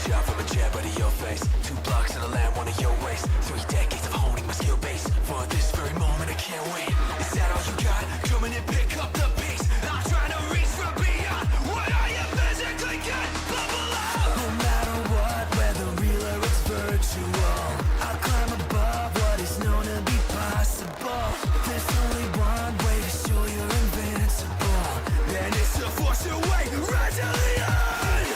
shot from a jet, but in your face. 2 blocks to the land, one of your ways. 3 decades of honing my skill base. For this very moment, I can't wait. Is that all you got? Come in and pick up the pace. I'm trying to reach from beyond what I am physically can. Bubble up. No matter what, whether real or it's virtual, I'll climb above what is known to be possible. There's only one way to show you're invincible, and it's to force your way right to the end.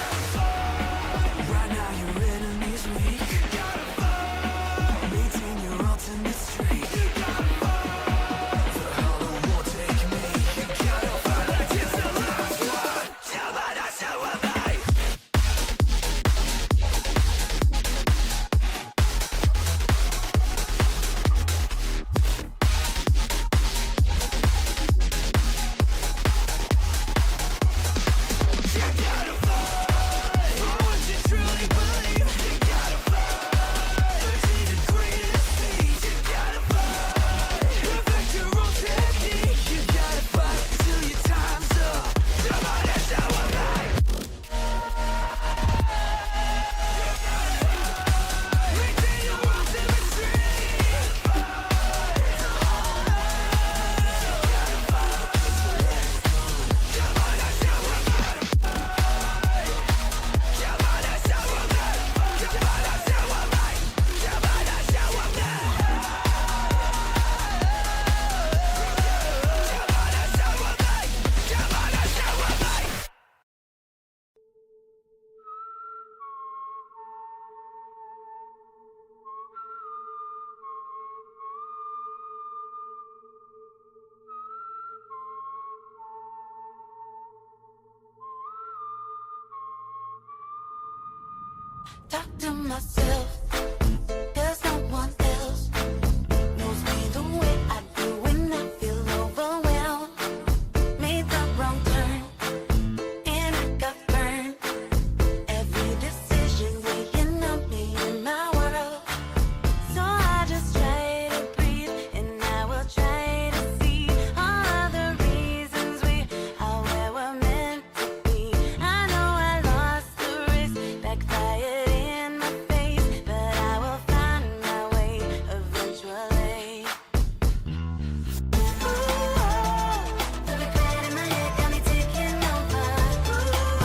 Right now your enemy's weak. You gotta fight. Maintain your ultimate streak. You gotta fight. The hollow won't take me. You gotta fight like it's the last one. Tell me that's how I fight. You gotta fight. What you truly believe. You gotta fight. Achieve the greatest feat. You gotta fight. Perfect your own technique. You gotta fight till your time's up. Come on, that's how I fight. Maintain your ultimate streak. Talk to myself, 'cause no one else knows me the way I do when I feel overwhelmed. Made the wrong turn, and I got burned. Every decision weighing on me in my world. So I just try to breathe, and I will try to see all the reasons we are where we're meant to be. I know I lost the race, backfired in my face, but I will find my way eventually. Ooh, the regret in my head got me taking over. Ooh,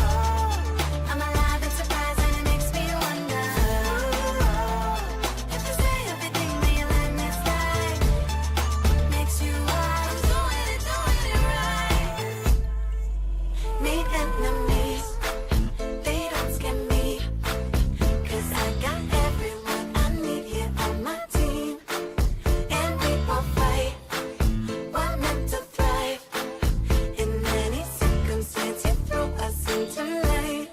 I'm alive and surprised, and it makes me wonder. If you say everything that you let me slide, makes you wise, doing it right. Made enemies, they don't scare me, 'cause I got everyone I need here on my team. And we will fight, we're meant to thrive. In any circumstance, you throw us into light.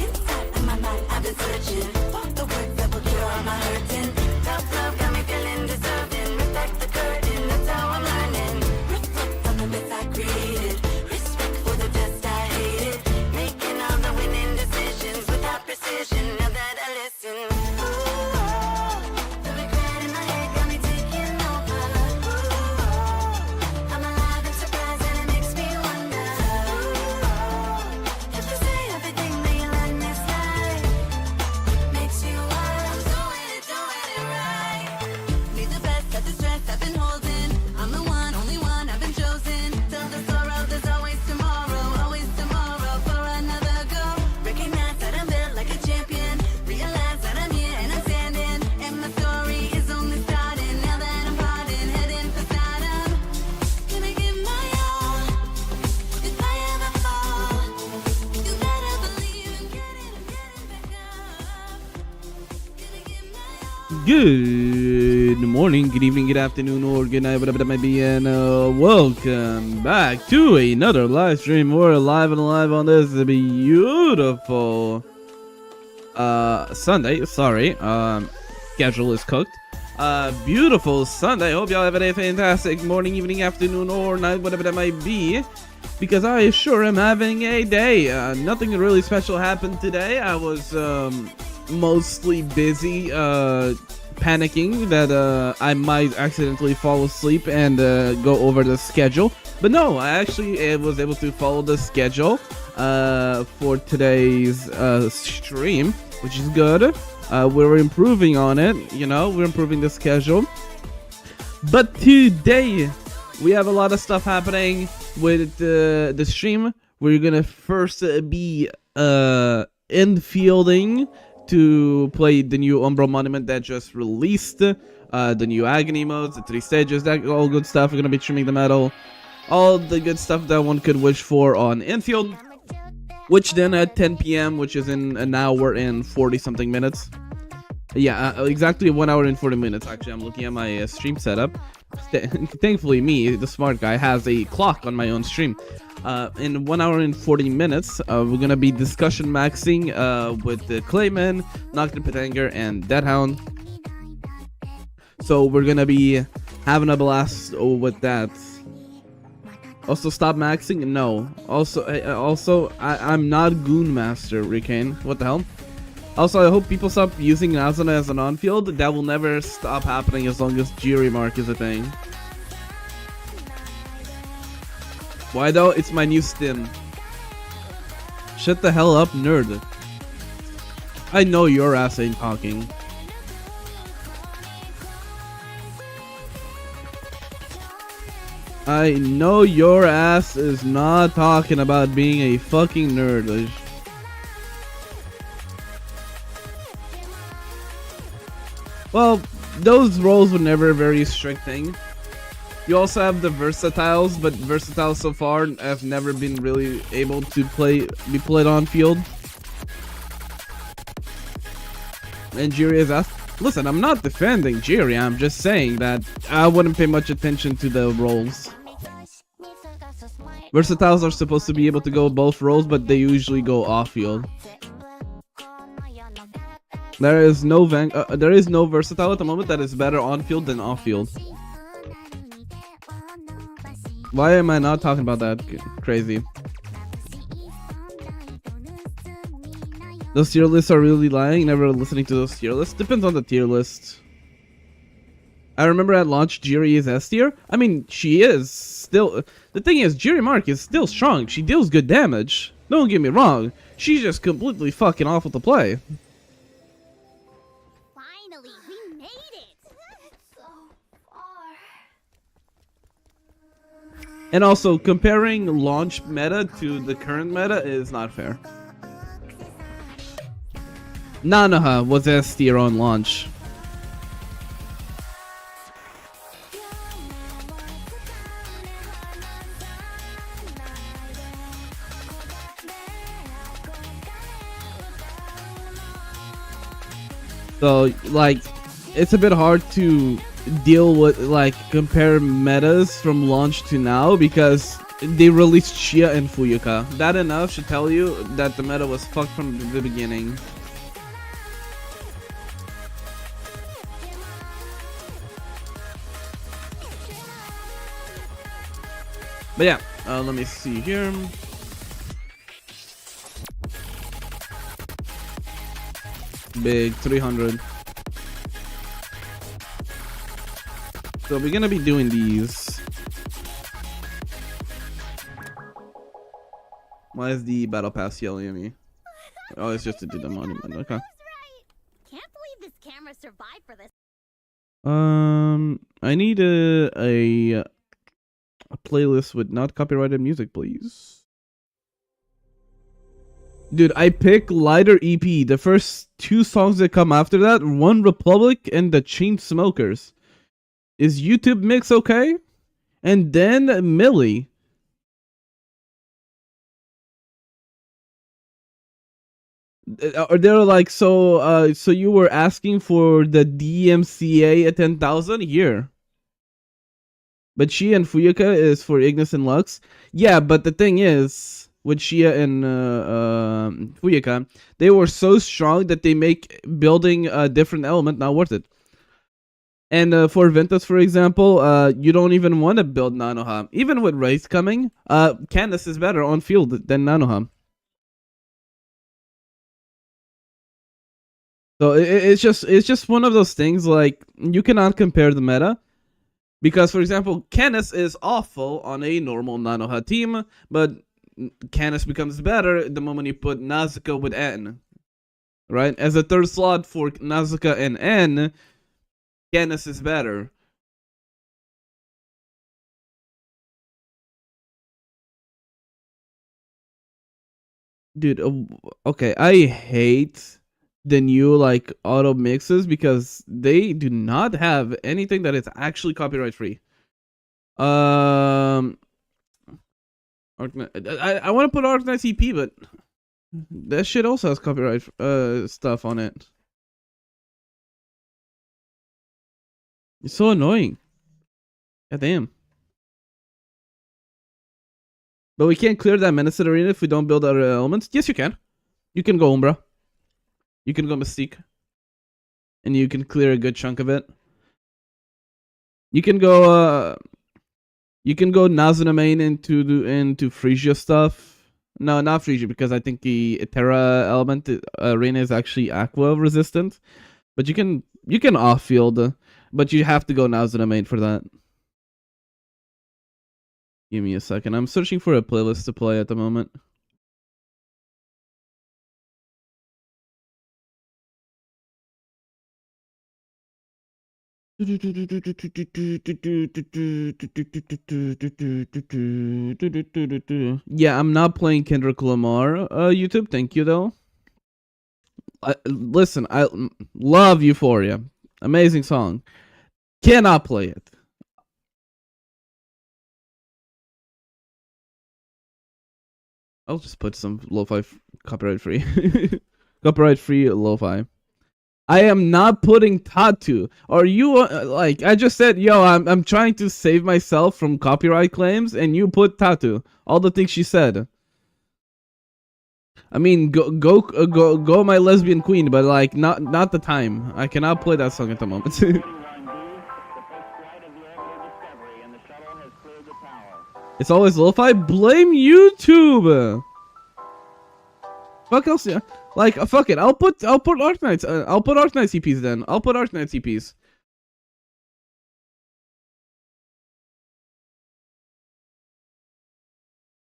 Inside of my mind, I've been searching for the words that will cure all my hurting. Tough love got me feeling deserving. Respect the curtain, that's how I'm learning. Reflect on the myths I created. Respect for the test I hated. Making all the winning decisions without precision. Now that I listen. Ooh, the regret in my head got me taking over. Ooh, I'm alive and surprised, and it makes me wonder. If you say everything that you let me slide, makes you wise, doing it right. Be the best at the stress I've been holding. I'm the one, only one, I've been chosen. Tell the sorrow there's always tomorrow for another go. Recognize that I'm built like a champion. Realize that I'm here and I'm standing. And my story is only starting. Now that I'm pardoned, heading for stardom. Gonna give my all. If I ever fall, you better believe I'm getting back up. Gonna give my all. Good morning, good evening, good afternoon, or good night, whatever that might be, and welcome back to another live stream. We're live and alive on this beautiful Sunday. Sorry, schedule is cooked. Beautiful Sunday. Hope y'all having a fantastic morning, evening, afternoon, or night, whatever that might be, because I sure am having a day. Nothing really special happened today. I was mostly busy panicking that I might accidentally fall asleep and go over the schedule. But no, I actually was able to follow the schedule for today's stream, which is good. We're improving on it, you know, we're improving the schedule. But today, we have a lot of stuff happening with the stream. We're gonna first be infielding to play the new Umbral Monument that just released, the new Agony modes, the 3 stages, that all good stuff. We're gonna be trimming the metal, all the good stuff that one could wish for on Infield. Which then at 10 p.m., which is in an hour and 40 something minutes. Yeah, exactly 1 hour and 40 minutes. Actually, I'm looking at my stream setup. Thankfully, me, the smart guy, has a clock on my own stream. In 1 hour and 40 minutes, we're gonna be discussion maxing with the Clayman, Nocturne Petanger, and Deadhound. So we're gonna be having a blast with that. Also, stop maxing? No. Also, I'm not Goon Master, Raikon. What the hell? Also, I hope people stop using Asuna as an on-field. That will never stop happening as long as Jiri Mark is a thing. Why though? It's my new stim. Shut the hell up, nerd. I know your ass ain't talking. I know your ass is not talking about being a fucking nerd. Well, those roles were never a very strict thing. You also have the versatiles, but versatiles so far have never been really able to be played on field. And Jiri has asked, listen, I'm not defending Jiri, I'm just saying that I wouldn't pay much attention to the roles. Versatiles are supposed to be able to go both roles, but they usually go off-field. There is no versatile at the moment that is better on-field than off-field. Why am I not talking about that? Crazy. Those tier lists are really lying. Never listening to those tier lists. Depends on the tier list. I remember at launch, Jiri is S tier. I mean, she is still. The thing is, Jiri Mark is still strong. She deals good damage. Don't get me wrong. She's just completely fucking awful to play. Finally, we made it! So far. And also, comparing launch meta to the current meta is not fair. Nanoha was S tier on launch. So, like, it's a bit hard to deal with, like, compare metas from launch to now because they released Chia and Fuyuka. That enough should tell you that the meta was fucked from the beginning. But yeah, let me see here. Big 300. So we're gonna be doing these. Why is the battle pass yelling at me? Oh, it's just to do the monument. Okay. Can't believe this camera survived for this. I need a playlist with not copyrighted music, please. Dude, I pick Lighter EP. The first 2 songs that come after that, One Republic and the Chainsmokers. Is YouTube mix okay? And then Millie. They're like, so you were asking for the DMCA at 10,000 here. But Shia and Fuyuka is for Ignis and Lux. Yeah, but the thing is, with Shia and Fuyuka, they were so strong that they make building a different element not worth it. And for Ventus, for example, you don't even want to build Nanoha. Even with Wraith coming, Candace is better on field than Nanoha. So it's just one of those things, like, you cannot compare the meta. Because, for example, Canis is awful on a normal Nanoha team, but Canis becomes better the moment you put Nazuka with N. Right? As a third slot for Nazuka and N, Canis is better. Dude, okay, I hate the new, like, auto mixes because they do not have anything that is actually copyright free. I want to put Arknights EP, but that shit also has copyright stuff on it. It's so annoying. God damn. But we can't clear that Menaced Arena if we don't build our elements. Yes, you can. You can go Umbra. You can go Mystique. And you can clear a good chunk of it. You can go Nazuna main into Frisia stuff. No, not Frisia, because I think the Terra element arena is actually aqua resistant. But you can off field, but you have to go Nazuna main for that. Give me a second. I'm searching for a playlist to play at the moment. Yeah, I'm not playing Kendrick Lamar. YouTube, thank you though. Listen, I love Euphoria. Amazing song. Cannot play it. I'll just put some lo-fi copyright free. Copyright free lo-fi. I am not putting Tattoo. Are you like I just said, yo, I'm trying to save myself from copyright claims, and you put Tattoo. All the things she said. I mean, go my lesbian queen, but like not the time. I cannot play that song at the moment. It's always lo-fi. Blame YouTube. Fuck else, yeah. Like, fuck it. I'll put Arknights. I'll put Arknights EPs then. I'll put Arknights EPs.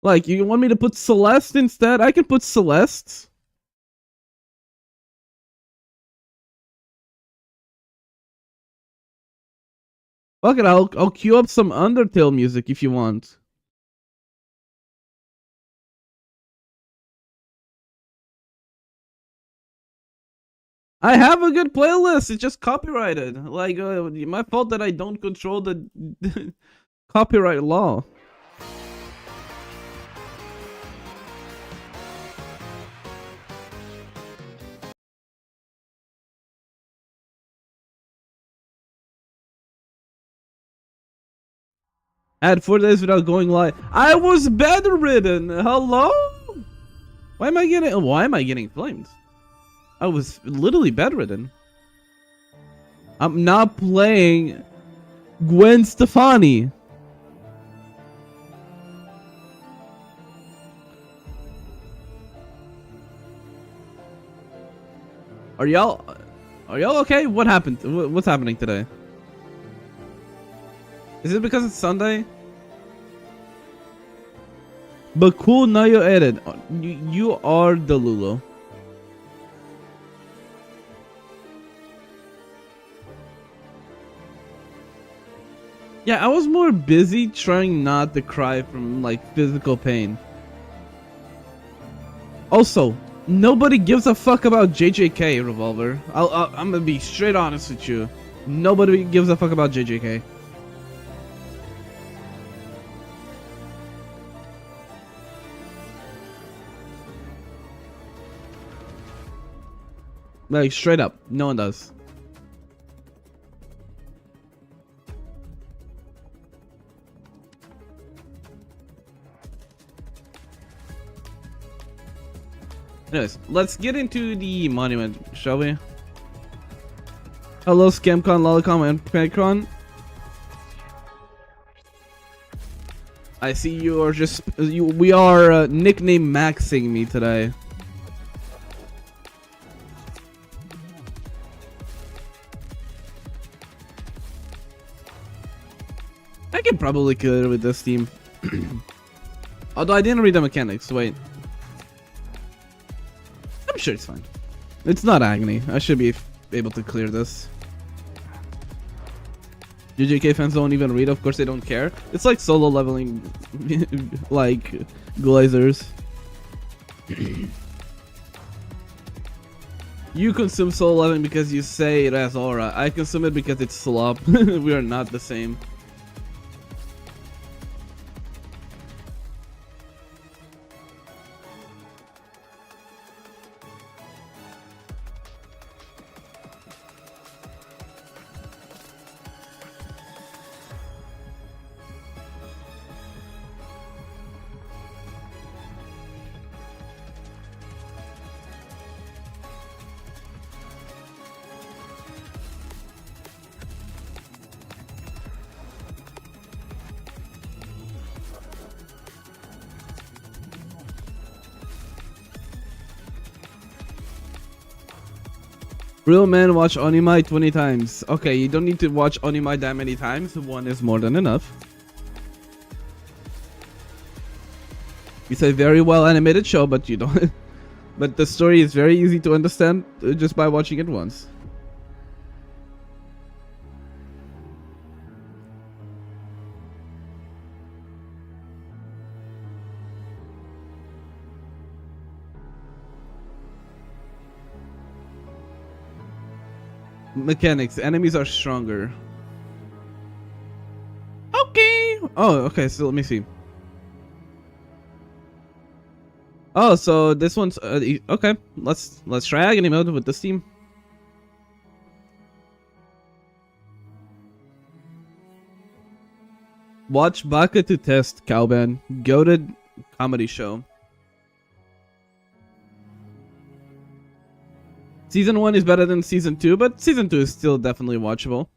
Like, you want me to put Celeste instead? I can put Celeste. Fuck it. I'll queue up some Undertale music if you want. I have a good playlist. It's just copyrighted. Like, my fault that I don't control the copyright law. I had 4 days without going live. I was bedridden. Hello? Why am I getting flamed? I was literally bedridden. I'm not playing Gwen Stefani. Are y'all okay? What happened? What's happening today? Is it because it's Sunday? But cool, now you edit. You are the Lulo. Yeah, I was more busy trying not to cry from, like, physical pain. Also, nobody gives a fuck about JJK, Revolver. I'm gonna be straight honest with you. Nobody gives a fuck about JJK. Like, straight up, no one does. Anyways, let's get into the monument, shall we? Hello, Scamcon, Lolicon, and Pecron. I see you are just we are nickname maxing me today. probably could with this team. Although I didn't read the mechanics. Wait. I'm sure it's fine. It's not agony. I should be able to clear this. GJK fans don't even read. Of course they don't care. It's like solo leveling like Glazers. You consume solo leveling because you say it has aura. I consume it because it's slop. We are not the same. Real men watch Onimai 20 times. Okay, you don't need to watch Onimai that many times. One is more than enough. It's a very well animated show, but you don't. But the story is very easy to understand just by watching it once. Mechanics. Enemies are stronger. Okay. Oh, okay. So let me see. Oh, so this one's okay. Let's try agony mode with this team. Watch Baka to Test, Cowban. Goated comedy show. Season 1 is better than Season 2, but Season 2 is still definitely watchable.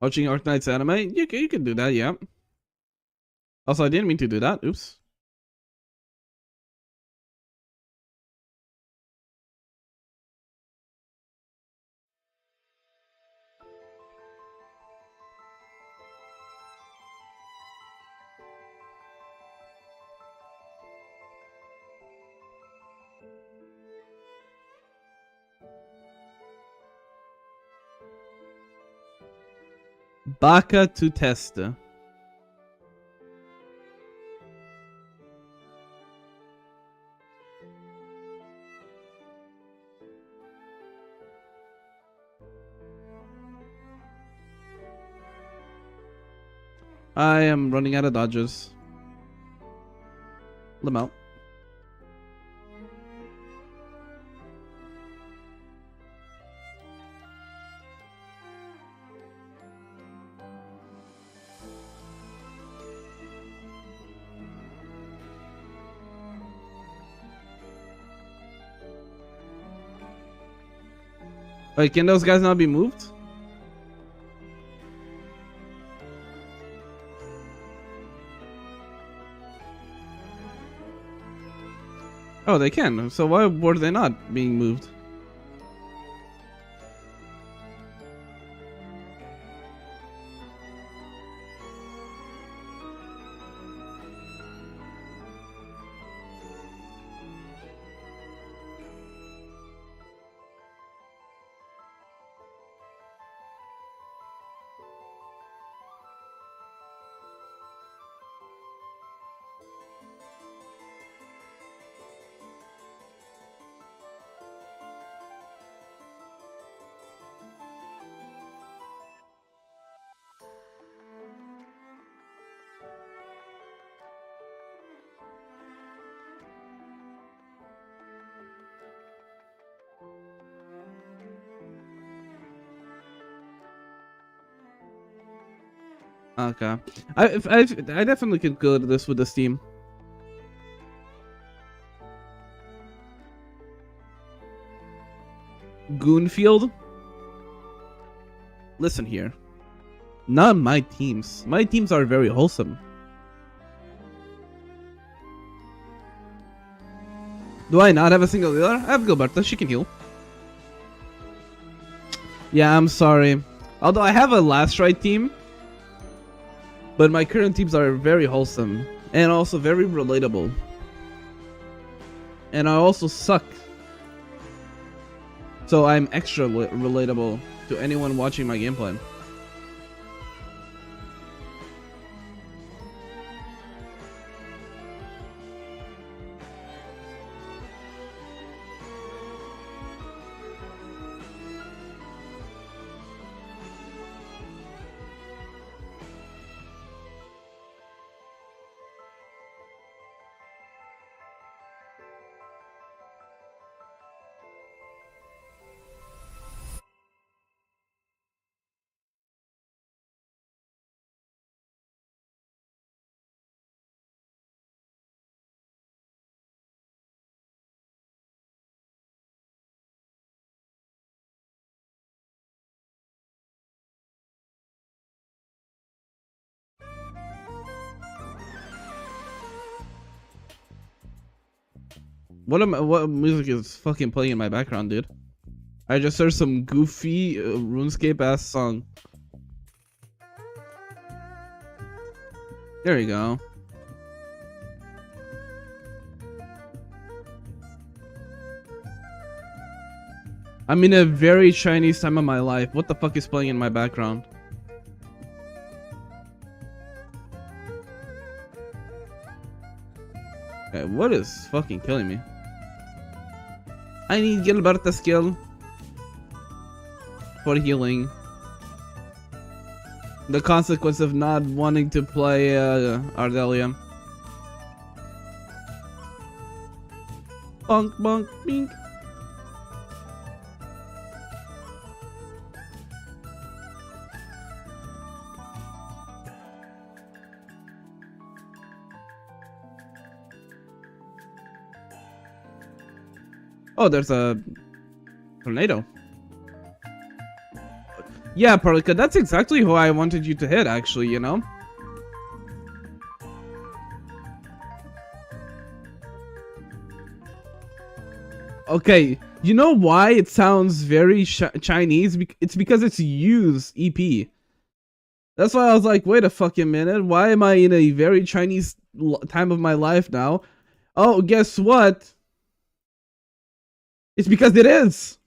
Watching Arknights anime? You can do that, yeah. Also, I didn't mean to do that. Oops. Baka to Test. I am running out of dodges. Lamau. Wait, can those guys not be moved? Oh, they can. So why were they not being moved? Okay, I definitely could go to this with this team. Goonfield. Listen here. Not my teams. My teams are very wholesome. Do I not have a single healer? I have Gilberta, she can heal. Yeah, I'm sorry. Although I have a last right team, but my current teams are very wholesome and also very relatable. And I also suck. So I'm extra relatable to anyone watching my gameplay. What music is fucking playing in my background, dude? I just heard some goofy RuneScape ass song. There you go. I'm in a very Chinese time of my life. What the fuck is playing in my background? Okay, what is fucking killing me? I need Gilberta skill for healing. The consequence of not wanting to play Ardelia. Bonk bonk bink. Oh, there's a tornado. Yeah, Parlica, that's exactly who I wanted you to hit, actually, you know? Okay, you know why it sounds very Chinese? It's because it's Yu's EP. That's why I was like, wait a fucking minute, why am I in a very Chinese time of my life now? Oh, guess what? It's because it is.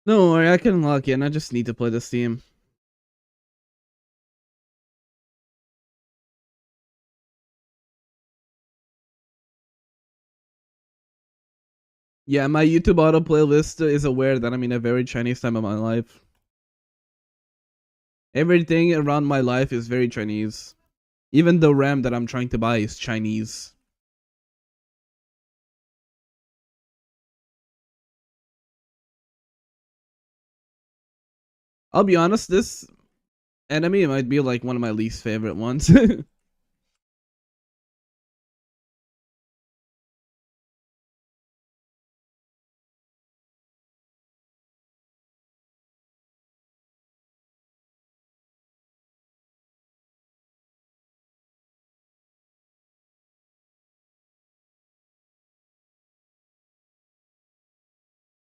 No worry, I can lock in. I just need to play this team. Yeah, my YouTube auto playlist is aware that I'm in a very Chinese time of my life. Everything around my life is very Chinese. Even the RAM that I'm trying to buy is Chinese. I'll be honest, this enemy might be like one of my least favorite ones.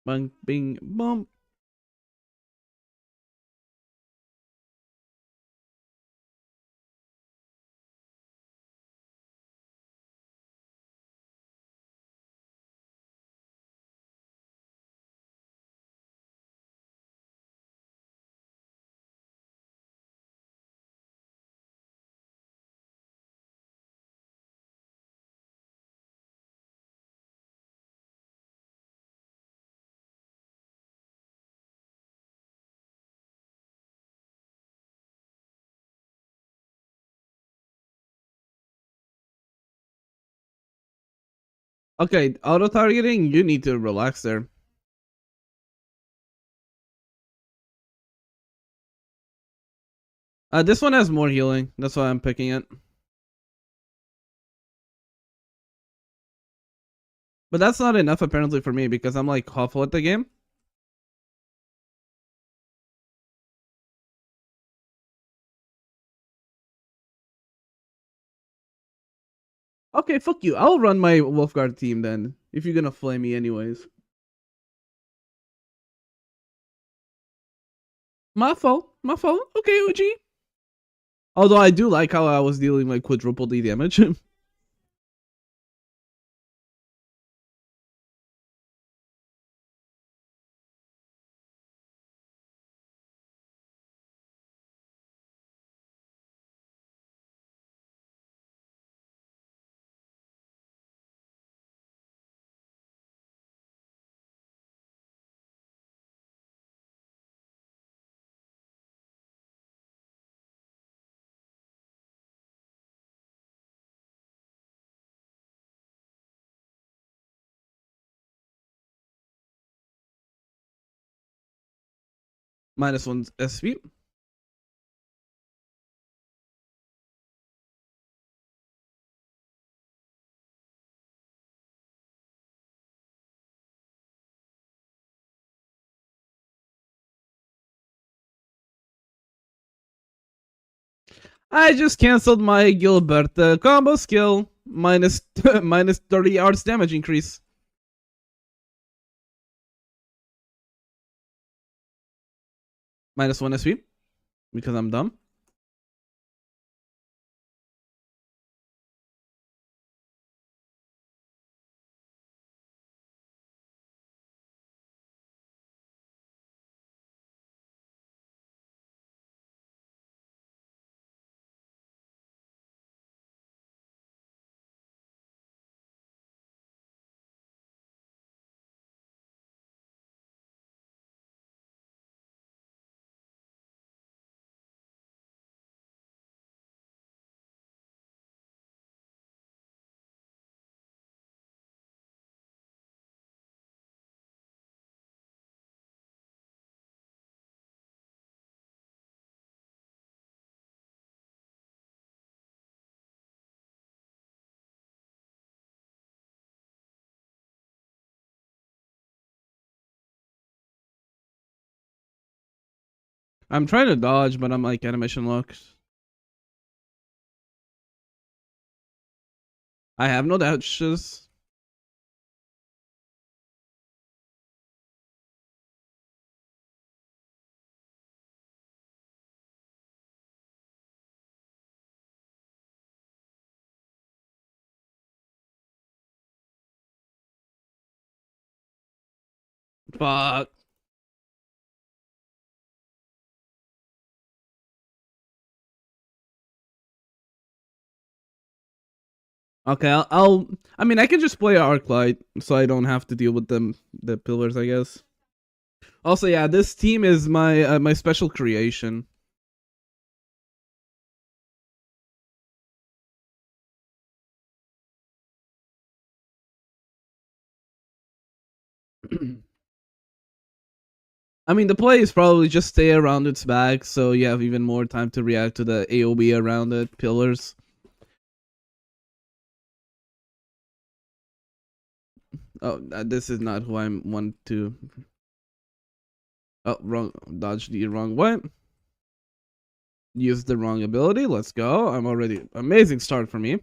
Bang, bing, bump. Okay, auto targeting, you need to relax there. This one has more healing. That's why I'm picking it. But that's not enough apparently for me because I'm like awful at the game. Okay, fuck you. I'll run my Wolfguard team then, if you're gonna flame me anyways. My fault. My fault. Okay, OG. Although I do like how I was dealing like quadruple D damage. -1 SP. I just cancelled my Gilberta combo skill. Minus 30 arts damage increase. -1 SP. Because I'm dumb. I'm trying to dodge, but I'm like animation locks. I have no dodges. Fuck. Okay, I mean, I can just play Arklight, so I don't have to deal with the pillars, I guess. Also, yeah, this team is my my special creation. I mean, the play is probably just stay around its back, so you have even more time to react to the AoB around the pillars. Oh, this is not who I want to. Oh, wrong. Dodge the wrong way. Use the wrong ability. Let's go. I'm already amazing start for me.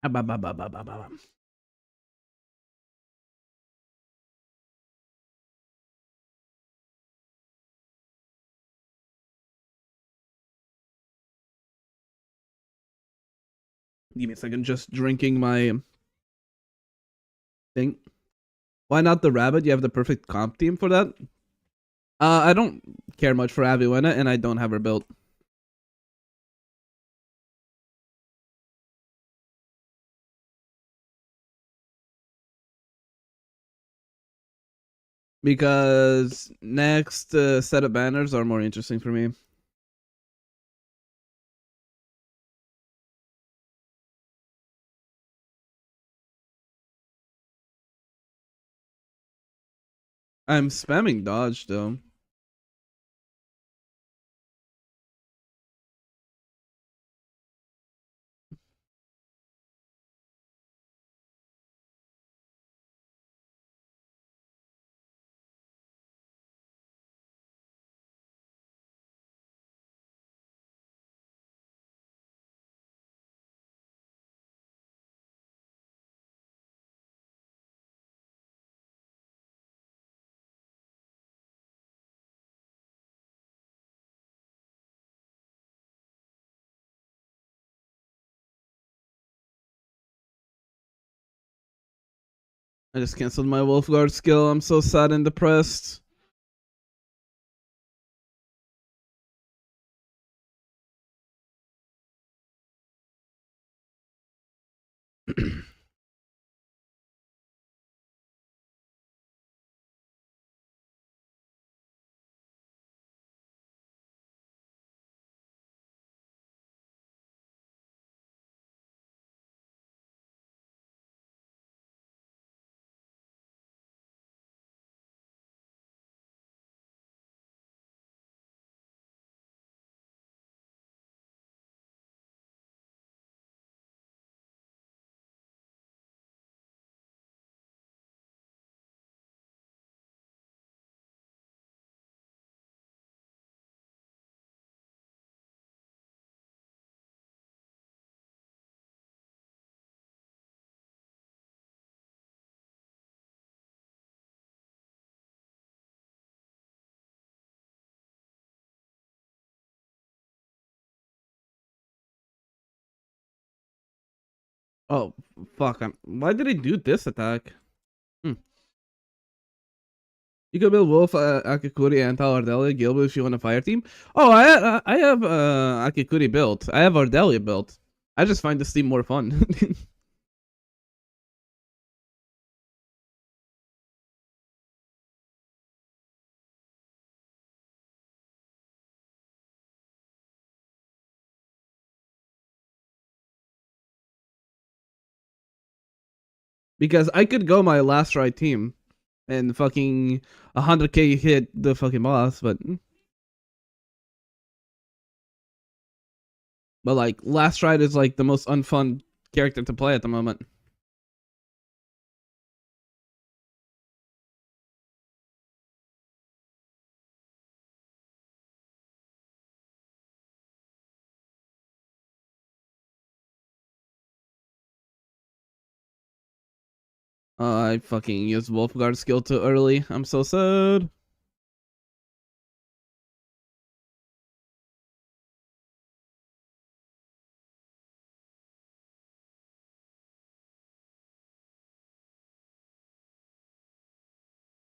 Ah, bah, bah, bah, bah, bah, bah. Give me a second. Just drinking my thing. Why not the rabbit? You have the perfect comp team for that. I don't care much for Aviwena, and I don't have her built. Because next set of banners are more interesting for me. I'm spamming dodge though. I just canceled my Wolfguard skill. I'm so sad and depressed. Oh, fuck. Why did he do this attack? You could build Wolf, Akakuri, and Ardelia Gilbert if you want a fire team. Oh, I have Akakuri built. I have Ardelia built. I just find this team more fun. Because I could go my last right team and fucking 100k hit the fucking boss, but like last ride is like the most unfun character to play at the moment. I fucking used Wolfguard skill too early. I'm so sad.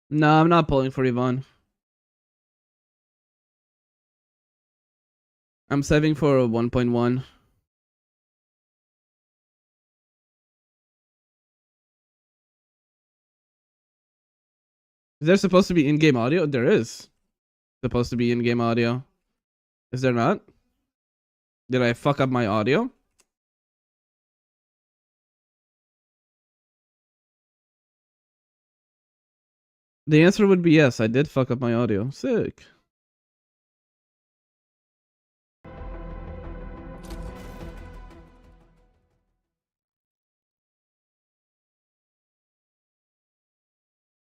No, I'm not pulling for Yvonne. I'm saving for 1.1. Is there supposed to be in-game audio? There is supposed to be in-game audio. Is there not? Did I fuck up my audio? The answer would be yes. I did fuck up my audio. Sick.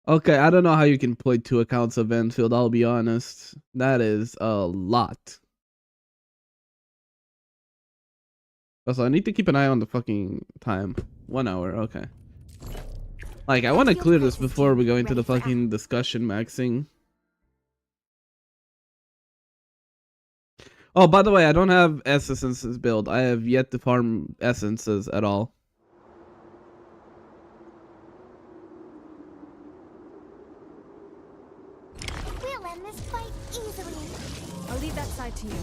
Okay, I don't know how you can play 2 accounts of Endfield, I'll be honest. That is a lot. Also, I need to keep an eye on the fucking time. 1 hour, okay. Like, I want to clear this before we go into the fucking discussion maxing. Oh, by the way, I don't have essences build. I have yet to farm essences at all. We'll end this fight easily. I'll leave that side to you.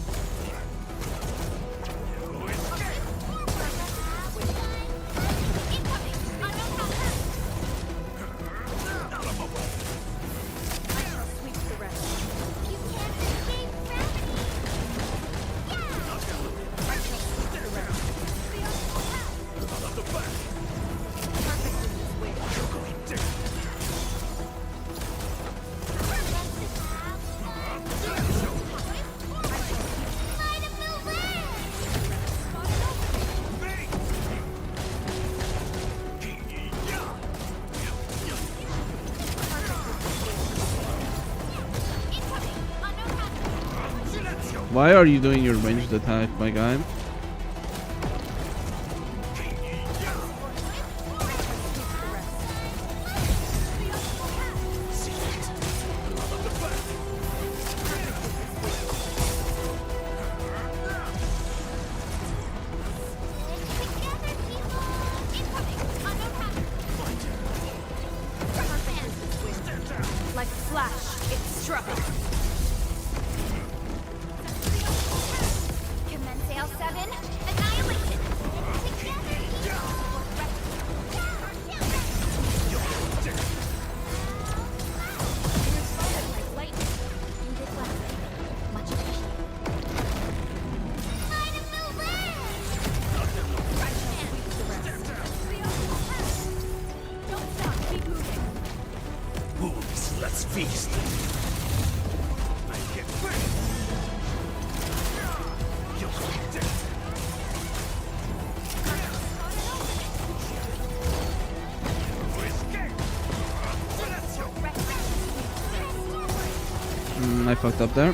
Why are you doing your ranged attack, my guy? Like flash, it struck. Commensale 7, annihilation. Much appreciated. Don't stop, keep moving. Wolves, let's feast. I fucked up there.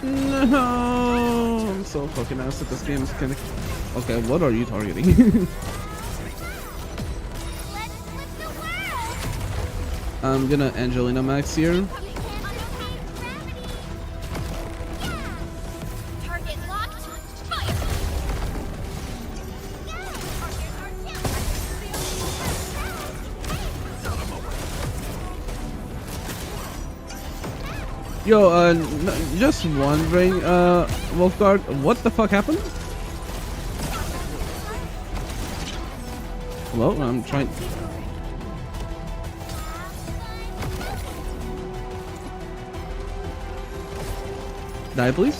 No, I'm so fucking ass at this game. It's kinda... Okay, what are you targeting? I'm gonna Angelina Max here. Target locked. Fire. Yo, just wondering, Wolfguard, what the fuck happened? Hello, I'm trying. Die, please.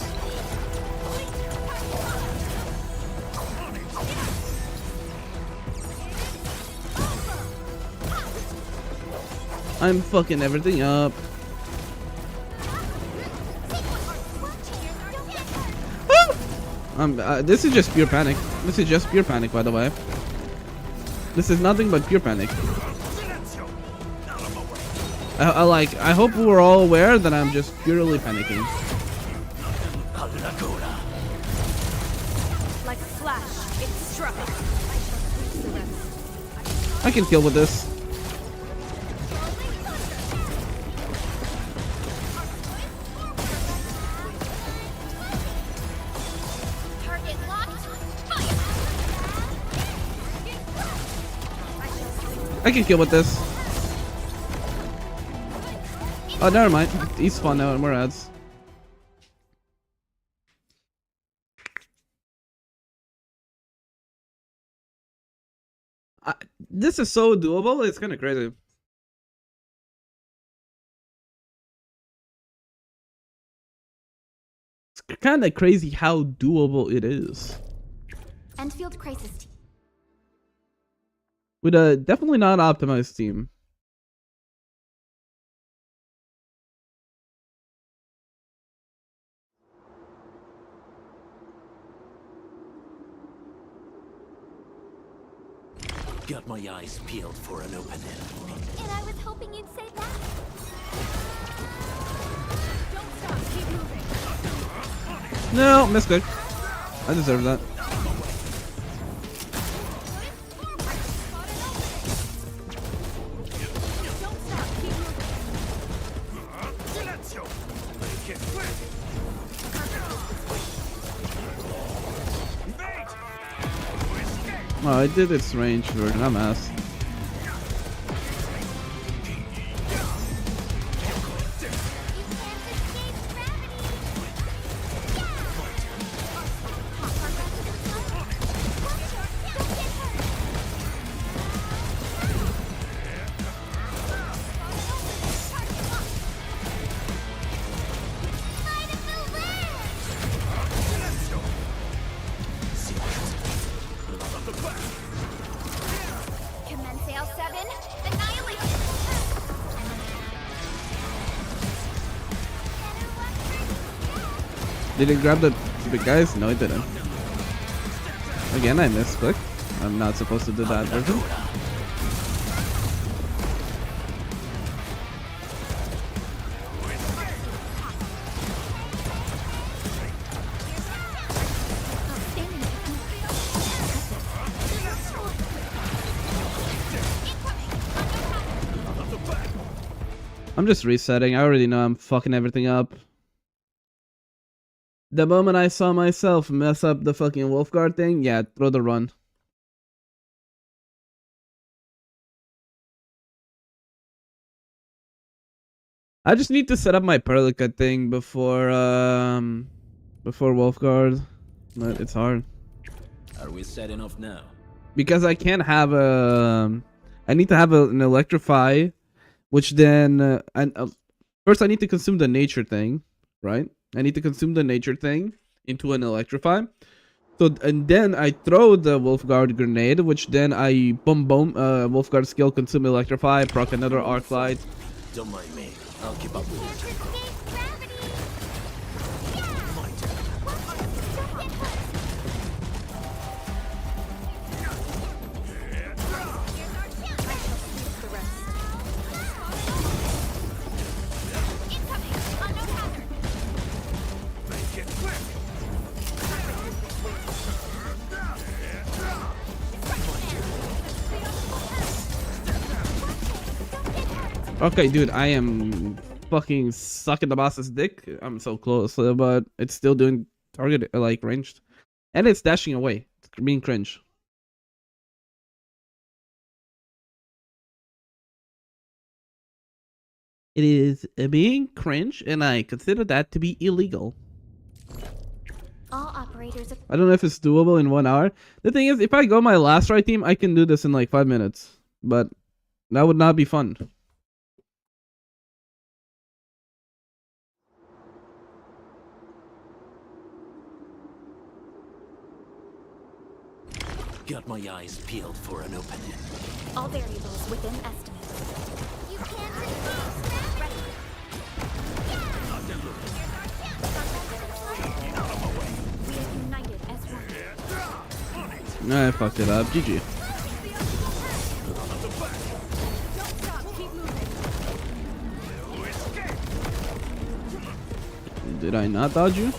I'm fucking everything up. This is just pure panic. This is just pure panic, by the way. This is nothing but pure panic. I hope we're all aware that I'm just purely panicking. Like flash, it struck. I can deal with this. Target locked. Fire. I can deal with this. Oh, never mind. He's spawned now and we're ads. This is so doable, it's kind of crazy. It's kind of crazy how doable it is. Endfield crisis team. With a definitely not optimized team. Got my eyes peeled for an opening. And I was hoping you'd say that. Don't stop, keep moving. No, missed it. I deserve that. Don't stop, keep moving. Oh, I did its range version. I'm ass. Did it grab the big guys? No, it didn't. Again, I misclicked. I'm not supposed to do that version. I'm just resetting. I already know I'm fucking everything up. The moment I saw myself mess up the fucking Wolfguard thing, yeah, throw the run. I just need to set up my Perlica thing before Wolfguard, but it's hard. Are we setting off now? Because I can't have a... I need to have an Electrify, which then... first I need to consume the nature thing, right? I need to consume the nature thing into an Electrify. So, and then I throw the Wolfguard grenade, which then I boom Wolfguard skill, consume Electrify, proc another Arklight. Don't mind me. I'll keep up with you. Okay, dude, I am fucking sucking the boss's dick. I'm so close, but it's still doing target, like, ranged. And it's dashing away. It's being cringe. It is being cringe, and I consider that to be illegal. All operators. I don't know if it's doable in 1 hour. The thing is, if I go my last right team, I can do this in like 5 minutes. But that would not be fun. Got my eyes peeled for an opening. All variables within estimate. You can't We are united as one. I fucked it up. GG. Don't stop. Keep moving. Did I not dodge you?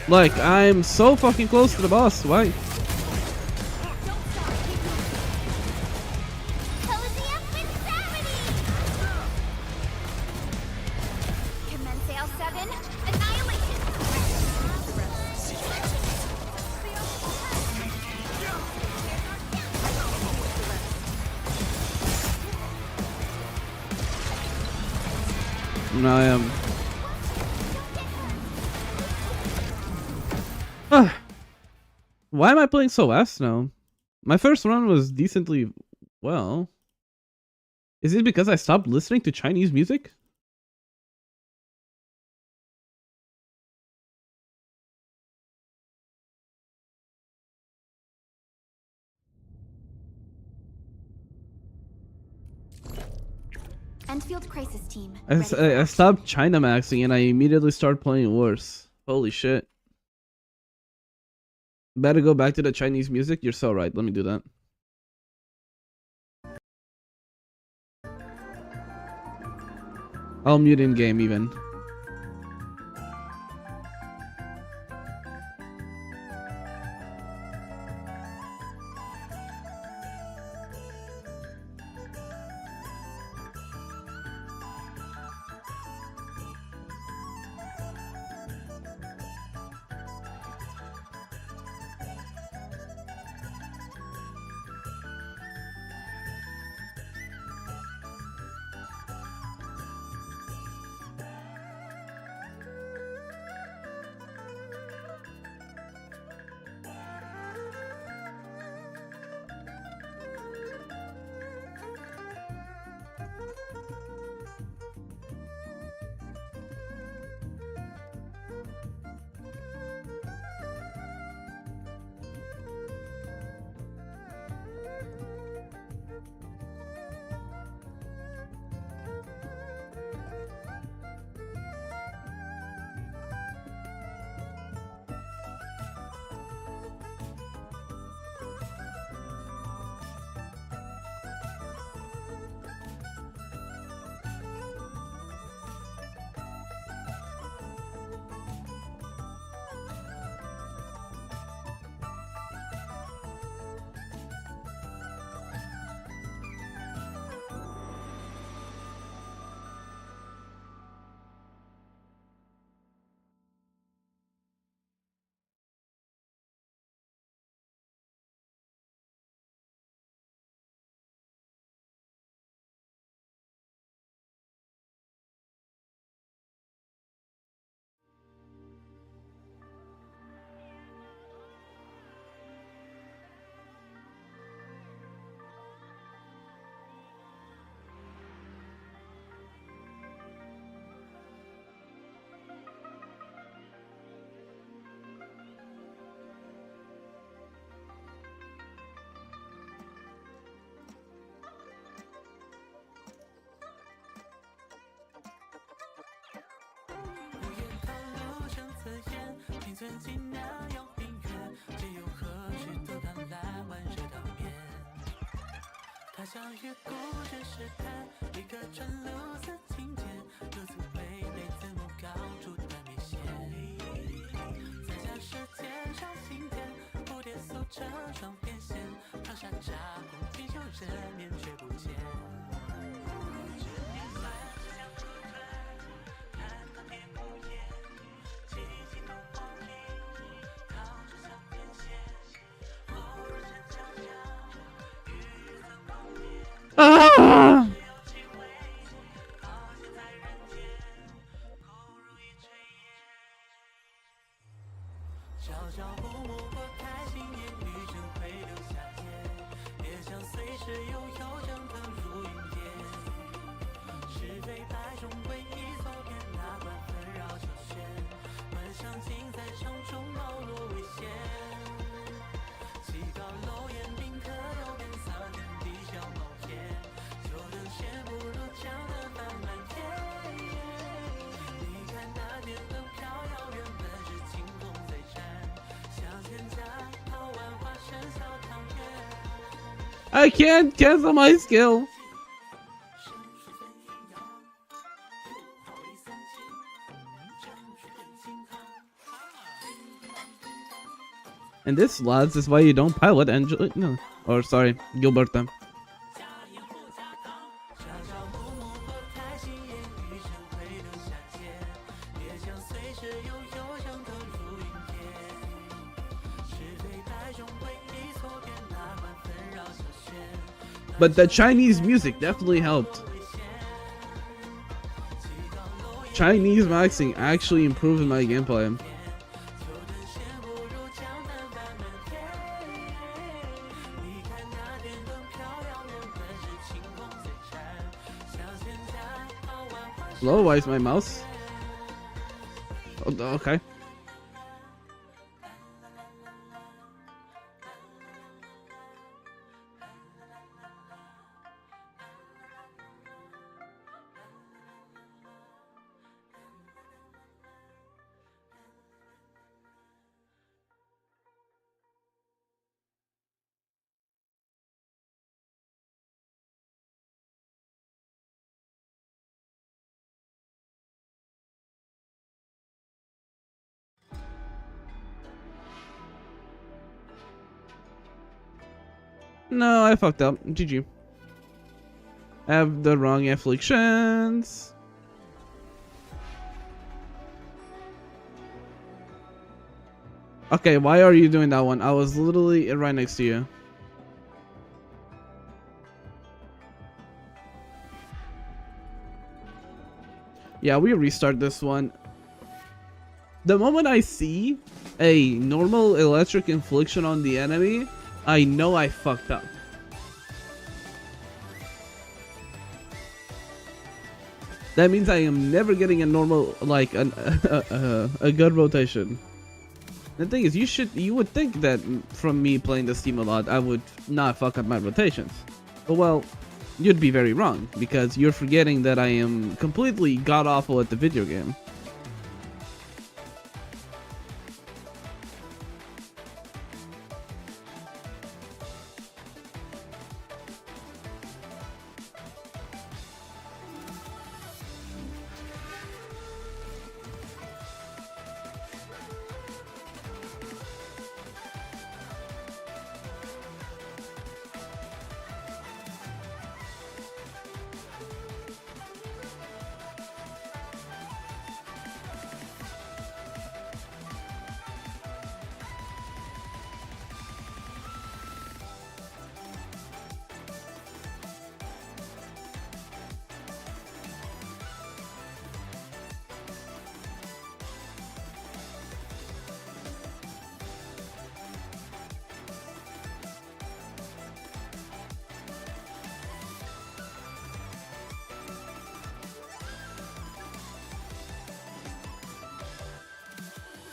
Like, I'm so fucking close to the boss. Why? No, I am. Why am I playing so fast now? My first run was decently well. Is it because I stopped listening to Chinese music? Endfield crisis team. I stopped China maxing and I immediately started playing worse. Holy shit. Better go back to the Chinese music? You're so right. Let me do that. I'll mute in game even. 寸尽量用音乐，借由和煦的看来温热当面。它像一个故事诗坛，一个纯露丝情节，如此唯美，怎么高出的明显？在这世界上心田，蝴蝶素成双边线，长沙茶壶地球人面却不见。啊！朝朝暮暮过开心夜，余生会留下夜，也想随时拥有蒸腾如云烟。是非白终归一错偏，哪管纷扰周旋，幻想尽在场中貌若危险。起高楼檐宾客流边，苍天地小冒烟，就等闲不如江的泛满天。你看那点灯飘遥远，本是清风在缠，向前家桃万花深笑堂月。I can't cancel my skill. And this, lads, is why you don't pilot Angel. No, or sorry, Gilberta. But the Chinese music definitely helped. Chinese maxing actually improved my gameplay. Hello, why is my mouse? Oh, okay. No, I fucked up. GG. I have the wrong afflictions. Okay, why are you doing that one? I was literally right next to you. Yeah, we restart this one. The moment I see a normal electric infliction on the enemy, I know I fucked up. That means I am never getting a normal, like, a good rotation. The thing is, you would think that from me playing this team a lot, I would not fuck up my rotations. But well, you'd be very wrong, because you're forgetting that I am completely god-awful at the video game.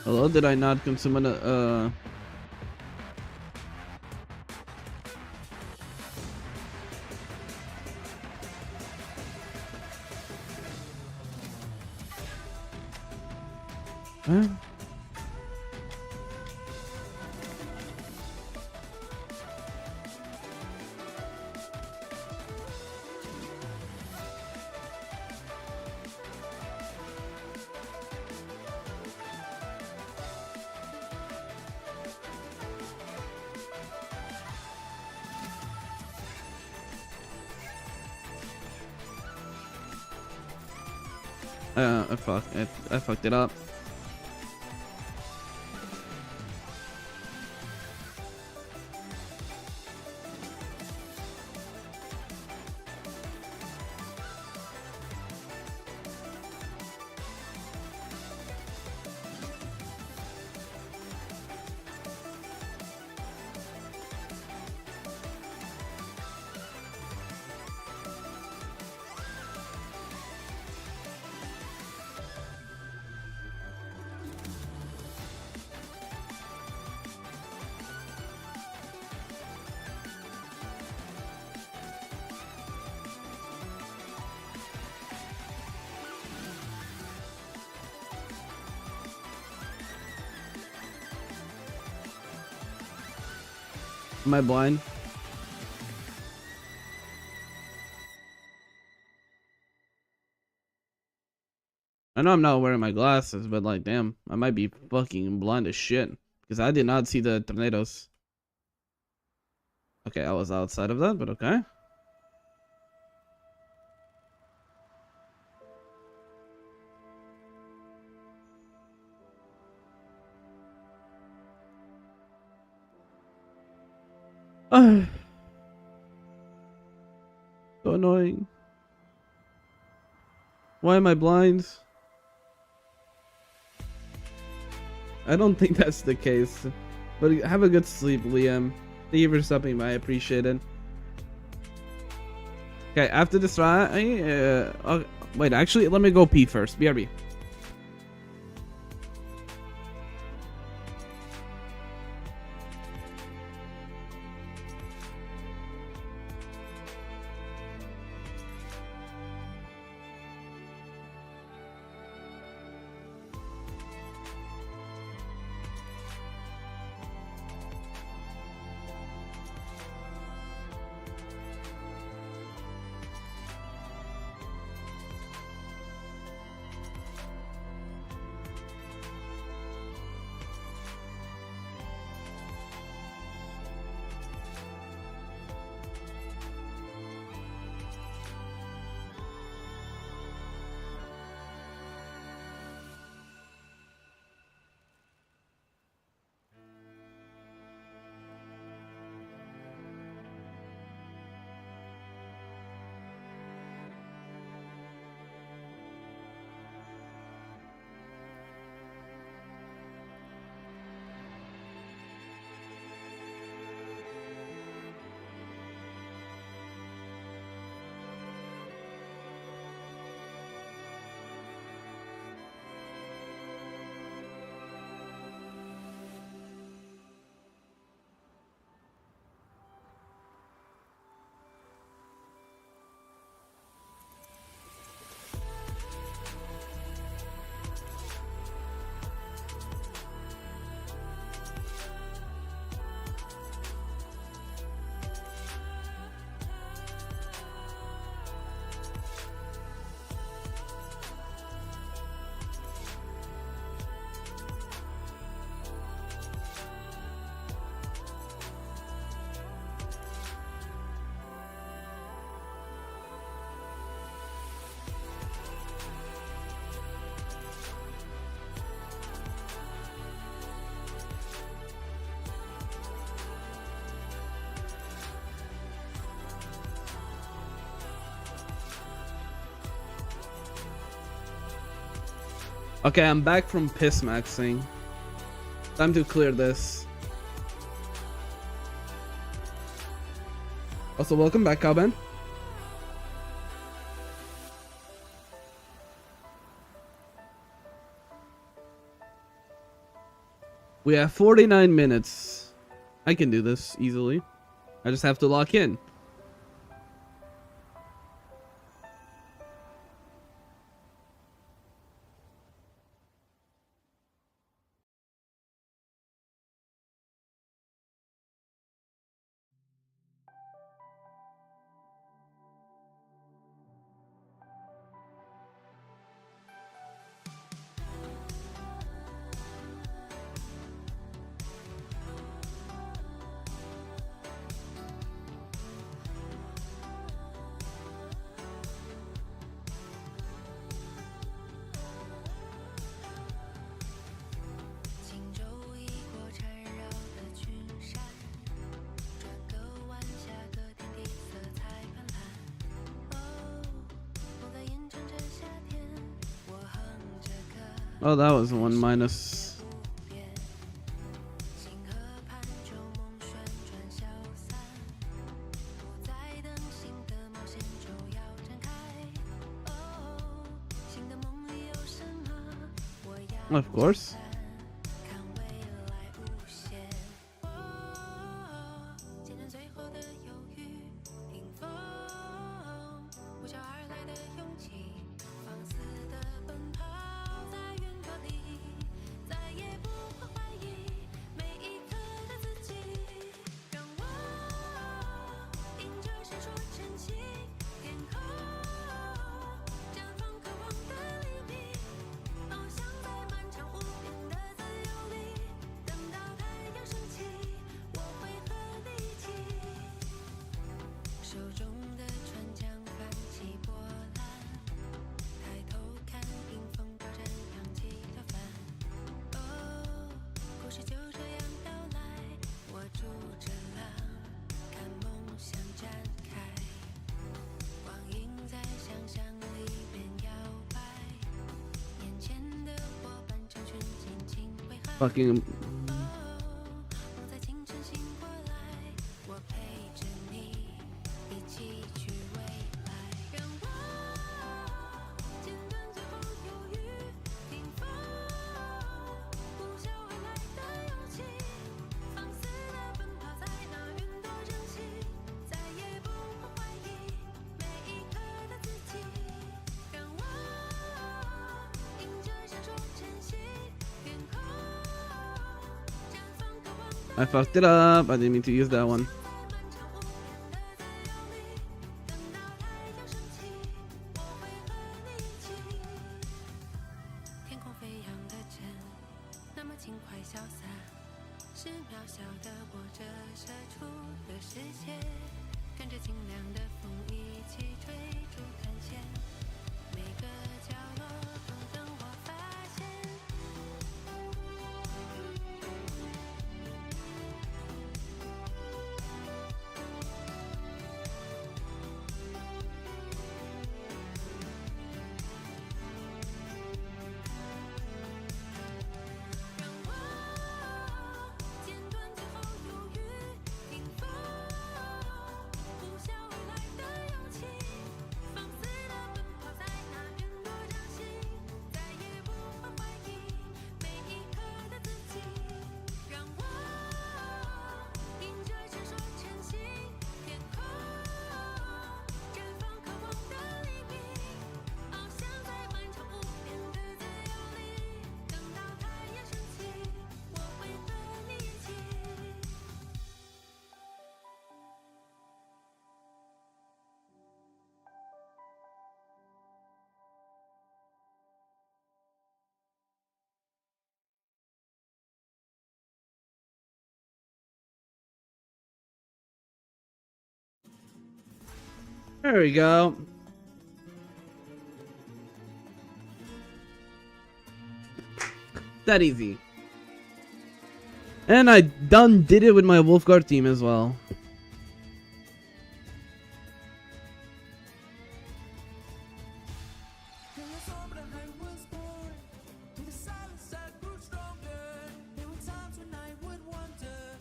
Hello, did I not consume an Huh? I fucked it up. Am I blind? I know I'm not wearing my glasses, but like, damn, I might be fucking blind as shit because I did not see the tornadoes. Okay, I was outside of that, but okay. So annoying. Why am I blind? I don't think that's the case. But have a good sleep, Liam. Thank you for stopping by. I appreciate it. Okay, after this round, wait, actually, let me go pee first. BRB. Okay, I'm back from piss maxing. Time to clear this. Also, welcome back, Calben. We have 49 minutes. I can do this easily. I just have to lock in. Oh, that was 1 minus. 星河畔旧梦旋转消散，不再等新的冒险就要展开。哦，新的梦里有什么？我要 Of course. 看未来无限。哦，见证最后的犹豫，迎风呼啸而来的勇气，放肆的奔跑在云朵里，再也不会怀疑每一刻的自己。让我迎着闪烁晨曦，天空绽放渴望的黎明，翱翔在漫长无边的自由里。等到太阳升起，我会和你一起。手中的船桨泛起波澜，抬头看迎风招展扬起的帆。哦，故事就这样到来，我住着浪，看梦想展开。光影在想象里边摇摆，眼前的伙伴成群紧紧围海。 Fucking 梦在清晨醒过来，我陪着你一起去未来。让我剪断最后犹豫，迎风呼啸而来的勇气，放肆的奔跑在那云朵中心，再也不会怀疑每一刻的自己。让我迎着闪烁晨曦，天空绽放渴望的。 I fucked it up. I didn't mean to use that one. 在漫长无边的自由里，等到太阳升起，我会和你一起。天空飞扬的针，那么轻快潇洒，是渺小的我折射出的世界，跟着清凉的风一起追逐探险，每个角落都等我发现。 让我剪断最后犹豫，迎风呼啸而来的勇气，放肆的奔跑在那云朵中心，再也不会怀疑每一刻的自己。让我迎着闪烁晨曦，天空绽放渴望的黎明，翱翔在漫长无边的自由里。等到太阳升起，我会和你一起。 There we go. That easy. And I did it with my Wolfguard team as well. In the storm that I was born, in the silence I grew stronger. There were times when I would wonder.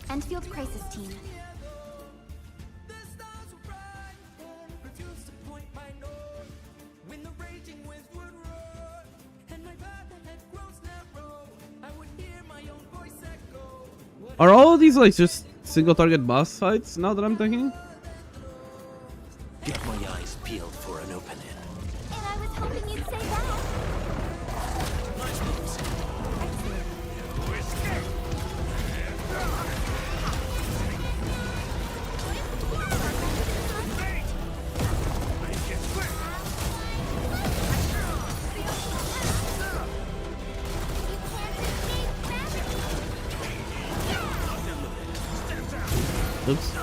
Endfield Crisis Team. The stars were bright, refused to point my nose. When the raging winds would roar, and my path ahead grows narrow, I would hear my own voice echo. Are all of these like just single target boss fights now that I'm thinking? Got my eyes peeled for an opening. And I was hoping you'd say that. Nice moves. Oops.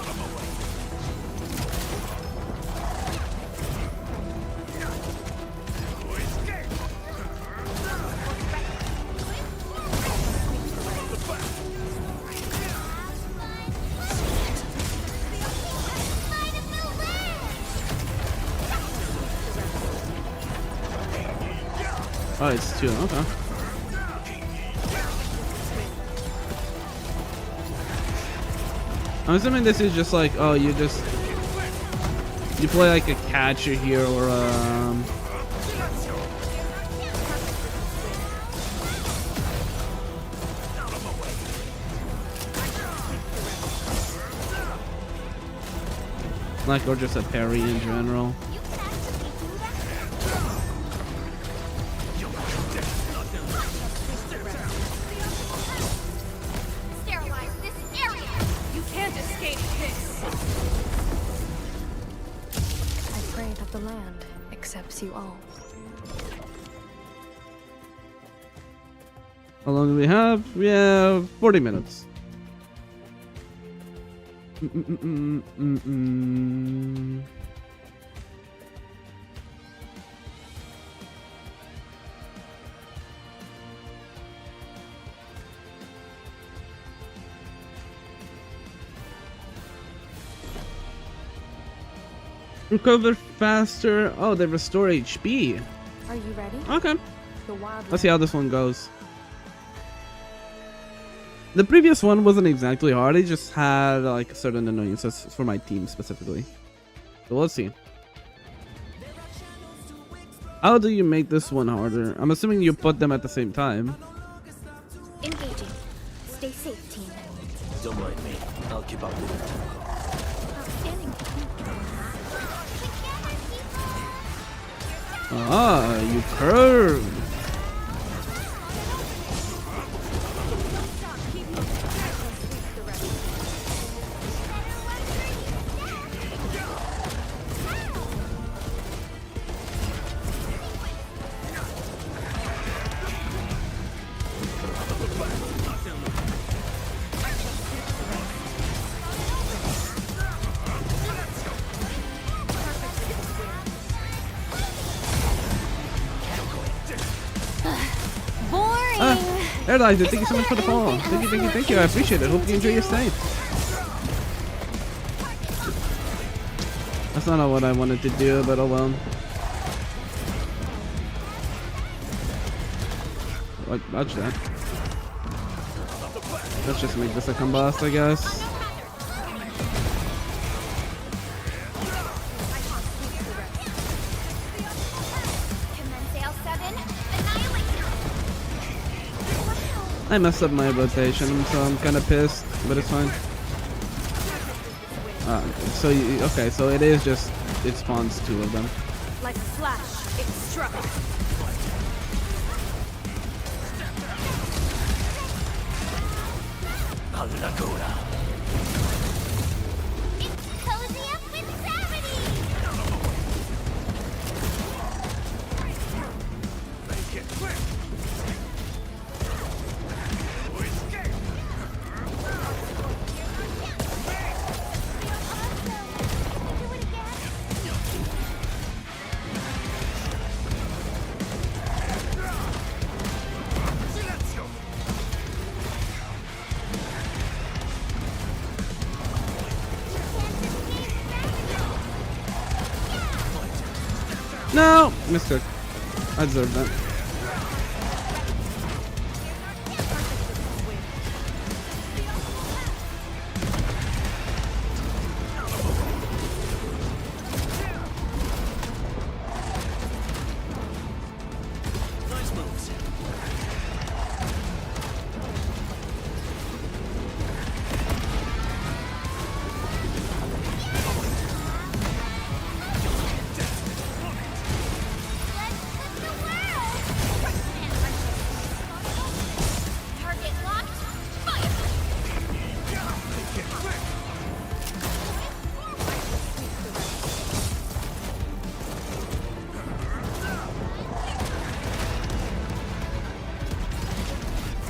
Oh, it's 2. Okay. I'm assuming this is just like, oh, you play like a catcher here or like, or just a parry in general. You can actually do that. Sterilize this area. You can't escape this. I pray that the land accepts you all. How long do we have? We have 40 minutes. Recover faster. Oh, they restore HP. Are you ready? Okay. The wild Let's see how this one goes. The previous one wasn't exactly hard. It just had like certain annoyances for my team specifically. So let's see. How do you make this one harder? I'm assuming you put them at the same time. Engaging. Stay safe, team. Don't mind me. I'll keep up with it. Outstanding. Ah, you curved. Airline, thank you so much for the follow. Thank you. I appreciate it. Hope you enjoy your stay. That's not what I wanted to do, but oh well. Watch that. Let's just make this a combust, I guess. I messed up my rotation, so I'm kind of pissed, but it's fine. Okay, so it is just, it spawns 2 of them. Like a flash, it struck. It's cozy up with gravity. No! Missed it. I deserved that. Nice moves. Target locked. Fire.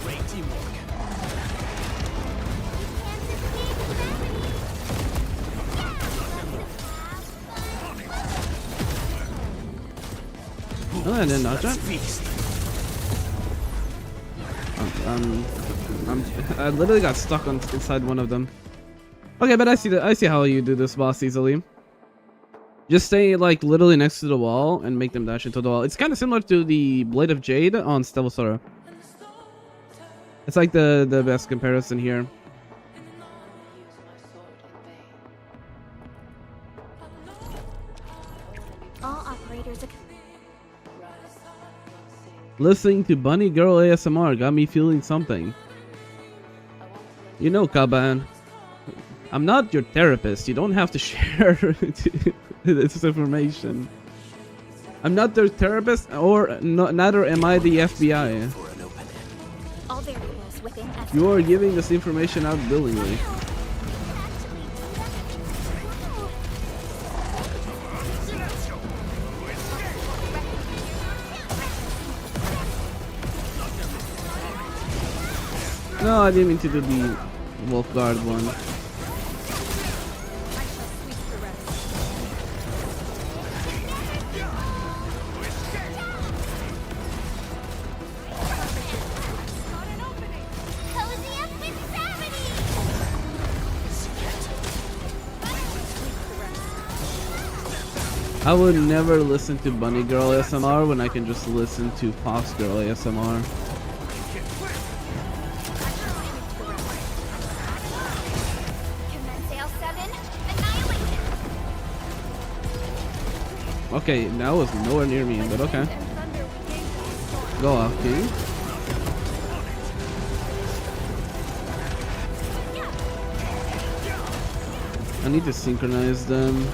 Great teamwork. Oh, I didn't dodge that. Feast. I literally got stuck inside one of them. Okay, but I see how you do this boss easily. Just stay like literally next to the wall and make them dash into the wall. It's kind of similar to the Blade of Jade on Stelvosora. It's like the best comparison here. All operators. Listening to Bunny Girl ASMR got me feeling something. You know, Kaban, I'm not your therapist. You don't have to share this information. I'm not their therapist, or neither am I the FBI. All variables within estimate. You are giving this information out willingly. No, I didn't mean to do the Wolf Guard one. I would never listen to Bunny Girl ASMR when I can just listen to Fox Girl ASMR. Okay, that was nowhere near me, but okay. Go off, King. I need to synchronize them.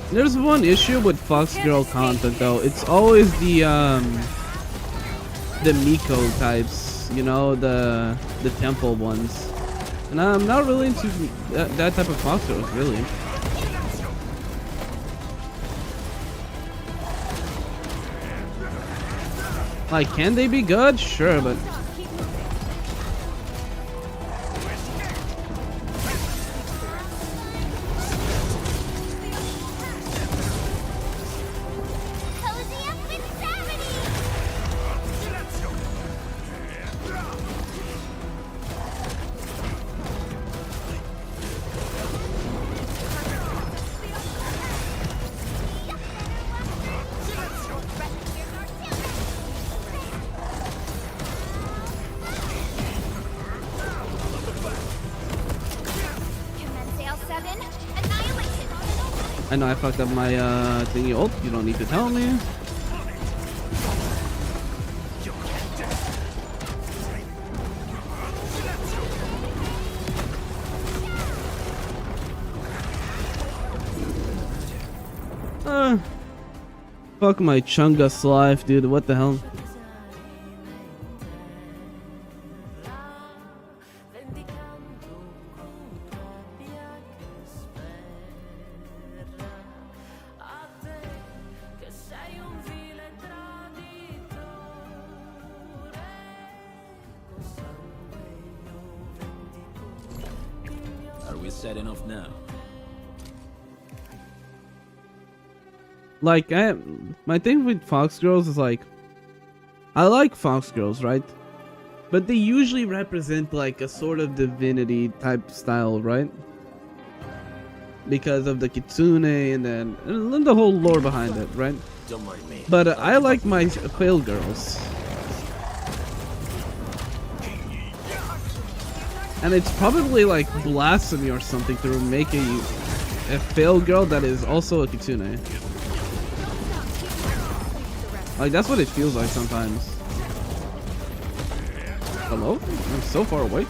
There's one issue with Fox Girl content though. It's always the Miko types, you know, the temple ones. And I'm not really into that type of Fox Girls, really. Like, can they be good? Sure, but I know I fucked up my thingy ult. You don't need to tell me. Fuck my Chungus life, dude. What the hell? Are we set enough now? Like, my thing with Fox Girls is like, I like Fox Girls, right? But they usually represent like a sort of divinity type style, right? Because of the kitsune and then the whole lore behind it, right? Don't mind me. But I like my fail girls. And it's probably like blasphemy or something to make a fail girl that is also a kitsune. Like, that's what it feels like sometimes. Hello? I'm so far away.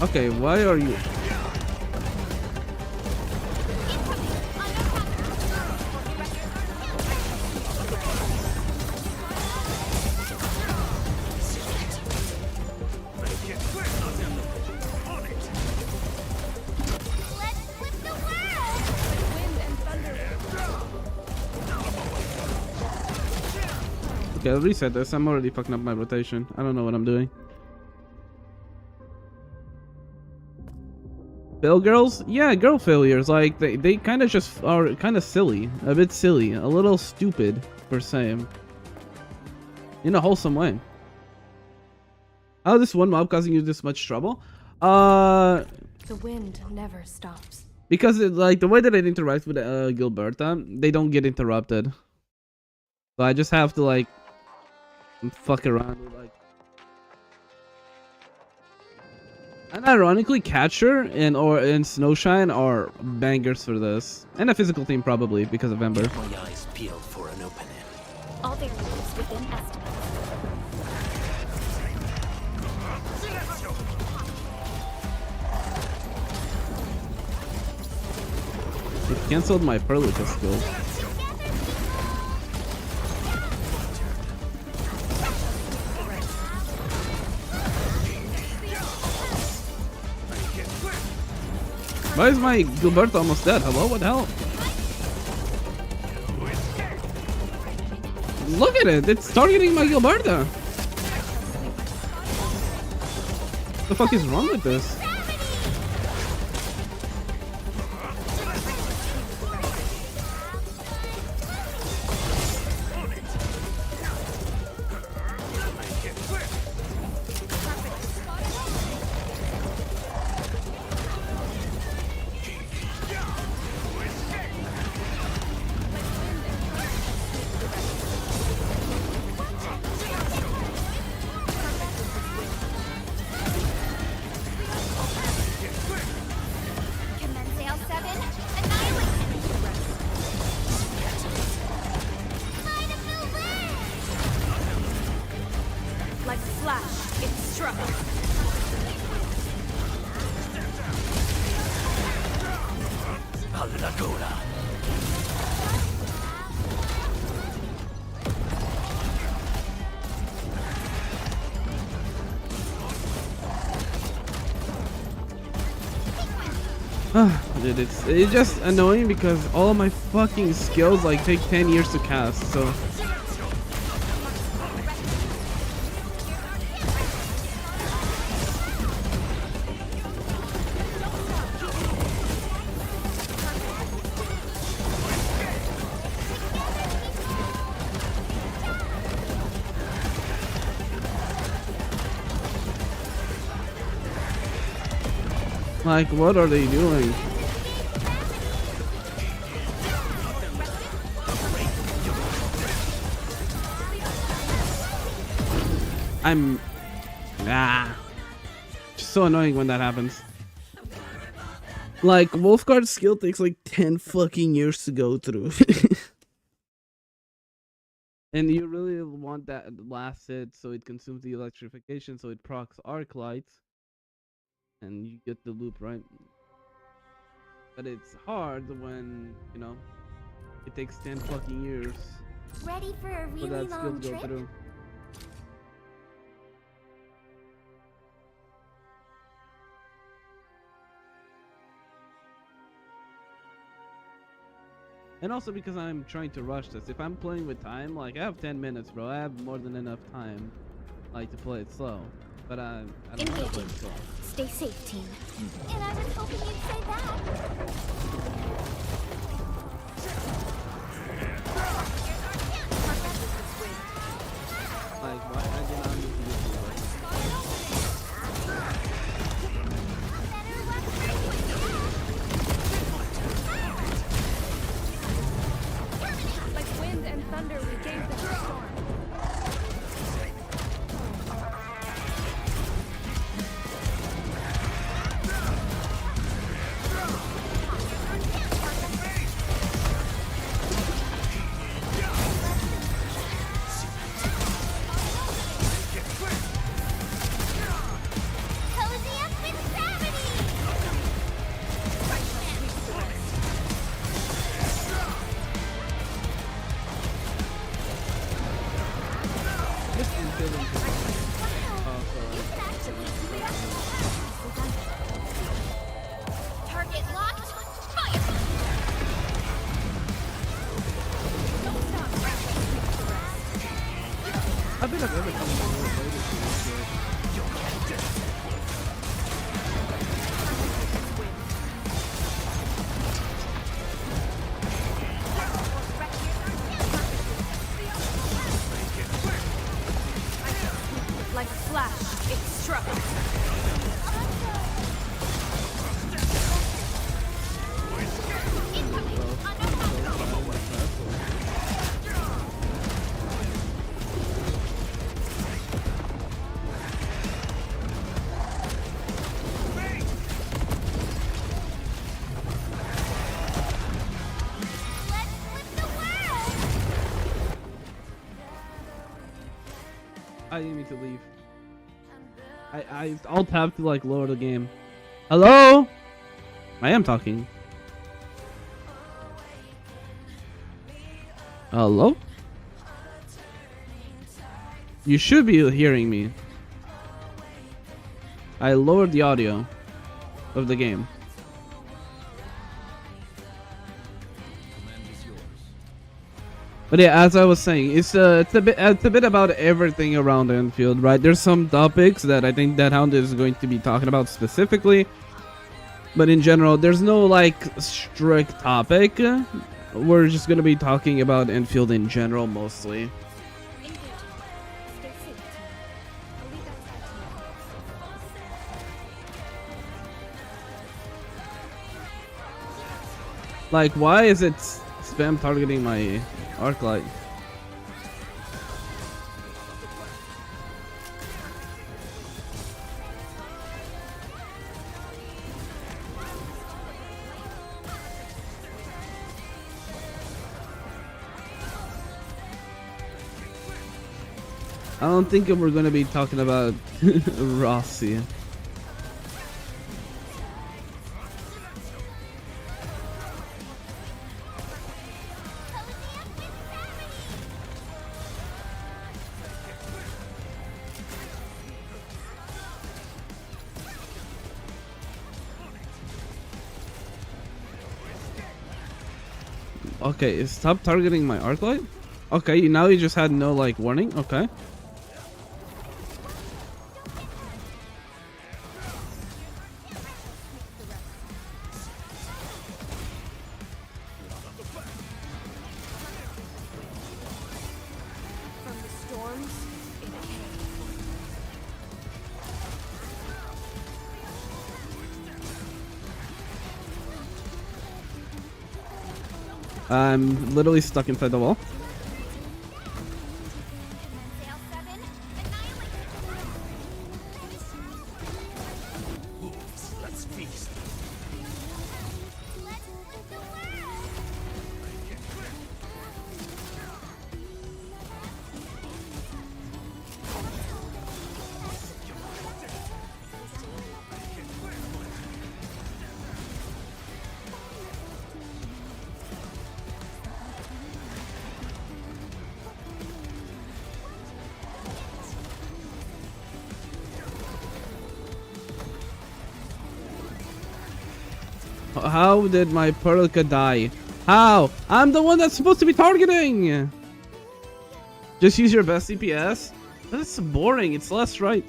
Okay, why are you... Okay, I'll reset this. I'm already fucking up my rotation. I don't know what I'm doing. Fail girls? Yeah, girl failures. Like, they kind of just are kind of silly. A bit silly. A little stupid, per se. In a wholesome way. How is this one mob causing you this much trouble? The wind never stops. Because like the way that it interacts with Gilberta, they don't get interrupted. So I just have to like fuck around with like. And ironically, Catcher and Snowshine are bangers for this, and a physical team probably because of Ember. My eyes peeled for an opening. All variables within estimates. It cancelled my Perlica skill. Why is my Gilberta almost dead? Hello? What the hell? Look at it! It's targeting my Gilberta! What the fuck is wrong with this? Commensale 7, annihilation. Light of new way. Like a flash, it struck. Allora. Dude, it's just annoying because all my fucking skills like take 10 years to cast, so like what are they doing? Just so annoying when that happens. Like Wolfguard's skill takes like 10 fucking years to go through. And you really want that last hit so it consumes the electrification, so it procs Arknights. And you get the loop, right? But it's hard when, you know, it takes 10 fucking years Ready for a for really that skill long to go trip? through. And also because I'm trying to rush this. If I'm playing with time, like I have 10 minutes, bro. I have more than enough time, like to play it slow. But I don't want to play it slow. Stay safe, team. And I was hoping you'd say that. Like, why I did not need to do this. Like wind and thunder, we gave them a storm. Cozy up with gravity! This is killing me. Oh, Target locked. Fire! Don't stop. think I've ever come to play this game. Like a flash, it struck. I didn't mean to leave. I'll tap to like lower the game. Hello? I am talking. Hello? You should be hearing me. I lowered the audio of the game. But yeah, as I was saying, it's a bit about everything around Endfield, right? There's some topics that I think that Hound is going to be talking about specifically, but in general, there's no like strict topic. We're just gonna be talking about Endfield in general mostly. Like, why is it spam targeting my Arknight? I don't think we're gonna be talking about Rossi. Okay, stop targeting my Arknight. Okay, now you just had no like warning. Okay. From the storms, it came. I'm literally stuck inside the wall. Sail 7, annihilate. Let's feast. Let's flip the world. How did my Perlka die? How? I'm the one that's supposed to be targeting! Just use your best CPS? That's boring, it's less right.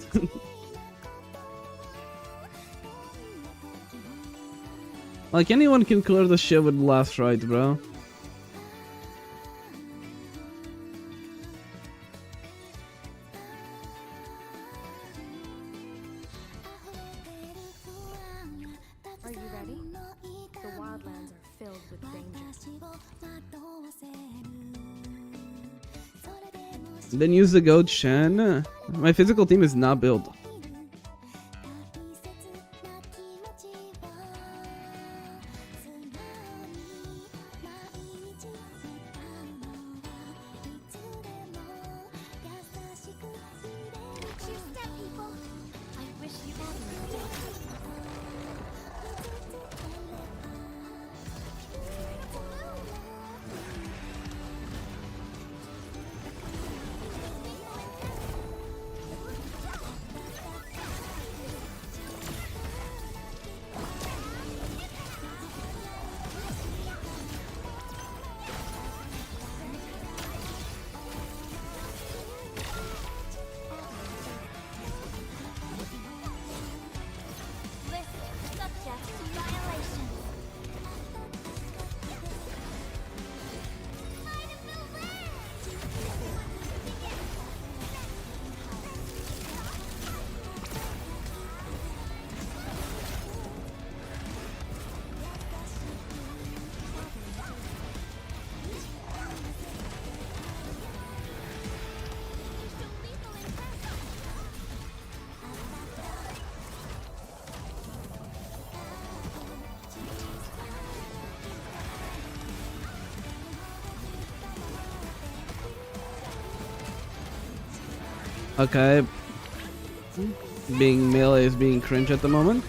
Like, anyone can clear the shit with last right, bro. Are you ready? The wildlands are filled with danger. Then use the goat Shen. My physical team is not built. Watch your step, people. I wish you all knew it. Okay. Being melee is being cringe at the moment.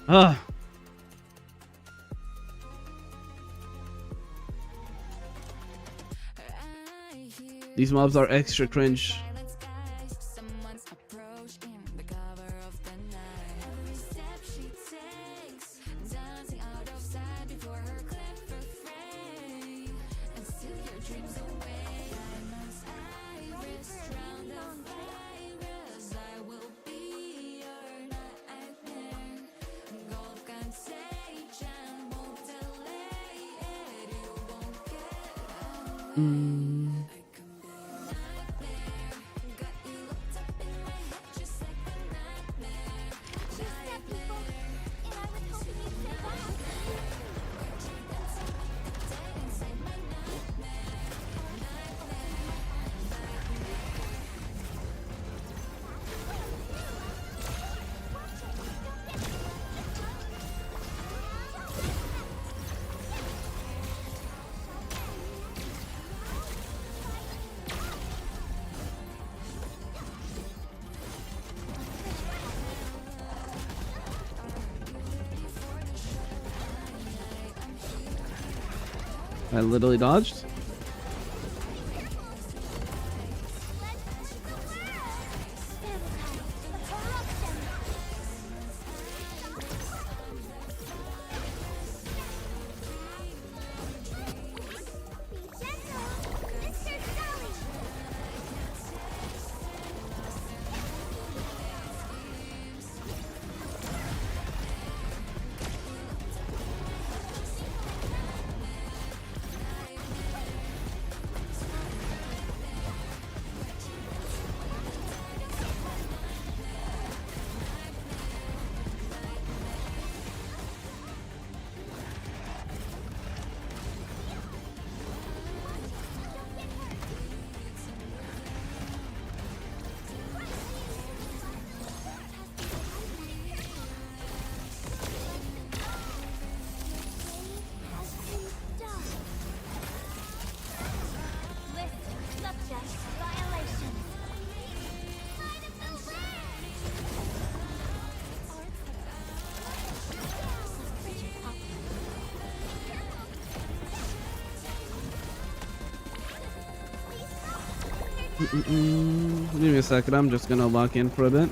Ugh. These mobs are extra cringe. Someone's approaching the cover of the night. Every step she takes, dancing out of sight before her clever fray, and steal your dreams away. Diamonds, iris, drown the virus. I will be your nightmare. Gold contagion won't delay it. You won't get out. I literally dodged. Give me a second, I'm just gonna lock in for a bit.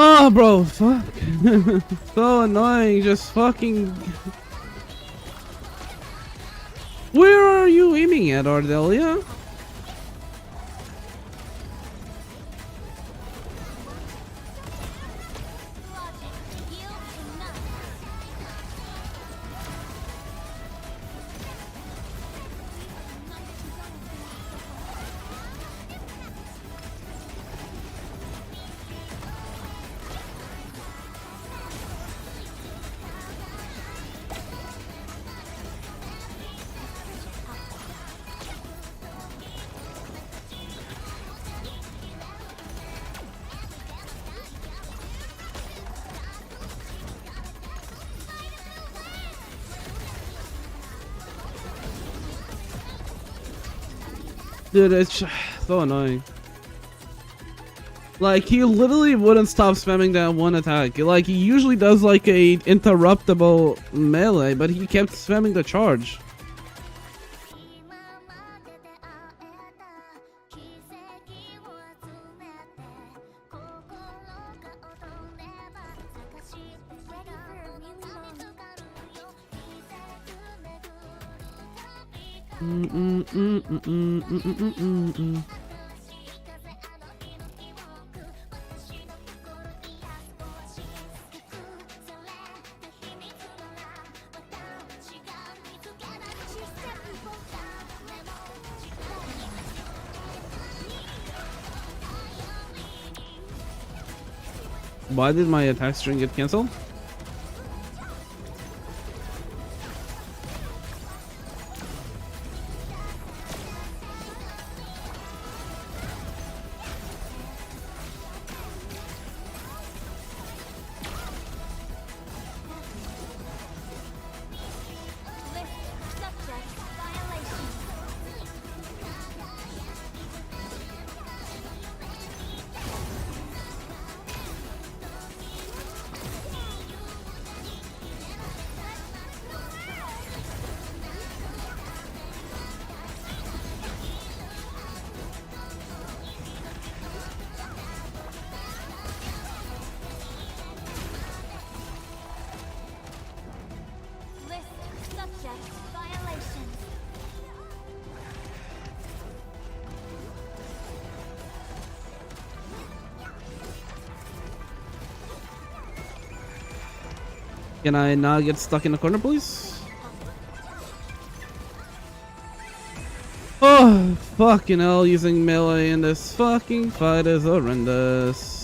Oh, bro, fuck. So annoying, just fucking Where are you aiming at, Ardelia? Dude, it's so annoying. Like, he literally wouldn't stop spamming that one attack. Like, he usually does like a interruptible melee, but he kept spamming the charge. Why did my attack string get cancelled? Can I not get stuck in the corner, please? Oh, fucking hell, using melee in this fucking fight is horrendous.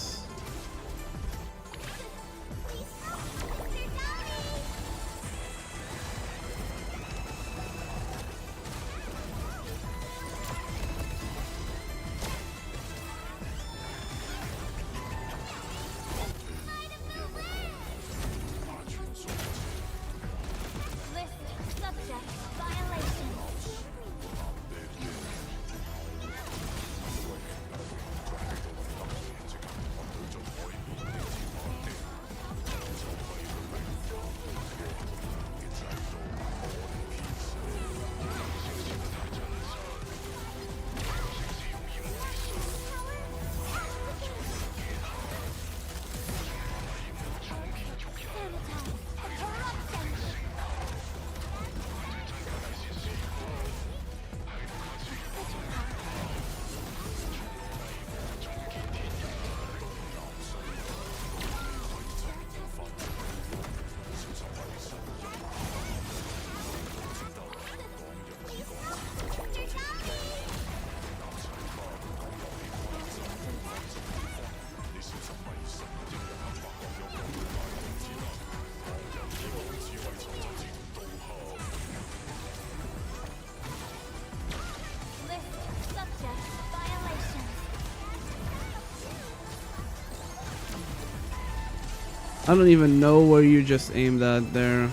I don't even know where you just aimed at there.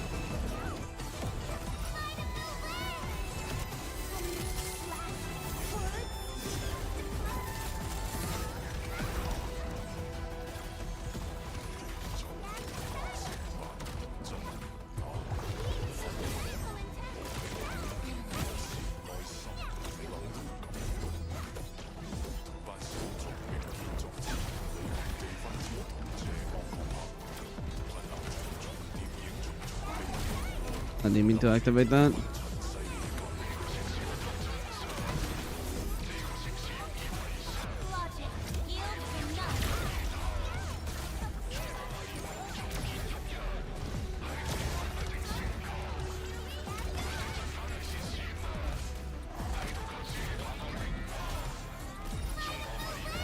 I didn't mean to activate that.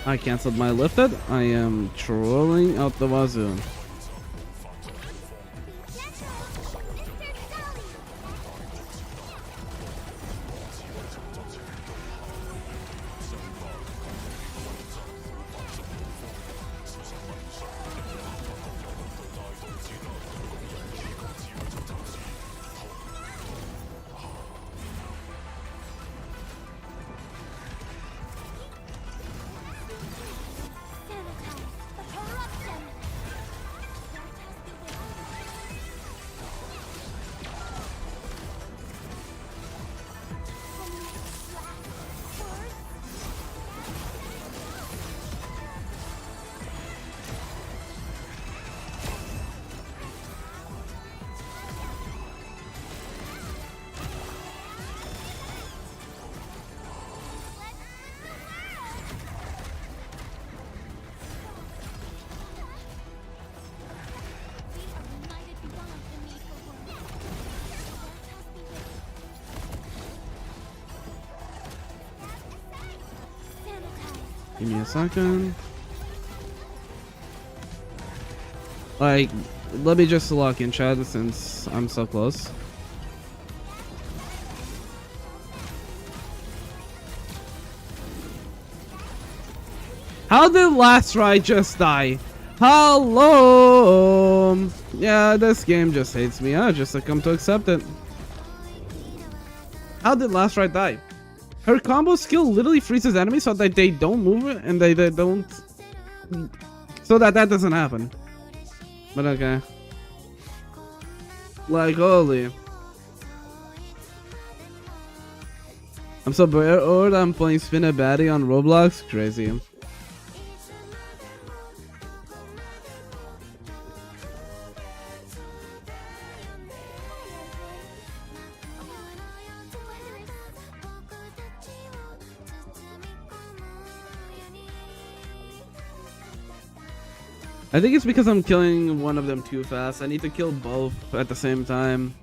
I canceled my lifted. I am trolling out the wazoo. Give me a second. Like, let me just lock in chat since I'm so close. How did last ride just die? Hello. Yeah, this game just hates me. I just come to accept it. How did last ride die? Her combo skill literally freezes enemies so that they don't move and they don't, so that doesn't happen. But okay. Like, holy. I'm so bored. I'm playing Spin a Baddie on Roblox. Crazy. I think it's because I'm killing one of them too fast. I need to kill both at the same time.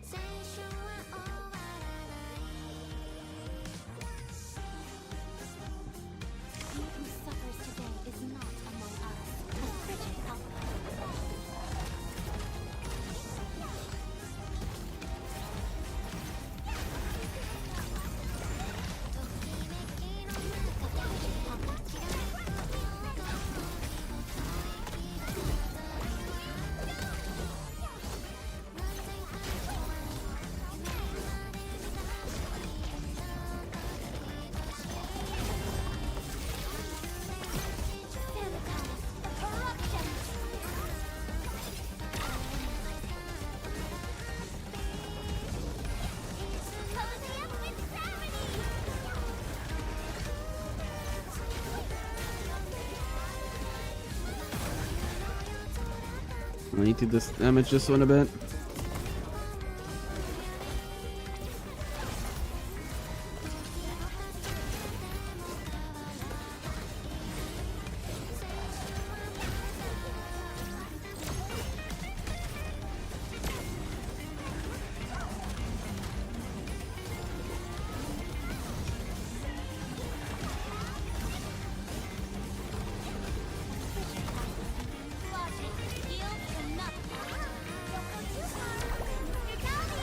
I need to just damage this one a bit.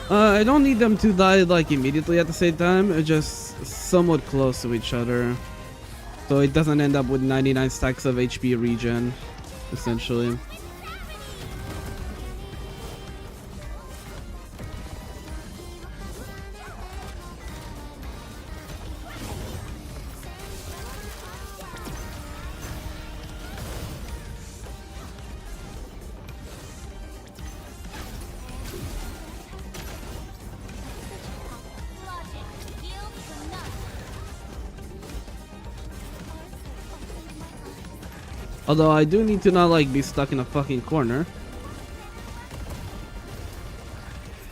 I don't need them to die like immediately at the same time, just somewhat close to each other. So it doesn't end up with 99 stacks of HP regen, essentially. Although I do need to not like be stuck in a fucking corner.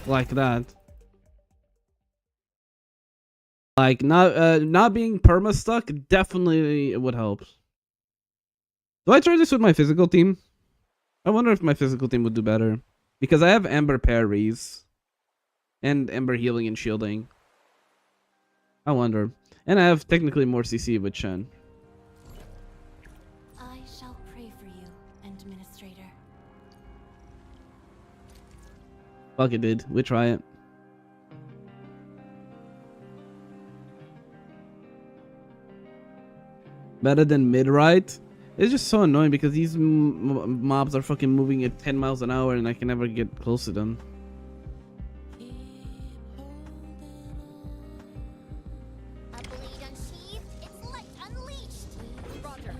Like that. Like not being perma stuck definitely would help. Do I try this with my physical team? I wonder if my physical team would do better. Because I have Ember parries. And Ember healing and shielding. I wonder. And I have technically more CC with Shen. pray for you, Administrator. Fuck it, dude. We try it. Better than mid-right? It's just so annoying because these mobs are fucking moving at 10 miles an hour and I can never get close to them. A blade unsheathed, its light unleashed. Roger.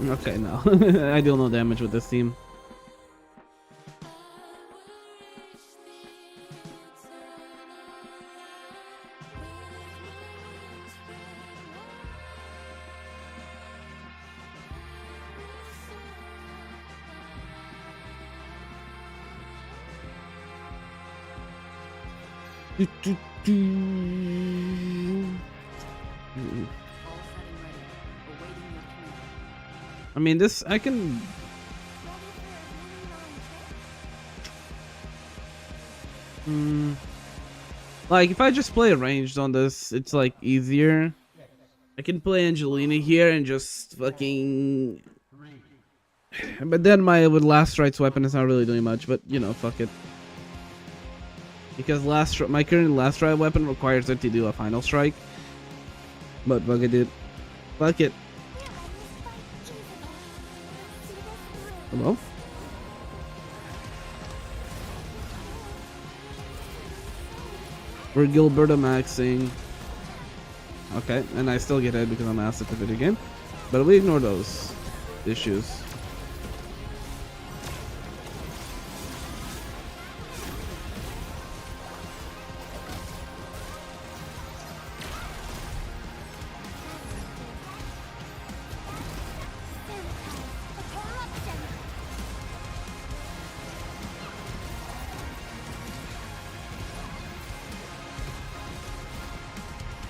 Okay, no. I deal no damage with this team. I mean, this I can. Like, if I just play ranged on this, it's like easier. I can play Angelina here and just fucking. But then my last strike's weapon is not really doing much. But you know, fuck it. Because my current last strike weapon requires it to do a final strike. But fuck it, dude. Fuck it. Hello? We're Gilberta maxing. Okay, and I still get hit because I'm ass at the video game. But we ignore those issues.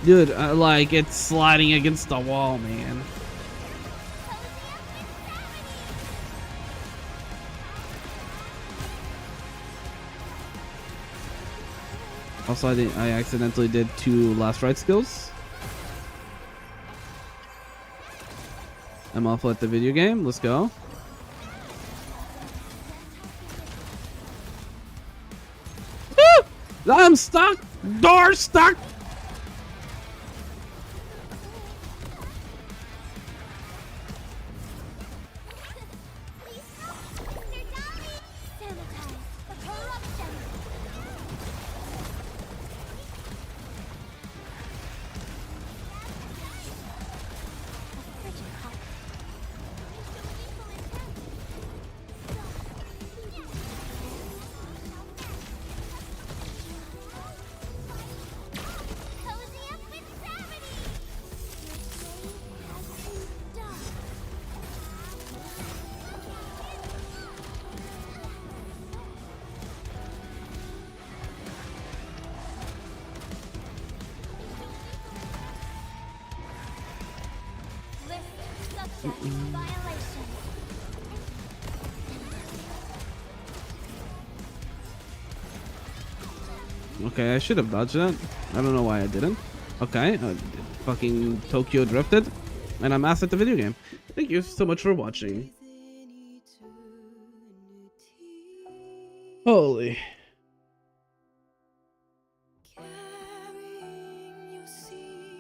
Dude, like, it's sliding against the wall, man. Also, I accidentally did 2 last right skills. I'm awful at the video game. Let's go. Woo! I'm stuck! Door stuck! Violation. Okay, I should have dodged that. I don't know why I didn't. Okay, fucking Tokyo drifted, and I'm asked at the video game. Thank you so much for watching. Holy.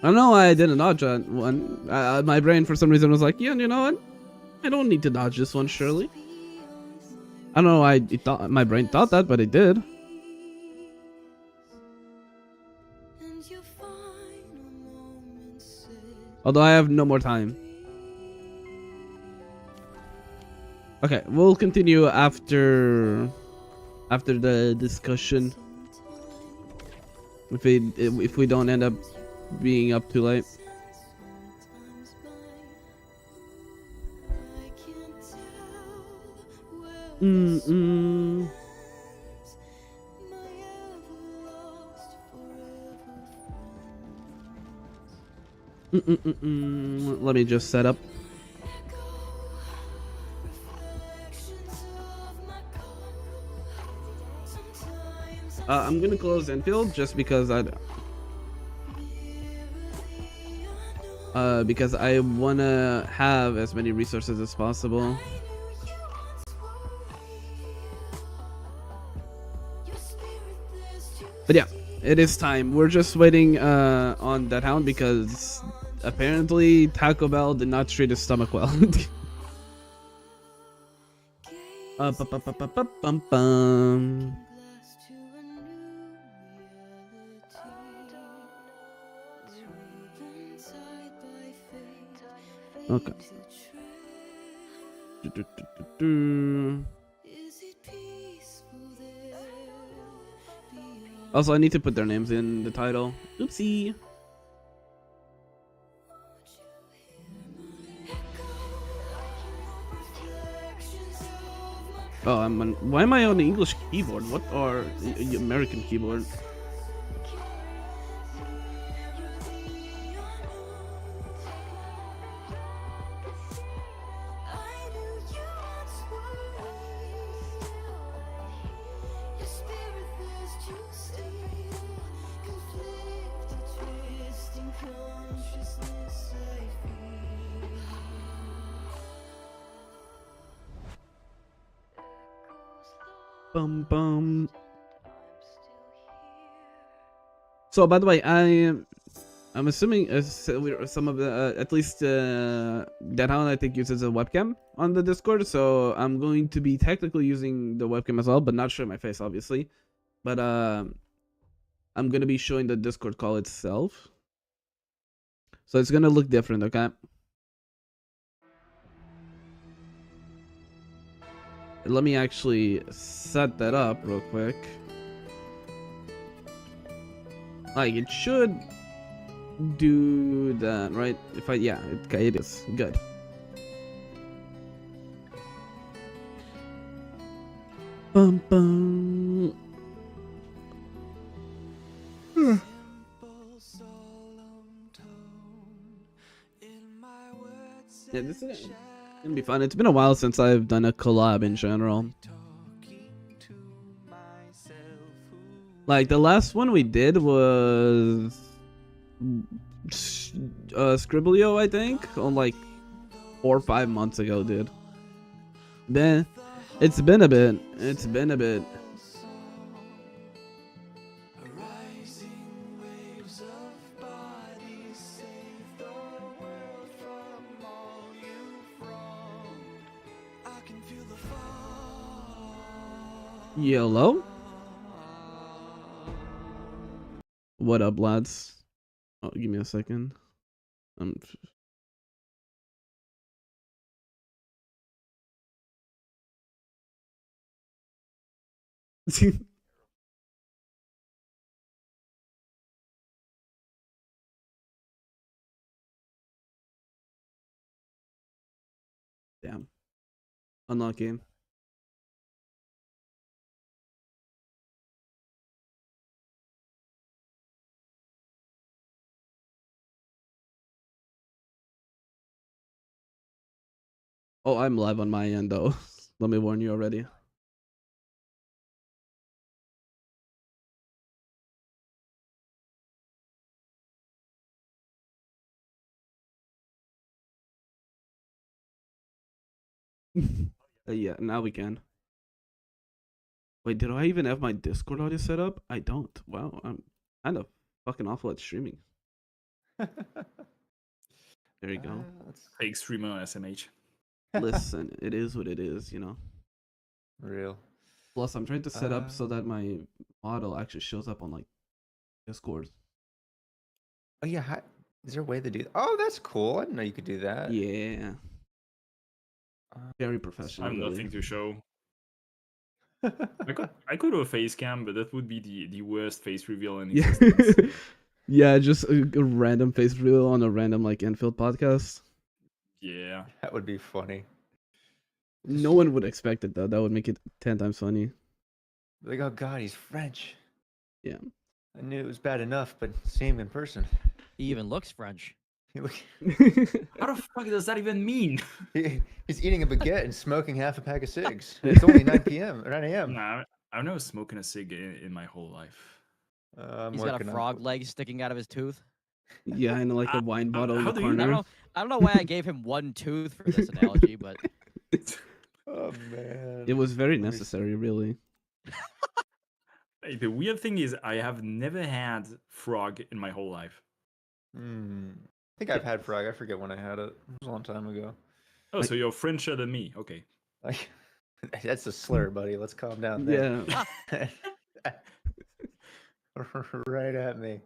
I don't know why I didn't dodge that one. My brain for some reason was like, yeah, you know what? I don't need to dodge this one, surely. I don't know why my brain thought that, but it did. Although I have no more time. Okay, we'll continue after the discussion. If we don't end up being up too late. Let me just set up. I'm gonna close Enfield just because I wanna have as many resources as possible. But yeah, it is time. We're just waiting on that hound because apparently Taco Bell did not treat his stomach well. Bum. Okay. Also, I need to put their names in the title. Oopsie. Oh, why am I on the English keyboard? What are the American keyboard? Bum. So, by the way, I'm assuming some of the at least that hound I think uses a webcam on the Discord, so I'm going to be technically using the webcam as well, but not showing my face, obviously. But I'm gonna be showing the Discord call itself, so it's gonna look different, okay? Let me actually set that up real quick. Like, it should do that, right? Yeah, okay, it is. Good. Bum. Yeah, this is gonna be fun. It's been a while since I've done a collab in general. Like, the last one we did was Scribblio, I think, on like 4 or 5 months ago, dude. It's been a bit. Yellow. What up, lads? Oh, give me a second. Damn. Unlucky. Oh, I'm live on my end though. Let me warn you already. Yeah, now we can. Wait, did I even have my Discord audio set up? I don't. Wow, I'm kind of fucking awful at streaming. There you go. Fake streamer on SMH. Listen, it is what it is, you know. Real. Plus, I'm trying to set up so that my model actually shows up on like Discord. Oh yeah, is there a way to do that? Oh, that's cool. I didn't know you could do that. Yeah. Very professional. I have really. nothing to show. I could do a face cam, but that would be the worst face reveal in Yeah. existence. Yeah, just a random face reveal on a random like Enfield podcast. Yeah. That would be funny. No one would expect it though. That would make it 10 times funny. Like, oh god, he's French. Yeah. I knew it was bad enough, but seeing him in person. He even looks French. How the fuck does that even mean? He's eating a baguette and smoking half a pack of cigs. It's only 9 p.m. or 9 a.m. Nah, I've never smoking a cig in my whole life. He's got a frog leg sticking out of his tooth. Yeah, and like a wine bottle in the corner. I don't know why I gave him one tooth for this analogy, but oh man, it was very necessary, really. Hey, the weird thing is, I have never had frog in my whole life. I think I've had frog. I forget when I had it. It was a long time ago. Oh, so you're Frencher than me? Okay. That's a slur, buddy. Let's calm down there. Yeah. Right at me.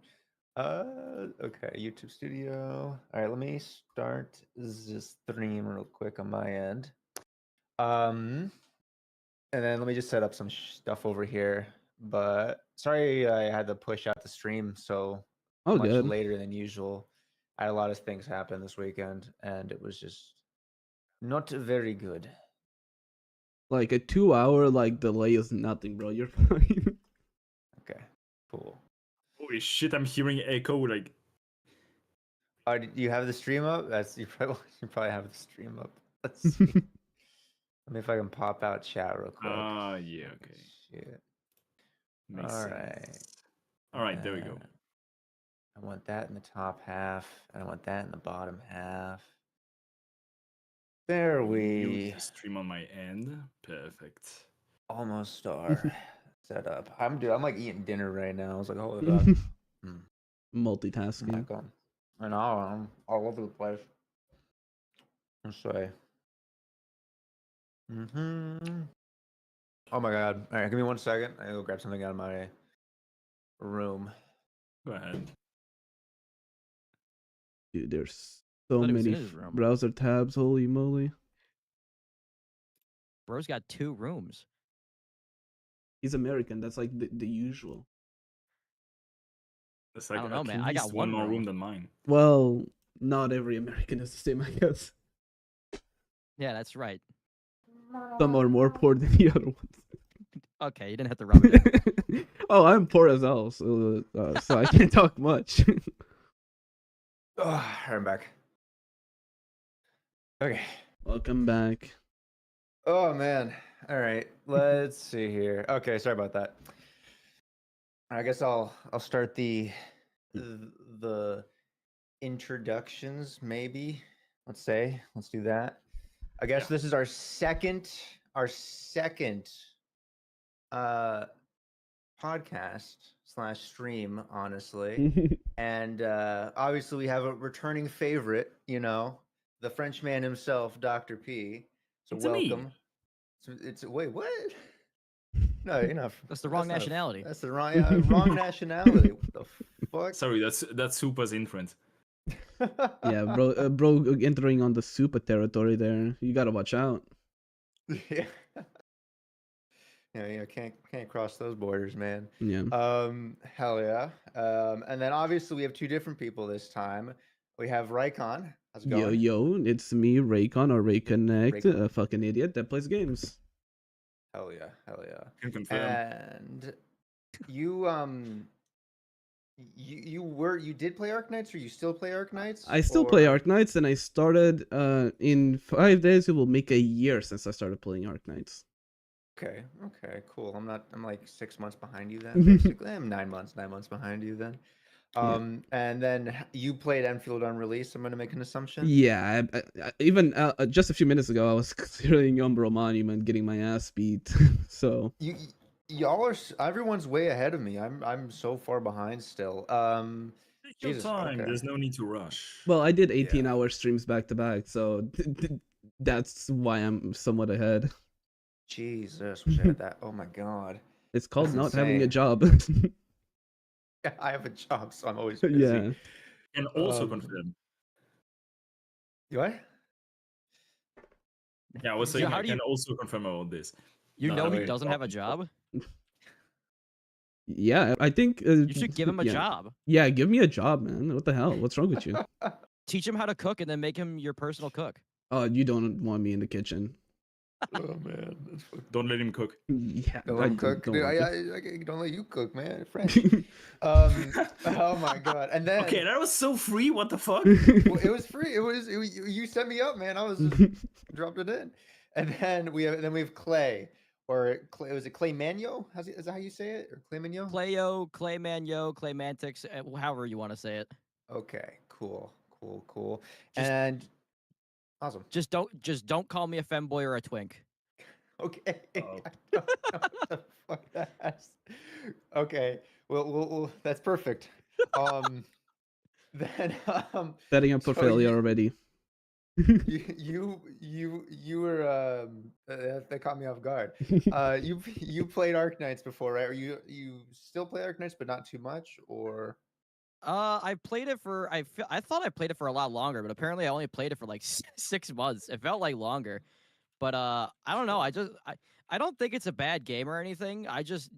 Okay, YouTube Studio. All right, let me start this stream real quick on my end. And then let me just set up some stuff over here. But sorry, I had to push out the stream so much good. later than usual. I had a lot of things happen this weekend, and it was just not very good. Like a 2-hour like delay is nothing, bro. You're fine. Okay, cool. Holy shit! I'm hearing echo. Like, do you have the stream up? You probably have the stream up. Let's see. Let me if I can pop out chat real quick. Yeah, okay. Shit. Makes All sense. right. All right, there we go. I want that in the top half, and I want that in the bottom half. There we Mute the stream on my end. Perfect. almost are set up. I'm like eating dinner right now. I was like, hold it up. Multitasking. I know, I'm all over the place. Let's say. Oh my god. All right, give me 1 second. I go grab something out of my room. Go ahead. Dude, there's so Thought he was in many his room. browser tabs. Holy moly. bro's got 2 rooms. He's American. That's like the usual. That's like I don't know, at man. I got least one more room. room than mine. Well, not every American is the same, I guess. Yeah, that's right. Some are more poor than the other ones. Okay, you didn't have to rub it in. Oh, I'm poor as hell, so I can't talk much. Oh, I'm back. Okay. Welcome back. Oh man. All right. Let's see here. Okay, sorry about that. I guess I'll start the introductions /maybe. Let's do that. I guess this is our second podcast / stream, honestly. And obviously we have a returning favorite, the Frenchman himself, Dr. P. So It's welcome. me. It's wait, what? No, you're not. That's the wrong nationality. That's the wrong nationality. What the fuck? Sorry, that's Super's influence. Yeah, bro, entering on the super territory there. You gotta watch out. Yeah. Yeah, can't cross those borders, man. Yeah. Hell yeah. And then obviously we have 2 different people this time. We have Raikon. How's it going? Yo, it's me, Raikon or Raikonnect, a fucking idiot that plays games. Hell yeah. Can confirm. And you You did play Arknights, or you still play Arknights? I still play Or Arknights, and I started in 5 days. It will make a year since I started playing Arknights. okay, cool. I'm like 6 months behind you then. Basically, I'm 9 months behind you then. And then you played Enfield on release. I'm gonna make an assumption. Yeah, even just a few minutes ago, I was clearing Umbral Monument, getting my ass beat. So Y'all are everyone's way ahead of me. I'm so far behind still. Take your Jesus, time. okay. There's no need to rush. well, I did 18-hour streams back to back, so that's why I'm somewhat ahead. Jesus, wish I had that. Oh my god. It's called That's not having a insane. job. I have a job, so I'm always busy. Yeah. And also confirm. What? Yeah, I was So saying how I do can you- also confirm all this. You Not know he having doesn't have a job. job? Yeah, I think You should give him a yeah. job. Yeah, give me a job, man. What the hell? What's wrong with you? Teach him how to cook and then make him your personal cook. Oh, you don't want me in the kitchen. Oh man, that's Don't let him cook. Yeah, don't I let him cook. don't Dude, want to. I don't let you cook, man. French. Oh my god. And then Okay, that was so free. What the fuck? well, it was free. You set me up, man. I was just dropped it in. And then we have Clay, or Clay, was it Clay Manyo? Is that how you say it? Or Clay Manyo? Clayo, Claymanyo, Claymantics, however you want to say it. Okay, cool. Just- And awesome. Just don't call me a femboy or a twink. Okay. Oh. I don't know what the fuck that has. Okay. Well, that's perfect. Then Setting up for so failure already. you were that caught me off guard. You played Arknights before, right? Or you still play Arknights, but not too much, or I played it for I thought I played it for a lot longer, but apparently I only played it for like 6 months. It felt like longer. But I don't know. I don't think it's a bad game or anything. I just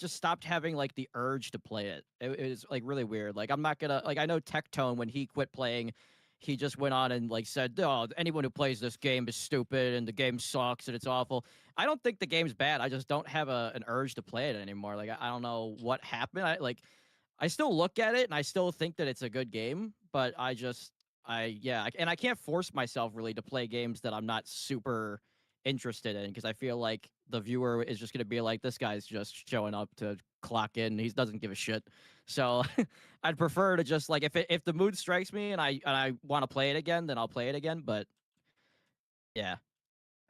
stopped having like the urge to play it. It was like really weird. Like I'm not gonna like I know Tectone when he quit playing, he just went on and like said, "Oh, anyone who plays this game is stupid and the game sucks and it's awful." I don't think the game's bad. I just don't have an urge to play it anymore. Like I don't know what happened. I still look at it and I still think that it's a good game, but I can't force myself really to play games that I'm not super interested in because I feel like the viewer is just going to be like, this guy's just showing up to clock in. He doesn't give a shit. So I'd prefer to just like if the mood strikes me and I want to play it again, then I'll play it again. But yeah.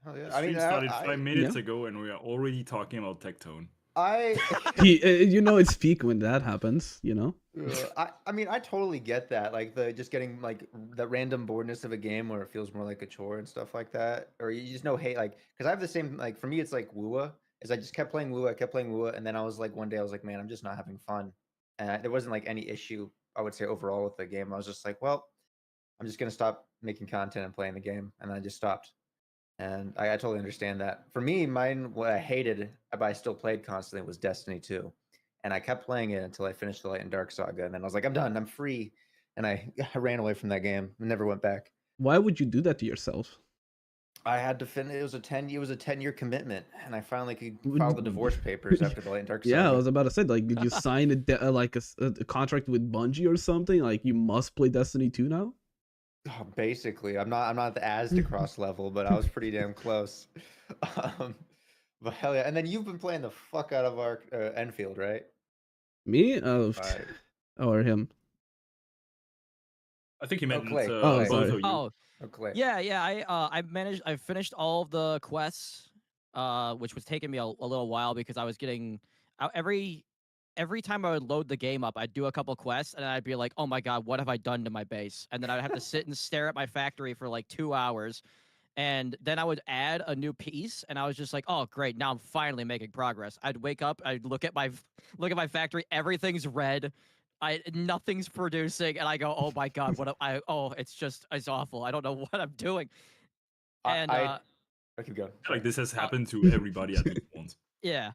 oh, yeah. The I mean, stream started 5 minutes Yeah. ago, and we are already talking about Tectone. It's peak when that happens, you know? I mean, I totally get that. Like the just getting like the random boredness of a game where it feels more like a chore and stuff like that. Or you just know, hey, like, because I have the same, like, for me, it's like Wua, is I just kept playing Wua, and then I was like, one day I was like, man, I'm just not having fun. And there wasn't like any issue, I would say, overall with the game. I was just like, well, I'm just gonna stop making content and playing the game, and I just stopped. And I totally understand that. For me, mine, what I hated, but I still played constantly, was Destiny 2. And I kept playing it until I finished the Light and Dark Saga. And then I was like, I'm done. I'm free. And I ran away from that game and never went back. Why would you do that to yourself? I had to finish. It was a 10-year commitment, and I finally could file the divorce papers after the Light and Dark Saga. Yeah, I was about to say, like, did you sign a contract with Bungie or something? Like, you must play Destiny 2 now? Oh, basically, I'm not at the Asda Cross level, but I was pretty damn close. But hell yeah! And then you've been playing the fuck out of our Enfield, right? Me? Oh, Right. or him? I think he meant Clay. Oh, both sorry. of you. Oh, Oh, Clay. yeah. I finished all of the quests, which was taking me a little while because I was getting every time I would load the game up, I'd do a couple quests and I'd be like, oh my god, what have I done to my base? And then I'd have to sit and stare at my factory for like 2 hours. And then I would add a new piece, and I was just like, "Oh, great! Now I'm finally making progress." I'd wake up, I'd look at my factory, everything's red, nothing's producing, and I go, "Oh my god, it's awful. I don't know what I'm doing." And I keep going. Like this has happened to everybody at least once. yeah.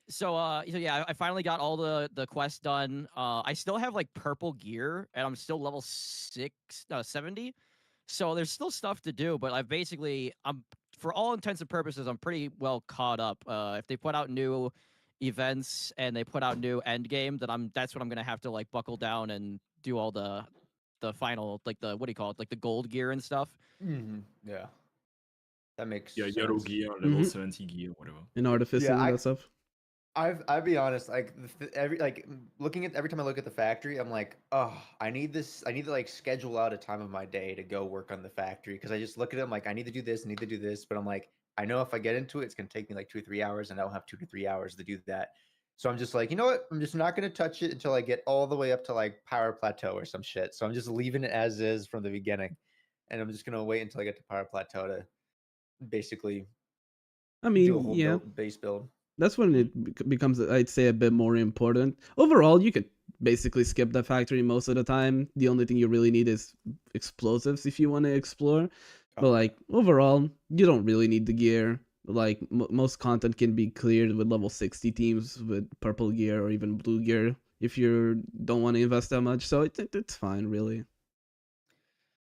So yeah, I finally got all the quests done. I still have like purple gear, and I'm still level 70. So there's still stuff to do, but I'm for all intents and purposes, I'm pretty well caught up. If they put out new events and they put out new end game, that's when I'm gonna have to like buckle down and do all the final, like the, what do you call it, like the gold gear and stuff. Yeah, that makes Yeah, yellow sense. gear, level 70 gear, whatever. And artificing Yeah, and that stuff. I'll be honest, like looking at every time I look at the factory, I'm like, oh, I need to like schedule out a time of my day to go work on the factory because I just look at it, I'm like, I need to do this, I need to do this, but I'm like, I know if I get into it, it's gonna take me like 2 or 3 hours, and I don't have 2 to 3 hours to do that. So I'm just like, you know what? I'm just not gonna touch it until I get all the way up to like power plateau or some shit. So I'm just leaving it as is from the beginning, and I'm just gonna wait until I get to power plateau to basically I do a mean, whole yeah, base build. that's when it becomes, I'd say, a bit more important. Overall, you could basically skip the factory most of the time. The only thing you really need is explosives if you want to explore. But like overall, you don't really need the gear. Like most content can be cleared with level 60 teams with purple gear or even blue gear if you don't want to invest that much. So it's fine, really.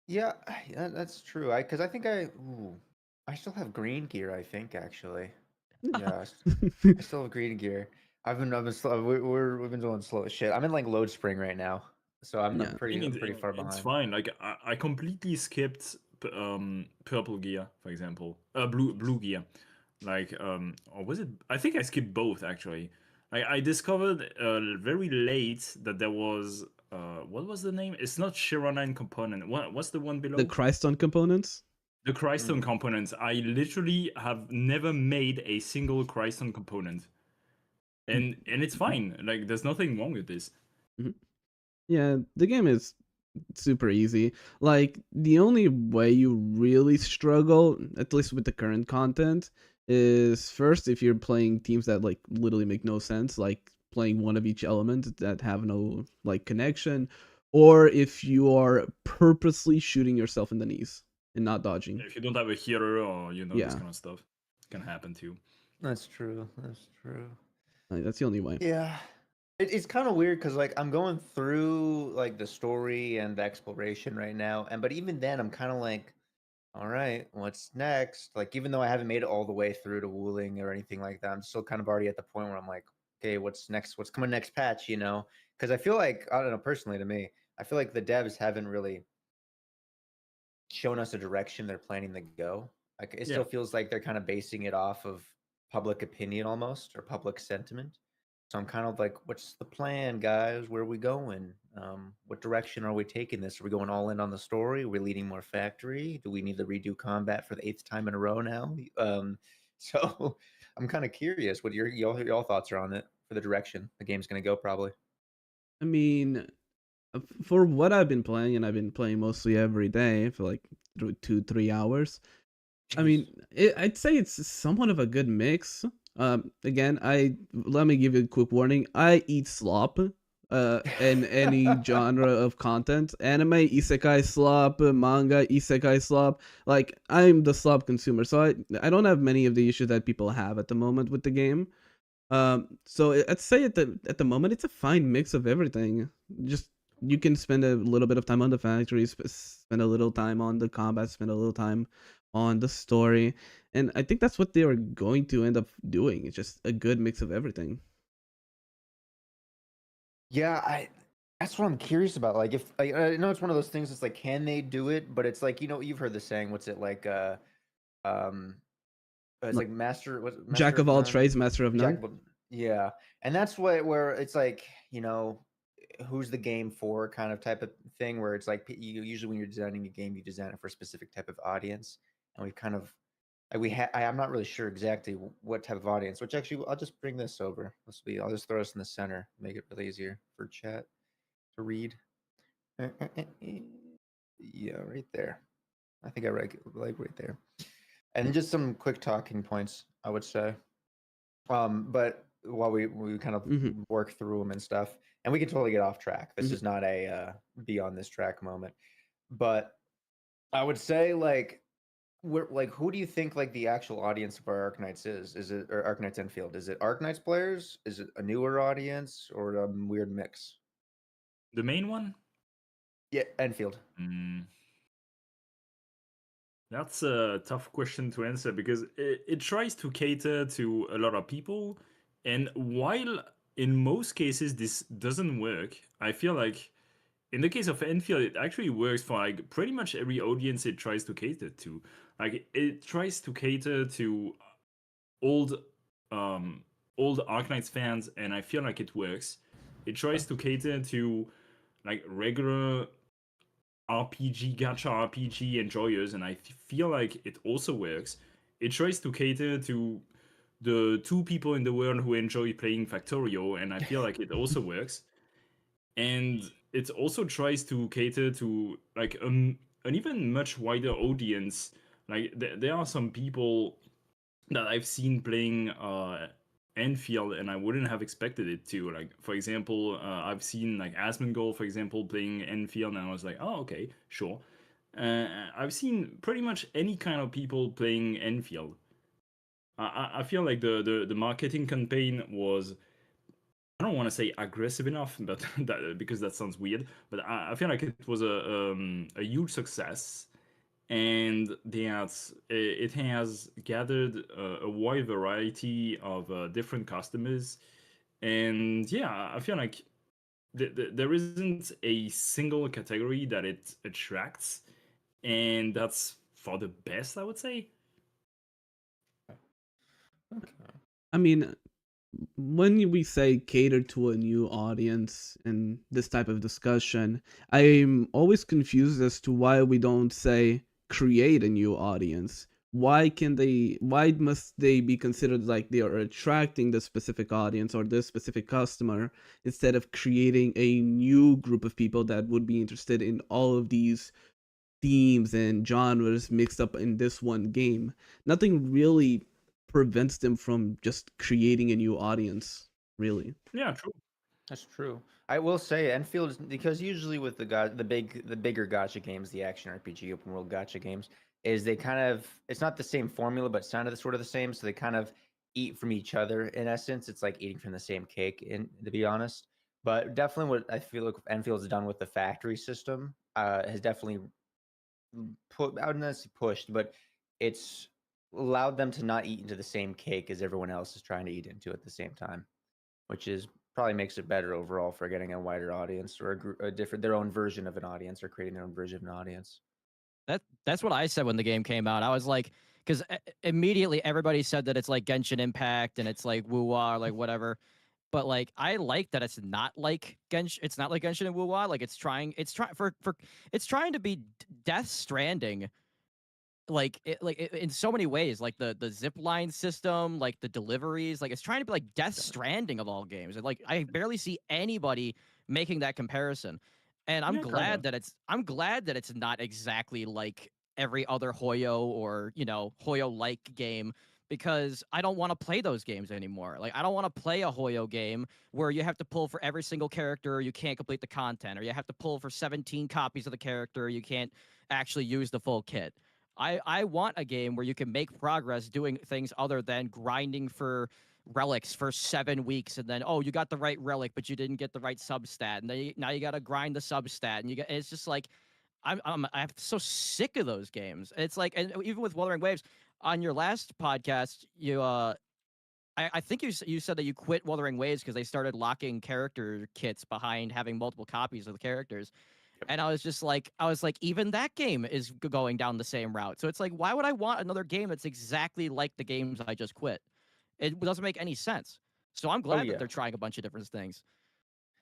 Yeah, that's true. Because I think I still have green gear. I think actually, yeah, I still have green gear. I've been slow. We've been doing slow as shit. I'm in like load spring right now, so I'm Yeah. I'm pretty far behind. It's fine. Like I completely skipped purple gear, for example. Blue gear. Like or was it? I think I skipped both actually. I discovered very late that there was what was the name? It's not Shironine component. What's the one below? The Christon components. The Christon components. I literally have never made a single Christon component. And it's fine. Like there's nothing wrong with this. Yeah, the game is super easy. Like the only way you really struggle, at least with the current content, is first if you're playing teams that like literally make no sense, like playing one of each element that have no like connection, or if you are purposely shooting yourself in the knees and not dodging. If you don't have a healer or this Yeah. kind of stuff, it can happen too. That's true. That's true. Like, that's the only way. Yeah, it's kind of weird because like I'm going through like the story and the exploration right now, but even then I'm kind of like, all right, what's next? Like even though I haven't made it all the way through to Wuling or anything like that, I'm still kind of already at the point where I'm like, okay, what's next? What's coming next patch? You know? Because I feel like, I don't know, personally to me, I feel like the devs haven't really shown us a direction they're planning to go. Like it still feels like they're kind of basing it off of public opinion almost, or public sentiment. So I'm kind of like, what's the plan, guys? Where are we going? What direction are we taking this? Are we going all in on the story? Are we leading more factory? Do we need to redo combat for the 8th time in a row now? So I'm kind of curious what your thoughts are on it, for the direction the game's going to go, probably. I mean, for what I've been playing, and I've been playing mostly every day for like 2-3 hours. I mean, I'd say it's somewhat of a good mix. Again, let me give you a quick warning. I eat slop. In any genre of content, anime isekai slop, manga isekai slop. Like I'm the slop consumer, so I don't have many of the issues that people have at the moment with the game. So I'd say at the moment it's a fine mix of everything. Just you can spend a little bit of time on the factory, spend a little time on the combat, spend a little time on the story, and I think that's what they are going to end up doing. It's just a good mix of everything. Yeah, that's what I'm curious about. Like, if I know it's one of those things. It's like, can they do it? But it's like, you've heard the saying. What's it like? It's like master Jack of all none? trades, master of none. Yeah, and that's where it's like, who's the game for kind of type of thing. Where it's like, usually when you're designing a game, you design it for a specific type of audience, and we kind of I'm not really sure exactly what type of audience, which actually I'll just bring this over. I'll just throw this in the center, make it really easier for chat to read. Yeah, right there. I think I like right there. And just some quick talking points, I would say. But while we kind of work through them and stuff, and we can totally get off track. This is not a be on this track moment. But I would say who do you think like the actual audience of our Arknights is? Is it or Arknights Endfield? Is it Arknights players? Is it a newer audience or a weird mix? The main one? Yeah, Enfield. That's a tough question to answer because it tries to cater to a lot of people, And while in most cases this doesn't work, I feel like in the case of Enfield, it actually works for like pretty much every audience it tries to cater to. Like it tries to cater to old um old Arknights fans, and I feel like it works. It tries to cater to like regular RPG, gacha RPG enjoyers, and I feel like it also works. It tries to cater to the two people in the world who enjoy playing Factorio, and I feel like it also works. And it also tries to cater to like an even much wider audience. Like there are some people that I've seen playing Enfield, and I wouldn't have expected it to. Like for example, I've seen like Asmongold, for example, playing Enfield, and I was like, oh okay, sure. I've seen pretty much any kind of people playing Enfield. I feel like the marketing campaign was, I don't want to say aggressive enough, but because that sounds weird. But I feel like it was a huge success, and it has gathered a wide variety of different customers. And yeah, I feel like there isn't a single category that it attracts, and that's for the best, I would say. Okay. I mean, when we say cater to a new audience in this type of discussion, I'm always confused as to why we don't say create a new audience. Why must they be considered like they are attracting the specific audience or this specific customer instead of creating a new group of people that would be interested in all of these themes and genres mixed up in this one game? Nothing really prevents them from just creating a new audience, really. Yeah, true. That's true. I will say Enfield is because usually with the bigger gotcha games, the action RPG open world gotcha games, is they kind of it's not the same formula, but it's kind of sort of the same. So they kind of eat from each other in essence. It's like eating from the same cake, in to be honest. But definitely, what I feel like Enfield's done with the factory system has definitely put, I wouldn't necessarily pushed, but it's allowed them to not eat into the same cake as everyone else is trying to eat into at the same time, which is probably makes it better overall for getting a wider audience or a different their own version of an audience or creating their own version of an audience. That's what I said when the game came out. I was like, because immediately everybody said that it's like Genshin Impact and it's like woo-wah or like whatever. But like I like that it's not like Genshin. It's not like Genshin and woo-wah. Like it's trying. It's trying to be Death Stranding. In so many ways, like the zip line system, like the deliveries, like it's trying to be like Death Stranding of all games. And like I barely see anybody making that comparison. And Yeah, kinda. I'm glad that it's not exactly like every other Hoyo or, Hoyo like game, because I don't want to play those games anymore. Like I don't want to play a Hoyo game where you have to pull for every single character, you can't complete the content, or you have to pull for 17 copies of the character, you can't actually use the full kit. I want a game where you can make progress doing things other than grinding for relics for 7 weeks, and then, oh, you got the right relic but you didn't get the right substat, and then now you got to grind the substat, and it's just like I'm so sick of those games. It's like, and even with Wuthering Waves, on your last podcast, I think you said that you quit Wuthering Waves because they started locking character kits behind having multiple copies of the characters. And I was like, even that game is going down the same route. So it's like, why would I want another game that's exactly like the games I just quit? It doesn't make any sense. So I'm Oh glad that yeah. they're trying a bunch of different things.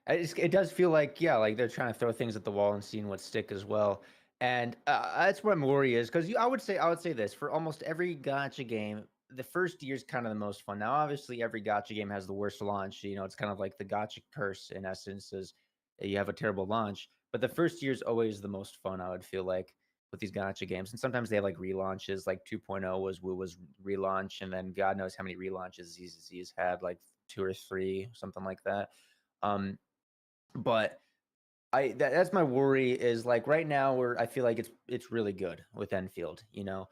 It does feel like, yeah, like they're trying to throw things at the wall and seeing what stick as well. And that's what my worry is, because I would say this for almost every gotcha game, the first year is kind of the most fun. Now, obviously, every gotcha game has the worst launch. It's kind of like the gotcha curse in essence is you have a terrible launch. But the first year is always the most fun, I would feel like, with these gotcha games. And sometimes they have like relaunches, like 2.0 was relaunch, and then God knows how many relaunches he's had, like 2 or 3, something like that. Um, but that's my worry is like right now where I feel like it's really good with Enfield, yeah,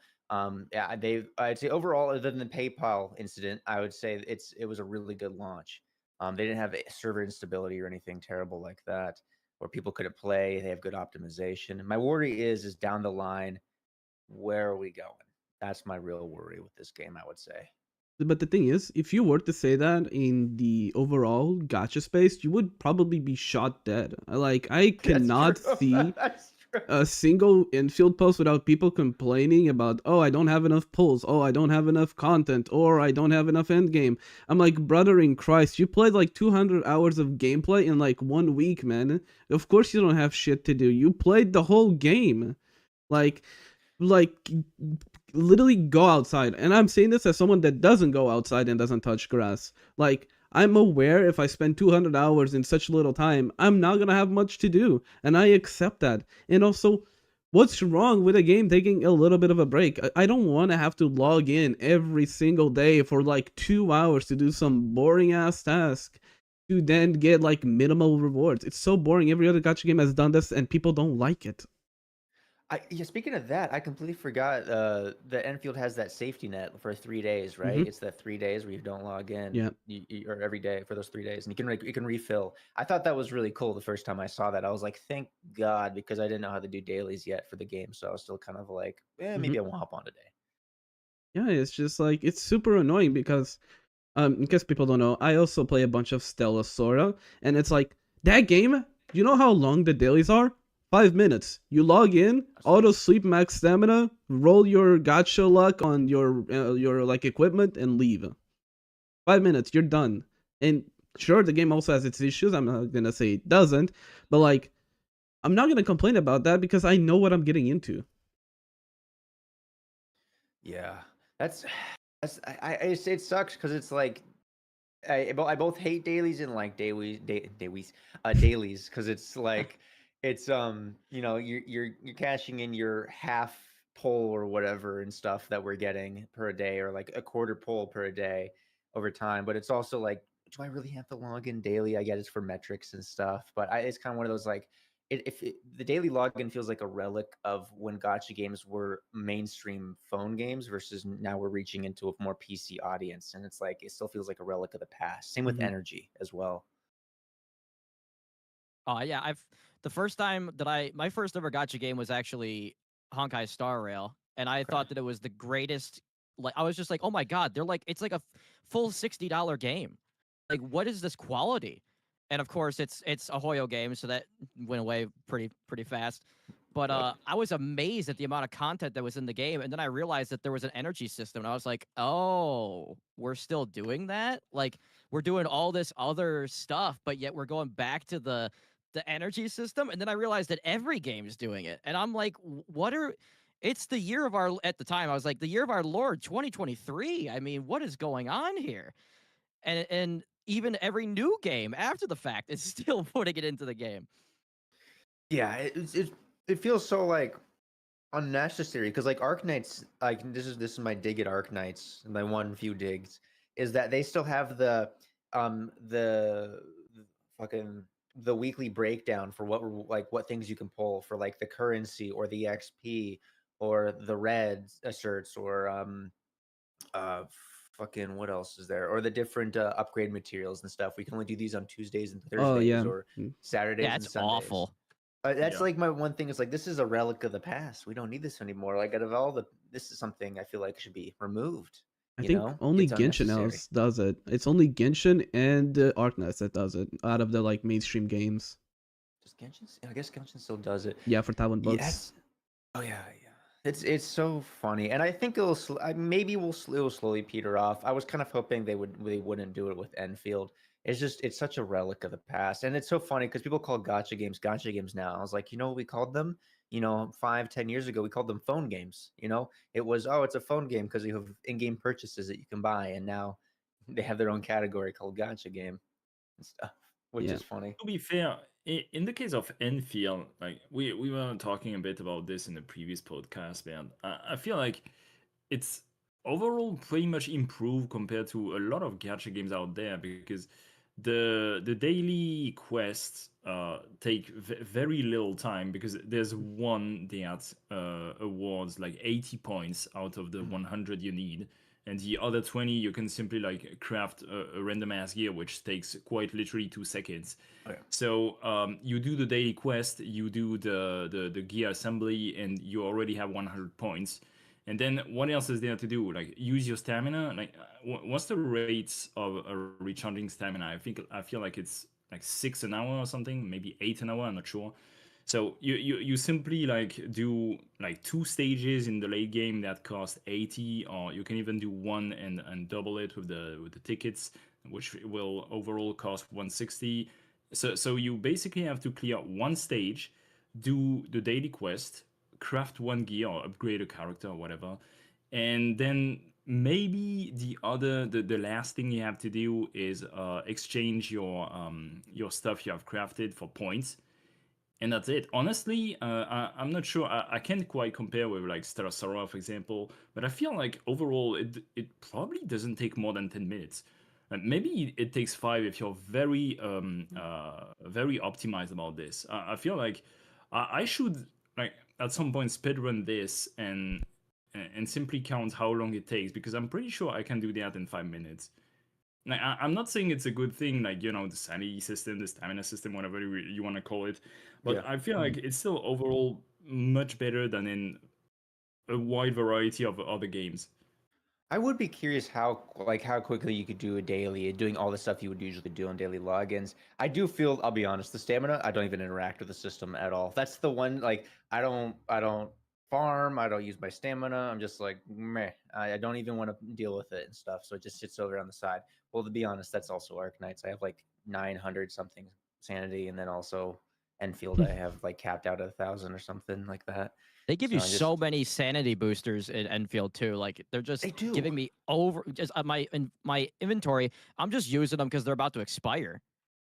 I'd say overall, other than the PayPal incident, I would say it was a really good launch. They didn't have server instability or anything terrible like that, where people couldn't play. They have good optimization. My worry is down the line, where are we going? That's my real worry with this game, I would say. But the thing is, if you were to say that in the overall gacha space, you would probably be shot dead. Like, I cannot That's true. see That's true. a single infield post without people complaining about, oh, I don't have enough pulls, oh, I don't have enough content, or I don't have enough endgame. I'm like, brother in Christ, you played like 200 hours of gameplay in like 1 week, man. Of course you don't have shit to do. You played the whole game. Like, literally go outside. And I'm saying this as someone that doesn't go outside and doesn't touch grass. Like, I'm aware if I spend 200 hours in such little time, I'm not gonna have much to do, and I accept that. And also, what's wrong with a game taking a little bit of a break? I don't want to have to log in every single day for like 2 hours to do some boring ass task to then get like minimal rewards. It's so boring. Every other gacha game has done this, and people don't like it. Yeah, speaking of that, I completely forgot that Enfield has that safety net for 3 days, right? Mhm. It's that 3 days where you don't log in, Yeah. or every day for those 3 days, and you can refill. I thought that was really cool the first time I saw that. I was like, thank God, because I didn't know how to do dailies yet for the game, so I was still kind of like, Mhm. maybe I won't hop on today. Yeah, it's just like it's super annoying because in case people don't know, I also play a bunch of Stella Sora, and it's like that game. You know how long the dailies are? 5 minutes. You log in, auto sleep, max stamina, roll your gacha luck on your like equipment, and leave. 5 minutes, you're done. And sure, the game also has its issues. I'm not gonna say it doesn't, but like, I'm not gonna complain about that because I know what I'm getting into. Yeah, that's it sucks because it's like I both hate dailies and like dailies because it's like it's you're cashing in your half pull or whatever and stuff that we're getting per day, or like a quarter pull per day over time, but it's also like, do I really have to log in daily? I get it's for metrics and stuff, but it's kind of one of those like, the daily login feels like a relic of when gotcha games were mainstream phone games versus now we're reaching into a more PC audience, and it's like it still feels like a relic of the past. Same with Mhm. energy as well. Oh yeah, the first time that my first ever gotcha game was actually Honkai Star Rail, and I thought that it was the greatest. Like, I was just like, oh my god, it's like a full $60 game. Like, what is this quality? And of course, it's a Hoyo game, so that went away pretty fast. But Yep. I was amazed at the amount of content that was in the game, and then I realized that there was an energy system, and I was like, oh, we're still doing that? Like, we're doing all this other stuff, but yet we're going back to the energy system. And then I realized that every game is doing it, and I'm like, it's the year of our, at the time I was like, the year of our Lord 2023. I mean, what is going on here? And even every new game after the fact is still putting it into the game. Yeah, it feels so like unnecessary because like Arknights, like this is my dig at Arknights, my one few digs is that they still have the fucking the weekly breakdown for what things you can pull for like the currency or the XP or the red asserts or uh fucking what else is there, or the different upgrade materials and stuff. We can only do these on Tuesdays and Oh Thursdays yeah. or Mm. Saturdays Yeah, and it's Sundays. awful. That's Yeah. like my one thing is like, this is a relic of the past. We don't need this anymore. Like, out of all this is something I feel like should be removed. I You think know, only it's Genshin unnecessary. else does it. It's only Genshin and Arknights that does it out of the like mainstream games. Does Genshin? I guess Genshin still does it. Yeah, for Taiwan books. Yes. Oh yeah, yeah. It's so funny, and I think maybe it will slowly peter off. I was kind of hoping they wouldn't do it with Enfield. It's such a relic of the past, and it's so funny because people call gotcha games now. I was like, you know what we called them? 5-10 years ago, we called them phone games. It was, oh, it's a phone game because you have in-game purchases that you can buy, and now they have their own category called gotcha game and stuff, which Yeah. is funny. To be fair, in the case of Enfield, like we were talking a bit about this in the previous podcast, but I feel like it's overall pretty much improved compared to a lot of gacha games out there, because the daily quests take very little time, because there's one that awards like 80 points out of the 100 you need, and the other 20 you can simply like craft a random ass gear, which takes quite literally 2 seconds. Okay. So you do the daily quest, you do the gear assembly, and you already have 100 points. And then what else is there to do? Like use your stamina. Like what's the rates of recharging stamina? I feel like it's like 6 an hour or something, maybe 8 an hour. I'm not sure. So you simply like do like 2 stages in the late game that cost 80, or you can even do one and double it with the tickets, which will overall cost 160. So you basically have to clear one stage, do the daily quest, craft one gear or upgrade a character or whatever, and then maybe the last thing you have to do is exchange your stuff you have crafted for points, and that's it. Honestly, I'm not sure. I can't quite compare with like Stellar Sora, for example, but I feel like overall it probably doesn't take more than 10 minutes. Maybe it takes 5 if you're very very optimized about this. I feel like I should like at some point speedrun this and simply count how long it takes, because I'm pretty sure I can do that in 5 minutes. Like, I'm not saying it's a good thing, like, you know, the sanity system, the stamina system, whatever you want to call it, but Yeah. I feel like it's still overall much better than in a wide variety of other games. I would be curious how quickly you could do a daily, doing all the stuff you would usually do on daily logins. I do feel, I'll be honest, the stamina, I don't even interact with the system at all. That's the one, like, I don't farm, I don't use my stamina. I'm just like, meh. I don't even want to deal with it and stuff. So it just sits over on the side. Well, to be honest, that's also Arknights. I have like 900 something sanity, and then also Enfield, I have like capped out at 1,000 or something like that. They give So you I just- so many sanity boosters in Enfield too. Like they're just They do. giving me over just my inventory. I'm just using them because they're about to expire.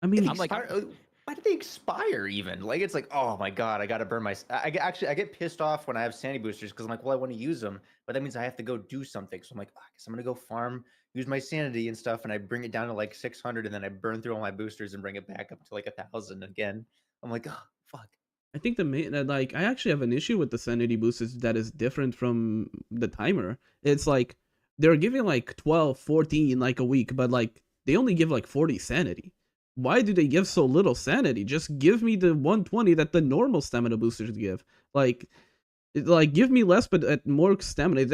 I mean, I'm like, why did they expire even? Like, it's like, oh my god, I gotta burn my. I get pissed off when I have sanity boosters because I'm like, well, I want to use them, but that means I have to go do something. So I'm like, oh, I guess I'm gonna go farm, use my sanity and stuff, and I bring it down to like 600, and then I burn through all my boosters and bring it back up to like 1,000 again. I'm like, oh fuck. I think the main like I actually have an issue with the sanity boosters that is different from the timer. It's like they're giving like 12, 14 like a week, but like they only give like 40 sanity. Why do they give so little sanity? Just give me the 120 that the normal stamina boosters give. Like give me less but more stamina.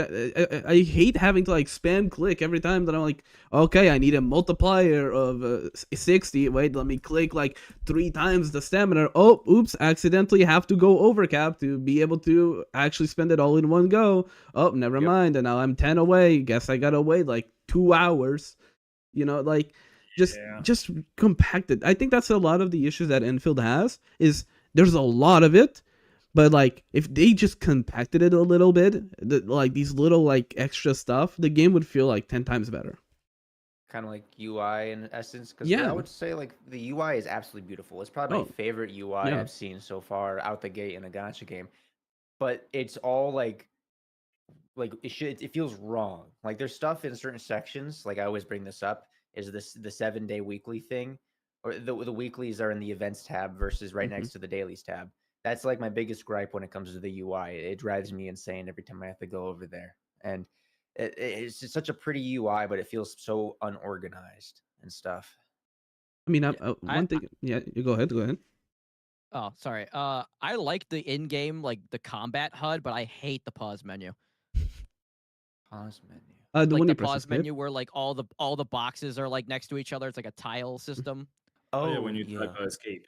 I hate having to like spam click every time that I'm like, okay, I need a multiplier of 60. Wait, let me click like 3 times the stamina. Oh, oops, accidentally have to go overcap to be able to actually spend it all in one go. Oh, never mind. And now I'm 10 away. Guess I gotta wait like 2 hours. You know, like just compacted. I think that's a lot of the issues that Enfield has, is there's a lot of it. But like, if they just compacted it a little bit, like these little like extra stuff, the game would feel like 10 times better. Kind of like UI in essence, because Yeah. I would say like the UI is absolutely beautiful. It's probably my favorite UI yeah. I've seen so far out the gate in a gacha game. But it's all like it feels wrong. Like there's stuff in certain sections. Like I always bring this up, is this the 7-day weekly thing, or the weeklies are in the events tab versus right next to the dailies tab. That's like my biggest gripe when it comes to the UI. It drives me insane every time I have to go over there. And it's just such a pretty UI, but it feels so unorganized and stuff. I mean, one thing. Yeah, you go ahead. Oh, sorry. I like the in-game, like the combat HUD, but I hate the pause menu. Pause menu. The Like one the you press pause escape. menu where like all the boxes are like next to each other. It's like a tile system. Oh yeah, when you type escape.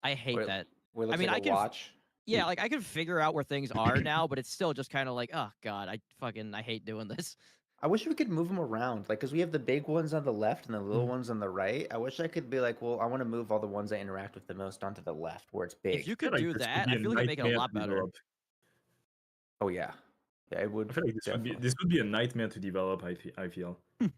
I hate Where- that. Where it I looks mean, like I a can watch. Yeah, like I can figure out where things are now, but it's still just kind of like, oh god, I hate doing this. I wish we could move them around, like, because we have the big ones on the left and the little ones on the right. I wish I could be like, well, I want to move all the ones I interact with the most onto the left, where it's big. If you could like do this would that, be I a feel like it'd make it a nightmare lot to better. develop. Oh yeah, yeah, it would. I feel like this would be a nightmare to develop. I feel. I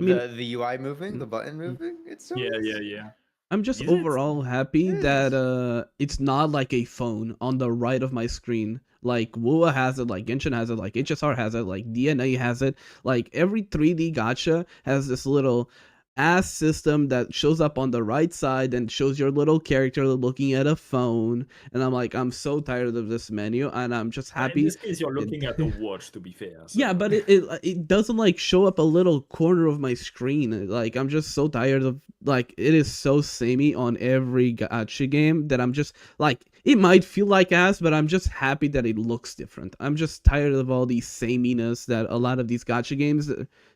mean, the UI moving, the button moving, it's so Yeah. I'm just Is it? overall happy that Yes. it's not like a phone on the right of my screen. Like WoA has it, like Genshin has it, like HSR has it, like DNA has it. Like every 3D gacha has this little ass system that shows up on the right side and shows your little character looking at a phone. And I'm like, I'm so tired of this menu, and I'm just In happy. this case, you're looking at a watch, to be fair. Yeah, so- but it doesn't like show up a little corner of my screen. Like, I'm just so tired of, like, it is so samey on every gacha game that I'm just like, it might feel like ass, but I'm just happy that it looks different. I'm just tired of all these sameness that a lot of these gacha games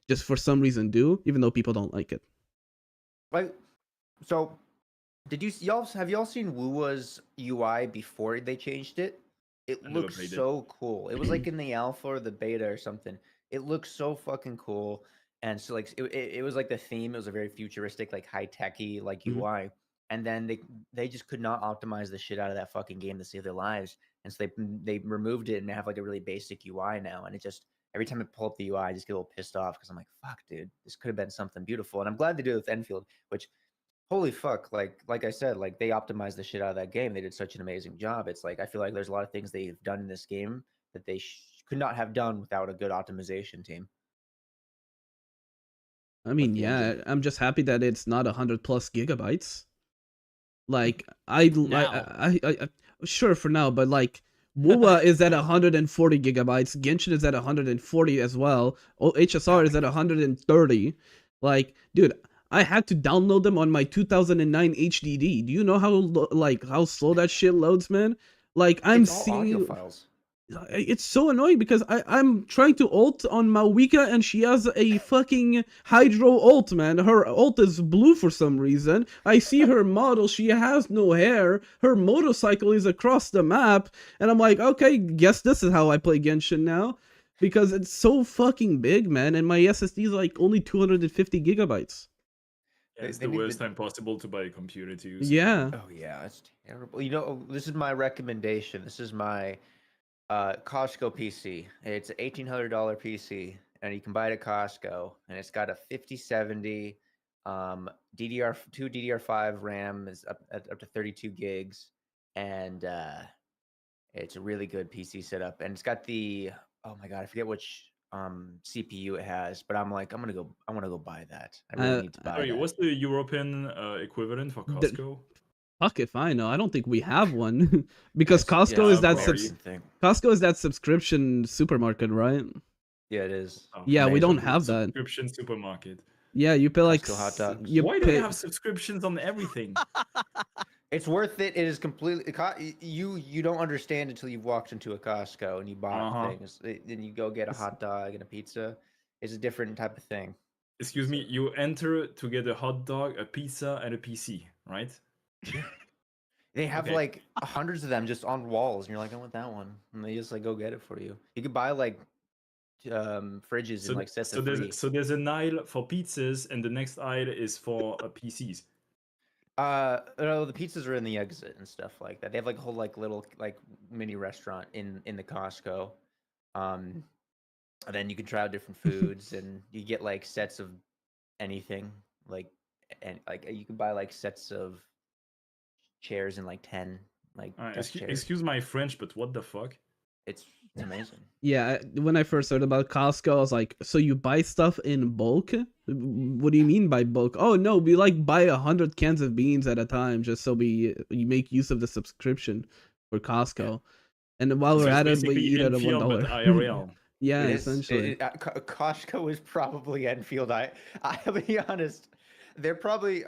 just for some reason do, even though people don't like it. Like, so did y'all have y'all seen Wuwa's UI before they changed it? It I never looks played it. so cool. It was like in the alpha or the beta or something. It looks so fucking cool. And so like it was like the theme. It was a very futuristic, like high techy like Mhm. UI. And then they just could not optimize the shit out of that fucking game to save their lives. And so they removed it and they have like a really basic UI now. And it just every time I pull up the UI, I just get a little pissed off because I'm like, fuck, dude, this could have been something beautiful. And I'm glad they did it with Enfield, which holy fuck, like I said, like they optimized the shit out of that game. They did such an amazing job. It's like I feel like there's a lot of things they've done in this game that they could not have done without a good optimization team. I mean, the yeah, engine. I'm just happy that it's not 100+ gigabytes. Like, I sure for now, but like, Wuwa is at 140 gigabytes, Genshin is at 140 as well, HSR is at 130. Like, dude, I had to download them on my 2009 HDD. Do you know how slow that shit loads, man? Like, I'm It's all seeing audio files. it's so annoying because I'm trying to ult on Mawika and she has a fucking hydro ult, man. Her ult is blue for some reason. I see her model, she has no hair. Her motorcycle is across the map. And I'm like, okay, guess this is how I play Genshin now. Because it's so fucking big, man. And my SSD is like only 250 gigabytes. Yeah, it's They the need worst to- time possible to buy a computer to use. Yeah. Oh yeah, it's terrible. You know, this is my recommendation. This is my Costco PC. It's an $1,800 PC, and you can buy it at Costco. And it's got a 5070 DDR2 DDR5 RAM is up to 32 gigs, and it's a really good PC setup. And it's got the oh my god, I forget which CPU it has, but I'm like I want to go buy that. I really need to buy Sorry, that. what's the European equivalent for The- Costco? Fuck if I know. I don't think we have one. Because Costco yeah, is that probably. Costco is that subscription supermarket, right? Yeah, it is. Oh, Yeah, we Amazing. don't have that. Subscription supermarket. Yeah, you pay like Costco hot dogs. you Why do pay they have subscriptions on everything? It's worth it. It is completely you don't understand until you've walked into a Costco and you bought things. Then you go get a hot dog and a pizza. It's a different type of thing. Excuse me, you enter to get a hot dog, a pizza, and a PC, right? They have Okay. like hundreds of them just on walls, and you're like, I want that one, and they just like go get it for you. You could buy like fridges and like sets of free. So there's an aisle for pizzas, and the next aisle is for PCs. No, the pizzas are in the exit and stuff like that. They have like a whole like little like mini restaurant in the Costco. And then you can try out different foods, and you get like sets of anything, like and like you can buy like sets of chairs and like 10 like desk chairs. Excuse my French, but what the fuck? It's amazing. Yeah, when I first heard about Costco, I was like, so you buy stuff in bulk? What do you mean by bulk? Oh no, we like buy 100 cans of beans at a time just so you make use of the subscription for Costco. And while So we're it's at it, we basically eat at a Enfield, but $1. IRL. Yeah, It is- essentially. Costco is probably Enfield. I'll be honest. They're probably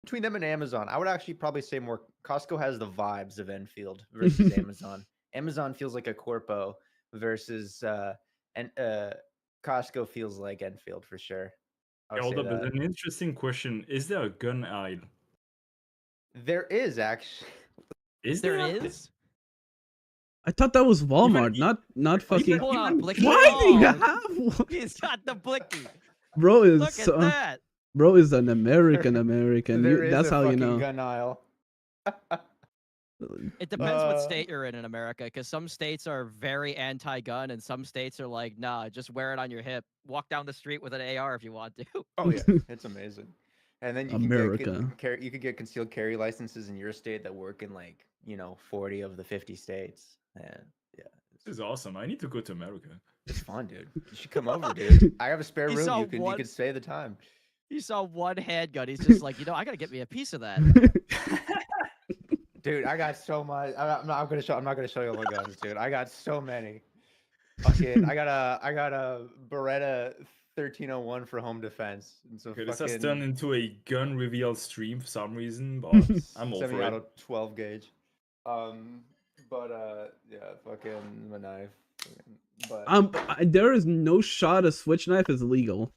between them and Amazon. I would actually probably say more. Costco has the vibes of Enfield versus Amazon. Amazon feels like a corpo versus Costco feels like Enfield for sure. I would Hold say up, but that. an interesting question: is there a gun aisle? There is actually. Is There there? is. I thought that was Walmart, not fucking. Hold on, Blicky. Why do you Oh, have one? He's got the blicky. Bro is Look at that. Bro is an American. There is That's a how you fucking know. gun aisle. It depends what Uh, state you're in America, because some states are very anti-gun, and some states are like, nah, just wear it on your hip. Walk down the street with an AR if you want to. Oh yeah, it's amazing. And then you can America. you could get concealed carry licenses in your state that work in like 40 of the 50 states. And yeah, This is awesome. I need to go to America. it's fun, dude. You should come over, dude. I have a spare He room. saw You can one- stay the time. He saw one handgun. He's just like, I gotta get me a piece of that. Dude, I got so much. I'm not gonna show you all my guns, dude. I got so many. Fucking, I got a Beretta 1301 for home defense. And so Okay, this fucking has turned into a gun reveal stream for some reason, but I'm all 70 for out it. of 12 gauge. Yeah, fucking my knife. But there is no shot a switch knife is legal.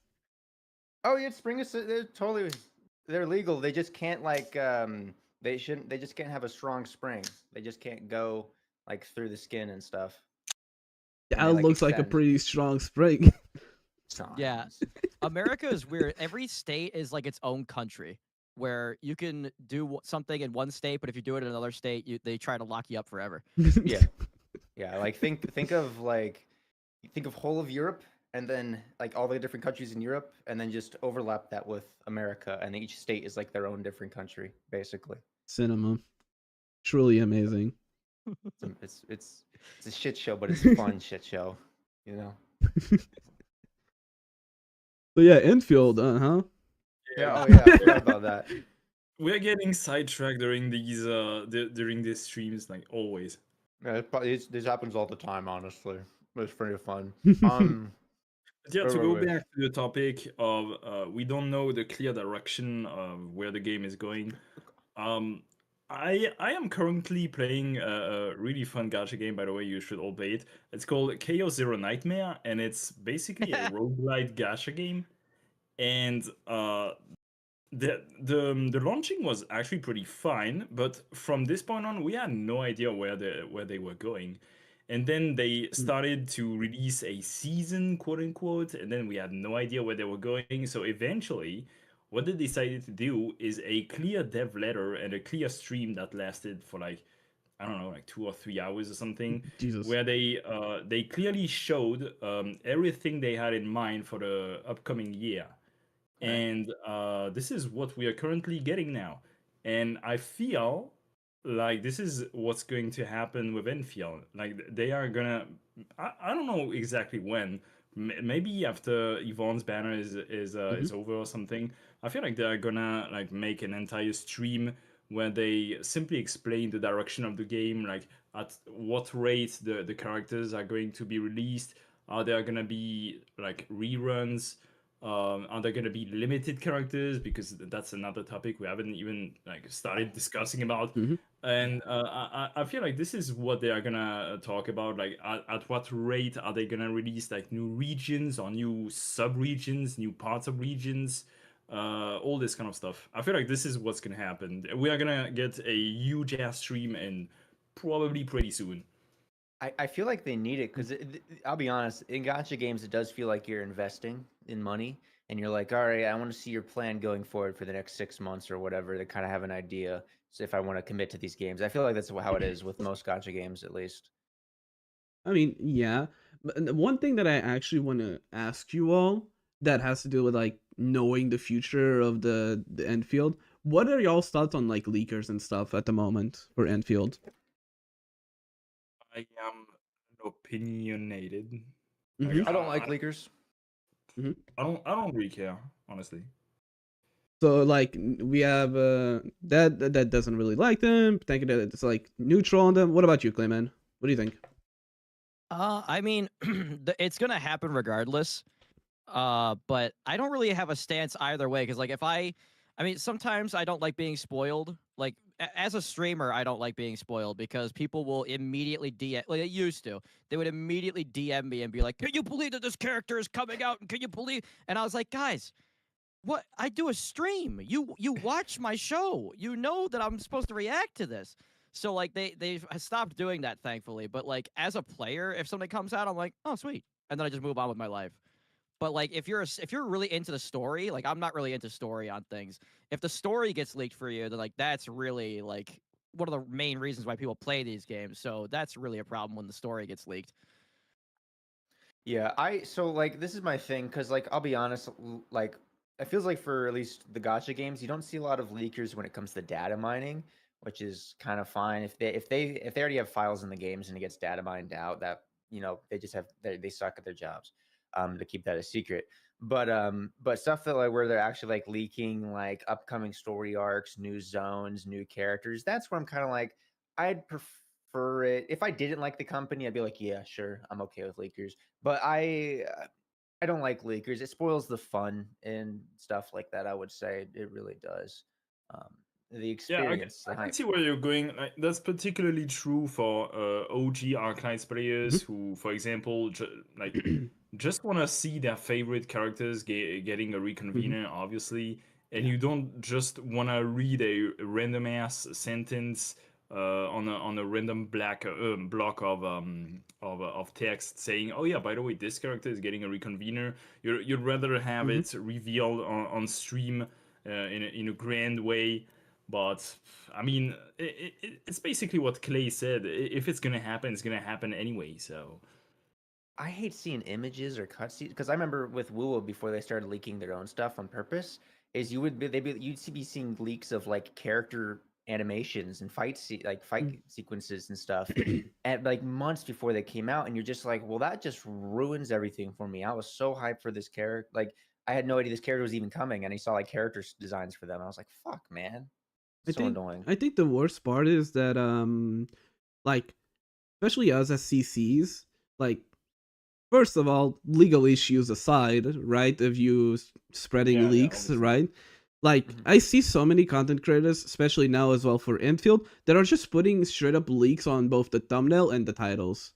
oh yeah, they're legal. They just can't they just can't have a strong spring. They just can't go like through the skin and stuff. That they, like, looks like a extend. pretty strong spring. Yeah. America is weird. Every state is like its own country, where you can do something in one state, but if you do it in another state, they try to lock you up forever. Yeah, yeah. Like think of whole of Europe, and then like all the different countries in Europe, and then just overlap that with America, and each state is like their own different country, basically. Cinema, truly amazing. It's a shit show, but it's a fun shit show, you know. So yeah, Enfield, huh? Yeah, oh yeah, I forgot about that. We're getting sidetracked during these streams, like always. Yeah, this happens all the time, honestly. It's pretty fun. Yeah, to Wait, go wait. back to the topic of we don't know the clear direction of where the game is going. I am currently playing a really fun gacha game, by the way, you should all play it. It's called Chaos Zero Nightmare, and it's basically a roguelite gacha game. And the launching was actually pretty fine, but from this point on, we had no idea where they were going. And then they started to release a season, quote unquote, and then we had no idea where they were going. So eventually, what they decided to do is a clear dev letter and a clear stream that lasted for like, I don't know, like 2 or 3 hours or something, Jesus. where they clearly showed everything they had in mind for the upcoming year. And this is what we are currently getting now. And I feel like this is what's going to happen with Enfield. Like they are gonna, I don't know exactly when. Maybe after Yvonne's banner is over or something. I feel like they're gonna like make an entire stream where they simply explain the direction of the game, like at what rate the characters are going to be released. Are there gonna be like reruns? Are there going to be limited characters? Because that's another topic we haven't even like started discussing about. And I feel like this is what they are gonna talk about. Like at what rate are they gonna release like new regions or new sub-regions, new parts of regions, all this kind of stuff. I feel like this is what's gonna happen. We are gonna get a huge ass stream and probably pretty soon. I feel like they need it because I'll be honest, in gacha games, it does feel like you're investing in money and you're like, all right, I want to see your plan going forward for the next 6 months or whatever to kind of have an idea. So if I want to commit to these games, I feel like that's how it is with most gacha games, at least. I mean, yeah. But one thing that I actually want to ask you all that has to do with like knowing the future of the Enfield. What are y'all's thoughts on like leakers and stuff at the moment for Enfield? I am opinionated. Mhm. I don't like leakers. Mhm. I don't really care, honestly. So like we have that doesn't really like them, thinking that it's like neutral on them. What about you, Clayman? What do you think? I mean, it's gonna happen regardless. But I don't really have a stance either way because, like, I mean, sometimes I don't like being spoiled. Like, as a streamer, I don't like being spoiled because people will immediately DM, like they used to. They would immediately DM me and be like, "Can you believe that this character is coming out? And can you believe?" And I was like, "Guys, what? I do a stream. You watch my show. You know that I'm supposed to react to this." So like they've stopped doing that, thankfully. But like as a player, if something comes out, I'm like, "Oh, sweet," and then I just move on with my life. But like if you're really into the story, like I'm not really into story on things. If the story gets leaked for you, then like that's really like one of the main reasons why people play these games. So that's really a problem when the story gets leaked. Yeah, so like this is my thing because like I'll be honest, like it feels like for at least the gacha games, you don't see a lot of leakers when it comes to data mining, which is kind of fine. If they already have files in the games and it gets data mined out, that they just have they suck at their jobs. to keep that a secret. But stuff that like where they're actually like leaking like upcoming story arcs, new zones, new characters, that's where I'm kind of like, I'd prefer it. If I didn't like the company, I'd be like, yeah, sure, I'm okay with leakers. But I don't like leakers. It spoils the fun and stuff like that. I would say it really does. Um, the Yeah, experience, the I can hype. see where you're going. Like, that's particularly true for OG Arknights players Mhm. who, for example, like just want to see their favorite characters getting a Mhm. reconvener, obviously, and Yeah. you don't just want to read a random ass sentence on a random black block of text saying, "Oh yeah, by the way, this character is getting a reconvener." You'd rather have Mhm. it revealed on stream in a grand way. But I mean, it's basically what Clay said. If it's gonna happen, it's gonna happen anyway. So I hate seeing images or cutscenes because I remember with Woo before they started leaking their own stuff on purpose, is you'd be seeing leaks of like character animations and fight sequences and stuff, and like months before they came out, and you're just like, well, that just ruins everything for me. I was so hyped for this character, like I had no idea this character was even coming, and I saw like designs for them. I was like, fuck, man, I so think annoying. I think the worst part is that like especially us as CCs, like first of all, legal issues aside, right? Of you spreading yeah, leaks, obviously. right? Like Mhm. I see so many content creators, especially now as well for Enfield, that are just putting straight up leaks on both the thumbnail and the titles,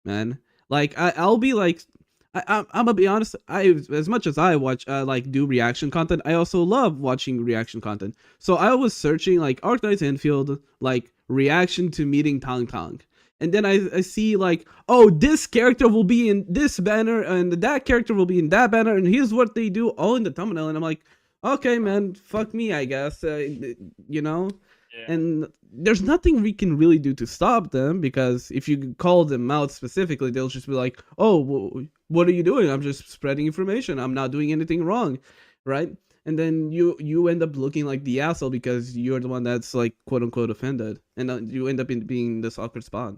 man. Like I'll be like, I'm gonna be honest. I as much as I watch like do reaction content, I also love watching reaction content. So I was searching like Arknights Endfield, like reaction to meeting Tang Tang, and then I see like, oh, this character will be in this banner and that character will be in that banner, and here's what they do all in the thumbnail, and I'm like, okay, man, fuck me, I guess. You know, Yeah. and there's nothing we can really do to stop them because if you call them out specifically, they'll just be like, "Oh, what are you doing? I'm just spreading information. I'm not doing anything wrong," right? And then you end up looking like the asshole because you're the one that's like quote unquote offended, and you end up in being this awkward spot.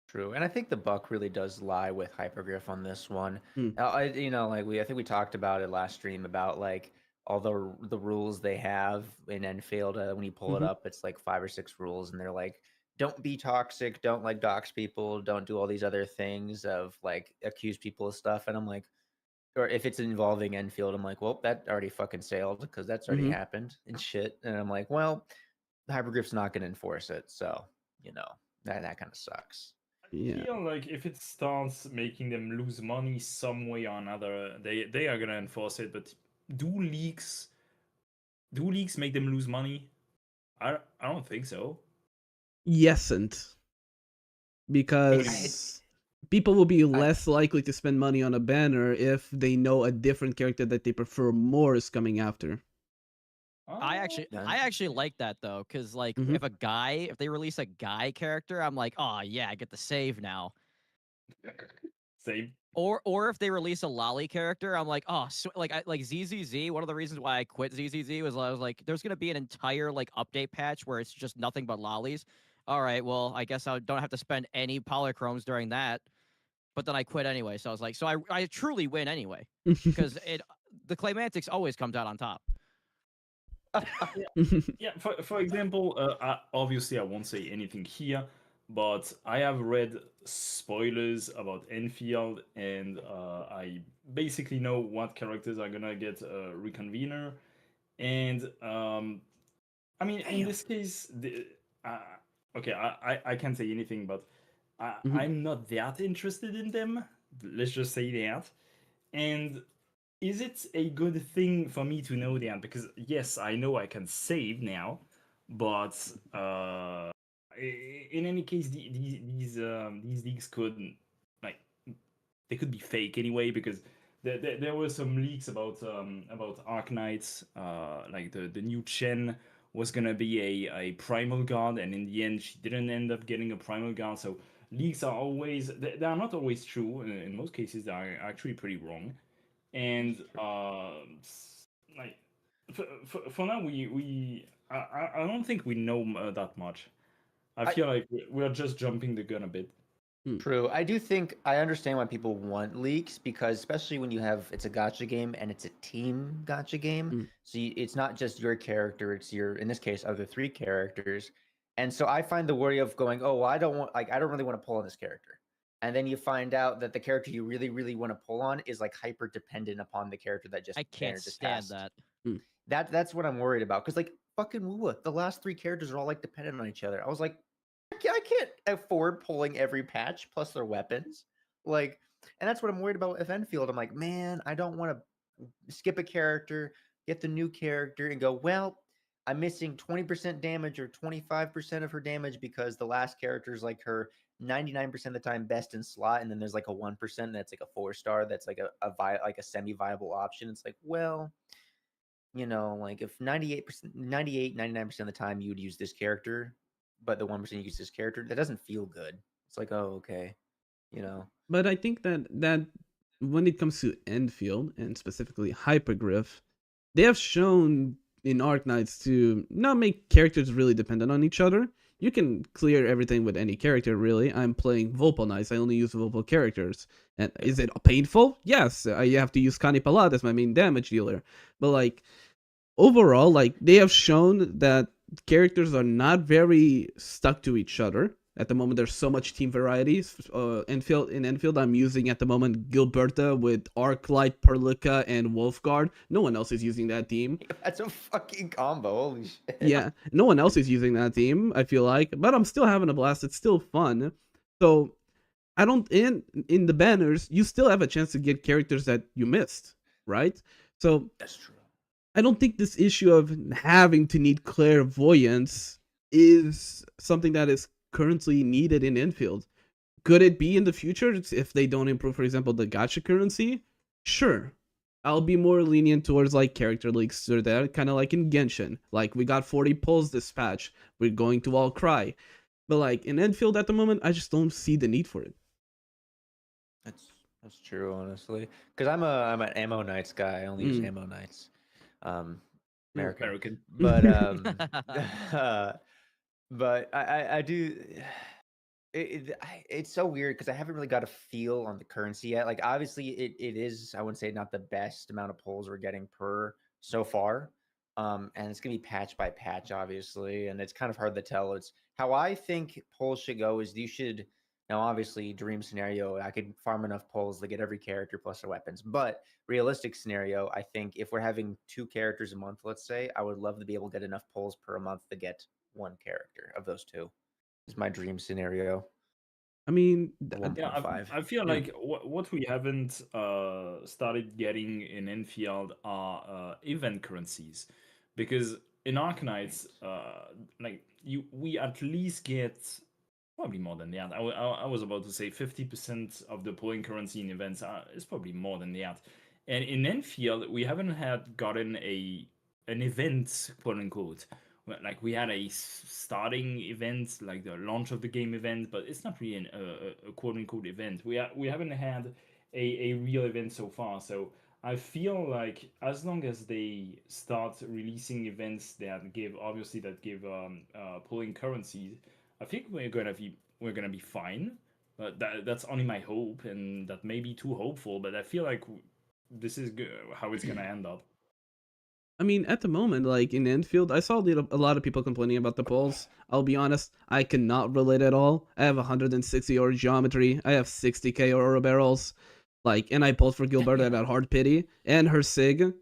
True, and I think the buck really does lie with Hypergriff on this one. Hmm. Like I think we talked about it last stream about like all the rules they have in Enfield. When you pull it Mm-hmm. up, it's like 5 or 6 rules, and they're like, don't be toxic, don't like dox people, don't do all these other things of like accuse people of stuff. And I'm like, or if it's involving Enfield, I'm like, well, that already fucking sailed because that's already Mm-hmm. happened and shit. And I'm like, well, Hypergriff's not going to enforce it, so you know that kind of sucks. Yeah. Feel like if it starts making them lose money some way or another, they are gonna enforce it. But do leaks do leaks make them lose money? I don't think so. Yesn't, What do you mean? because people will be I, less likely to spend money on a banner if they know a different character that they prefer more is coming after. I Oh, actually Done. I actually like that though, because like Mm-hmm. if they release a guy character, I'm like, oh yeah, I get the save now. same. Or if they release a lolly character, I'm like, oh, so, like ZZZ. One of the reasons why I quit ZZZ was I was like, there's gonna be an entire like update patch where it's just nothing but lollies. All right, well, I guess I don't have to spend any polychromes during that. But then I quit anyway, so I was like, so I truly win anyway because the Claymantics always comes out on top. Yeah, for example, obviously I won't say anything here, but I have read spoilers about Enfield, and I basically know what characters are gonna get a reconvener, and I mean in this case, uh, okay, I can't say anything, but Mhm. I'm not that interested in them. Let's just say that, and is it a good thing for me to know that? Because yes, I know I can save now, but in any case, these leaks could like they could be fake anyway because there were some leaks about Arknights, like the new Chen was gonna be a primal guard, and in the end she didn't end up getting a primal guard. So leaks are always they are not always true. In most cases, they are actually pretty wrong, and like for now I don't think we know that much. I I feel like we're just jumping the gun a bit. True. I do think I understand why people want leaks because especially when you have it's a gotcha game and it's a team gotcha game. Mm. So it's not just your character, it's your in this case other three characters. And so I find the worry of going, "Oh, well, I don't want like I don't really want to pull on this character." And then you find out that the character you really really want to pull on is like hyper dependent upon the character that just I can't just stand passed. that. That's what I'm worried about cuz like fucking Wua, the last three characters are all like dependent on each other. I was like I can't afford pulling every patch plus their weapons. Like, and that's what I'm worried about with Enfield. I'm like, man, I don't want to skip a character, get the new character, and go, well, I'm missing 20% damage or 25% of her damage because the last character is like her 99% of the time best in slot, and then there's like a 1% that's like a 4-star that's like a semi-viable option. It's like, well, like if 98%, 98, 99% of the time you would use this character, but the 1% you use this character, that doesn't feel good. It's like, oh, okay, you know. But I think that when it comes to Enfield and specifically Hypergriff, they have shown in Arknights to not make characters really dependent on each other. You can clear everything with any character, really. I'm playing Vopal Knights. I only use Vopal characters. And is it painful? Yes. I have to use Kanipalat as my main damage dealer. But, like, overall, like, they have shown that characters are not very stuck to each other. At the moment, there's so much team varieties. In Enfield, I'm using at the moment Gilberta with Arclight, Perlica, and Wolfguard. No one else is using that team. That's a fucking combo. Holy shit. Yeah, no one else is using that team, I feel like. But I'm still having a blast. It's still fun. So, I don't... In the banners, you still have a chance to get characters that you missed, right? So... That's true. I don't think this issue of having to need clairvoyance is something that is currently needed in Enfield. Could it be in the future if they don't improve, for example, the gacha currency? Sure. I'll be more lenient towards like character leaks or that, kind of like in Genshin. Like we got 40 pulls this patch. We're going to all cry. But like in Enfield at the moment, I just don't see the need for it. That's true, honestly. Because I'm an ammo knights guy. I only use ammo knights. American. But but I do. It's so weird because I haven't really got a feel on the currency yet. Like obviously it is, I wouldn't say not the best amount of pulls we're getting per so far. And it's gonna be patch by patch, obviously, and it's kind of hard to tell. It's how I think polls should go is you should now obviously dream scenario, I could farm enough polls to get every character plus their weapons. But realistic scenario, I think if we're having 2 characters a month, let's say, I would love to be able to get enough polls per month to get 1 character of those 2. Is my dream scenario. I mean, yeah, I feel like what we haven't started getting in Enfield are event currencies, because in Arknights, like we at least get probably more than that. I was about to say 50% of the polling currency in events is probably more than that. And in Enfield, we haven't gotten an event, quote unquote. Like we had a starting event, like the launch of the game event, but it's not really a quote unquote event. We haven't had a real event so far. So I feel like as long as they start releasing events that give polling currencies, I think we're gonna be fine. But that's only my hope, and that may be too hopeful. But I feel like this is how it's gonna end up. I mean, at the moment, like in Enfield, I saw a lot of people complaining about the polls. I'll be honest, I cannot relate at all. I have 160 aura geometry. I have 60k aura barrels. Like, and I pulled for Gilberta about hard pity and her sig.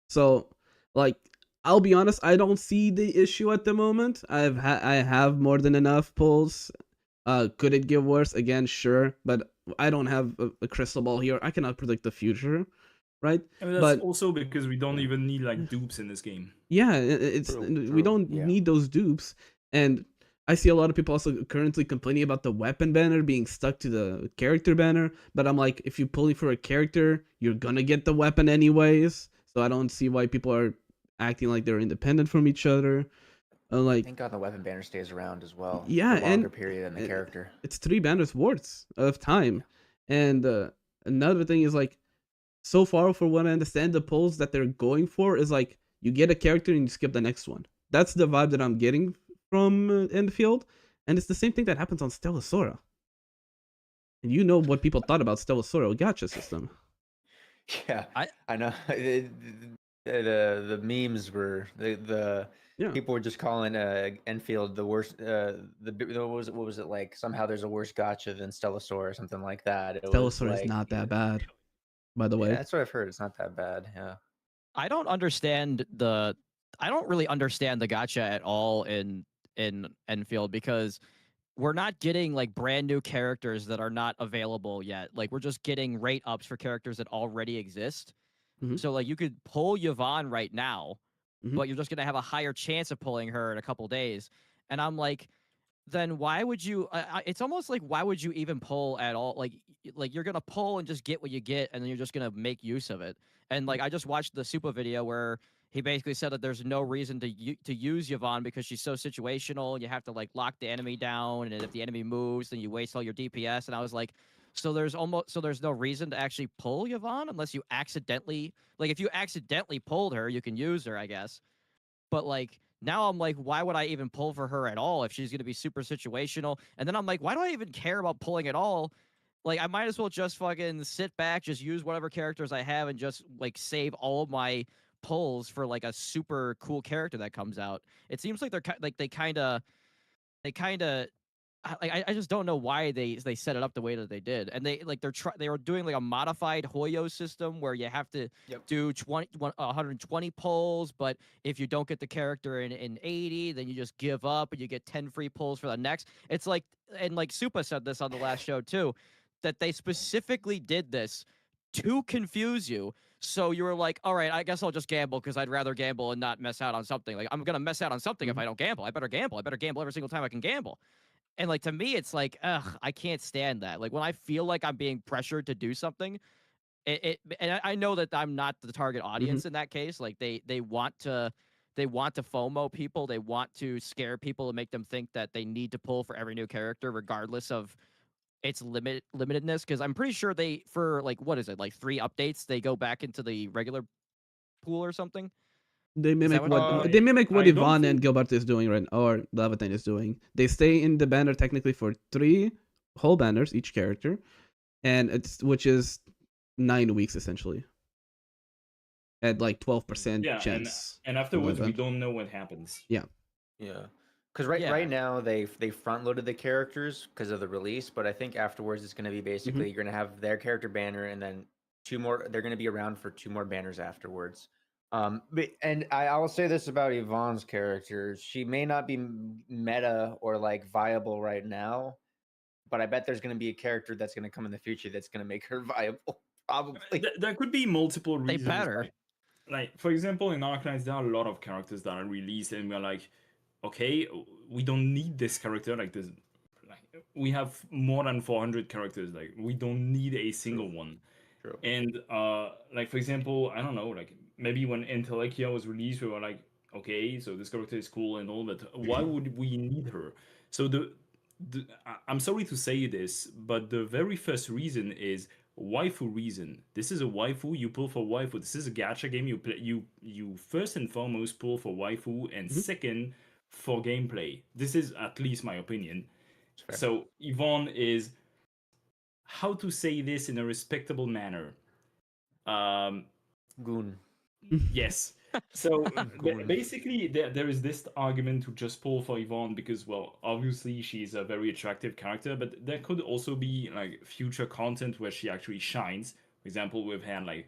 So, like, I'll be honest, I don't see the issue at the moment. I have more than enough pulls. Could it get worse? Again, sure, but I don't have a crystal ball here. I cannot predict the future. Right, I mean, that's also because we don't even need like dupes in this game. Yeah, we don't need those dupes, and I see a lot of people also currently complaining about the weapon banner being stuck to the character banner. But I'm like, if you're pulling for a character, you're gonna get the weapon anyways. So I don't see why people are acting like they're independent from each other. Like, thank God the weapon banner stays around as well. Yeah, for a longer period than the character. It's 3 banners worth of time, and another thing is like. So far, for what I understand, the polls that they're going for is like you get a character and you skip the next one. That's the vibe that I'm getting from Enfield, and it's the same thing that happens on Stellar Sora. And you know what people thought about Stellasauro gacha system. Yeah, I know. The memes were the Yeah. people were just calling Enfield the worst. What was it like? Somehow there's a worse gotcha than Stellasaur or something like that. It was Stellasaur is like not that bad, by the yeah, way. that's what I've heard. It's not that bad. Yeah. I don't really understand the gacha at all in Enfield because we're not getting like brand new characters that are not available yet. Like we're just getting rate ups for characters that already exist. Mhm. So like you could pull Yvonne right now, Mhm. but you're just gonna have a higher chance of pulling her in a couple days. And I'm like, then why would you? It's almost like why would you even pull at all? Like you're gonna pull and just get what you get, and then you're just gonna make use of it. And like I just watched the Super video where he basically said that there's no reason to use Yvonne because she's so situational. You have to like lock the enemy down, and if the enemy moves, then you waste all your DPS. And I was like, so there's no reason to actually pull Yvonne unless you accidentally like if you accidentally pulled her, you can use her, I guess. But like now I'm like, why would I even pull for her at all if she's gonna be super situational? And then I'm like, why do I even care about pulling at all? Like I might as well just fucking sit back, just use whatever characters I have and just like save all of my pulls for like a super cool character that comes out. It seems like they kind of I just don't know why they set it up the way that they did. And they were doing like a modified Hoyo system where you have to do 120 pulls, but if you don't get the character in 80, then you just give up and you get 10 free pulls for the next. It's like, and like Supa said this on the last show too, that they specifically did this to confuse you. So you were like, all right, I guess I'll just gamble because I'd rather gamble and not mess out on something. Like I'm gonna mess out on something if I don't gamble. I better gamble. I better gamble every single time I can gamble. And like to me, it's like, ugh, I can't stand that. Like when I feel like I'm being pressured to do something, and I know that I'm not the target audience in that case. Like they want to FOMO people. They want to scare people and make them think that they need to pull for every new character, regardless of its limitedness. Because I'm pretty sure they for like what is it like 3 updates they go back into the regular pool or something. They mimic what what they mimic what I don't Yvonne and think- Gilbert is doing right, or Levitain is doing. They stay in the banner technically for 3 whole banners each character, and which is 9 weeks essentially, at like 12% Yeah, chance. and afterwards we event. don't know what happens. Yeah. Yeah. Because right now they front loaded the characters because of the release, but I think afterwards it's going to be basically you're going to have their character banner and then 2 more. They're going to be around for 2 more banners afterwards. And I will say this about Yvonne's character: she may not be meta or like viable right now, but I bet there's going to be a character that's going to come in the future that's going to make her viable. Probably. There could be multiple They reasons. better. Like for example, in Arknights, there are a lot of characters that are released, and we're like, okay, we don't need this character. Like this, like we have more than 400 characters. Like we don't need a single one. True. And like for example, I don't know, like maybe when Intellectia was released, we were like, okay, so this character is cool and all, but why would we need her? So I'm sorry to say this, but the very first reason is waifu reason. This is a waifu, you pull for waifu. This is a gacha game. You play, you first and foremost pull for waifu, and second for gameplay. This is at least my opinion. So Yvonne is, how to say this in a respectable manner? Goon. Yes. So basically, there is this argument to just pull for Yvonne because, well, obviously she's a very attractive character, but there could also be like future content where she actually shines. For example, we've had like,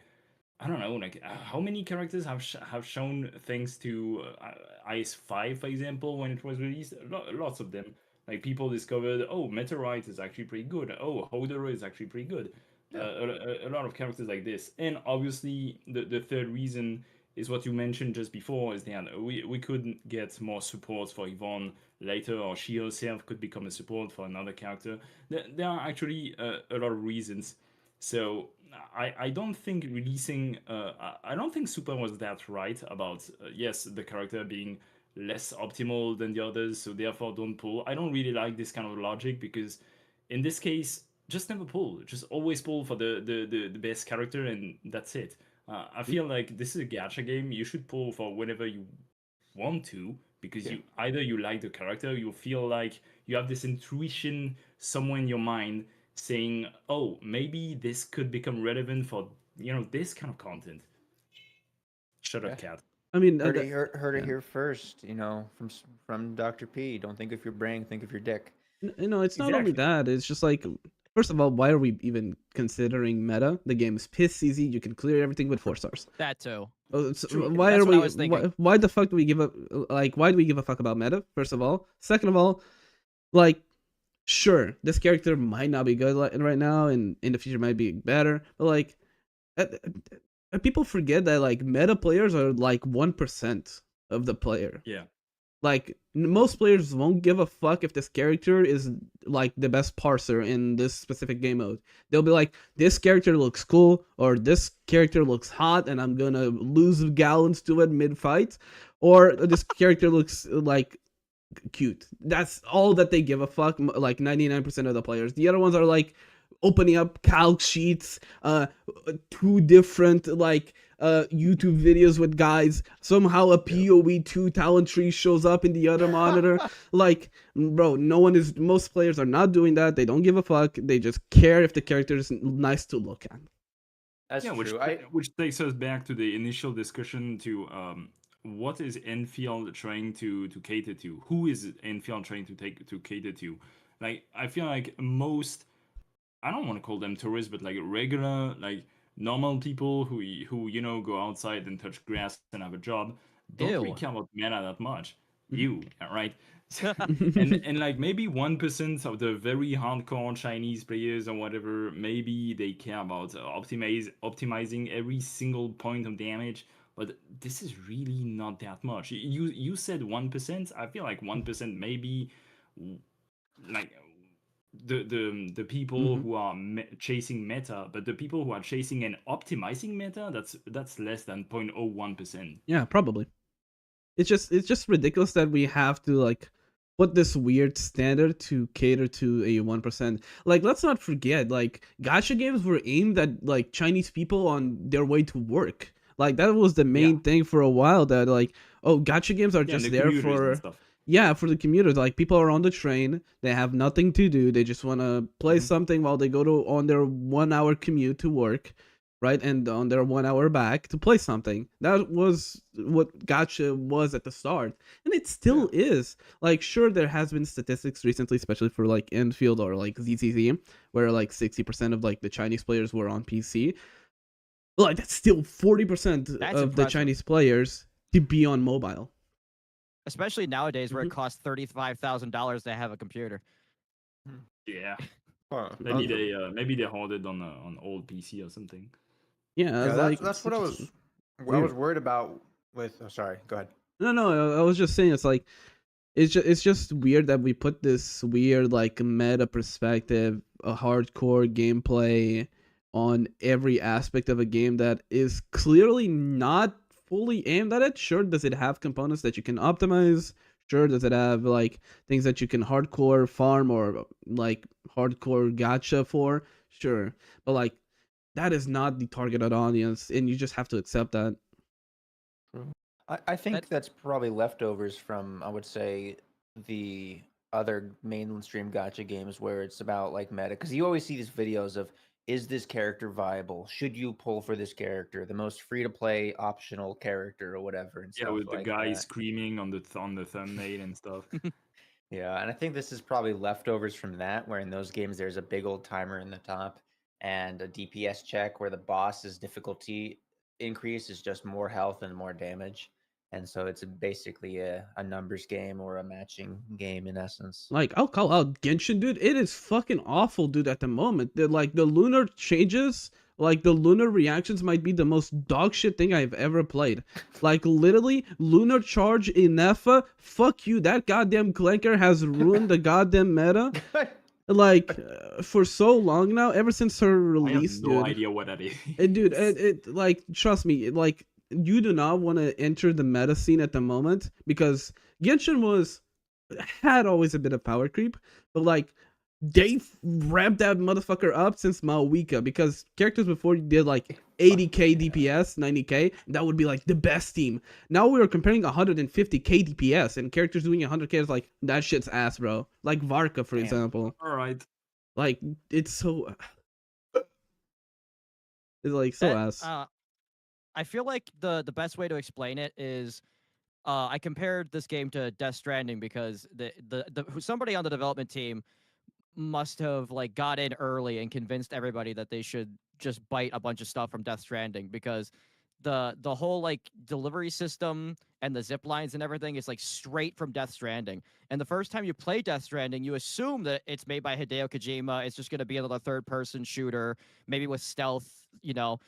I don't know, like how many characters have shown thanks to IS-5, for example, when it was released? Lots of them. Like people discovered, oh, Meteorite is actually pretty good. Oh, Hodor is actually pretty good. A lot of characters like this. And obviously, the third reason is what you mentioned just before, is that we could get more support for Yvonne later, or she herself could become a support for another character. There are actually a lot of reasons. So I don't think releasing... I don't think Super was that right about, yes, the character being less optimal than the others, so therefore don't pull. I don't really like this kind of logic, because in this case, just never pull. Just always pull for the best character, and that's it. I feel like this is a gacha game. You should pull for whenever you want to, because you either you like the character, you feel like you have this intuition somewhere in your mind saying, "Oh, maybe this could become relevant for this kind of content." Shut Yeah. up, cat. I mean, Heard it yeah. here first. From Dr. P. Don't think of your brain, think of your dick. It's not only Exactly. that. It's just like, first of all, why are we even considering meta? The game is piss easy. You can clear everything with 4 stars. That too. True. Why That's are what I we? was thinking. Why the fuck do we give a like? Why do we give a fuck about meta? First of all, second of all, like, sure, this character might not be good right now, and in the future might be better. But like, uh, people forget that like meta players are like 1% of the player. Yeah. Like most players won't give a fuck if this character is like the best parser in this specific game mode. They'll be like, this character looks cool, or this character looks hot, and I'm gonna lose gallons to it mid fight, or this character looks like cute. That's all that they give a fuck. Like 99% of the players. The other ones are like opening up calc sheets, 2 different like YouTube videos with guys. Somehow a POV2 talent tree shows up in the other monitor. Like, bro, most players are not doing that. They don't give a fuck. They just care if the character is nice to look at. That's Yeah, true. which takes us back to the initial discussion to what is Enfield trying to cater to? Who is Enfield trying to cater to? Like, I feel like most, I don't want to call them tourists, but like regular, like normal people who go outside and touch grass and have a job don't really Ew. care about meta that much. Mhm. You, right? and like maybe 1% of the very hardcore Chinese players or whatever, maybe they care about optimizing every single point of damage, but this is really not that much. You said 1%. I feel like 1% maybe, like the people Mhm. who are chasing meta, but the people who are chasing and optimizing meta, that's less than 0.01%. Yeah, probably. It's just ridiculous that we have to like put this weird standard to cater to a 1%. Like, let's not forget, like, gacha games were aimed at like Chinese people on their way to work. Like, that was the main thing for a while, that like, oh, gacha games are Yeah, and just the there commuters and for, stuff. yeah, for the commuters. Like, people are on the train, they have nothing to do, they just want to play something while they go to on their 1 hour commute to work, right? And on their 1 hour back to play something. That was what gacha was at the start, and it still is. Like, sure, there has been statistics recently, especially for like Enfield or like ZZZ, where like 60% of like the Chinese players were on PC. But like, that's still 40% That's of the impressive. Chinese players to be on mobile. Especially nowadays where it Mhm. costs $35,000 to have a computer. Yeah. Well, Maybe they hold it on old PC or something. Yeah, it's that's like that's what I it's was weird. worried about with. Oh, sorry, go ahead. No, I was just saying, it's like, it's just weird that we put this weird like meta perspective, a hardcore gameplay on every aspect of a game that is clearly not fully aimed at it. Sure, does it have components that you can optimize? Sure, does it have like things that you can hardcore farm or like hardcore gacha for? Sure, but like, that is not the targeted audience, and you just have to accept that. I think That- that's probably leftovers from, I would say, the other mainstream gacha games where it's about like meta, because you always see these videos of, is this character viable? Should you pull for this character? The most free to play optional character or whatever and Yeah, stuff with the like guy that. screaming on the thumbnail and stuff. Yeah, and I think this is probably leftovers from that, where in those games there's a big old timer in the top and a DPS check where the boss's difficulty increase is just more health and more damage. And so it's basically a numbers game or a matching game in essence. Like, I'll call out Genshin, dude. It is fucking awful, dude, at the moment. The lunar changes, like the lunar reactions might be the most dog shit thing I've ever played. Like, literally, lunar charge in Nefa, fuck you. That goddamn clanker has ruined the goddamn meta. Like, for so long now, ever since her I have release, no dude. idea what that is. And dude, it like, trust me, like, you do not want to enter the meta scene at the moment, because Genshin had always a bit of power creep, but like, they've ramped that motherfucker up since Maoika, because characters before did like 80k DPS, 90k, that would be like the best team. Now we are comparing 150k DPS, and characters doing 100k is like, that shit's ass, bro. Like Varka, for Damn. example. All right. Like it's so it's like so That ass. I feel like the best way to explain it is I compared this game to Death Stranding because somebody on the development team must have like got in early and convinced everybody that they should just bite a bunch of stuff from Death Stranding because the whole like delivery system and the zip lines and everything is like straight from Death Stranding. And the first time you play Death Stranding, you assume that it's made by Hideo Kojima. It's just going to be another third person shooter, maybe with stealth, you know.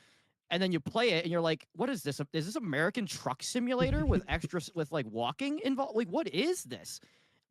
And then you play it and you're like, what is this? Is this American Truck Simulator with extra with like walking involved? Like, what is this?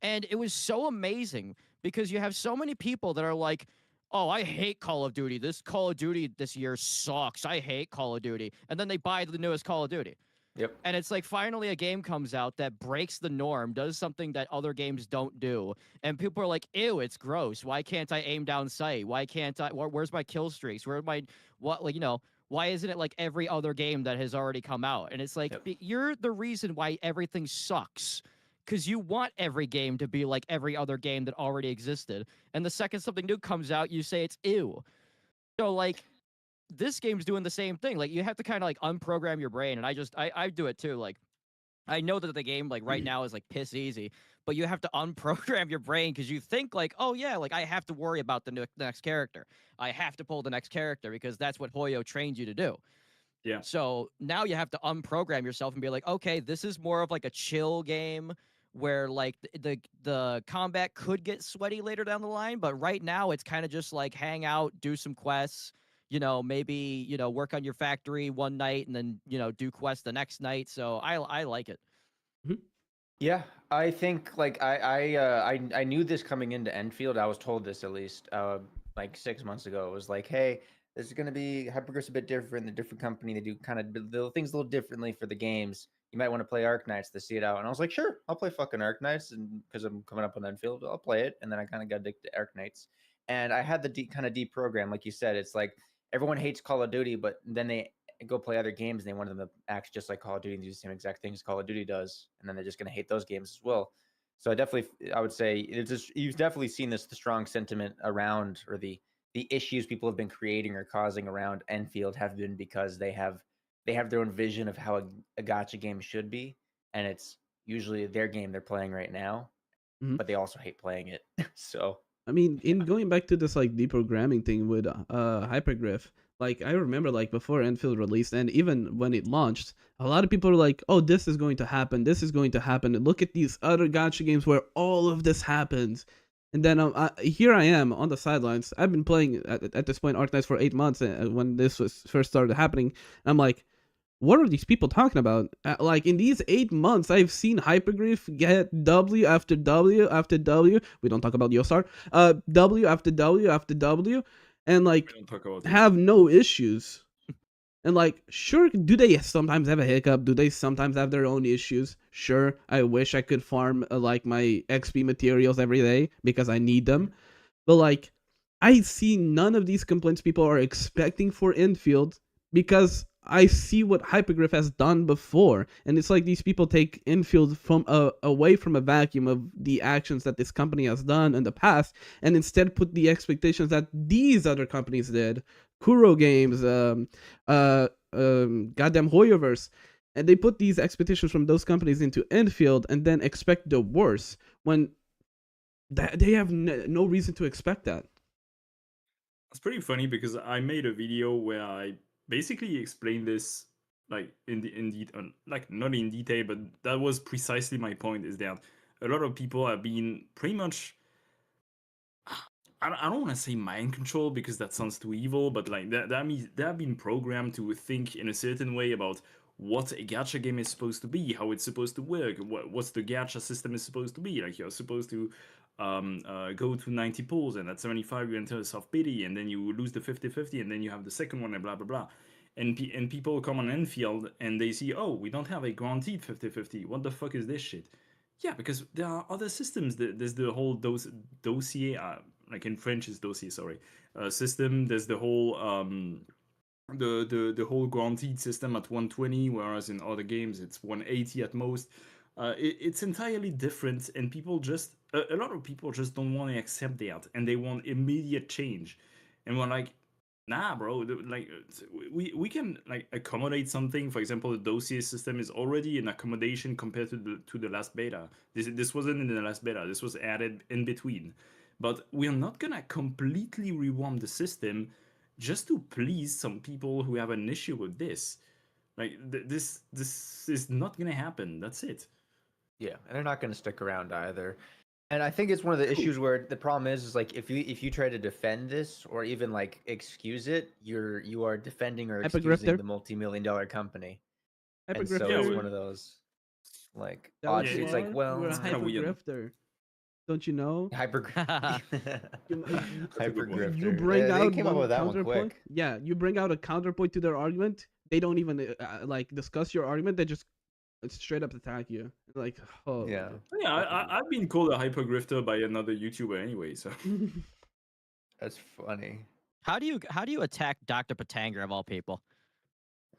And it was so amazing because you have so many people that are like, oh, I hate Call of Duty. This Call of Duty this year sucks. I hate Call of Duty. And then they buy the newest Call of Duty. Yep. And it's like finally a game comes out that breaks the norm, does something that other games don't do. And people are like, ew, it's gross. Why can't I aim down sight? Why can't I? Where's my kill streaks? Where's my, what, like, you know, why isn't it like every other game that has already come out? And it's like, Yep. you're the reason why everything sucks. Because you want every game to be like every other game that already existed. And the second something new comes out, you say it's ew. So, like, this game's doing the same thing. Like, you have to kind of like unprogram your brain. And I do it too. Like, I know that the game, like, right now is like piss easy, but you have to unprogram your brain because you think, like, oh, yeah, like, I have to worry about the next character. I have to pull the next character because that's what Hoyo trained you to do. Yeah. So now you have to unprogram yourself and be like, okay, this is more of like a chill game where like the combat could get sweaty later down the line, but right now it's kind of just like hang out, do some quests, you know, maybe, you know, work on your factory one night and then, you know, do quests the next night. So I like it. Yeah, I think like I knew this coming into Enfield. I was told this at least like 6 months ago. It was like, hey, this is gonna be Hypergrowth's a bit different. The different company, they do kind of little things a little differently for the games. You might want to play Arknights to see it out. And I was like, sure, I'll play fucking Arknights, and because I'm coming up on Enfield, I'll play it. And then I kind of got addicted to Arknights, and I had the kind of deprogram, like you said. It's like everyone hates Call of Duty, but then they go play other games and they want them to act just like Call of Duty and do the same exact things Call of Duty does, and then they're just going to hate those games as well. So I would say it's just, you've definitely seen the strong sentiment around, or the issues people have been creating or causing around Enfield have been because they have their own vision of how a gacha game should be, and it's usually their game they're playing right now, Mhm. but they also hate playing it. So I mean, in going back to this like deprogramming thing with Hypergriff, like I remember like before Enfield released and even when it launched, a lot of people were like, "Oh, this is going to happen. This is going to happen. And look at these other gacha games where all of this happens." And then here I am on the sidelines. I've been playing at this point Arknights for 8 months when this was first started happening. I'm like, what are these people talking about? Like in these 8 months, I've seen Hypergriff get W after W after W. We don't talk about Yosar. W after W after W, and like We don't talk about have no issues. And like, sure, do they sometimes have a hiccup? Do they sometimes have their own issues? Sure, I wish I could farm like my XP materials every day because I need them. But like, I see none of these complaints people are expecting for Enfield because I see what Hypergriff has done before, and it's like these people take Enfield from away from a vacuum of the actions that this company has done in the past, and instead put the expectations that these other companies did, Kuro Games, goddamn Hoyoverse, and they put these expectations from those companies into Enfield, and then expect the worst when they have no reason to expect that. It's pretty funny because I made a video where I basically explained this like like not in detail, but that was precisely my point, is that a lot of people have been pretty much, I don't want to say mind control because that sounds too evil, but like that means they have been programmed to think in a certain way about what a gacha game is supposed to be, how it's supposed to work, what's the gacha system is supposed to be. Like you're supposed to go to 90 pulls, and at 75 you enter a soft pity, and then you lose the 50-50, and then you have the second one, and blah blah blah. And people come on Enfield and they see, oh, we don't have a guaranteed 50-50. What the fuck is this shit? Yeah, because there are other systems. There's the whole dossier, like in French is dossier, sorry, system. There's the whole the whole guaranteed system at 120, whereas in other games it's 180 at most. It's entirely different, and people just a lot of people just don't want to accept that, and they want immediate change, and we're like, nah, bro. Like we can like accommodate something. For example, the dossier system is already an accommodation compared to the last beta. This wasn't in the last beta. This was added in between, but we are not gonna completely rewamp the system just to please some people who have an issue with this. Like this is not gonna happen. That's it. Yeah, and they're not going to stick around either. And I think it's one of the issues where the problem is like if you try to defend this or even like excuse it, you are defending or excusing Hypergrifter. the multi-million-dollar company. And so Hypergrifter. it's one of those like That odd. what you It's like, are? well, You're a it's kinda weird. hypergrifter. Don't you know? Hypergrifter. You bring They out came up one with that one counterpoint. quick. Yeah, you bring out a counterpoint to their argument. They don't even like discuss your argument. They just straight up attack you. Like, oh Yeah. Yeah, I've been called a hypergrifter by another YouTuber anyway. So That's funny. How do you attack Dr. Patanga of all people?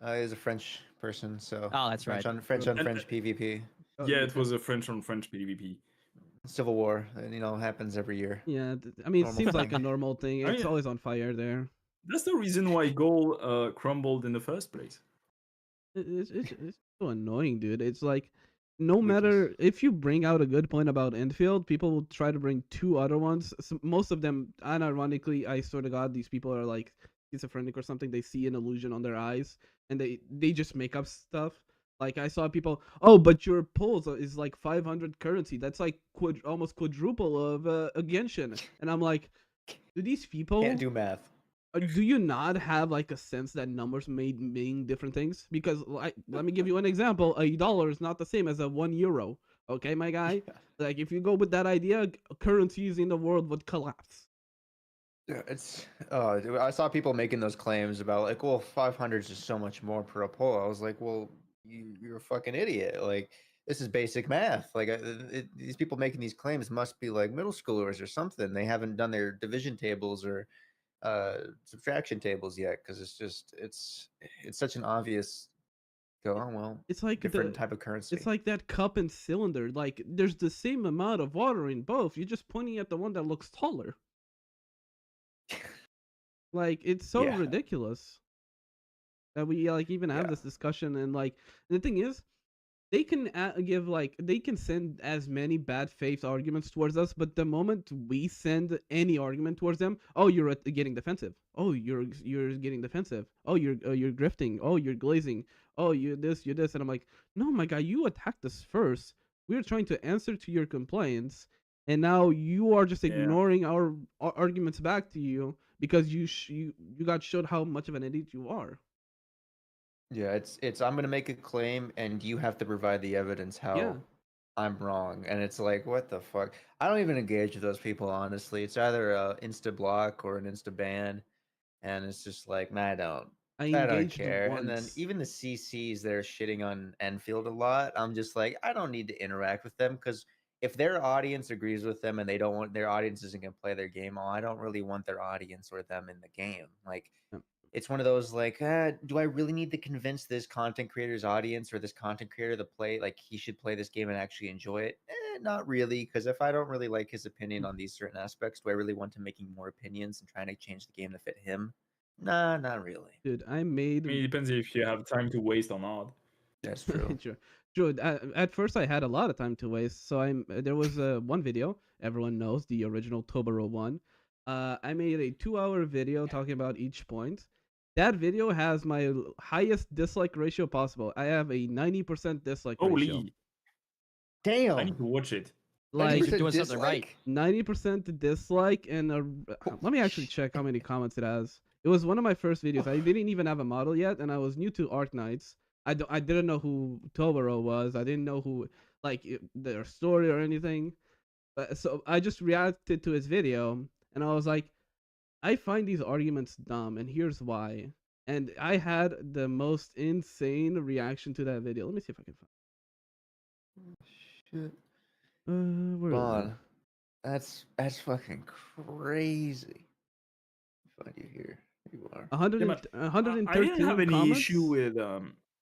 He's a French person, so Oh, that's French right. on French on And- French PvP. Oh, yeah, it was a French on French PvP. Civil War, happens every year. Yeah, I mean, it Normal seems like a thing. normal thing. I It's mean- always on fire there. That's the reason why Goal crumbled in the first place. It's so annoying, dude. It's like no We matter if you bring out a good point about Enfield, people will try to bring two other ones. Most of them, unironically, I swear to God, these people are like schizophrenic or something. They see an illusion on their eyes, and they just make up stuff. Like I saw people, oh, but your pulls is like 500 currency. That's like almost quadruple of a Genshin. And I'm like, do these people Can't do math. do you not have like a sense that numbers mean different things? Because let me give you an example. $1 is not the same as a €1. Okay, my guy. Like if you go with that idea, currencies in the world would collapse. Yeah, it's dude, I saw people making those claims about like, well, 500 is just so much more per pull. I was like, well, you're a fucking idiot. Like this is basic math. Like these people making these claims must be like middle schoolers or something. They haven't done their division tables or subtraction tables yet because it's such an obvious go. Oh well, It's like different type of currency. It's like that cup and cylinder. Like there's the same amount of water in both. You're just pointing at the one that looks taller. Like it's so Yeah. ridiculous that we like even have Yeah. this discussion. And like the thing is, they can give like they can send as many bad faith arguments towards us, but the moment we send any argument towards them, oh, you're getting defensive. Oh, you're getting defensive. Oh, you're grifting. Oh, you're glazing. Oh, you're this, and I'm like, no, my guy, you attacked us first. We're trying to answer to your complaints, and now you are just Yeah. ignoring our arguments back to you because you got showed how much of an idiot you are. Yeah, it's I'm gonna make a claim and you have to provide the evidence how Yeah. I'm wrong. And it's like, what the fuck? I don't even engage with those people, honestly. It's either a insta block or an insta ban. And it's just like, man, I don't engaged care. And then once. even the CCs that are shitting on Enfield a lot, I'm just like, I don't need to interact with them because if their audience agrees with them and they don't want their audience isn't gonna play their game, I don't really want their audience or them in the game. Like Yep. it's one of those like, do I really need to convince this content creator's audience or this content creator to play like he should play this game and actually enjoy it? Not really, because if I don't really like his opinion on these certain aspects, do I really want him making more opinions and trying to change the game to fit him? Nah, not really. Dude, I I made mean, it depends if you have time to waste or not. That's true. Sure. Sure. At first, I had a lot of time to waste. So there was one video everyone knows, the original Tobero one. I made a 2-hour video talking about each point. That video has my highest dislike ratio possible. I have a 90% dislike ratio. Holy! Damn. I need to watch it. Like 90% doing something right. dislike? 90% dislike, and let me actually check how many comments it has. It was one of my first videos. I didn't even have a model yet, and I was new to Arknights. I didn't know who Tobero was. I didn't know who their story or anything. So I just reacted to his video, and I was like, I find these arguments dumb, and here's why. And I had the most insane reaction to that video. Let me see if I can Shit. find. Where is it? Bon. That's fucking crazy. Find you here. Here you are. 100, Yeah, but 113 I didn't have any comments? issue with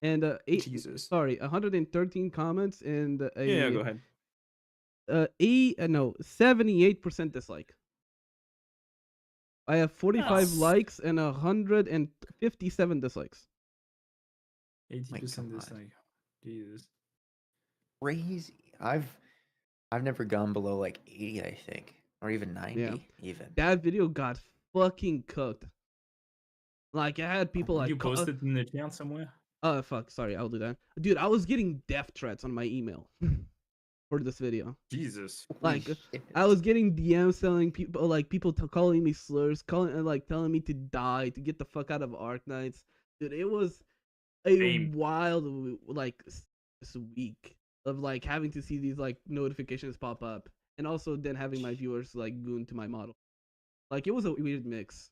and Jesus. 113 comments and Yeah, go ahead. 78% dislike. I have 45 Yes. likes and 157 dislikes. 80% God. dislike. Jesus. Crazy. I've never gone below like 80, I think, or even 90, even. That video got fucking cooked. Like I had people like You posted in the chat somewhere? fuck, sorry, I'll do that. Dude, I was getting death threats on my email for this video. Jesus. Like Holy shit. I was getting DMs telling people like calling me slurs, telling me to die, to get the fuck out of Arknights. Dude, it was a Same. wild this week of like having to see these like notifications pop up, and also then having my viewers like goon to my model. Like it was a weird mix.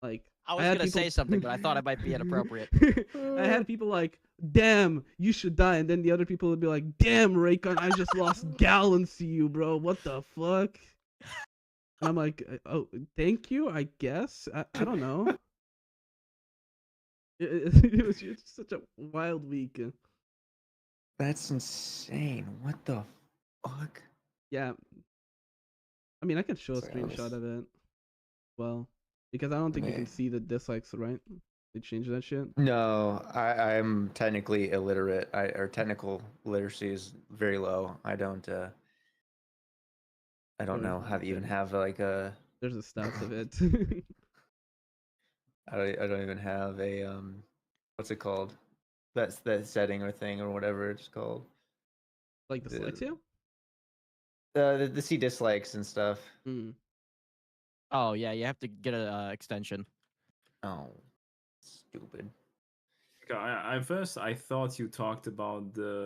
Like I was had gonna say something, but I thought it might be inappropriate. I had people like, "Damn, you should die," and then the other people would be like, "Damn, Raikon, I just lost gallons to you, bro. What the fuck?" And I'm like, "Oh, thank you, I guess. I don't know." It was just such a wild week. That's insane. What the fuck? Yeah, I mean, I can show a Sorry, I screenshot was- of it. Well, because I don't think you can Man. see the dislikes, right? They changed that shit. No, I'm technically illiterate. Our technical literacy is very low. I don't know how to even have like a. There's the stats of it. I don't even have a what's it called? That's that setting or thing or whatever it's called. Like dyslexia? The see dislikes and stuff. Oh yeah, you have to get a extension. Oh, stupid. Okay, at first I thought you talked about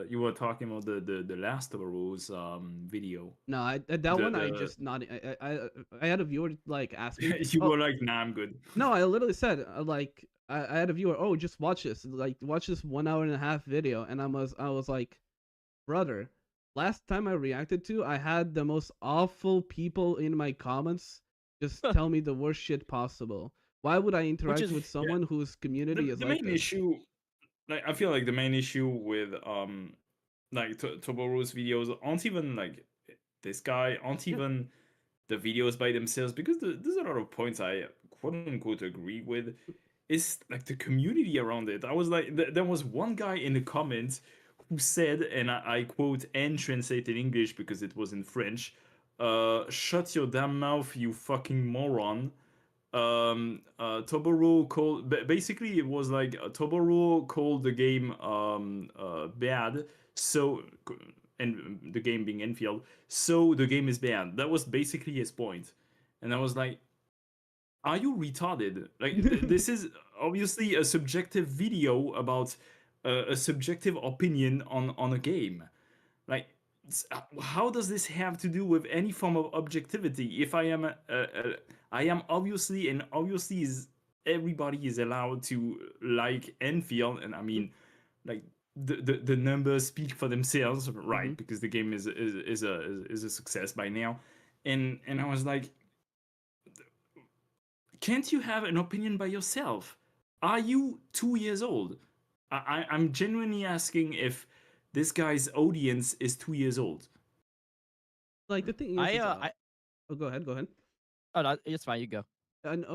you were talking about the Last of Us video. No, that one I just not. I had a viewer like ask me. You were like, nah, I'm good. No, I literally said like I had a viewer. Oh, just watch this. Like watch this 1.5 hour video, and I was like, brother, last time I reacted to, I had the most awful people in my comments just tell me the worst shit possible. Why would I interact with someone whose community is the like main this? issue? Like I feel like the main issue with like Toboru's videos aren't even like this guy, aren't even the videos by themselves, because there's a lot of points I quote unquote agree with. It's like the community around it. I was like, there was one guy in the comments who said, and I quote and translate in English because it was in French, "Shut your damn mouth, you fucking moron." Toboro called, basically it was like Toboro called the game bad, so, and the game being Enfield, so the game is bad. That was basically his point. And I was like, are you retarded? Like this is obviously a subjective video about a subjective opinion on a game. Like how does this have to do with any form of objectivity? If I am I am obviously, and obviously is everybody is allowed to like Enfield, and I mean, like the numbers speak for themselves, right? Because the game is a success by now, and I was like, can't you have an opinion by yourself? Are you 2 years old? I'm genuinely asking if this guy's audience is 2 years old. Like the thing is, oh, go ahead. Oh no, it's fine. You go. And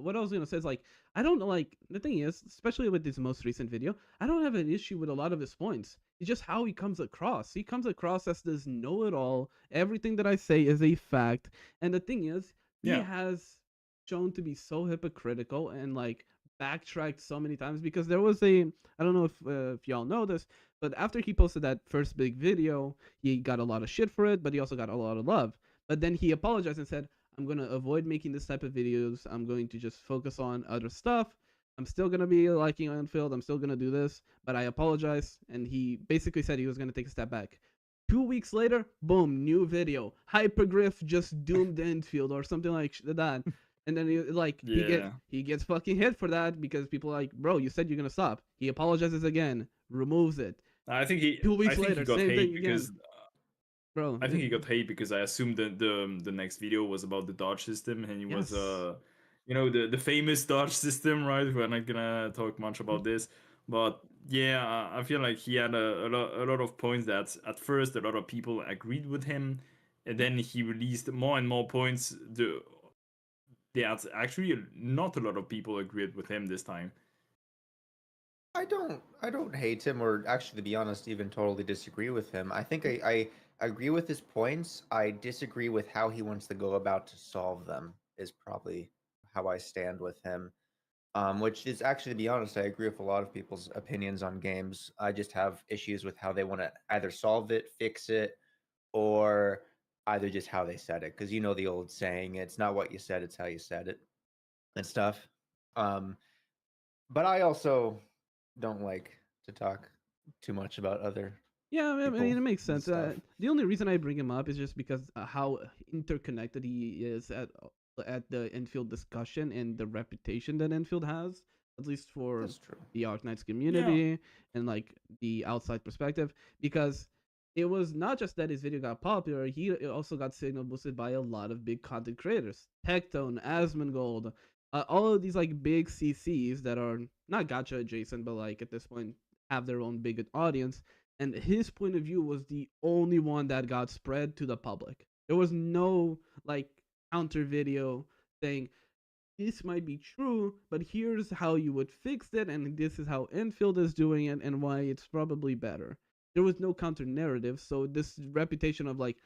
what I was gonna say is like I don't know. Like the thing is, especially with this most recent video, I don't have an issue with a lot of his points. It's just how he comes across. He comes across as this know-it-all. Everything that I say is a fact. And the thing is, he has shown to be so hypocritical and like backtracked so many times, because there was I don't know if y'all know this, but after he posted that first big video, he got a lot of shit for it, but he also got a lot of love. But then he apologized and said, I'm going to avoid making this type of videos. I'm going to just focus on other stuff. I'm still going to be liking Enfield. I'm still going to do this, but I apologize. And he basically said he was going to take a step back. 2 weeks later, boom, new video. Hypergriff just doomed Enfield or something like that. And then he gets fucking hit for that, because people are like, bro, you said you're going to stop. He apologizes again, removes it. I think he 2 weeks later, later, got same hate thing because again. Bro, I think he got hate because I assumed that the next video was about the dodge system, and he was you know, the famous dodge system, right? We're not gonna talk much about this, But yeah, I feel like he had a lot of points that at first a lot of people agreed with him, and then he released more and more points that actually not a lot of people agreed with him this time. I don't hate him, or actually, to be honest, even totally disagree with him. I think I agree with his points. I disagree with how he wants to go about to solve them. Is probably how I stand with him. Which is actually, to be honest, I agree with a lot of people's opinions on games. I just have issues with how they want to either solve it, fix it, or either just how they said it. Because you know the old saying, "It's not what you said; it's how you said it," and stuff. Um, but I also don't like to talk too much about other Yeah, I people mean, it makes and sense. stuff. The only reason I bring him up is just because how interconnected he is at the Enfield discussion and the reputation that Enfield has, at least for That's true. the Arknights Yeah. community and like the outside perspective. Because it was not just that his video got popular; he also got signal boosted by a lot of big content creators, Tectone, Asmongold, all of these like big CCs that are not gacha adjacent, but like at this point have their own big audience, and his point of view was the only one that got spread to the public. There was no like counter video saying this might be true, but here's how you would fix it, and this is how Enfield is doing it, and why it's probably better. There was no counter narrative, so this reputation of like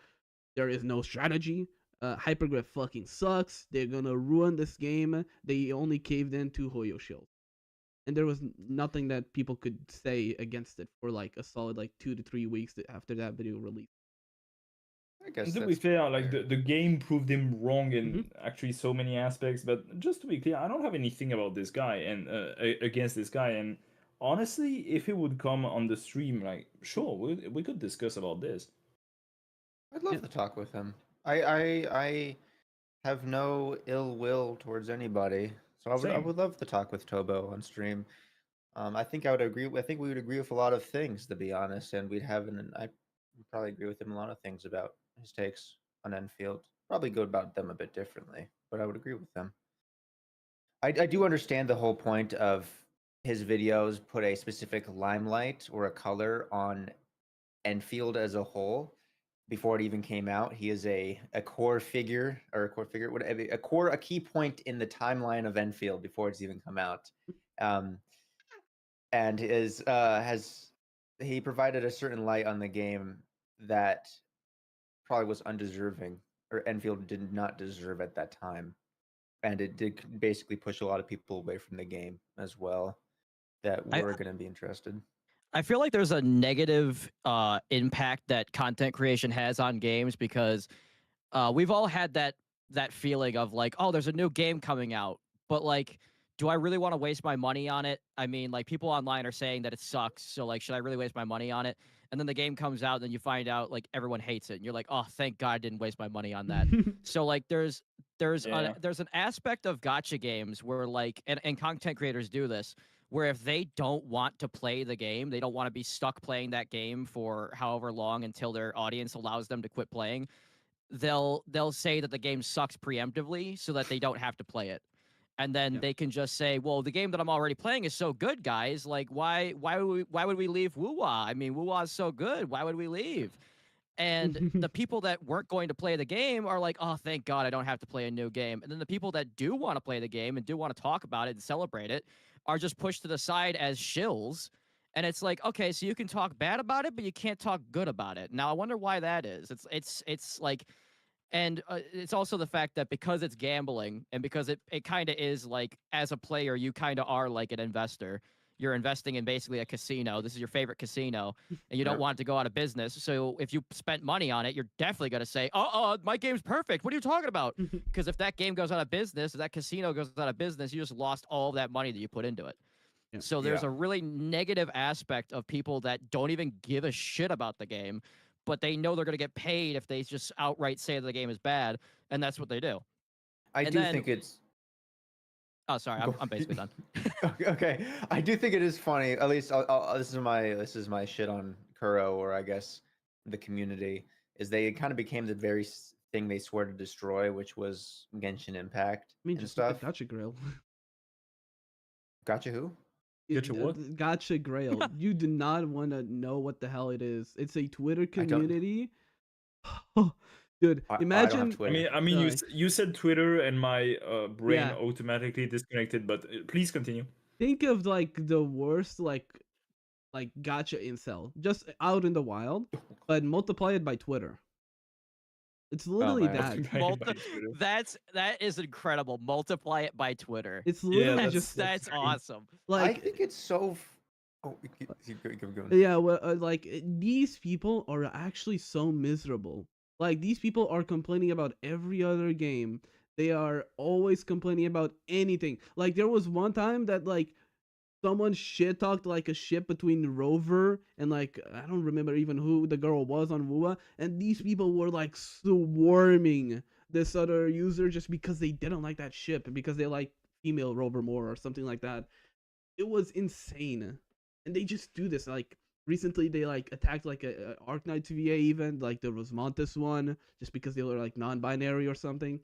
there is no strategy. Hypergraph fucking sucks. They're gonna ruin this game. They only caved in to Hoyo Shield, and there was nothing that people could say against it for like a solid like 2 to 3 weeks after that video released. I guess And to be that's fair, like fair. the game proved him wrong in Mm-hmm. actually so many aspects. But just to be clear, I don't have anything about this guy and against this guy. And honestly, if he would come on the stream, like sure, we could discuss about this. I'd love Yeah. to talk with him. I have no ill will towards anybody, so I Same. would love to talk with Tobo on stream. I think I would agree. I think we would agree with a lot of things, to be honest, and we'd have an. I would probably agree with him a lot of things about his takes on Enfield. Probably go about them a bit differently, but I would agree with them. I do understand the whole point of his videos put a specific limelight or a color on Enfield as a whole before it even came out. He is a core figure, or a core figure, whatever, a key point in the timeline of Enfield before it's even come out. Um, and is has he provided a certain light on the game that probably was undeserving, or Enfield did not deserve at that time, and it did basically push a lot of people away from the game as well that I were going to be interested. I feel like there's a negative impact that content creation has on games because we've all had that feeling of like, oh, there's a new game coming out, but like, do I really want to waste my money on it? I mean, like people online are saying that it sucks, so like, should I really waste my money on it? And then the game comes out, and then you find out like everyone hates it, and you're like, oh, thank God I didn't waste my money on that. So like, Yeah. there's an aspect of gotcha games where like, and content creators do this, where if they don't want to play the game, they don't want to be stuck playing that game for however long until their audience allows them to quit playing, they'll say that the game sucks preemptively so that they don't have to play it. And then Yeah. they can just say, well, the game that I'm already playing is so good, guys. Like, why would we leave Woo-Wah? I mean, Woo-Wah is so good. Why would we leave? And the people that weren't going to play the game are like, oh, thank God I don't have to play a new game. And then the people that do want to play the game and do want to talk about it and celebrate it are just pushed to the side as shills. And it's like, okay, so you can talk bad about it, but you can't talk good about it. Now I wonder why that is. It's like, and it's also the fact that because it's gambling and because it kind of is like, as a player, you kind of are like an investor. You're investing in basically a casino. This is your favorite casino, and you don't Yep. want it to go out of business. So if you spent money on it, you're definitely going to say, my game's perfect. What are you talking about? Because if that game goes out of business, if that casino goes out of business, you just lost all of that money that you put into it. Yeah. So there's Yeah. a really negative aspect of people that don't even give a shit about the game, but they know they're going to get paid if they just outright say that the game is bad, and that's what they do. I And do then, think it's oh, sorry, I'm basically done. okay. I do think it is funny. At least this is my shit on Kuro, or I guess the community, is they kind of became the very thing they swore to destroy, which was Genshin Impact I mean, and just look stuff. at Gacha Grill. Gotcha who? Gotcha what? Gotcha Grail. You do not want to know what the hell it is. It's a Twitter I don't. community. Dude, I don't have imagine. I Twitter. mean, Sorry. you said Twitter, and my brain Yeah, automatically disconnected. But please continue. think of like the worst like gotcha incel just out in the wild, but multiply it by Twitter. It's literally man. that. Multiply by Twitter. That is incredible. Multiply it by Twitter. It's Yeah, literally that's just That's very- awesome. I like think it's so. Oh, keep going. yeah, well, like these people are actually so miserable. Like these people are complaining about every other game. They are always complaining about anything. Like there was one time that like someone shit talked like a ship between Rover and like I don't remember even who the girl was on Wua, and these people were like swarming this other user just because they didn't like that ship because they like female Rover more or something like that. It was insane, and they just do this. Like recently, they like attacked like a Arknights VA event, like the Rosmontes one, just because they were like non-binary or something.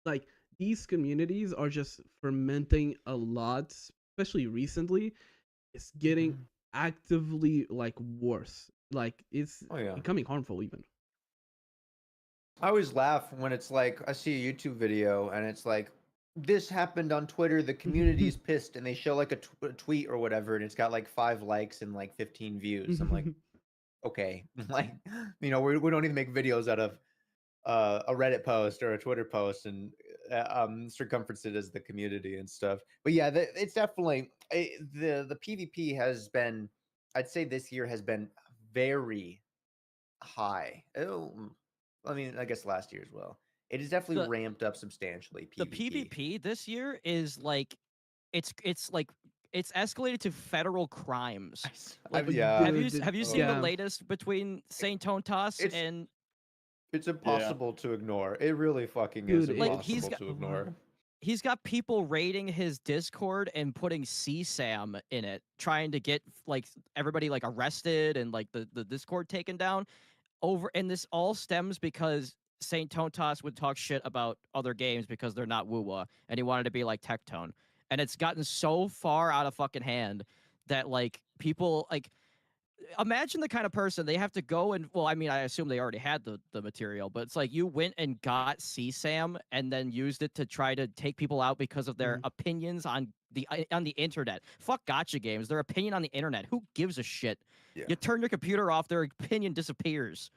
Like these communities are just fermenting a lot, especially recently. It's getting Mhm. actively like worse. Like it's Oh yeah. becoming harmful even. I always laugh when it's like I see a YouTube video and it's like this happened on Twitter. The community's pissed, and they show like a tweet or whatever, and it's got like 5 likes and like 15 views. I'm like, okay, like we don't even make videos out of a Reddit post or a Twitter post and circumference it as the community and stuff. But yeah, it's definitely the PvP has been. I'd say this year has been very high. I mean, I guess last year as well. It has definitely The- ramped up substantially. The PvP. PvP this year is like it's like it's escalated to federal crimes. Like, yeah. Have you seen yeah. the latest between Saint Tontas It's- and It's impossible to ignore. It really fucking Dude, is it- impossible Like, he's got- to ignore. he's got people raiding his Discord and putting CSAM in it, trying to get like everybody like arrested and like the Discord taken down over, and this all stems because Saint Tontas would talk shit about other games because they're not Wuwa, and he wanted to be like Tectone. And it's gotten so far out of fucking hand that like people like imagine the kind of person they have to go and well, I mean, I assume they already had the material, but it's like you went and got CSAM and then used it to try to take people out because of their opinions on the internet. Fuck gotcha games. Their opinion on the internet. Who gives a shit? Yeah. You turn your computer off, their opinion disappears.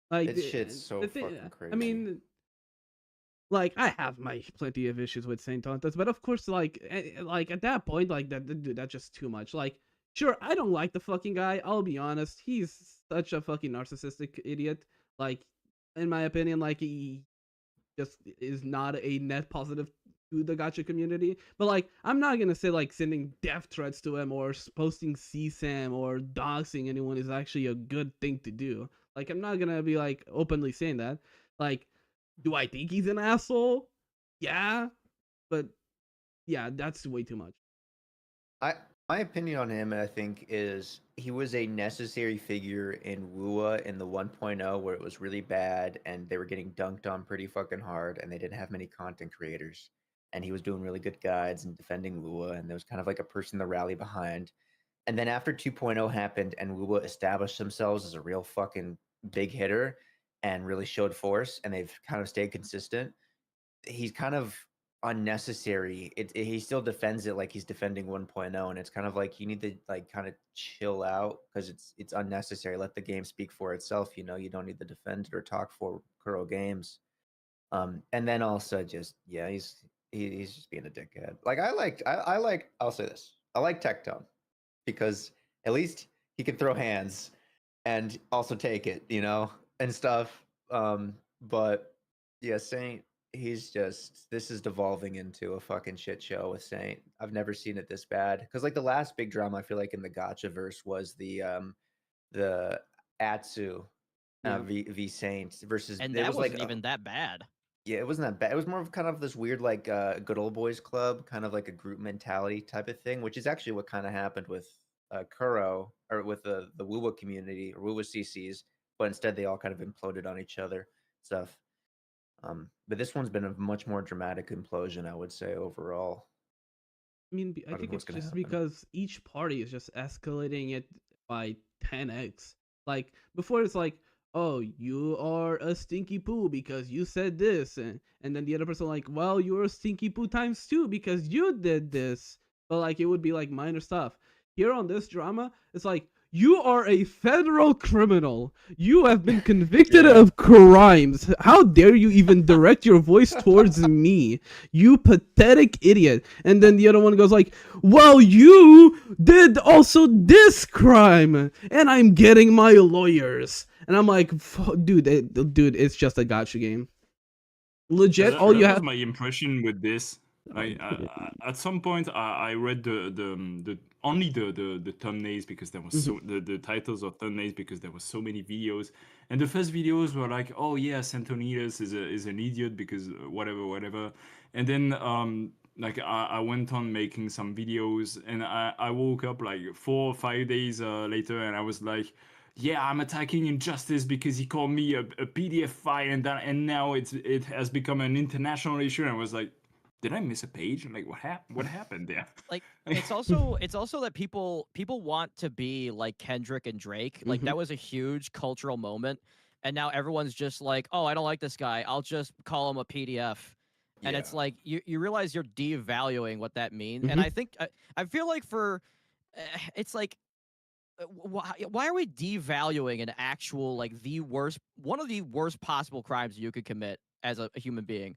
Like This shit's so fucking I crazy. mean, like I have my plenty of issues with Saint Tontas, but of course, like at that point, like dude, that's just too much. Like, sure, I don't like the fucking guy. I'll be honest, he's such a fucking narcissistic idiot. Like, in my opinion, like he just is not a net positive to the gacha community. But like, I'm not gonna say like sending death threats to him or posting CSAM or doxing anyone is actually a good thing to do. Like, I'm not gonna be like openly saying that. Like, do I think he's an asshole? Yeah, but yeah, that's way too much. My opinion on him, I think, is he was a necessary figure in Wua in the 1.0 where it was really bad and they were getting dunked on pretty fucking hard and they didn't have many content creators. And he was doing really good guides and defending Wua, and there was kind of like a person to rally behind. And then after 2.0 happened and Wua established themselves as a real fucking big hitter and really showed force, and they've kind of stayed consistent, he's kind of unnecessary. He still defends it like he's defending 1.0, and it's kind of like you need to like kind of chill out because it's unnecessary. Let the game speak for itself. You don't need to defend it or talk for Kuro Games. And then also just he's just being a dickhead. Like I'll say this. I like Tectone because at least he can throw hands and also take it, and stuff. But yeah, Saint, this is devolving into a fucking shit show with Saint. I've never seen it this bad. Because like the last big drama I feel like in the Gacha verse was the Atsu v Saint versus, And it that was wasn't like even that bad. yeah, it wasn't that bad. It was more of kind of this weird, like, good old boys club, kind of like a group mentality type of thing, which is actually what kind of happened with Kuro, or with the Wuwa community, or Wuwa CCs, but instead they all kind of imploded on each other, stuff. But this one's been a much more dramatic implosion, I would say, overall. I mean, I I don't think know it's what's gonna just happen. because each party is just escalating it by 10x. Like before, it's like, oh, you are a stinky poo because you said this, and then the other person like, well, you're a stinky poo times two because you did this. But like, it would be like minor stuff. Here on this drama, it's like, you are a federal criminal. You have been convicted Yeah. of crimes. How dare you even direct your voice towards me? You pathetic idiot. And then the other one goes like, well, you did also this crime, and I'm getting my lawyers. And I'm like, dude, it's just a gotcha game. Legit, all you that was have. my impression with this. Like at some point, I read the only the thumbnails because there was so the titles of thumbnails because there was so many videos, and the first videos were like, oh yeah, Santonidas is an idiot because whatever, and then like I went on making some videos, and I woke up like 4 or 5 days later, and I was like, yeah, I'm attacking injustice because he called me a PDF file, and now it has become an international issue. And I was like, did I miss a page? Like, what happened there? Like it's also that people want to be like Kendrick and Drake. Like that was a huge cultural moment, and now everyone's just like, oh, I don't like this guy. I'll just call him a PDF. And it's Yeah. like you realize you're devaluing what that means. And I think I feel like for it's like why are we devaluing an actual like one of the worst possible crimes you could commit as a human being,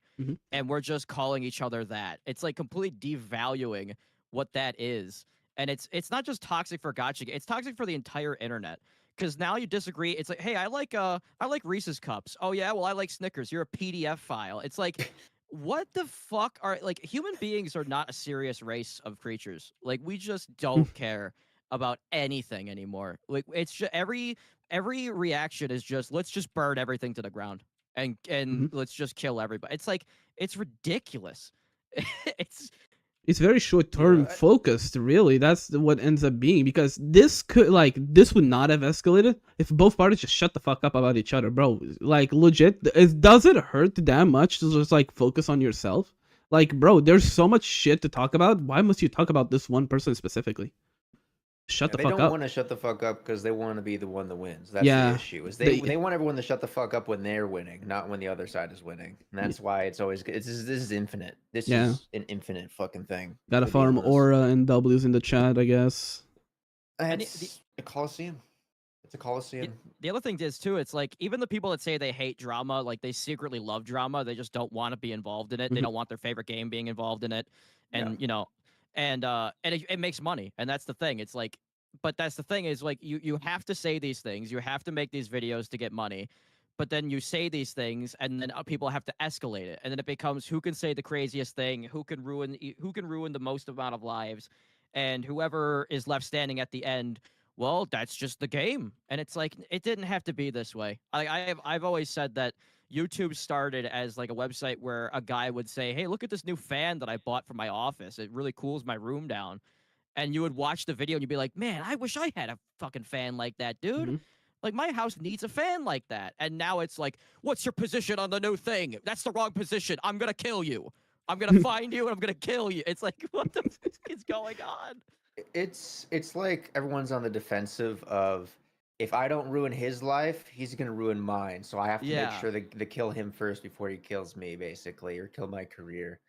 and we're just calling each other that? It's like completely devaluing what that is, and it's not just toxic for gotcha, it's toxic for the entire internet. Because now you disagree. It's like, hey, I like Reese's cups. Oh yeah, well I like Snickers. You're a PDF file. It's like, what the fuck are like human beings are not a serious race of creatures. Like we just don't care about anything anymore. Like it's just every reaction is just let's just burn everything to the ground and let's just kill everybody. It's like it's ridiculous. It's very short-term focused, really. That's what ends up being, because this would not have escalated if both parties just shut the fuck up about each other, bro. Like legit, does it hurt that much to just like focus on yourself? Like, bro, there's so much shit to talk about. Why must you talk about this one person specifically? Shut the fuck up. They don't want to shut the fuck up because they want to be the one that wins. That's Yeah. the issue. Is they want everyone to shut the fuck up when they're winning, not when the other side is winning. And that's why it's always good. This is infinite. This is an infinite fucking thing. Gotta to be farm honest. aura and W's in the chat, I guess. It's a coliseum. It's a coliseum. The other thing is too, it's like even the people that say they hate drama, like they secretly love drama, they just don't want to be involved in it. They don't want their favorite game being involved in it, and you know, and it makes money, and that's the thing. It's like, but that's the thing is like you have to say these things, you have to make these videos to get money, but then you say these things, and then people have to escalate it, and then it becomes who can say the craziest thing, who can ruin the most amount of lives, and whoever is left standing at the end. Well, that's just the game. And it's like, it didn't have to be this way. I've always said that YouTube started as like a website where a guy would say, hey, look at this new fan that I bought for my office. It really cools my room down. And you would watch the video and you'd be like, man, I wish I had a fucking fan like that, dude. Like, my house needs a fan like that. And now it's like, what's your position on the new thing? That's the wrong position. I'm going to kill you. I'm going to find you and I'm going to kill you. It's like, what the fuck is going on? It's like everyone's on the defensive of, if I don't ruin his life, he's gonna ruin mine. So I have to make sure to kill him first before he kills me, basically, or kill my career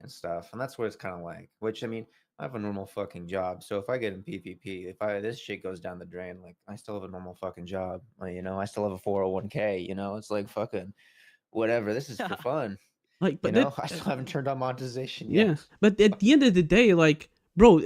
and stuff. And that's what it's kind of like. Which, I mean, I have a normal fucking job. So if I get in PvP, if this shit goes down the drain, like, I still have a normal fucking job. Like, you know, I still have a 401k. You know, it's like fucking whatever. This is for fun. Like, but you know, I still haven't turned on monetization yet. Yeah, but at the end of the day, like, bro,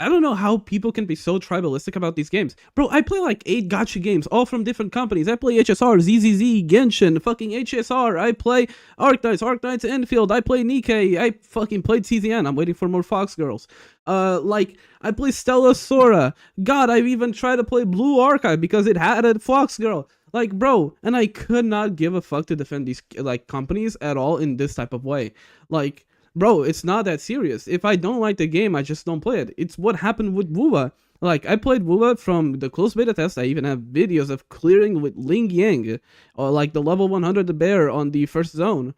I don't know how people can be so tribalistic about these games. Bro, I play like 8 gacha games, all from different companies. I play HSR, ZZZ, Genshin, fucking HSR. I play Arknights Endfield. I play Nikkei. I fucking played CZN. I'm waiting for more Fox Girls. Like, I play Stella Sora. God, I've even tried to play Blue Archive because it had a Fox Girl. Like, bro, and I could not give a fuck to defend these, like, companies at all in this type of way. Like, bro, it's not that serious. If I don't like the game, I just don't play it. It's what happened with WoWa. Like, I played WoWa from the closed beta test. I even have videos of clearing with Ling Yang, or like the level 100 the bear on the first zone.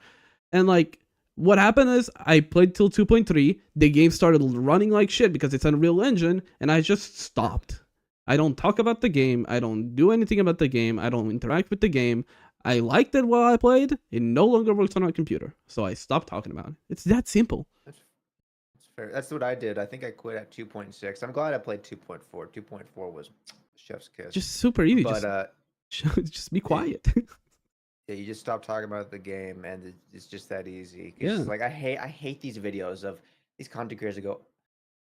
And like, what happened is I played till 2.3. The game started running like shit because it's Unreal Engine, and I just stopped. I don't talk about the game. I don't do anything about the game. I don't interact with the game. I liked it while I played. It no longer works on my computer, so I stopped talking about it. It's that simple. That's fair. That's what I did. I think I quit at 2.6. I'm glad I played 2.4. 2.4 was chef's kiss. Just super easy. But just be quiet. yeah, you just stop talking about the game, and it's just that easy. 'Cause, Yeah. like I hate these videos of these content creators that go,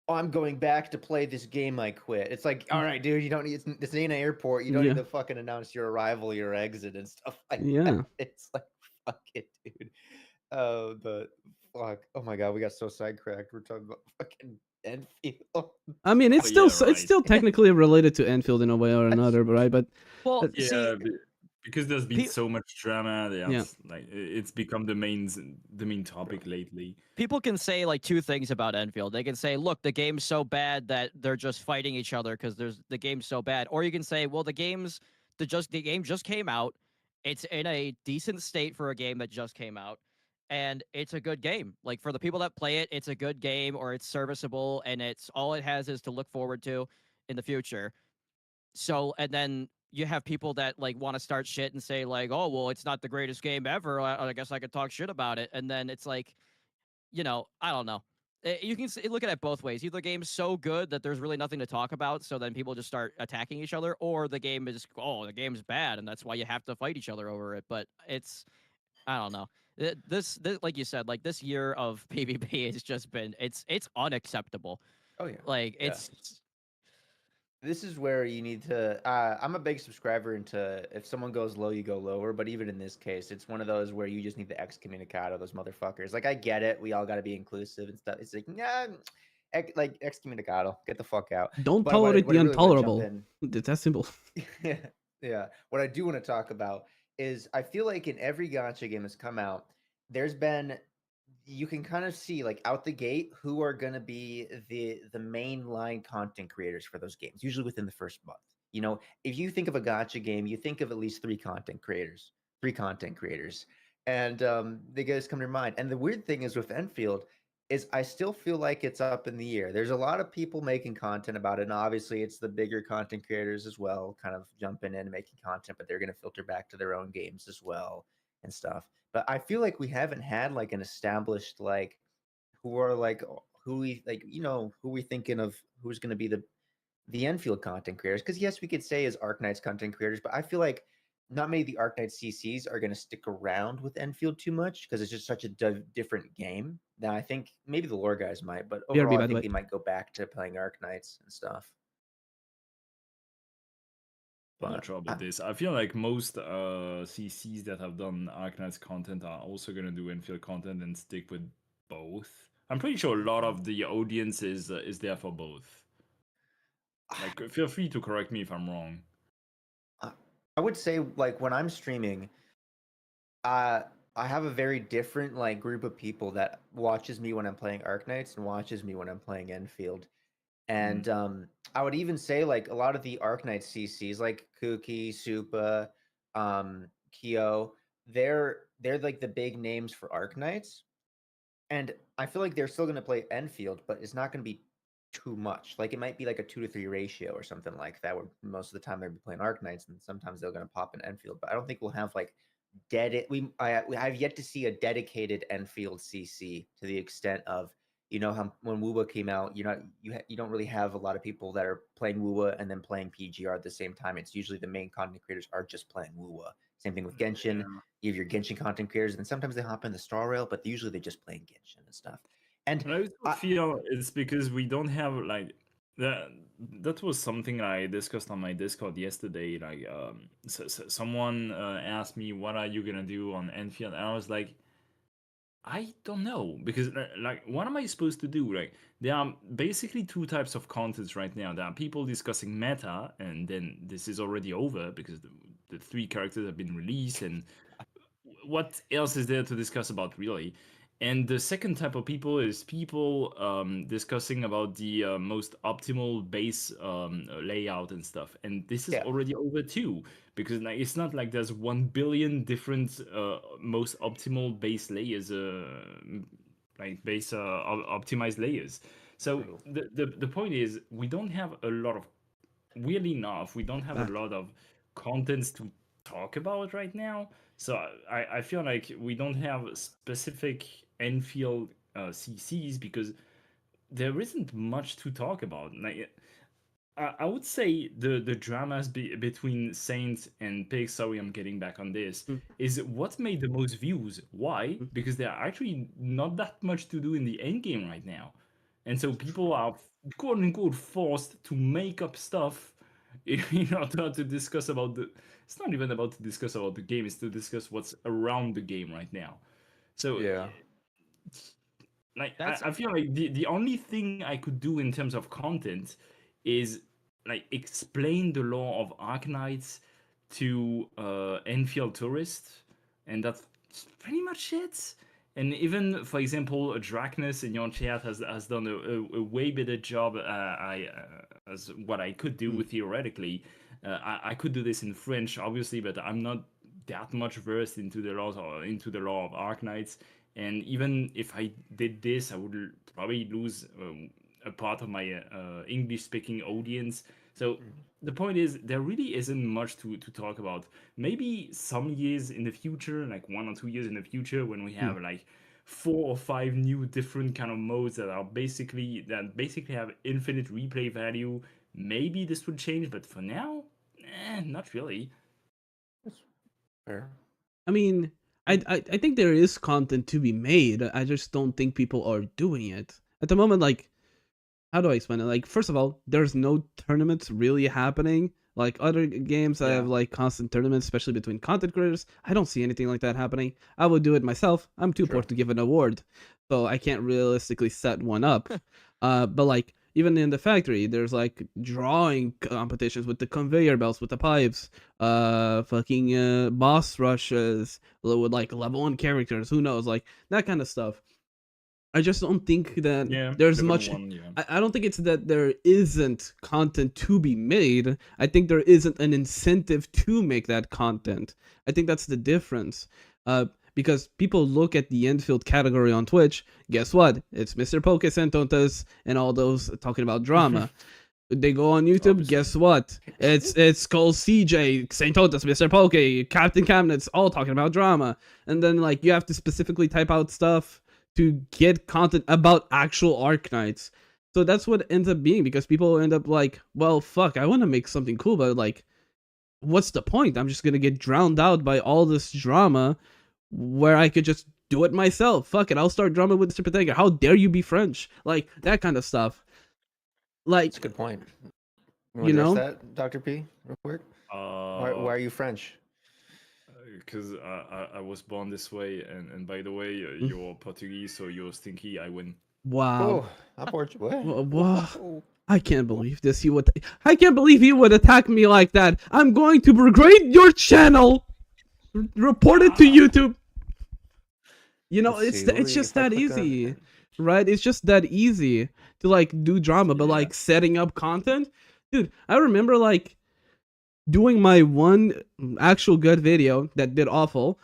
"Oh, I'm going back to play this game I quit." It's like, all right, dude, you don't need this ain't an airport. You don't Yeah. need to fucking announce your arrival, your exit, and stuff like Yeah. that. It's like, fuck it, dude. But fuck. Oh my god, we got so sidetracked. We're talking about fucking Enfield. I mean, it's still yeah, it's still technically related to Enfield in a way or another, right? But Well, uh, see, Yeah, because there's been Pe- so much drama. Yeah. Like it's become the main topic lately. people can say like two things about Enfield. They can say, "Look, the game's so bad that they're just fighting each other because the game's so bad," or you can say, "Well, the game just came out. It's in a decent state for a game that just came out, and it's a good game. Like for the people that play it, it's a good game, or it's serviceable, and it's all it has is to look forward to in the future." So, and then you have people that like want to start shit and say like, "Oh, well, it's not the greatest game ever. I guess I could talk shit about it." And then it's like, I don't know. You can look at it both ways. Either the game's so good that there's really nothing to talk about, so then people just start attacking each other, or the game's bad, and that's why you have to fight each other over it. But I don't know. This like you said, like this year of PvP has just been it's unacceptable. Oh yeah. Like Yeah. This is where you need to. I'm a big subscriber into if someone goes low, you go lower. But even in this case, it's one of those where you just need to excommunicado those motherfuckers. Like I get it, we all got to be inclusive and stuff. It's like like excommunicado, get the fuck out. don't But tolerate what I the really wanna jump intolerable. It's that simple. yeah, yeah. What I do want to talk about is I feel like in every gacha game that's come out, there's been you can kind of see like out the gate who are going to be the mainline content creators for those games, usually within the first month. If you think of a gacha game, you think of at least three content creators, and they guys come to your mind. And the weird thing is with Enfield is I still feel like it's up in the air. There's a lot of people making content about it, and obviously it's the bigger content creators as well, kind of jumping in and making content, but they're going to filter back to their own games as well and stuff. But I feel like we haven't had like an established like who are like who we like who we thinking of who's going to be the Enfield content creators. Because yes, we could say as Arknights content creators, but I feel like not many of the Arknights CCs are going to stick around with Enfield too much because it's just such a different game. Now I think maybe the lore guys might, but BRB, overall by I the think way. they might go back to playing Arknights and stuff. I'm not sure about this. I feel like most CCs that have done Arknights content are also gonna do Enfield content and stick with both. I'm pretty sure a lot of the audience is there for both. Like, feel free to correct me if I'm wrong. I would say like when I'm streaming, I have a very different like group of people that watches me when I'm playing Arknights and watches me when I'm playing Enfield. And I would even say like a lot of the Arknights CCs like Kuki, Supa, Kyo, they're like the big names for Arknights. And I feel like they're still going to play Enfield, but it's not going to be too much. Like it might be like a 2-to-3 ratio or something like that, where most of the time they'll be playing Arknights and sometimes they're going to pop in Enfield. But I don't think we'll have like I have yet to see a dedicated Enfield CC to the extent of how when Wuba came out, you don't really have a lot of people that are playing Wuba and then playing PGR at the same time. It's usually the main content creators are just playing Wuba. Same thing with Genshin. Yeah. You have your Genshin content creators, and sometimes they hop in the Star Rail, but usually they're just playing Genshin and stuff. And I also feel it's because we don't have like that was something I discussed on my Discord yesterday. Like someone asked me, what are you gonna do on Enfield? And I was like, I don't know, because like what am I supposed to do? Like there are basically two types of contents right now. There are people discussing meta, and then this is already over because the three characters have been released, and what else is there to discuss about really? And the second type of people is people discussing about the most optimal base layout and stuff. And this is Yeah. already over too, because like it's not like there's 1 billion different most optimal base layers, like base optimized layers. So True. the point is we don't have a lot of, weirdly enough, we don't have a Back. lot of contents to talk about right now. So I feel like we don't have specific Enfield CCs because there isn't much to talk about. Like I would say the dramas between Saints and Pig. Sorry, I'm getting back on this. Mm. Is what made the most views. Why? Mm. Because there are actually not that much to do in the end game right now, and so people are quote unquote forced to make up stuff in order to discuss about the. It's not even about to discuss about the game. It's to discuss what's around the game right now. So Yeah. like That's I feel like the only thing I could do in terms of content is like explain the law of Arknights to Enfield tourists, and that's pretty much it. And even, for example, Dracnus in your chat has done a way better job as what I could do theoretically. I could do this in French, obviously, but I'm not that much versed into the laws or into the law of Arknights. And even if I did this, I would probably lose a part of my English-speaking audience. So the point is, there really isn't much to talk about. Maybe some years in the future, like 1 or 2 years in the future, when we have like 4 or 5 new different kind of modes that basically have infinite replay value, maybe this would change. But for now, not really. Fair. I mean, I think there is content to be made. I just don't think people are doing it at the moment. Like, how do I explain it? Like, first of all, there's no tournaments really happening. Like other games that have like constant tournaments, especially between content creators. I don't see anything like that happening. I would do it myself. I'm too poor to give an award, so I can't realistically set one up. But like even in the factory, there's like drawing competitions with the conveyor belts, with the pipes, fucking boss rushes with like level 1 characters. Who knows, like that kind of stuff. I just don't think that there's level much. 1, yeah. I don't think it's that there isn't content to be made. I think there isn't an incentive to make that content. I think that's the difference. Because people look at the Enfield category on Twitch. Guess what? It's Mr. Poke Sentontas and all those talking about drama. They go on YouTube. Obviously. Guess what? It's Skull CJ, Sentontas, Mr. Poke, Captain Cabinets, all talking about drama. And then like you have to specifically type out stuff to get content about actual Arknights. So that's what ends up being, because people end up like, well, fuck, I want to make something cool, but like, what's the point? I'm just gonna get drowned out by all this drama where I could just do it myself. Fuck it, I'll start drama with Mr. Patanga. How dare you be French? Like, that kind of stuff. Like, That's a good point. You know? That, Dr. P, real quick? Why are you French? Because I was born this way, and by the way, you're Portuguese, so you're stinky. I win. wow. Oh, I'm Portuguese. Wow. I can't believe this. I can't believe you would attack me like that. I'm going to degrade your channel. Report it to YouTube. You know, Let's see, what it's do just if I that click on easy, it? right? It's just that easy to like do drama, but like setting up content, dude. I remember like doing my one actual good video that did awful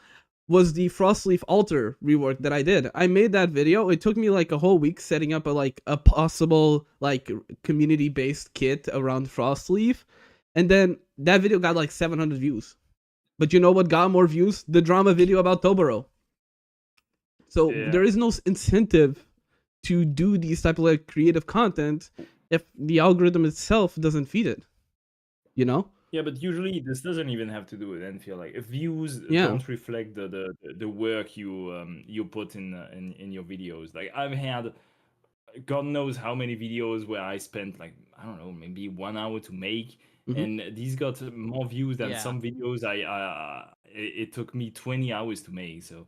was the Frostleaf altar rework that I did. I made that video. It took me like a whole week setting up a possible like community based kit around Frostleaf, and then that video got like 700 views. But you know what got more views? The drama video about Toboro. So there is no incentive to do these type of like creative content if the algorithm itself doesn't feed it. You know? Yeah, but usually this doesn't even have to do with Enfield. Like, if views Yeah. don't reflect the work you put in your videos. Like, I've had God knows how many videos where I spent like, I don't know, maybe 1 hour to make, and these got more views than some videos it took me 20 hours to make. So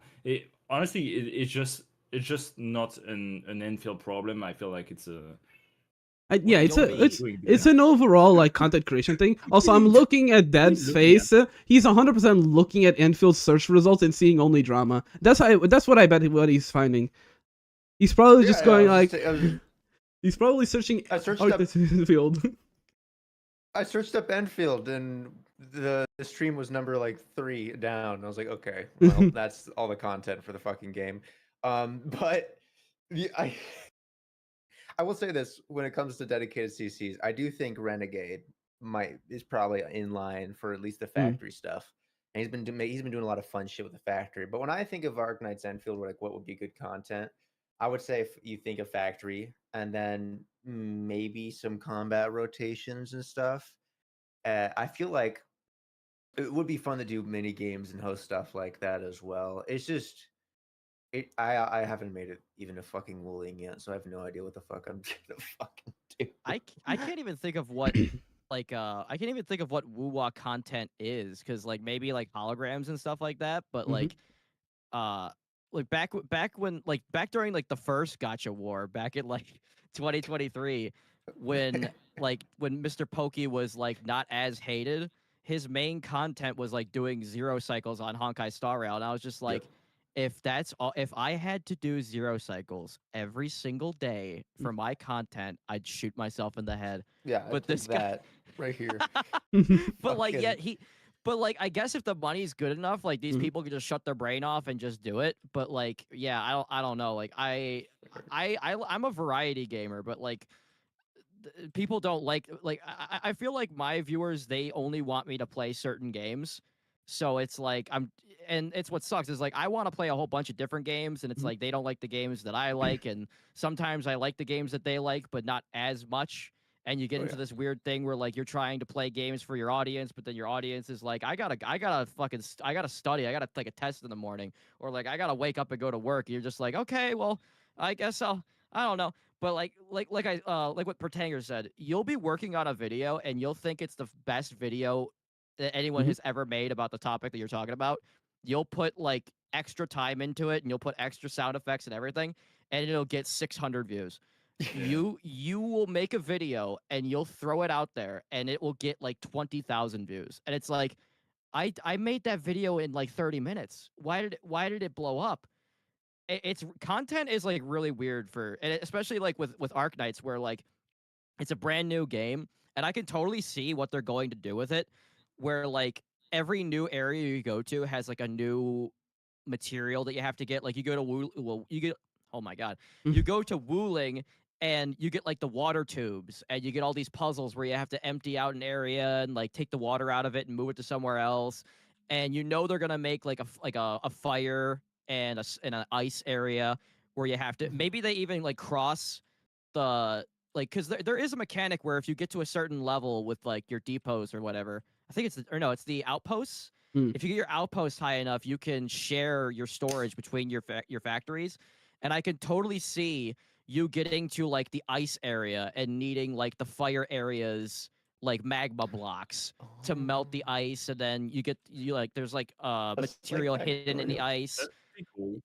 honestly, it's just not an Enfield problem. I feel like it's Yeah, it's you'll a it's Doing it's good. an overall like content creation thing. Also, I'm looking at Dad's Look, face. He's 100% looking at Enfield's search results and seeing only drama. That's what I bet what he's finding. He's probably just going like he's probably searching I searched up Arknights Endfield. I searched up Enfield and the stream was number like 3 down. I was like, okay, well, that's all the content for the fucking game. But I will say this when it comes to dedicated CCs, I do think Renegade is probably in line for at least the factory stuff. And he's been doing a lot of fun shit with the factory. But when I think of Arknights Endfield, like what would be good content, I would say if you think of factory and then maybe some combat rotations and stuff. I feel like it would be fun to do mini games and host stuff like that as well. It's just I haven't made it even a fucking wooling yet, so I have no idea what the fuck I'm gonna fucking do. I can't even think of what like I can't even think of what woo-wah content is, because like maybe like holograms and stuff like that, but like back when like back during like the first Gacha war back in like 2023 when when Mr. Pokey was like not as hated, his main content was like doing 0 cycles on Honkai Star Rail, and I was just like, if that's all, if I had to do 0 cycles every single day for my content, I'd shoot myself in the head. Yeah, but this that right here. but like yet but like I guess if the money's good enough, like these people could just shut their brain off and just do it. But like, yeah, I don't know. Like I'm a variety gamer, but like people don't like I feel like my viewers, they only want me to play certain games. So it's like and it's what sucks is like I want to play a whole bunch of different games, and it's like they don't like the games that I like, and sometimes I like the games that they like, but not as much. And you get into this weird thing where like you're trying to play games for your audience, but then your audience is like, I gotta study, I gotta take a test in the morning, or like I gotta wake up and go to work. And you're just like, okay, well, I guess I don't know. But like what Pertanger said, you'll be working on a video and you'll think it's the best video that anyone has ever made about the topic that you're talking about. You'll put like extra time into it, and you'll put extra sound effects and everything, and it'll get 600 views. You will make a video and you'll throw it out there and it will get like 20,000 views. And it's like, I made that video in like 30 minutes. Why did it blow up? It's content is like really weird and especially like with Arknights, where like it's a brand new game and I can totally see what they're going to do with it, where like every new area you go to has like a new material that you have to get. Like you go to oh my god, you go to Wuling and you get like the water tubes, and you get all these puzzles where you have to empty out an area and like take the water out of it and move it to somewhere else. And you know they're gonna make like a fire and an ice area where you have to, maybe they even like cross the like, because there is a mechanic where if you get to a certain level with like your depots or whatever, I think it's the outposts. If you get your outposts high enough, you can share your storage between your factories. And I can totally see you getting to like the ice area and needing like the fire areas, like magma blocks to melt the ice, and then there's like material hidden in the ice. That's pretty cool.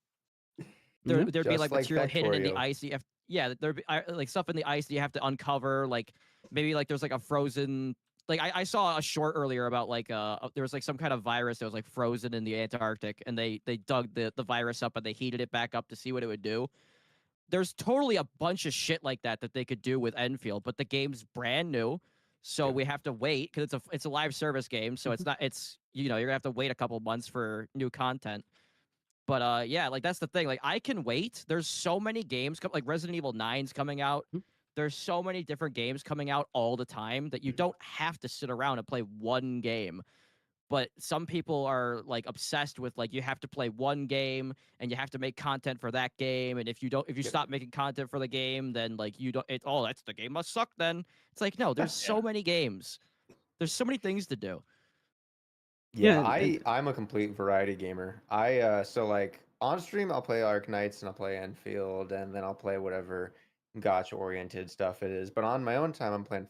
There'd be like material hidden in the ice. There'd be like stuff in the ice that you have to uncover. Like maybe like there's like a frozen. Like I saw a short earlier about like there was like some kind of virus that was like frozen in the Antarctic, and they dug the virus up and they heated it back up to see what it would do. There's totally a bunch of shit like that they could do with Enfield, but the game's brand new, so we have to wait because it's a live service game, so you're gonna have to wait a couple months for new content. But yeah, like that's the thing. Like I can wait. There's so many games like Resident Evil 9's coming out. There's so many different games coming out all the time that you don't have to sit around and play one game. But some people are like obsessed with like you have to play one game and you have to make content for that game. And if you stop making content for the game, then like that's the game must suck then. It's like, no, there's so many games. There's so many things to do. Yeah, I'm a complete variety gamer. So like on stream I'll play Arknights and I'll play Enfield, and then I'll play whatever gotcha oriented stuff it is. But on my own time I'm playing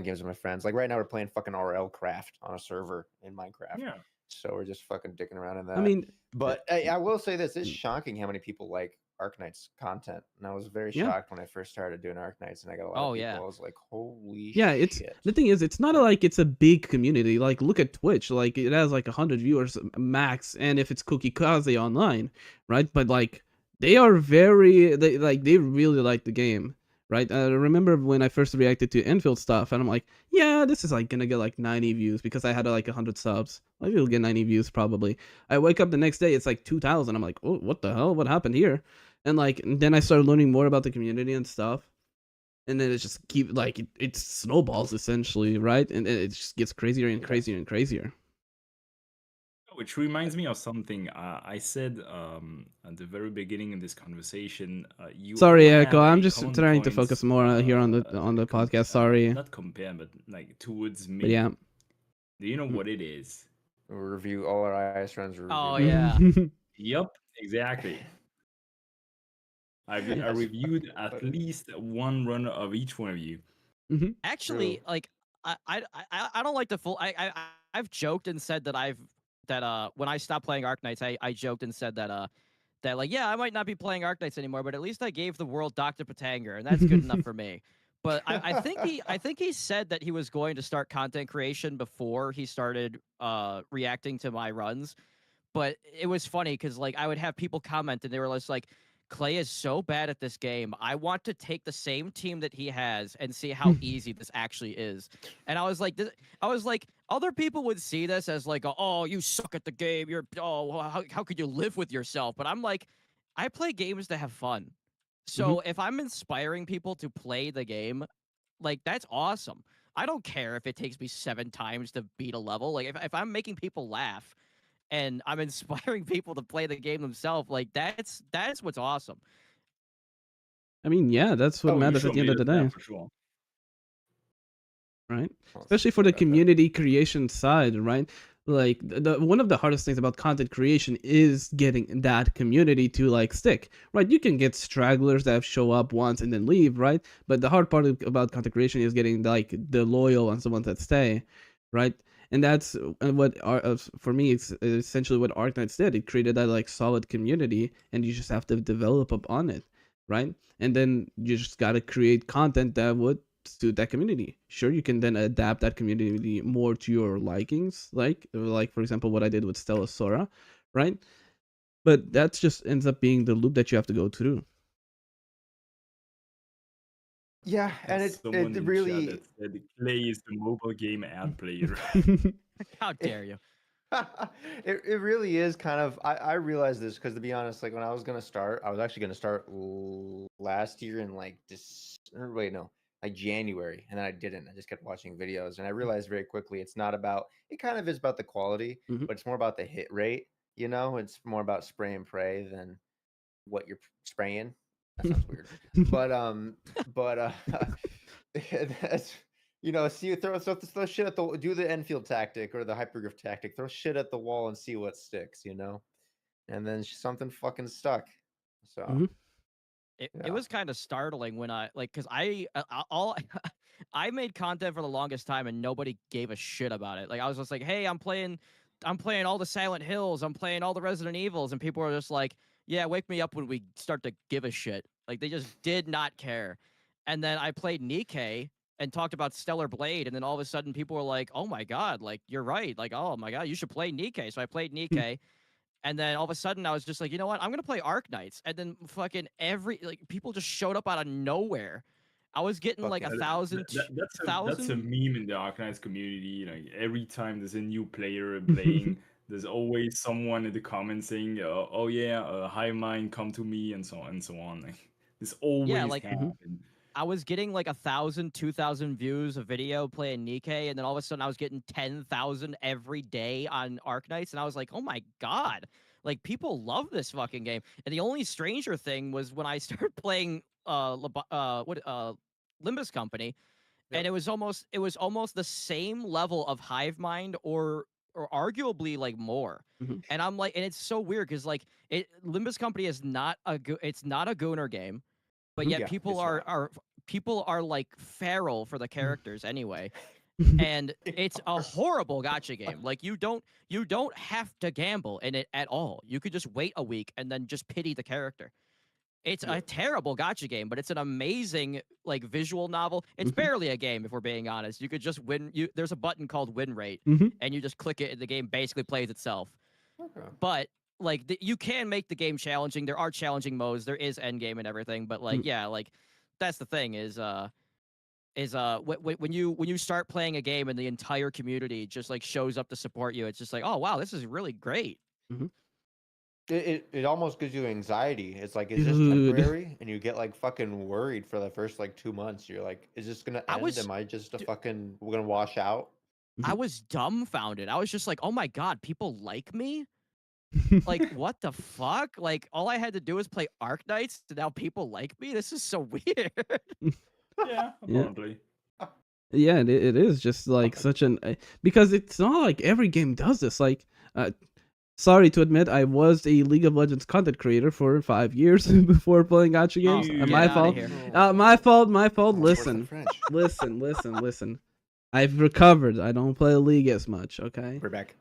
games with my friends. Like right now we're playing fucking RL Craft on a server in Minecraft. Yeah. So we're just fucking dicking around in that. I mean, but I will say this, it's shocking how many people like Arknights content, and I was very Yeah. shocked when I first started doing Arknights, and I got a lot Oh of people. yeah. I was like, holy Yeah, it's shit. the thing is, it's not like it's a big community. Like, look at Twitch, like it has like 100 viewers max, and if it's Cookie Kaze online, right? But like they are they really like the game, right? I remember when I first reacted to Enfield stuff, and I'm like, yeah, this is like gonna get like 90 views because I had like 100 subs. Like it'll get 90 views probably. I wake up the next day, it's like 2,000. I'm like, oh, what the hell? What happened here? And like then I started learning more about the community and stuff. And then it just keep like it snowballs essentially, right? And it just gets crazier and crazier and crazier. Which reminds me of something I said at the very beginning in this conversation. You Sorry, all Echo. have I'm a just common trying to point, focus more here on the podcast. Sorry, not compare, but like towards me. but yeah. Do you know what it is? We'll review all our IS runs. Oh yeah. Yep, exactly. I Yes. reviewed at least one run of each one of you. Actually, True. like I don't like the full. I've joked and said that when I stopped playing Arknights, I joked and said that like yeah, I might not be playing Arknights anymore, but at least I gave the world Dr. Patanger, and that's good enough for me. But I think he said that he was going to start content creation before he started reacting to my runs. But it was funny because like I would have people comment and they were just like, Clay is so bad at this game. I want to take the same team that he has and see how easy this actually is. And I was like, other people would see this as like, oh, you suck at the game. How could you live with yourself? But I'm like, I play games to have fun. So if I'm inspiring people to play the game, like that's awesome. I don't care if it takes me 7 times to beat a level. Like if I'm making people laugh and I'm inspiring people to play the game themselves, like that's what's awesome. I mean, yeah, that's what Oh, you matters show at the end me of the that day, for sure. right? Well, Especially for the about that. community creation side, right? Like the one of the hardest things about content creation is getting that community to like stick, right? You can get stragglers that show up once and then leave, right? But the hard part about content creation is getting like the loyal ones, the ones that stay, right? And that's what for me it's essentially what Arknights did. It created that like solid community, and you just have to develop upon it, right? And then you just gotta create content that would suit that community. Sure, you can then adapt that community more to your likings, like for example what I did with Stella Sora, right? But that's just ends up being the loop that you have to go through. Yeah, and There's it someone in chat really that said Clay is the mobile game ad player. How dare you? it really is kind of. I realized this because to be honest, like when I was gonna start, I was actually gonna start last year in like like January, and then I didn't. I just kept watching videos, and I realized very quickly it's not about. It kind of is about the quality, but it's more about the hit rate. You know, it's more about spray and pray than what you're spraying. That sounds weird, but that's see throw shit at the do the Enfield tactic or the hypergriff tactic. Throw shit at the wall and see what sticks. And then something fucking stuck. So. It was kind of startling when because I made content for the longest time and nobody gave a shit about it. Like I was just like, hey, I'm playing all the Silent Hills, I'm playing all the Resident Evils, and people were just like, yeah, wake me up when we start to give a shit. Like they just did not care. And then I played Nikkei and talked about Stellar Blade, and then all of a sudden people were like, oh my god, like you're right, like oh my god, you should play Nikkei. So I played Nikkei. And then all of a sudden, I was just like, you know what? I'm gonna play Arknights. And then fucking people just showed up out of nowhere. I was getting like 1,000. That's a meme in the Arknights community. Like every time there's a new player playing, there's always someone in the comments saying, "Oh yeah, Hive Mind, come to me," and so on and so on. Like this always happens. I was getting like 1,000, 2,000 views a video playing Nikkei, and then all of a sudden I was getting 10,000 every day on Arknights, and I was like, oh my god, like people love this fucking game. And the only stranger thing was when I started playing Limbus Company, and it was almost the same level of Hive Mind or arguably like more. And I'm like, and it's so weird because like Limbus Company is not a Gooner game. But yet people are like feral for the characters anyway. And it's a horrible gacha game. Like you don't have to gamble in it at all. You could just wait a week and then just pity the character. It's a terrible gotcha game, but it's an amazing like visual novel. It's barely a game if we're being honest. You could just win. There's a button called win rate, and you just click it, and the game basically plays itself. Okay. But like you can make the game challenging. There are challenging modes. There is end game and everything. But like yeah, like that's the thing is when you start playing a game and the entire community just like shows up to support you, it's just like, oh wow, this is really great. It almost gives you anxiety. It's like, is this Dude. temporary? And you get like fucking worried for the first like 2 months. You're like, is this gonna end? was- Am I just we're gonna wash out? I was dumbfounded. I was just like, oh my god, people like me? Like, what the fuck? Like, all I had to do was play Arknights, and now people like me? This is so weird. Yeah, apparently. Yeah, it is just like such an because it's not like every game does this. Like, sorry to admit, I was a League of Legends content creator for 5 years before playing gacha games. Get My outta fault. here. My fault. My fault. Oh, it's worse Listen, than French. listen. I've recovered. I don't play League as much. Okay, We're back.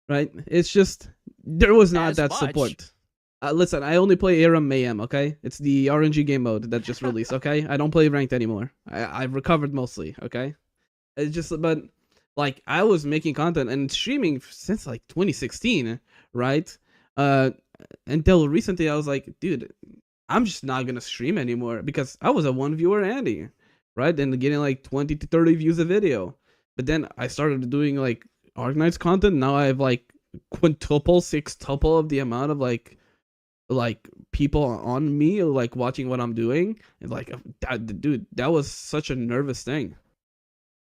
right? It's just there was not As that much? support. Listen, I only play Era Mayhem. Okay, it's the RNG game mode that just released. Okay, I don't play ranked anymore. I've recovered mostly. Okay, it's just but like I was making content and streaming since like 2016, right? Until recently, I was like, dude, I'm just not gonna stream anymore because I was a one viewer Andy, right? And getting like 20 to 30 views a video. But then I started doing like Arknights content. Now I have like sextuple of the amount of like people on me like watching what I'm doing. And like dude, that was such a nervous thing.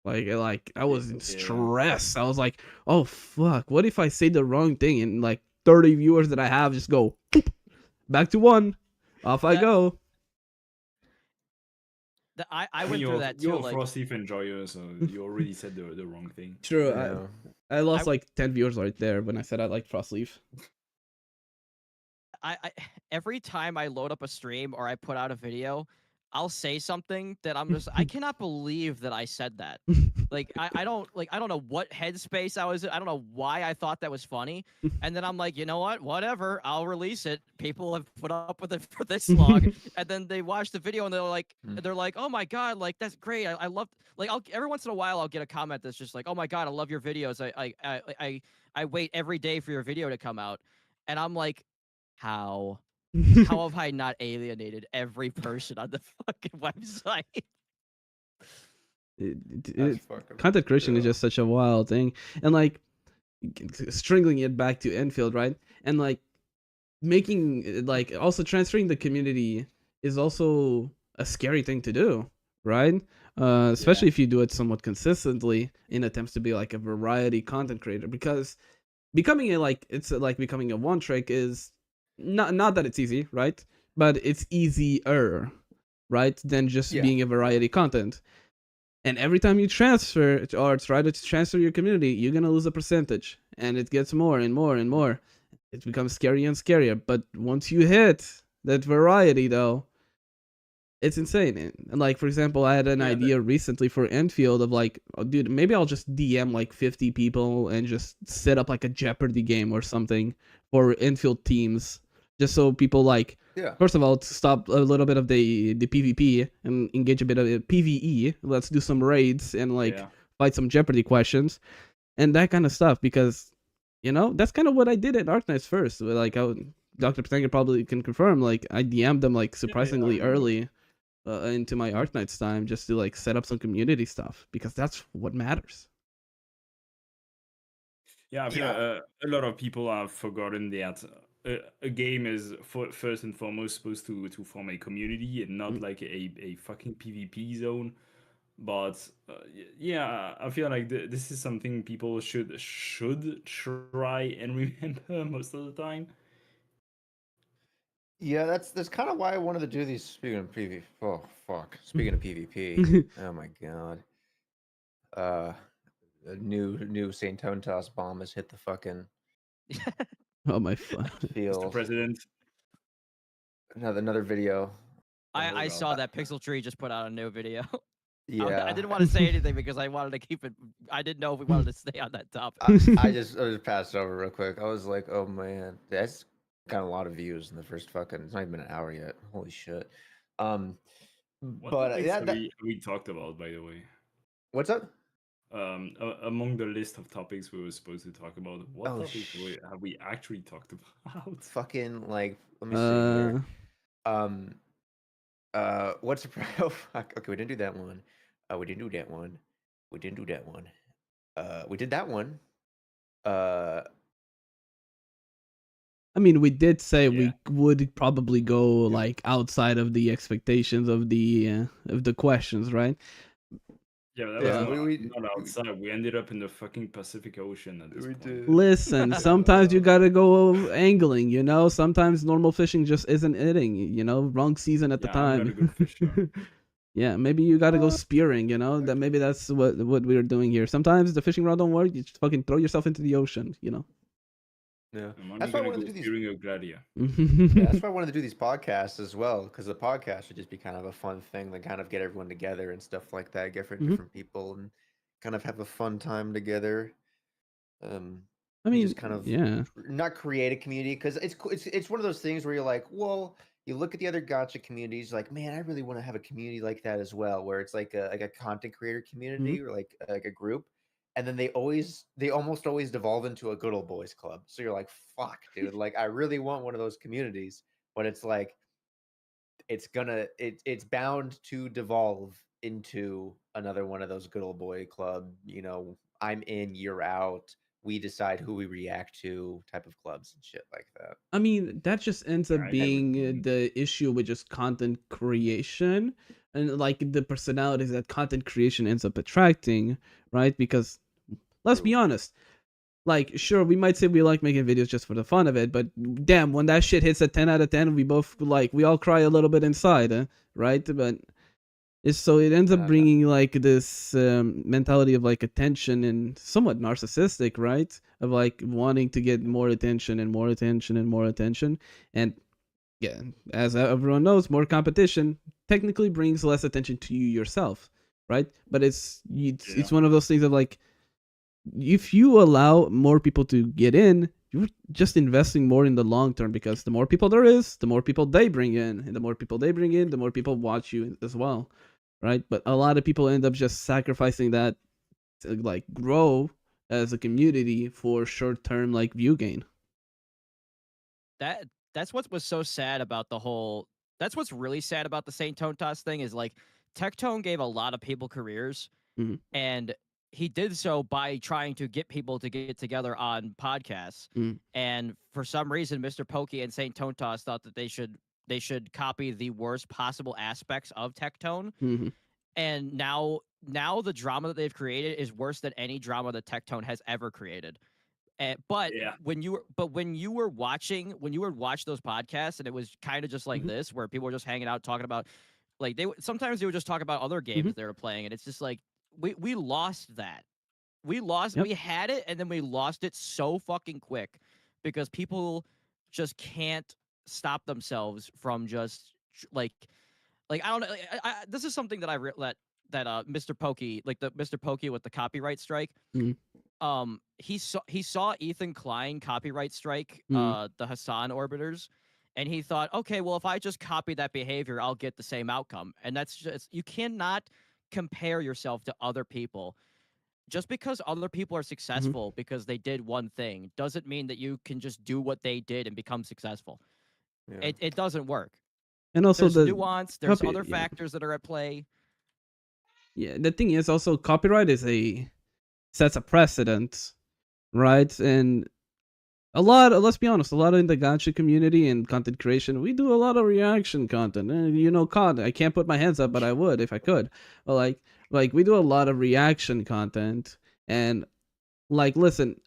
Like I was in stress. I was like, oh fuck, what if I say the wrong thing and like 30 viewers that I have just go boop, back to 1. Off I go. I went through that too. You're a Like, Frostleaf enjoyer, so you already said the wrong thing. True. Yeah. I lost like 10 viewers right there when I said I like Frostleaf. I every time I load up a stream or I put out a video, I'll say something that I'm just I cannot believe that I said that. Like I don't know what headspace I was in. I don't know why I thought that was funny. And then I'm like, you know what? Whatever. I'll release it. People have put up with it for this long. And then they watch the video and they're like, oh my god, like that's great. I love like every once in a while I'll get a comment that's just like, oh my god, I love your videos. I wait every day for your video to come out. And I'm like, how have I not alienated every person on the fucking website? Content creation is just such a wild thing, and like stringing it back to Enfield, right? And like making like also transferring the community is also a scary thing to do, right? Especially if you do it somewhat consistently in attempts to be like a variety content creator, because becoming becoming a one trick is not that it's easy, right? But it's easier, right, than just being a variety content. And every time you transfer or try to transfer your community, you're gonna lose a percentage, and it gets more and more and more. It becomes scarier and scarier. But once you hit that variety, though, it's insane. And like, for example, I had an idea recently for Enfield of like, oh, dude, maybe I'll just DM like 50 people and just set up like a Jeopardy game or something for Enfield teams. Just so people like, first of all, to stop a little bit of the PvP and engage a bit of PvE. Let's do some raids and like fight some Jeopardy questions and that kind of stuff. Because, you know, that's kind of what I did at Arknights first. Like, Dr. Ptanger probably can confirm, like, I DM'd them like surprisingly early into my Arknights time just to like set up some community stuff because that's what matters. Yeah, I feel a lot of people have forgotten that a game is first and foremost supposed to form a community and not like a fucking PvP zone. But yeah, I feel like this is something people should try and remember most of the time. Yeah, that's kind of why I wanted to do these. Speaking of PvP, oh fuck. Speaking of PvP, oh my god. A new Saint Town-Toss bomb has hit the fucking. Oh my fuck. Mr. President. Another video. I saw that Pixel Tree just put out a new video. Yeah. I didn't want to say anything because I wanted to keep it. I didn't know if we wanted to stay on that topic. I just passed over real quick. I was like, oh man, that's got a lot of views in the first fucking. It's not even been an hour yet. Holy shit. What But topics yeah, have we talked about, by the way? what's up? Among the list of topics we were supposed to talk about, what Oh, topics have we actually talked about? Fucking like, let me see here. What's the oh, fuck. Okay, we didn't do that one. We didn't do that one. We didn't do that one. We did that one. I mean, we did say Yeah. we would probably go like outside of the expectations of the questions, right? Yeah, that Yeah, was not outside. We ended up in the fucking Pacific Ocean at this point. Listen, sometimes you gotta go angling, you know. Sometimes normal fishing just isn't hitting, you know. Wrong season at the Yeah, I'm gonna time. go fish now. Yeah, maybe you gotta go spearing, you know. That maybe that's what we're doing here. Sometimes the fishing rod don't work. You just fucking throw yourself into the ocean, you know. Yeah, I'm only that's why I gonna wanted go to do these. spearing a gladia. Yeah, that's why I wanted to do these podcasts as well, because the podcast should just be kind of a fun thing to kind of get everyone together and stuff like that, get from different people and kind of have a fun time together. I mean, just kind of yeah. not create a community, because it's one of those things where you're like, well, you look at the other gacha communities, like, man, I really want to have a community like that as well, where it's like a content creator community or like a group, and then they almost always devolve into a good old boys club. So you're like, fuck, dude, like I really want one of those communities, but it's like it's bound to devolve into another one of those good old boy club, you know, I'm in, you're out, we decide who we react to type of clubs and shit like that. I mean, that just ends up I being never- the issue with just content creation and like the personalities that content creation ends up attracting, right? Because let's be honest, like, sure, we might say we like making videos just for the fun of it, but damn, when that shit hits a 10 out of 10, we all cry a little bit inside, right? But it ends up bringing like this mentality of like attention and somewhat narcissistic, right? Of like wanting to get more attention and more attention and more attention. And yeah, as everyone knows, more competition technically brings less attention to you yourself, right? But it's one of those things of like, if you allow more people to get in, you're just investing more in the long term, because the more people there is, the more people they bring in, and the more people they bring in, the more people watch you as well, right? But a lot of people end up just sacrificing that to like grow as a community for short term like view gain. That's what was so sad about the whole. That's what's really sad about the Saint Tontas thing is like Tectone gave a lot of people careers, and he did so by trying to get people to get together on podcasts. And for some reason, Mr. Pokey and Saint Tontas thought that they should copy the worst possible aspects of Tectone. And now the drama that they've created is worse than any drama that Tectone has ever created. But when you were watching those podcasts, and it was kind of just like this, where people were just hanging out talking about, like sometimes they would just talk about other games they were playing, and it's just like we lost that. We had it, and then we lost it so fucking quick because people just can't stop themselves from just like I don't know. This is something that that Mr. Pokey, like the Mr. Pokey with the copyright strike. He saw Ethan Klein copyright strike the Hassan orbiters, and he thought, okay, well, if I just copy that behavior, I'll get the same outcome. And that's just, you cannot compare yourself to other people. Just because other people are successful because they did one thing doesn't mean that you can just do what they did and become successful. It doesn't work. And also there's the nuance, there's other factors that are at play. Yeah, the thing is also copyright sets a precedent, right? And let's be honest, a lot in the gacha community and content creation, we do a lot of reaction content. And you know, COD, I can't put my hands up, but I would if I could. But like we do a lot of reaction content, and like, listen,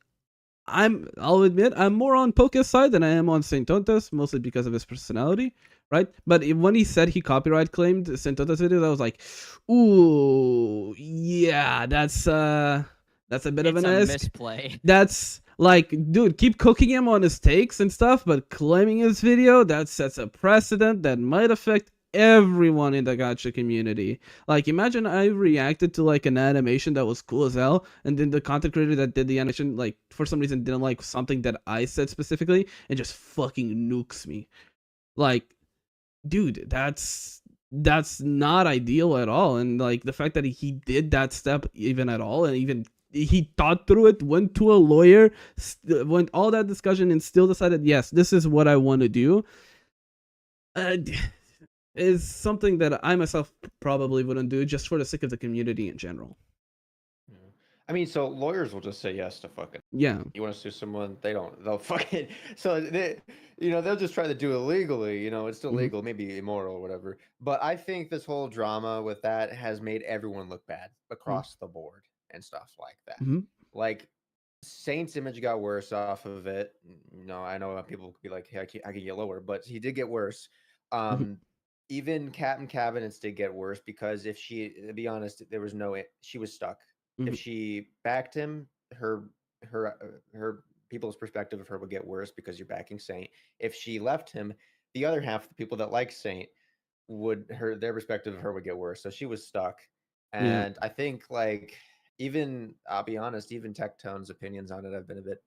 I'll admit I'm more on Poke's side than I am on Saint Tontas, mostly because of his personality, right? But when he said he copyright claimed Saint Tontas videos, I was like, ooh, yeah, that's a bit of an misplay. That's like, dude, keep cooking him on his takes and stuff, but claiming his video, that sets a precedent that might affect everyone in the gacha community. Like, imagine I reacted to like an animation that was cool as hell, and then the content creator that did the animation, like, for some reason didn't like something that I said specifically, and just fucking nukes me. Like, dude, that's not ideal at all. And like the fact that he did that step even at all, and even he thought through it, went to a lawyer, went all that discussion, and still decided, yes, this is what I want to do. Is something that I myself probably wouldn't do, just for the sake of the community in general. I mean, so lawyers will just say yes to fucking. Yeah. You want to sue someone? They'll fucking. So they'll just try to do it legally. It's still legal, maybe immoral or whatever. But I think this whole drama with that has made everyone look bad across the board and stuff like that. Like, Saint's image got worse off of it. I know people could be like, "Hey, I can get lower," but he did get worse. Even Captain Cabinets did get worse because if she, to be honest, she was stuck. If she backed him, her people's perspective of her would get worse because you're backing Saint. If she left him, the other half of the people that like Saint their perspective of her would get worse. So she was stuck. And I think, like, I'll be honest, even Tectone's opinions on it have been a bit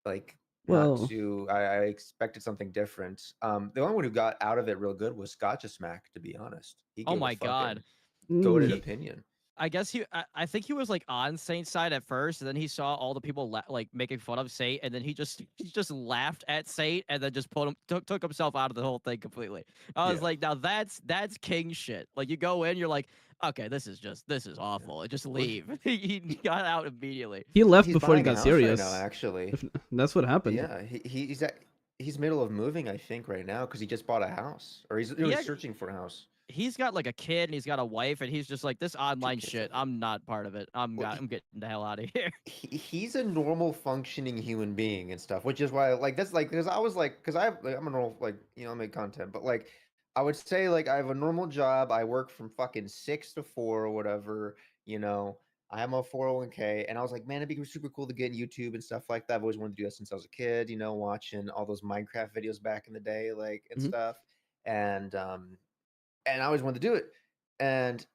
like, I expected something different. The only one who got out of it real good was Gotcha Smack, to be honest. He Oh gave my god. goated opinion. I guess I think he was like on Saint's side at first, and then he saw all the people like making fun of Saint, and then he just laughed at Saint, and then just took himself out of the whole thing completely. I was like, now that's king shit. Like, you go in, you're like, okay, this is awful. Just leave. He got out immediately. He left He's before he buying a got house serious. right now, actually. That's what happened. Yeah, he's middle of moving, I think, right now, because he just bought a house, or he's searching for a house. He's got like a kid and he's got a wife, and he's just like, this online shit, I'm not part of it. I'm getting the hell out of here. He's a normal functioning human being and stuff, which is why because I'm a normal, I make content, but like I would say, like, I have a normal job. I work from fucking 6 to 4 or whatever. I have my 401k, and I was like, man, it'd be super cool to get in YouTube and stuff like that. I've always wanted to do that since I was a kid. Watching all those Minecraft videos back in the day, like, and stuff, and I always wanted to do it. And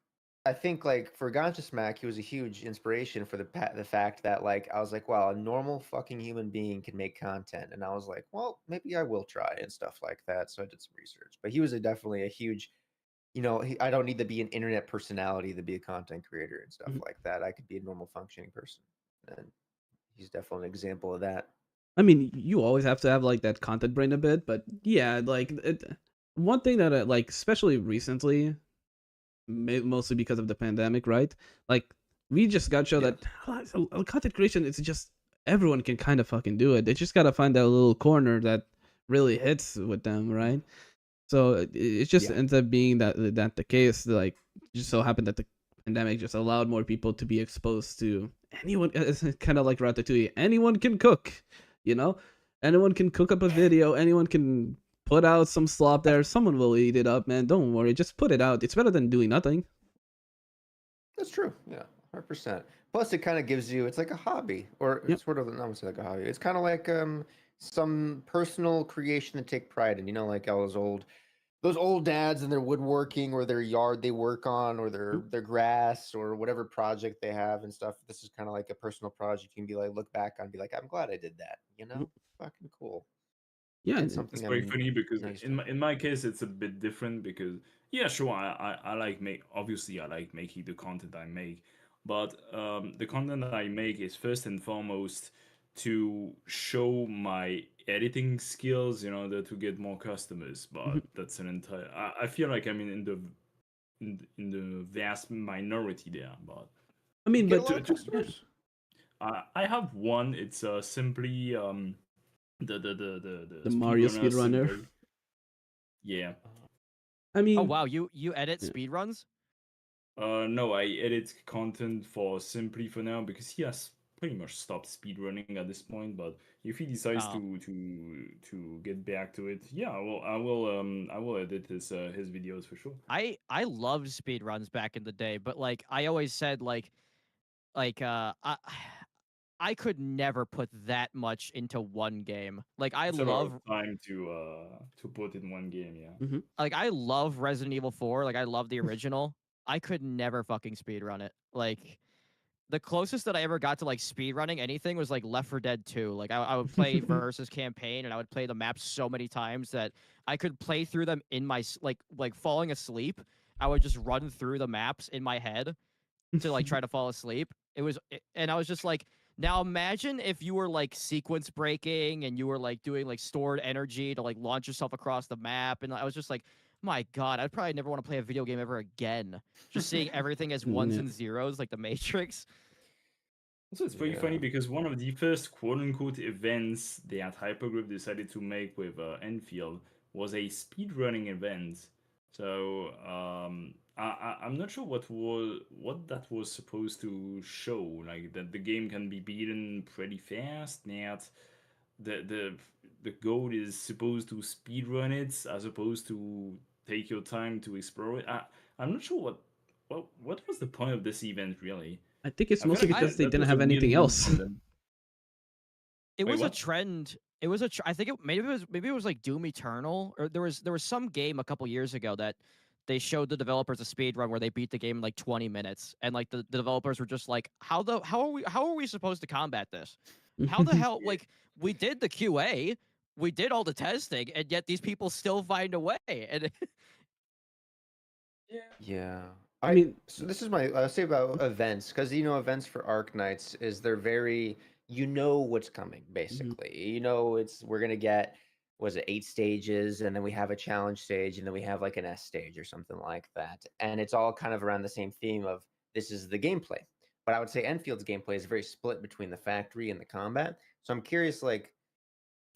I think, like, for Gotcha Smack, he was a huge inspiration for the fact that, like, I was like, wow, a normal fucking human being can make content. And I was like, well, maybe I will try and stuff like that. So I did some research. But he was definitely a huge, I don't need to be an internet personality to be a content creator and stuff like that. I could be a normal functioning person. And he's definitely an example of that. I mean, you always have to have like that content brain a bit, but yeah, like one thing that like, especially recently, mostly because of the pandemic, right? Like, we just got to show that content creation, it's just everyone can kind of fucking do it. They just gotta find that little corner that really hits with them, right? So it just ends up being that the case. Like, just so happened that the pandemic just allowed more people to be exposed to anyone. It's kind of like Ratatouille. Anyone can cook, anyone can cook up a video. Anyone can put out some slop there. Someone will eat it up, man. Don't worry. Just put it out. It's better than doing nothing. That's true. Yeah, 100%. Plus, it kind of gives you, it's like a hobby, or it's sort of, I would say like a hobby. It's kind of like some personal creation to take pride in. Like all those old dads and their woodworking, or their yard they work on, or their grass, or whatever project they have and stuff. This is kind of like a personal project. You can be like, look back on, and be like, I'm glad I did that. Fucking cool. Yeah, it's something. It's very funny because in my case it's a bit different because sure, I like obviously I like making the content I make, but the content that I make is first and foremost to show my editing skills in order to get more customers. But that's an entire. I feel like I'm in the vast minority there, but I mean, but customers. I have one. It's simply the Mario speedrunner. Yeah. I mean, oh wow, you edit speedruns? No, I edit content for Simply for now because he has pretty much stopped speedrunning at this point. But if he decides to get back to it, I will edit his videos for sure. I loved speedruns back in the day, but like I always said, I could never put that much into one game. Like I It's a lot love of time to put in one game. Yeah. like I love Resident Evil 4. Like I love the original. I could never fucking speedrun it. Like the closest that I ever got to like speedrunning anything was like Left 4 Dead 2. Like I would play versus campaign and I would play the maps so many times that I could play through them in my like falling asleep. I would just run through the maps in my head to like try to fall asleep. And I was just like, now imagine if you were like sequence breaking and you were like doing like stored energy to like launch yourself across the map. And I was just like, my God, I'd probably never want to play a video game ever again. Just seeing everything as ones and zeros like the Matrix. Also, it's pretty funny because one of the first quote-unquote events that Hypergroup decided to make with Enfield was a speedrunning event. So I'm not sure what that was supposed to show. Like that the game can be beaten pretty fast. That the goal is supposed to speedrun it as opposed to take your time to explore it. I'm not sure what was the point of this event really. I think it's I feel mostly like because they that didn't was a have weird anything move else. from them. It Wait, was a what? trend. It was I think maybe it was like Doom Eternal, or there was some game a couple years ago that they showed the developers a speed run where they beat the game in like 20 minutes, and like the developers were just like, how are we supposed to combat this? How the hell, like, we did the QA, we did all the testing, and yet these people still find a way. And Yeah. I mean, so this is my say about events, because events for Arknights is they're very what's coming basically. We're gonna get, was it 8 stages, and then we have a challenge stage, and then we have like an S stage or something like that, and it's all kind of around the same theme of this is the gameplay. But I would say Enfield's gameplay is very split between the factory and the combat. So I'm curious, like,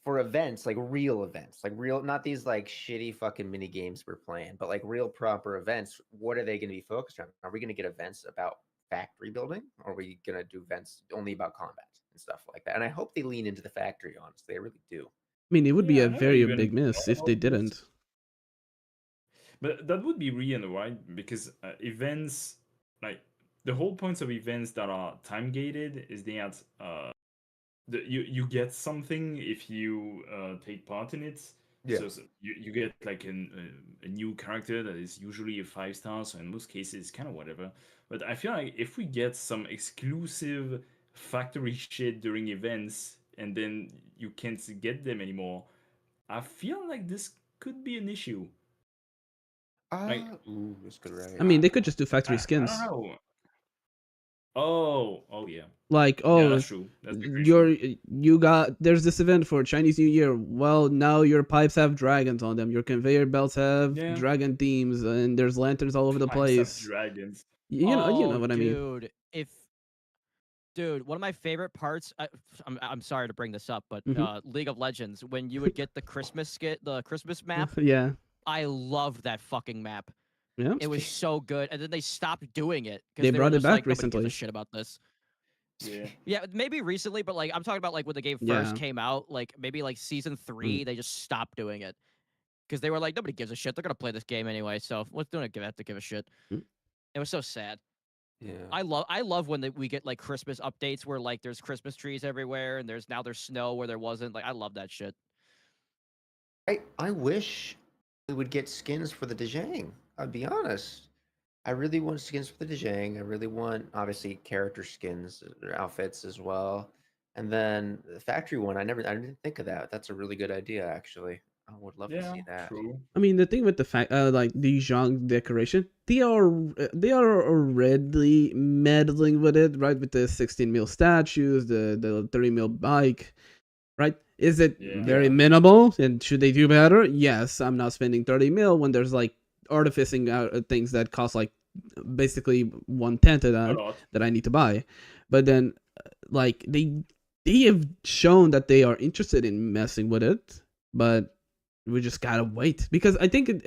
for events, like real events, like real, not these like shitty fucking mini games we're playing, but like real proper events, what are they going to be focused on? Are we going to get events about factory building, or are we going to do events only about combat and stuff like that? And I hope they lean into the factory, honestly. I really do. I mean, it would be Yeah, a I never very even big miss thought if they about this. didn't. But that would be really right because events, like the whole point of events that are time gated is that you get something if you take part in it. Yeah. So you get like a new character that is usually a 5-star. So in most cases, it's kind of whatever. But I feel like if we get some exclusive factory shit during events and then you can't get them anymore, I feel like this could be an issue. Like, Ooh, that's good, right? I mean, they could just do factory I skins. don't know. Oh yeah. Like, Yeah, oh, that's true. That's very true. you got, there's this event for Chinese New Year. Well, now your pipes have dragons on them. Your conveyor belts have Yeah. dragon themes, and there's lanterns all over the Pipes have place. dragons. You know what I mean. Dude, one of my favorite parts. I'm sorry to bring this up, but Mhm. League of Legends, when you would get the Christmas the Christmas map, Yeah. I loved that fucking map. Yeah. It was so good, and then they stopped doing it. They were brought it just back like, "Nobody gives recently." a shit about this." Yeah. Yeah, maybe recently, but like I'm talking about like when the game Yeah. first came out, like maybe like season 3, they just stopped doing it because they were like, nobody gives a shit. They're gonna play this game anyway, so what's doing it? Have to give a shit. Mm. It was so sad. Yeah. I love when we get like Christmas updates where like there's Christmas trees everywhere and there's snow where there wasn't. Like I love that shit. I wish we would get skins for the Dejang. I'll be honest. I really want skins for the Dejang. I really want, obviously, character skins or outfits as well. And then the factory one, I didn't think of that. That's a really good idea, actually. I would love to Yeah, see that. true. I mean, the thing with the fact, like the Zhang decoration, they are already meddling with it, right? With the 16 mil statues, the 30 mil bike, right? Is it very minimal? And should they do better? Yes, I'm not spending 30 mil when there's like artificing out things that cost like basically 1/10 of that I need to buy. But then, like they have shown that they are interested in messing with it, but we just gotta wait, because I think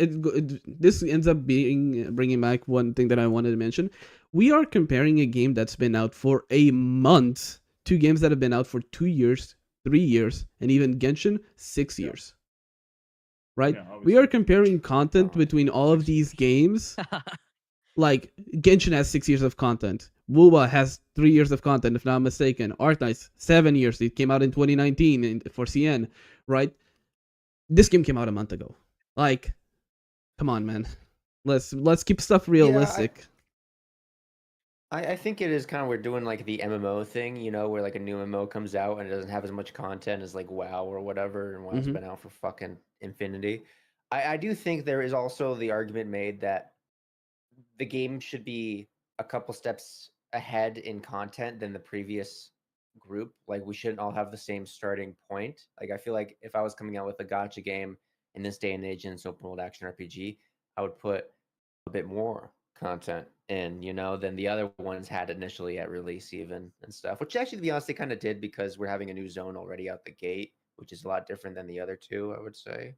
this ends up bringing back one thing that I wanted to mention. We are comparing a game that's been out for a month to games that have been out for 2 years, 3 years, and even Genshin 6 years. Right? We are comparing content between all of these games. Like Genshin has 6 years of content. Wuba has 3 years of content, if not mistaken. Arknights, 7 years. It came out in 2019 for CN, right? This game came out a month ago. Like, come on, man. Let's keep stuff realistic. I think it is kind of we're doing like the MMO thing, you know, where like a new MMO comes out and it doesn't have as much content as like WoW or whatever, and WoW's been out for fucking infinity. I do think there is also the argument made that the game should be a couple steps ahead in content than the previous group. Like we shouldn't all have the same starting point. Like I feel like if I was coming out with a gacha game in this day and age and it's open world action RPG, I would put a bit more content in, you know, than the other ones had initially at release even and stuff. Which actually, to be honest, they kind of did because we're having a new zone already out the gate, which is a lot different than the other two, I would say.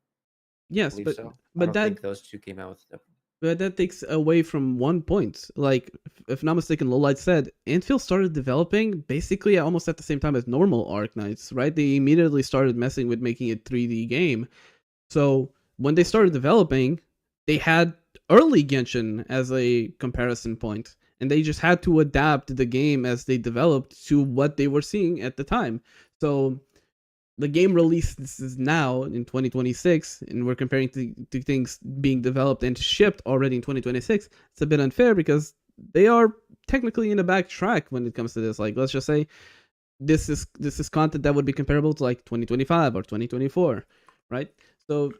Yes, but So. but I don't that think those two came out with. But that takes away from one point. Like, if not mistaken, Lowlight said, Endfield started developing basically almost at the same time as normal Arknights, right? They immediately started messing with making a 3D game. So, when they started developing, they had early Genshin as a comparison point, and they just had to adapt the game as they developed to what they were seeing at the time. So, the game releases now in 2026, and we're comparing to things being developed and shipped already in 2026. It's a bit unfair because they are technically in the back track when it comes to this. Like, let's just say this is content that would be comparable to like 2025 or 2024, right? So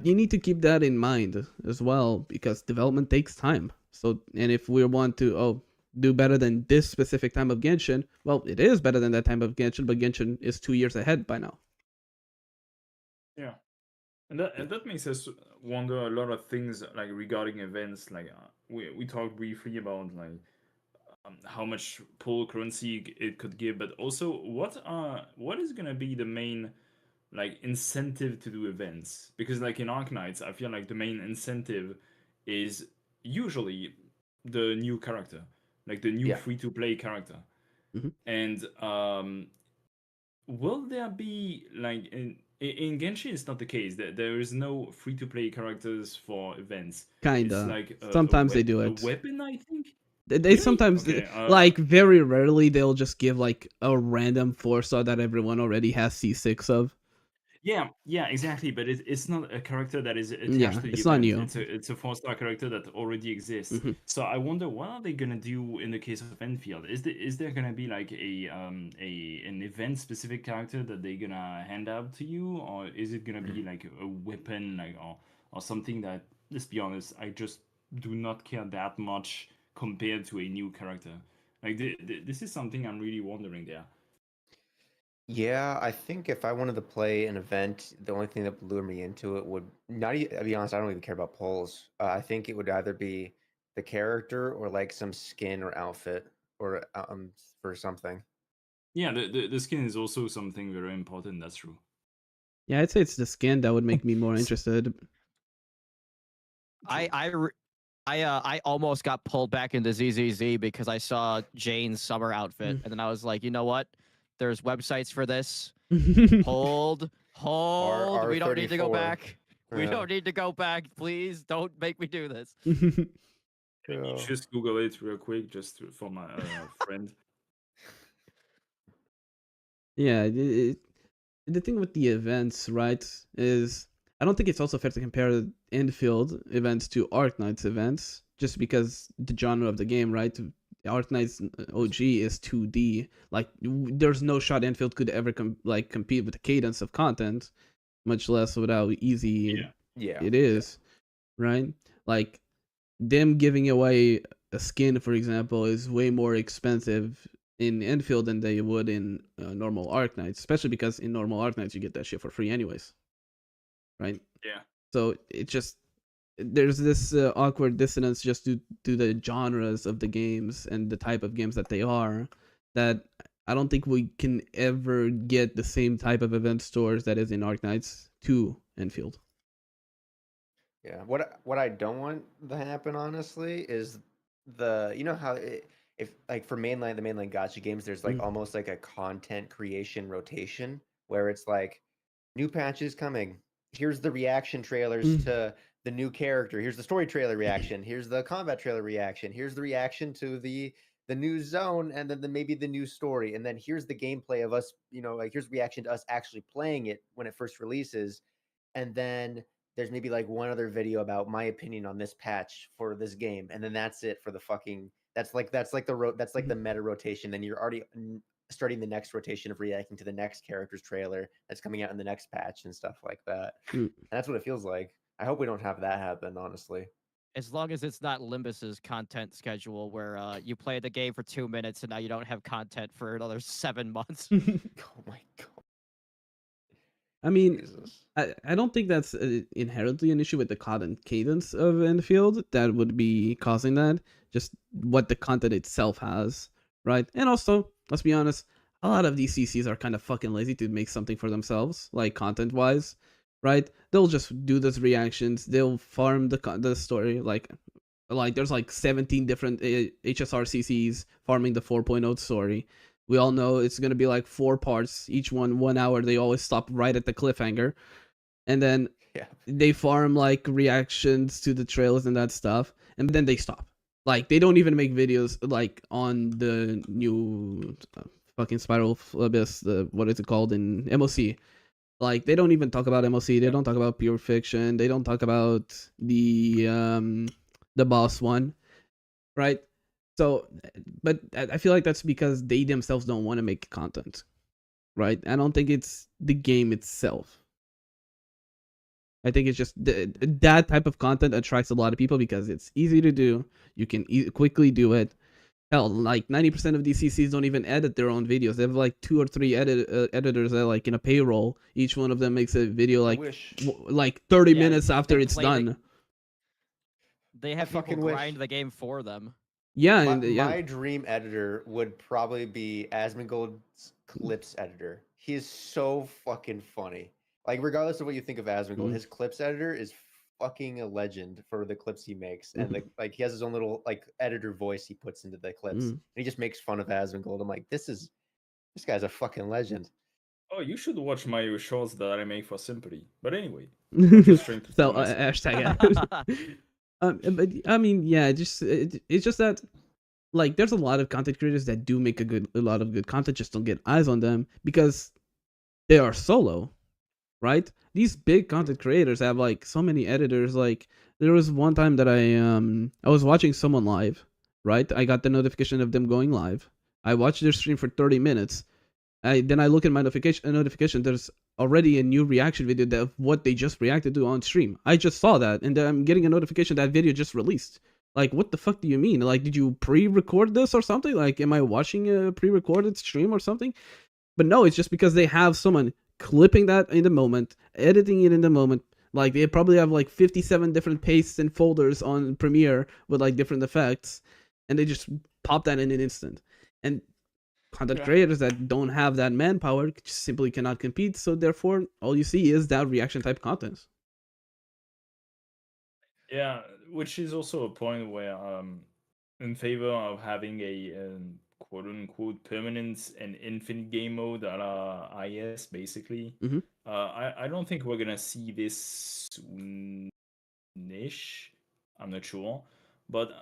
you need to keep that in mind as well because development takes time. So, and if we want to do better than this specific time of Genshin, well, it is better than that time of Genshin, but Genshin is 2 years ahead by now. Yeah, and that makes us wonder a lot of things like regarding events. Like we talked briefly about like how much pull currency it could give, but also what is gonna be the main like incentive to do events? Because like in Arknights, I feel like the main incentive is usually the new character, like the new free-to-play character. And will there be like in Genshin? It's not the case. There is no free-to-play characters for events. Kinda. It's like sometimes they do it. A weapon, I think. They Really? sometimes Okay, like very rarely they'll just give like a random 4-star that everyone already has C6 of. Yeah, exactly. But it's not a character that is attached Yeah, to the it's event. not new. It's a 4-star character that already exists. So I wonder what are they gonna do in the case of Enfield? Is there gonna be like an event specific character that they're gonna hand out to you, or is it gonna be like a weapon, like or something that, let's be honest, I just do not care that much compared to a new character. Like this is something I'm really wondering there. Yeah, I think if I wanted to play an event, the only thing that would lure me into it would not. I'll be honest, I don't even care about polls. I think it would either be the character or like some skin or outfit or for something. Yeah, the skin is also something very important. That's true. Yeah, I'd say it's the skin that would make me more interested. I almost got pulled back into ZZZ because I saw Jane's summer outfit, and then I was like, you know what? There's websites for this. Hold. We don't need to go back. We don't need to go back. Please don't make me do this. You just Google it real quick, just for my friend. Yeah, the thing with the events, right, is I don't think it's also fair to compare Endfield events to Arknights events, just because the genre of the game, right? Arknights OG is 2D. Like, there's no shot Endfield could ever compete with the cadence of content, much less with how easy it is, right? Like, them giving away a skin, for example, is way more expensive in Endfield than they would in normal Arknights, especially because in normal Arknights you get that shit for free anyways, right? Yeah. So it just there's this awkward dissonance just to the genres of the games and the type of games that they are, that I don't think we can ever get the same type of event stores that is in Arknights to Enfield. Yeah, what I don't want to happen, honestly, is you know how if like for the mainline gacha games, there's like almost like a content creation rotation where it's like new patches coming. Here's the reaction trailers to the new character. Here's the story trailer reaction. Here's the combat trailer reaction. Here's the reaction to the new zone, and then maybe the new story. And then here's the gameplay of us, like here's reaction to us actually playing it when it first releases. And then there's maybe like one other video about my opinion on this patch for this game. And then that's it for the fucking that's like the meta rotation. Then you're already starting the next rotation of reacting to the next character's trailer that's coming out in the next patch and stuff like that. And that's what it feels like. I hope we don't have that happen, honestly. As long as it's not Limbus's content schedule where you play the game for 2 minutes and now you don't have content for another 7 months. Oh my god. I mean, I don't think that's inherently an issue with the content cadence of Enfield that would be causing that. Just what the content itself has, right? And also, let's be honest, a lot of these CCs are kind of fucking lazy to make something for themselves, like content-wise, right? They'll just do those reactions. They'll farm the story, like there's like 17 different HSR CCs farming the 4.0 story. We all know it's going to be like 4 parts, each one 1 hour. They always stop right at the cliffhanger. And then they farm like reactions to the trailers and that stuff. And then they stop. Like, they don't even make videos like on the new fucking Spiral Abyss, what is it called in MOC. Like, they don't even talk about MOC. They don't talk about Pure Fiction. They don't talk about the boss one, right? So, but I feel like that's because they themselves don't want to make content, right? I don't think it's the game itself. I think it's just that type of content attracts a lot of people because it's easy to do. You can quickly do it. Hell, like 90% of these CCs don't even edit their own videos. They have like 2 or 3 editors that are like in a payroll. Each one of them makes a video like 30 minutes after it's done. They have people grind the game for them. Yeah, my dream editor would probably be Asmongold's clips editor. He is so fucking funny. Like, regardless of what you think of Asmongold, his clips editor is fucking a legend for the clips he makes. And like he has his own little like editor voice he puts into the clips. And he just makes fun of Asmongold. I'm like, this guy's a fucking legend. Oh, you should watch my shorts that I make for Sympathy. But anyway, so hashtag. But I mean, yeah, it's just that, like, there's a lot of content creators that do make a lot of good content, just don't get eyes on them because they are solo, right? These big content creators have like so many editors. Like, there was one time that I was watching someone live, right? I got the notification of them going live. I watched their stream for 30 minutes. Then I look at my notification. There's already a new reaction video of what they just reacted to on stream. I just saw that, and then I'm getting a notification that video just released. Like, what the fuck do you mean? Like, did you pre-record this or something? Like, am I watching a pre-recorded stream or something? But no, it's just because they have someone clipping that in the moment, editing it in the moment. Like, they probably have like 57 different pastes and folders on Premiere with like different effects, and they just pop that in an instant. And content creators that don't have that manpower simply cannot compete, so therefore all you see is that reaction type content. Yeah, which is also a point where in favor of having a quote unquote permanent and infinite game mode a la IS basically. I don't think we're gonna see this soon-ish. I'm not sure, but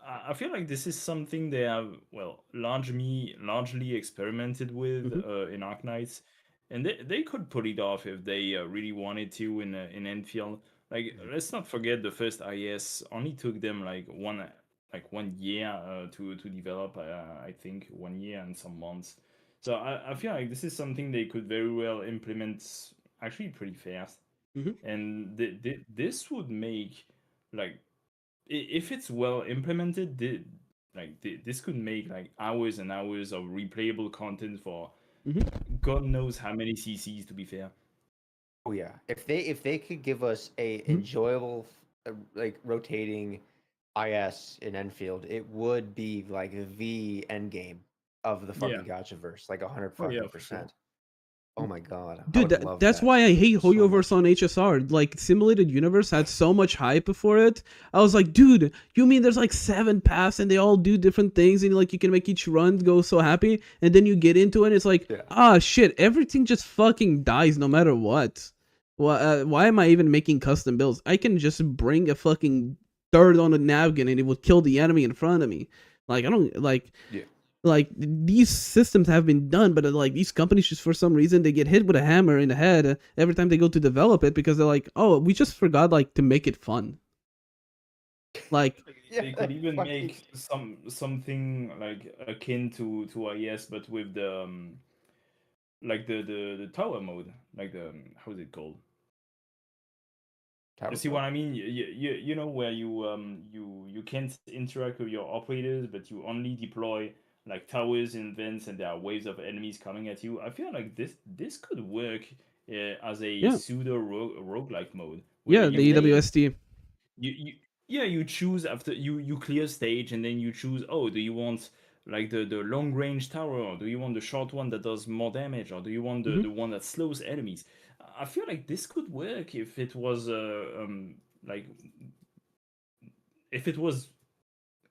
I feel like this is something they have, well, largely experimented with in Arknights, and they could pull it off if they really wanted to in Enfield. Like, let's not forget the first IS only took them like 1 year to develop. I think 1 year and some months. So I feel like this is something they could very well implement actually pretty fast, and this would make, like, if it's well implemented, this could make like hours and hours of replayable content for God knows how many CCs, to be fair. Oh yeah, if they could give us a enjoyable like rotating IS in Enfield, it would be like the end game of the fucking Gotchaverse, like 100%. Oh my god, dude, that's why I hate Hoyoverse on HSR. Like, Simulated Universe had so much hype before it. I was like, dude, you mean there's like 7 paths and they all do different things and like you can make each run go so happy, and then you get into it and it's like, shit, everything just fucking dies no matter what. Why am I even making custom builds? I can just bring a fucking dart on a napkin and it would kill the enemy in front of me. Like I don't like. Yeah. Like these systems have been done, but like these companies just for some reason they get hit with a hammer in the head every time they go to develop it because they're like, oh, we just forgot like to make it fun. Like They could even make something like akin to IS, but with the like the tower mode, like the how is it called? You see what I mean? You know where you can't interact with your operators, but you only deploy like towers and vents, and there are waves of enemies coming at you. I feel like this could work as a pseudo roguelike mode. Yeah, the EWST. You choose after you clear stage, and then you choose, oh, do you want like the long range tower, or do you want the short one that does more damage, or do you want the one that slows enemies? I feel like this could work if it was like if it was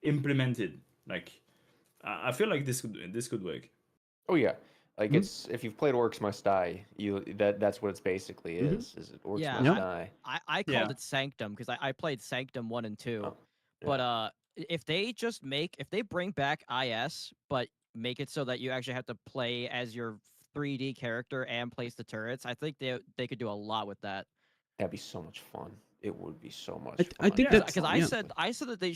implemented. Like I feel like this could work. Oh yeah, like it's if you've played Orcs Must Die, that's what it's basically is it Orcs Must Die. I called it Sanctum because I played Sanctum 1 and 2. But if they bring back IS but make it so that you actually have to play as your 3D character and place the turrets, I think they could do a lot with that. That'd be so much fun. It would be so much fun. I think that's because I said that they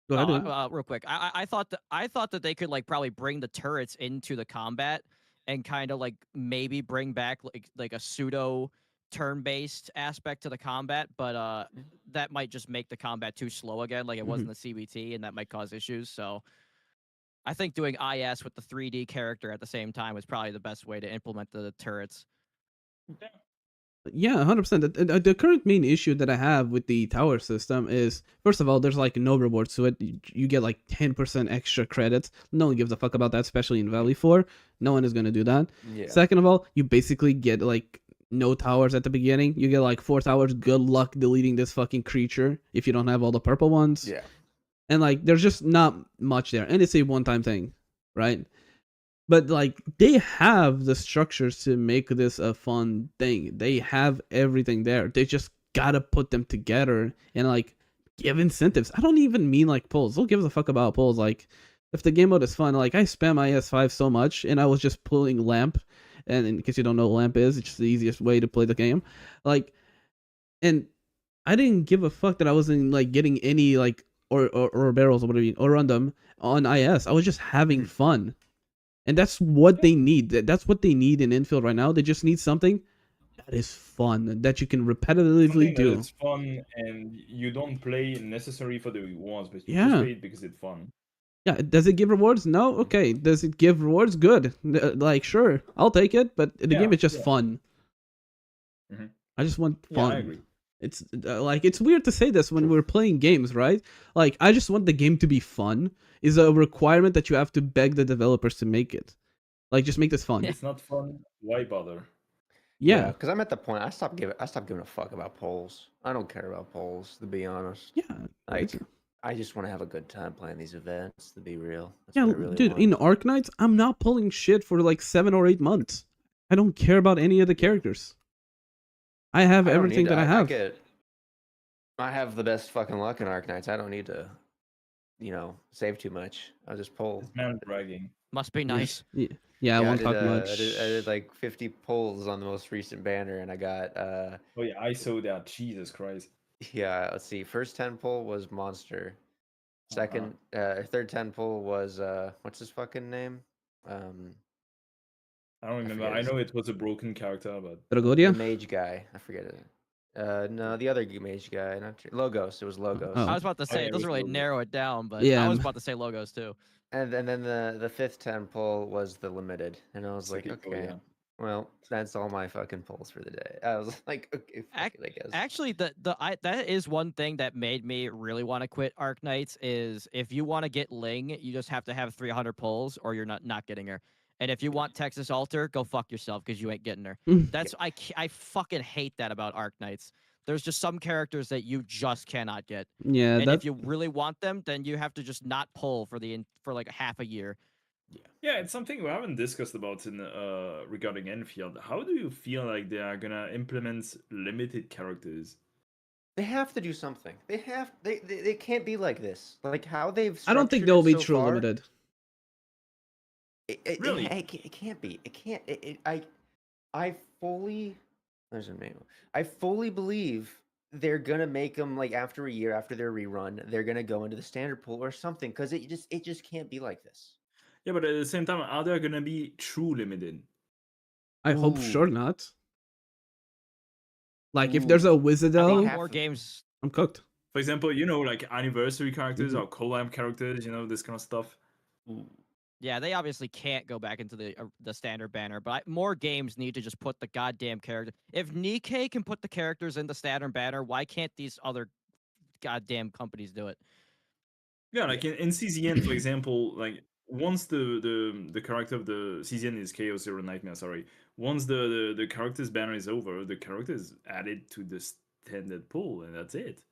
Go ahead. real quick. I thought that they could like probably bring the turrets into the combat and kind of like maybe bring back like a pseudo turn-based aspect to the combat, but that might just make the combat too slow again, like it was in the CBT, and that might cause issues. So I think doing IS with the 3D character at the same time is probably the best way to implement the turrets. Yeah, 100%. The current main issue that I have with the tower system is, first of all, there's like no rewards to it. You get like 10% extra credits. No one gives a fuck about that, especially in Valley 4. No one is going to do that. Yeah. Second of all, you basically get like no towers at the beginning. You get like 4 towers. Good luck deleting this fucking creature if you don't have all the purple ones. Yeah. And like there's just not much there. And it's a one-time thing, right? But like they have the structures to make this a fun thing. They have everything there. They just gotta put them together and like give incentives. I don't even mean like pulls. Who gives a fuck about pulls? Like if the game mode is fun, like I spam IS5 so much and I was just pulling lamp. And in case you don't know what lamp is, it's just the easiest way to play the game. Like, and I didn't give a fuck that I wasn't like getting any like or barrels or whatever you mean, or on them on IS. I was just having fun. And that's what they need. That's what they need in Endfield right now. They just need something that is fun, that you can repetitively do. It's fun, and you don't play necessarily for the rewards, but you just play it because it's fun. Yeah, does it give rewards? No? Okay. Does it give rewards? Good. Like, sure, I'll take it, but the game is just fun. I just want fun. I agree. It's like, it's weird to say this when we're playing games, right? Like, I just want the game to be fun. Is a requirement that you have to beg the developers to make it. Like, just make this fun. It's not fun. Why bother? Yeah, because I'm at the point I stopped giving a fuck about polls. I don't care about polls, to be honest. Yeah, like I just want to have a good time playing these events. To be real, yeah, dude. In Arknights, I'm not pulling shit for like 7 or 8 months. I don't care about any of the characters. I have everything that I have. I have the best fucking luck in Arknights. I don't need to, save too much. I'll just pull. Man bragging. Must be nice. Yeah, I won't talk much. I did like 50 pulls on the most recent banner, and I got. Oh yeah, I saw that. Jesus Christ. Yeah, let's see. First 10 pull was Monster. Second, third 10 pull was what's his fucking name? I don't remember. I know it was a broken character, but the mage guy. I forget it. No, the other mage guy. Not Logos. It was Logos. I was about to say it doesn't really narrow it down, but yeah, I was about to say Logos too. And then the fifth 10 pull was the limited, and I was like, okay, well, that's all my fucking pulls for the day. I was like, okay, fuck it, I guess. Actually, that is one thing that made me really want to quit Arknights. Is if you want to get Ling, you just have to have 300 pulls, or you're not getting her. And if you want Texas Alter, go fuck yourself because you ain't getting her. That's I fucking hate that about Arknights. There's just some characters that you just cannot get. Yeah, and if you really want them, then you have to just not pull for like half a year. Yeah, it's something we haven't discussed about in regarding Enfield. How do you feel like they are gonna implement limited characters? They have to do something. They can't be like this. Like how they've I don't think structured they'll it be so true far. limited. Really? It can't be. It can't. I fully. There's a name. I fully believe they're gonna make them like after a year after their rerun, they're gonna go into the standard pool or something because it just can't be like this. Yeah, but at the same time, are they gonna be true limited? I hope sure Ooh. not. Like if there's a Ooh. I think Wizardell, More games. I'm cooked. For example, like anniversary characters Mhm. or collab characters, this kind of stuff. Yeah, they obviously can't go back into the standard banner, but more games need to just put the goddamn character. If Nikkei can put the characters in the standard banner, why can't these other goddamn companies do it? Yeah, like in CZN, for example, like once the character of the CZN is Chaos Zero Nightmare, sorry. Once the character's banner is over, the character is added to the standard pool, and that's it.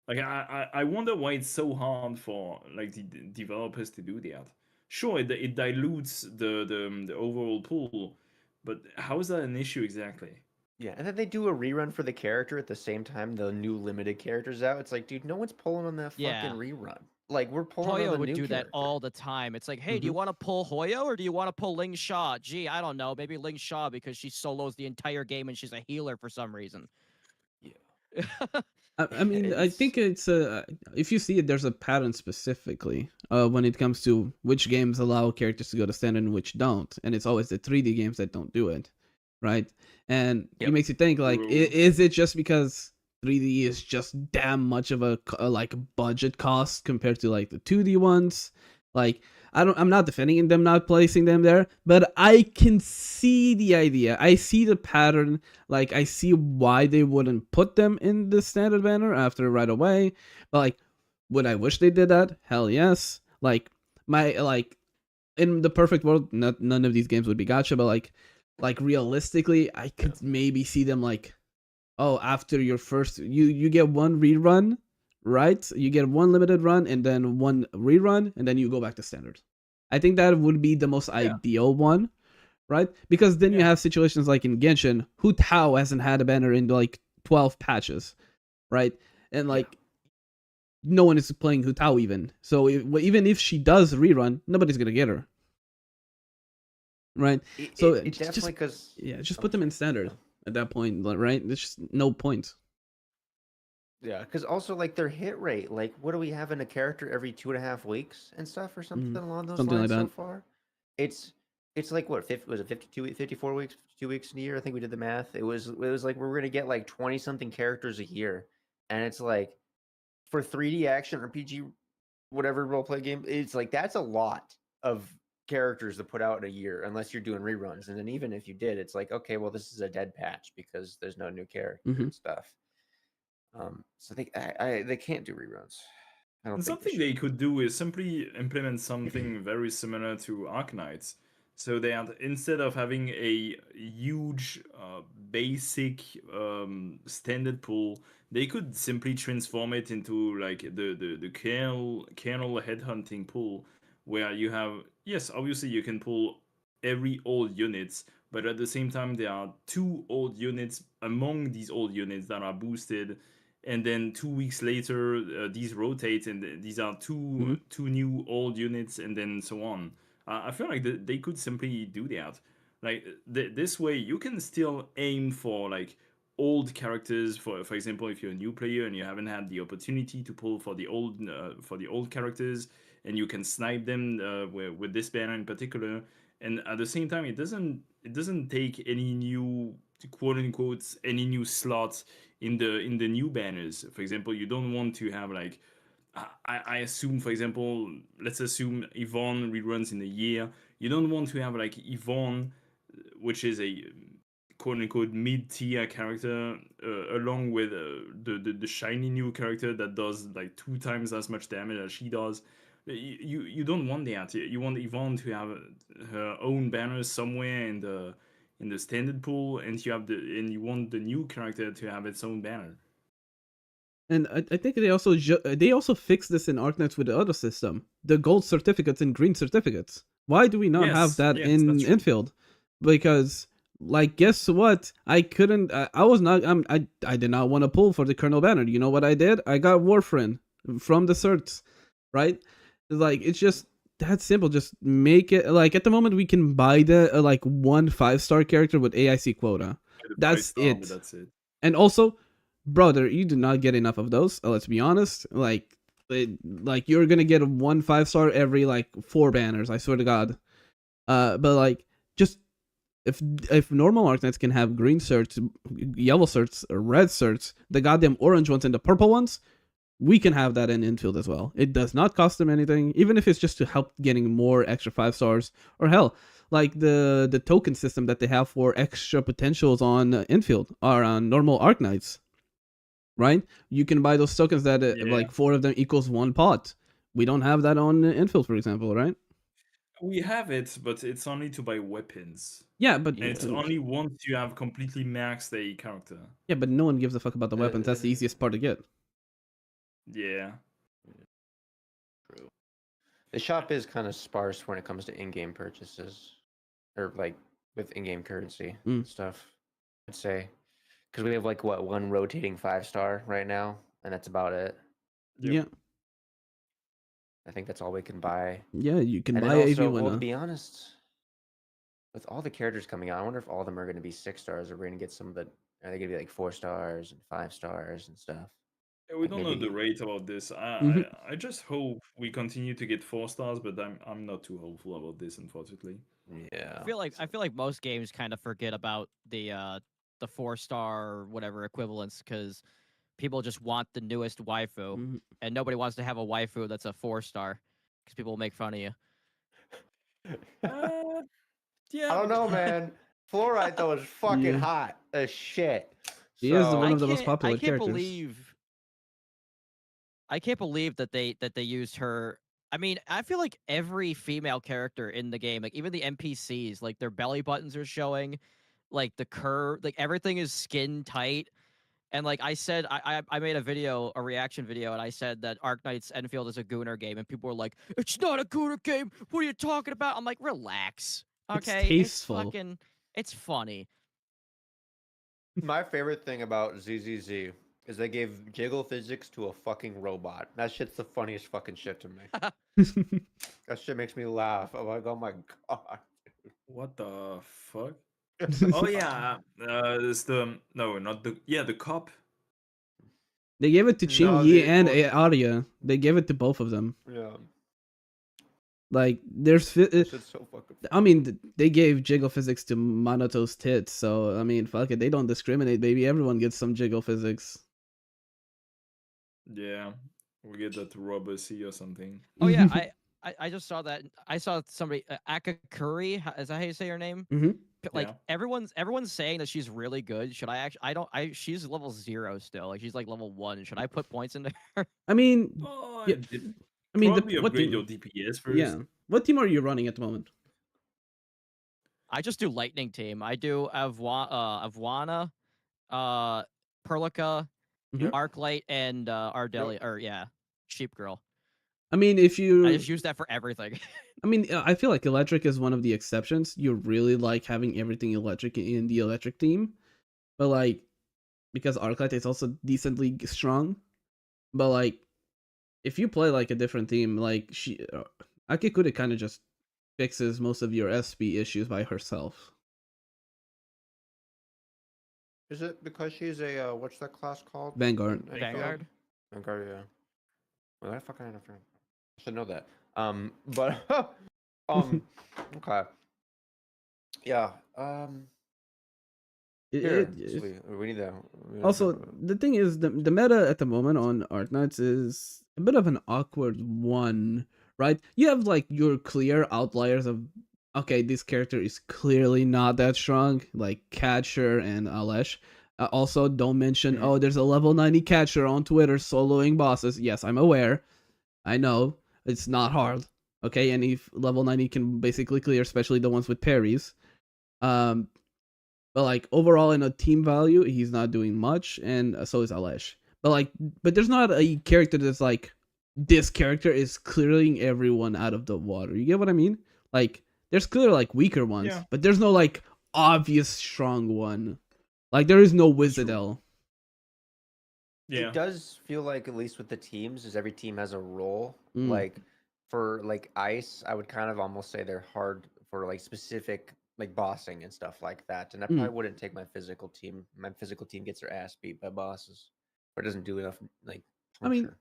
Like I wonder why it's so hard for like the developers to do that. Sure, it dilutes the overall pool, but how is that an issue exactly? Yeah, and then they do a rerun for the character at the same time the new limited character's out. It's like, dude, no one's pulling on that fucking Yeah. rerun. Like we're pulling on Hoyo the would new do that character. all the time. It's like, hey, do you Mhm. want to pull Hoyo or do you want to pull Ling Shaw? Gee, I don't know. Maybe Ling Shaw because she solos the entire game and she's a healer for some reason. Yeah. I mean, I think it's if you see it, there's a pattern specifically when it comes to which games allow characters to go to standard and which don't, and it's always the 3D games that don't do it, right? And it makes you think like, True. is it just because 3D is just damn much of a like budget cost compared to like the 2D ones? Like, I'm not defending them not placing them there, but I can see the idea. I see the pattern. Like, I see why they wouldn't put them in the standard banner after right away. But like, would I wish they did that? Hell yes. Like in the perfect world, none of these games would be gacha. But like realistically, I could maybe see them like, oh, after your first, you get one rerun. Right? You get one limited run and then one rerun, and then you go back to standard. I think that would be the most ideal one, right? Because then you have situations like in Genshin, Hu Tao hasn't had a banner in like 12 patches, right? And like no one is playing Hu Tao even. So even if she does rerun, nobody's gonna get her, right? So It definitely because just put them in standard at that point, right? There's just no point. Yeah, because also like their hit rate, like what do we have in a character every 2.5 weeks and stuff or something along those Something lines like so that. far? It's like what 50, was it 54 weeks, 2 weeks in a year? I think we did the math. It was like we're gonna get like 20 something characters a year, and it's like for 3D action RPG, whatever role play game, it's like that's a lot of characters to put out in a year unless you're doing reruns, and then even if you did, it's like okay, well this is a dead patch because there's no new character and stuff. So they can't do reruns. I don't And think something they could do is simply implement something very similar to Arknights. So that instead of having a huge basic standard pool, they could simply transform it into like the kernel headhunting pool, where you have, yes, obviously you can pull every old units, but at the same time there are 2 old units among these old units that are boosted, and then 2 weeks later these rotate and these are two new old units, and then so on. I feel like they could simply do that. Like this way you can still aim for like old characters. For example, if you're a new player and you haven't had the opportunity to pull for the old characters, and you can snipe them with this banner in particular. And at the same time, it doesn't take any new, quote unquote, any new slots in the new banners. For example, you don't want to have like, I assume, for example, let's assume Yvonne reruns in a year. You don't want to have like Yvonne, which is a quote unquote mid-tier character, along with the shiny new character that does like 2 times as much damage as she does. You don't want that. You want Yvonne to have her own banner somewhere in the standard pool, and you want the new character to have its own banner. And I think they also fixed this in Arknights with the other system, the gold certificates and green certificates. Why do we not have Yes, that yes, in that's true. infield? Because like, guess what? I couldn't. I was not. I did not want to pull for the Colonel banner. You know what I did? I got Warfrin from the certs, right? Like, it's just that simple. Just make it like, at the moment we can buy the like 1 5-star character with AIC quota. The That's 5-star, it. but that's it. And also, brother, you do not get enough of those. Let's be honest. Like you're gonna get 1 5-star every like 4 banners. I swear to God. But like, just if normal Arknights can have green certs, yellow certs, red certs, the goddamn orange ones and the purple ones, we can have that in infield as well. It does not cost them anything, even if it's just to help getting more extra 5-stars, or hell, like the token system that they have for extra potentials on infield or on normal Arknights, right? You can buy those tokens that like 4 of them equals 1 pot. We don't have that on infield, for example, right? We have it, but it's only to buy weapons. Yeah, but And it's only once you have completely maxed a character. Yeah, but no one gives a fuck about the weapons. That's the easiest part to get. Yeah. True. The shop is kind of sparse when it comes to in-game purchases, or like with in-game currency and stuff. I'd say, because we have like what, 1 rotating 5-star right now, and that's about it. Yeah. I think that's all we can buy. Yeah, you can And buy then AV also, winner. well, to be honest, with all the characters coming out, I wonder if all of them are going to be 6 stars, or we're going to get some of the. Are they going to be like 4 stars and 5 stars and stuff? Yeah, we Like don't know maybe- the rate about this. Mhm. I just hope we continue to get 4 stars, but I'm not too hopeful about this, unfortunately. Yeah. I feel like most games kind of forget about the 4-star or whatever equivalents, because people just want the newest waifu, and nobody wants to have a waifu that's a 4-star because people will make fun of you. Yeah. I don't know, man. Fluorite though is fucking Yeah. hot as shit. He is So- one of the most can't- popular I can't characters. believe that they used her. I mean, I feel like every female character in the game, like even the NPCs, like their belly buttons are showing, like the curve, like everything is skin tight. And like I said, I made a reaction video, and I said that Arknights Endfield is a Gooner game, and people were like, "It's not a Gooner game. What are you talking about?" I'm like, "Relax, It's okay? tasteful. It's funny." My favorite thing about ZZZ is they gave jiggle physics to a fucking robot. That shit's the funniest fucking shit to me. That shit makes me laugh. I'm like, oh my god. What the fuck? Oh yeah, it's the the cop. They gave it to Ching No, Yi they- and well- Arya. They gave it to both of them. Yeah. Like, there's That shit's so fucking I mean, they gave jiggle physics to Manoto's tits, so I mean, fuck it, they don't discriminate, baby. Everyone gets some jiggle physics. Yeah, we get that to Robert C or something. Oh yeah, I just saw that. I saw somebody Akakuri. Is that how you say her name? Mhm. Like Yeah. everyone's saying that she's really good. Should I actually? I don't. She's level 0 still. Like she's like level 1. Should I put points into her? I mean, Oh, yeah, I mean, probably what upgrade team? your DPS first. Yeah, what team are you running at the moment? I just do lightning team. I do Avwana, Perlica, Mhm. Arclight, and Ardelia. Or yeah, Sheep Girl. I mean, if you, I just use that for everything. I mean, I feel like electric is one of the exceptions. You really like having everything electric in the electric team, but like, because Arklight is also decently strong, but like, if you play like a different team, like Akikuda kind of just fixes most of your SP issues by herself. Is it because she's a what's that class called? Vanguard. in Endfield? Vanguard. Vanguard, yeah. Well, that fucking understand. I should know that. But okay. Yeah. Here, we need that. Also, the thing is, the meta at the moment on Arknights is a bit of an awkward one, right? You have like your clear outliers of, okay, this character is clearly not that strong, like Catcher and Alesh. Also, don't mention, oh, there's a level 90 Catcher on Twitter soloing bosses. Yes, I'm aware. I know. It's not hard. Okay, any level 90 can basically clear, especially the ones with parries. But like overall in a team value, he's not doing much, and so is Alesh. But there's not a character that's like, this character is clearing everyone out of the water. You get what I mean? Like there's clear like weaker ones, Yeah. but there's no like obvious strong one. Like there is no Wizardel. Yeah. It does feel like, at least with the teams, is every team has a role. Mm. Like for like Ice, I would kind of almost say they're hard for like specific like bossing and stuff like that. And I probably wouldn't take my physical team. My physical team gets their ass beat by bosses, or doesn't do enough like I mean, torture.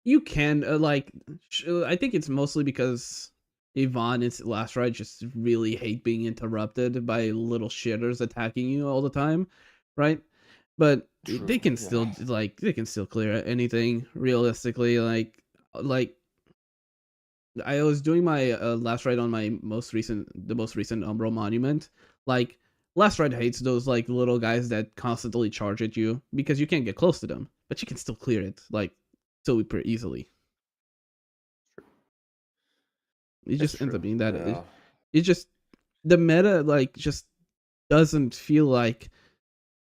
you can I think it's mostly because Yvonne and Last Ride just really hate being interrupted by little shitters attacking you all the time, right? But they can still they can still clear anything realistically. Like I was doing my Last Ride on the most recent Umbral Monument. Like Last Ride hates those like little guys that constantly charge at you because you can't get close to them, but you can still clear it like super easily. It just ends up being that it just the meta like just doesn't feel like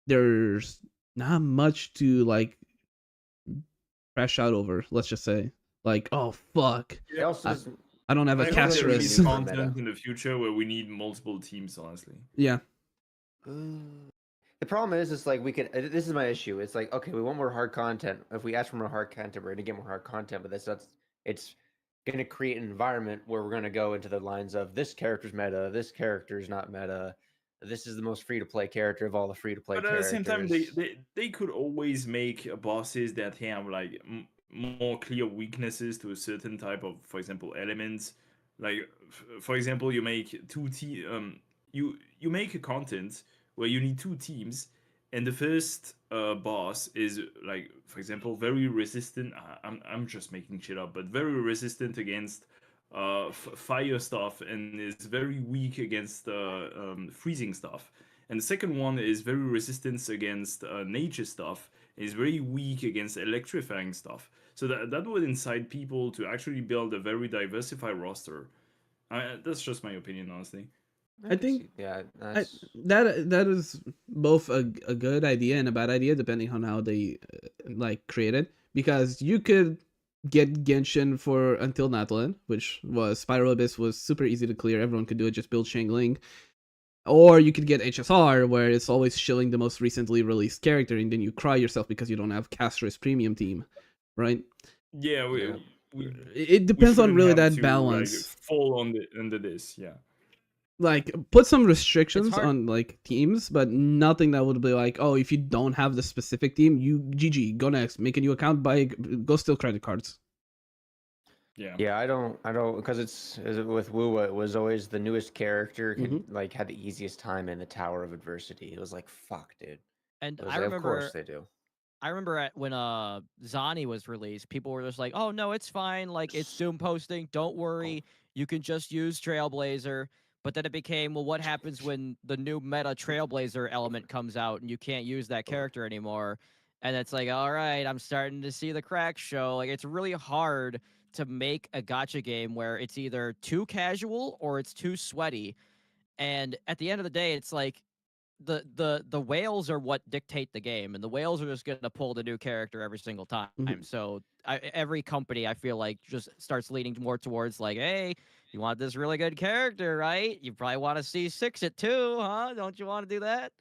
there's not much to like crash out over. Let's just say like, oh fuck, It also doesn't. I don't have a I hope there will be Castris. content in the future where we need multiple teams, honestly. Yeah. The problem is, it's like we could. This is my issue. It's like, okay, we want more hard content. If we ask for more hard content, we're gonna get more hard content. But it's gonna create an environment where we're gonna go into the lines of this character's meta, this character's not meta. This is the most free to play character of all the free to play But at characters. the same time, they could always make bosses that have like more clear weaknesses to a certain type of, for example, elements. Like, for example, you make you make a content where you need two teams, and the first boss is like, for example, very resistant. I'm just making shit up, but very resistant against fire stuff, and is very weak against freezing stuff. And the second one is very resistant against nature stuff, and is very weak against electrifying stuff. So that would incite people to actually build a very diversified roster. That's just my opinion, honestly. I think that's... that is both a good idea and a bad idea depending on how they like create it, because you could get Genshin for until Natlan, which was Spiral Abyss was super easy to clear, everyone could do it, just build Shangling. Or you could get HSR, where it's always shilling the most recently released character, and then you cry yourself because you don't have Castris premium team, right? Yeah, it depends on really that to, balance. Like, fall under this, yeah. Like put some restrictions on like teams, but nothing that would be like, oh, if you don't have the specific team, you GG, go next, make a new account, go steal credit cards. Yeah, I don't, because it's with Wuwa, it was always the newest character like had the easiest time in the Tower of Adversity. It was like, fuck, dude. And I I remember, of course they do. I remember when Zani was released, people were just like, "Oh no, it's fine. Like it's Doom posting. Don't worry. You can just use Trailblazer." But then it became, well, what happens when the new meta Trailblazer element comes out and you can't use that character anymore? And it's like, all right, I'm starting to see the cracks show. Like it's really hard to make a gacha game where it's either too casual or it's too sweaty. And at the end of the day, it's like the whales are what dictate the game, and the whales are just going to pull the new character every single time. So every company, I feel like, just starts leaning more towards like, hey, you want this really good character, right? You probably want to see 6 it too, huh? Don't you want to do that?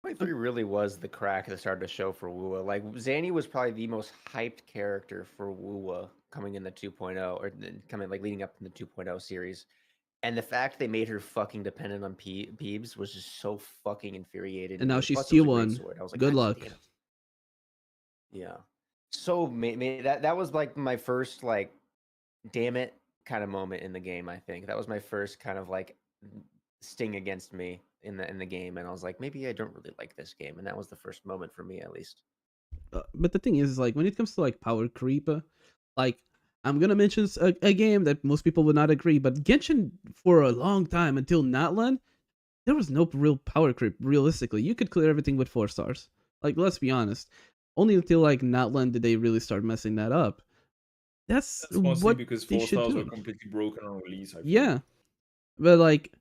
23 really was the crack that started to show for Wuwa. Like Zanny was probably the most hyped character for Wuwa coming in the 2.0, or coming like leading up in the 2.0 series. And the fact they made her fucking dependent on Peebs was just so fucking infuriating. And now she's T1. Like, good luck. Yeah. So that was like my first like, damn it kind of moment in the game. I think that was my first kind of like sting against me in the game, and I was like, maybe I don't really like this game, and that was the first moment for me, at least. But the thing is like, when it comes to like power creep, like I'm gonna mention a game that most people would not agree, but Genshin for a long time until Natlan, there was no real power creep. Realistically, you could clear everything with 4 stars. Like, let's be honest. Only until like Natlan did they really start messing that up. That's mostly what because they 4 should stars do. were completely broken on release. I think. Yeah, but like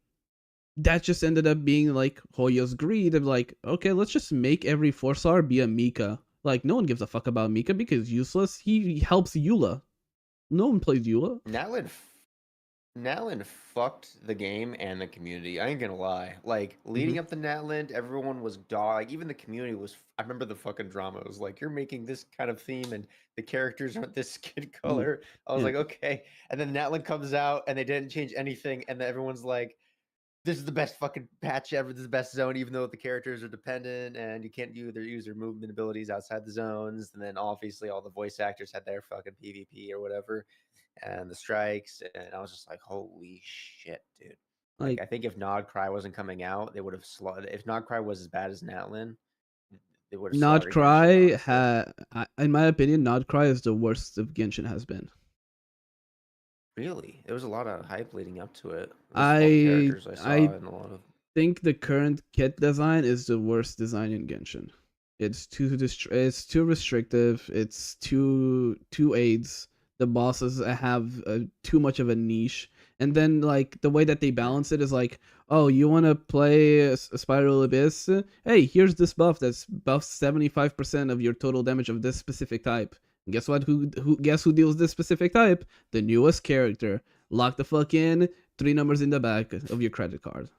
that just ended up being like Hoyo's greed of like, okay, let's just make every 4-star be a Mika. Like no one gives a fuck about Mika because he's useless. He helps Eula. No one plays Eula. Natlan fucked the game and the community. I ain't gonna lie. Like leading Mhm. up to Natlan, everyone was dog. Like, even the community was. I remember the fucking drama. It was like you're making this kind of theme and the characters aren't this skin Mm, color. I was yeah. like, okay. And then Natlan comes out and they didn't change anything, and then everyone's like, "This is the best fucking patch ever. This is the best zone, even though the characters are dependent and you can't use their movement abilities outside the zones." And then obviously all the voice actors had their fucking PvP or whatever and the strikes, and I was just like, "Holy shit, dude!" Like, Like I think if Nod Cry wasn't coming out, they would have slaughtered. If Nod Cry was as bad as Natlin, they would have Not slaughtered Genshin. Cry in my opinion, Not Cry is the worst of Genshin has been. Really, there was a lot of hype leading up to it. I Characters I saw I and a lot of. think the current kit design is the worst design in Genshin. It's too restrictive. It's too aids. The bosses have too much of a niche, and then like the way that they balance it is like, oh, you want to play a Spiral Abyss? Hey, here's this buff that's buffs 75% of your total damage of this specific type. And guess what? Guess who deals this specific type? The newest character. Lock the fuck in. 3 numbers in the back of your credit card.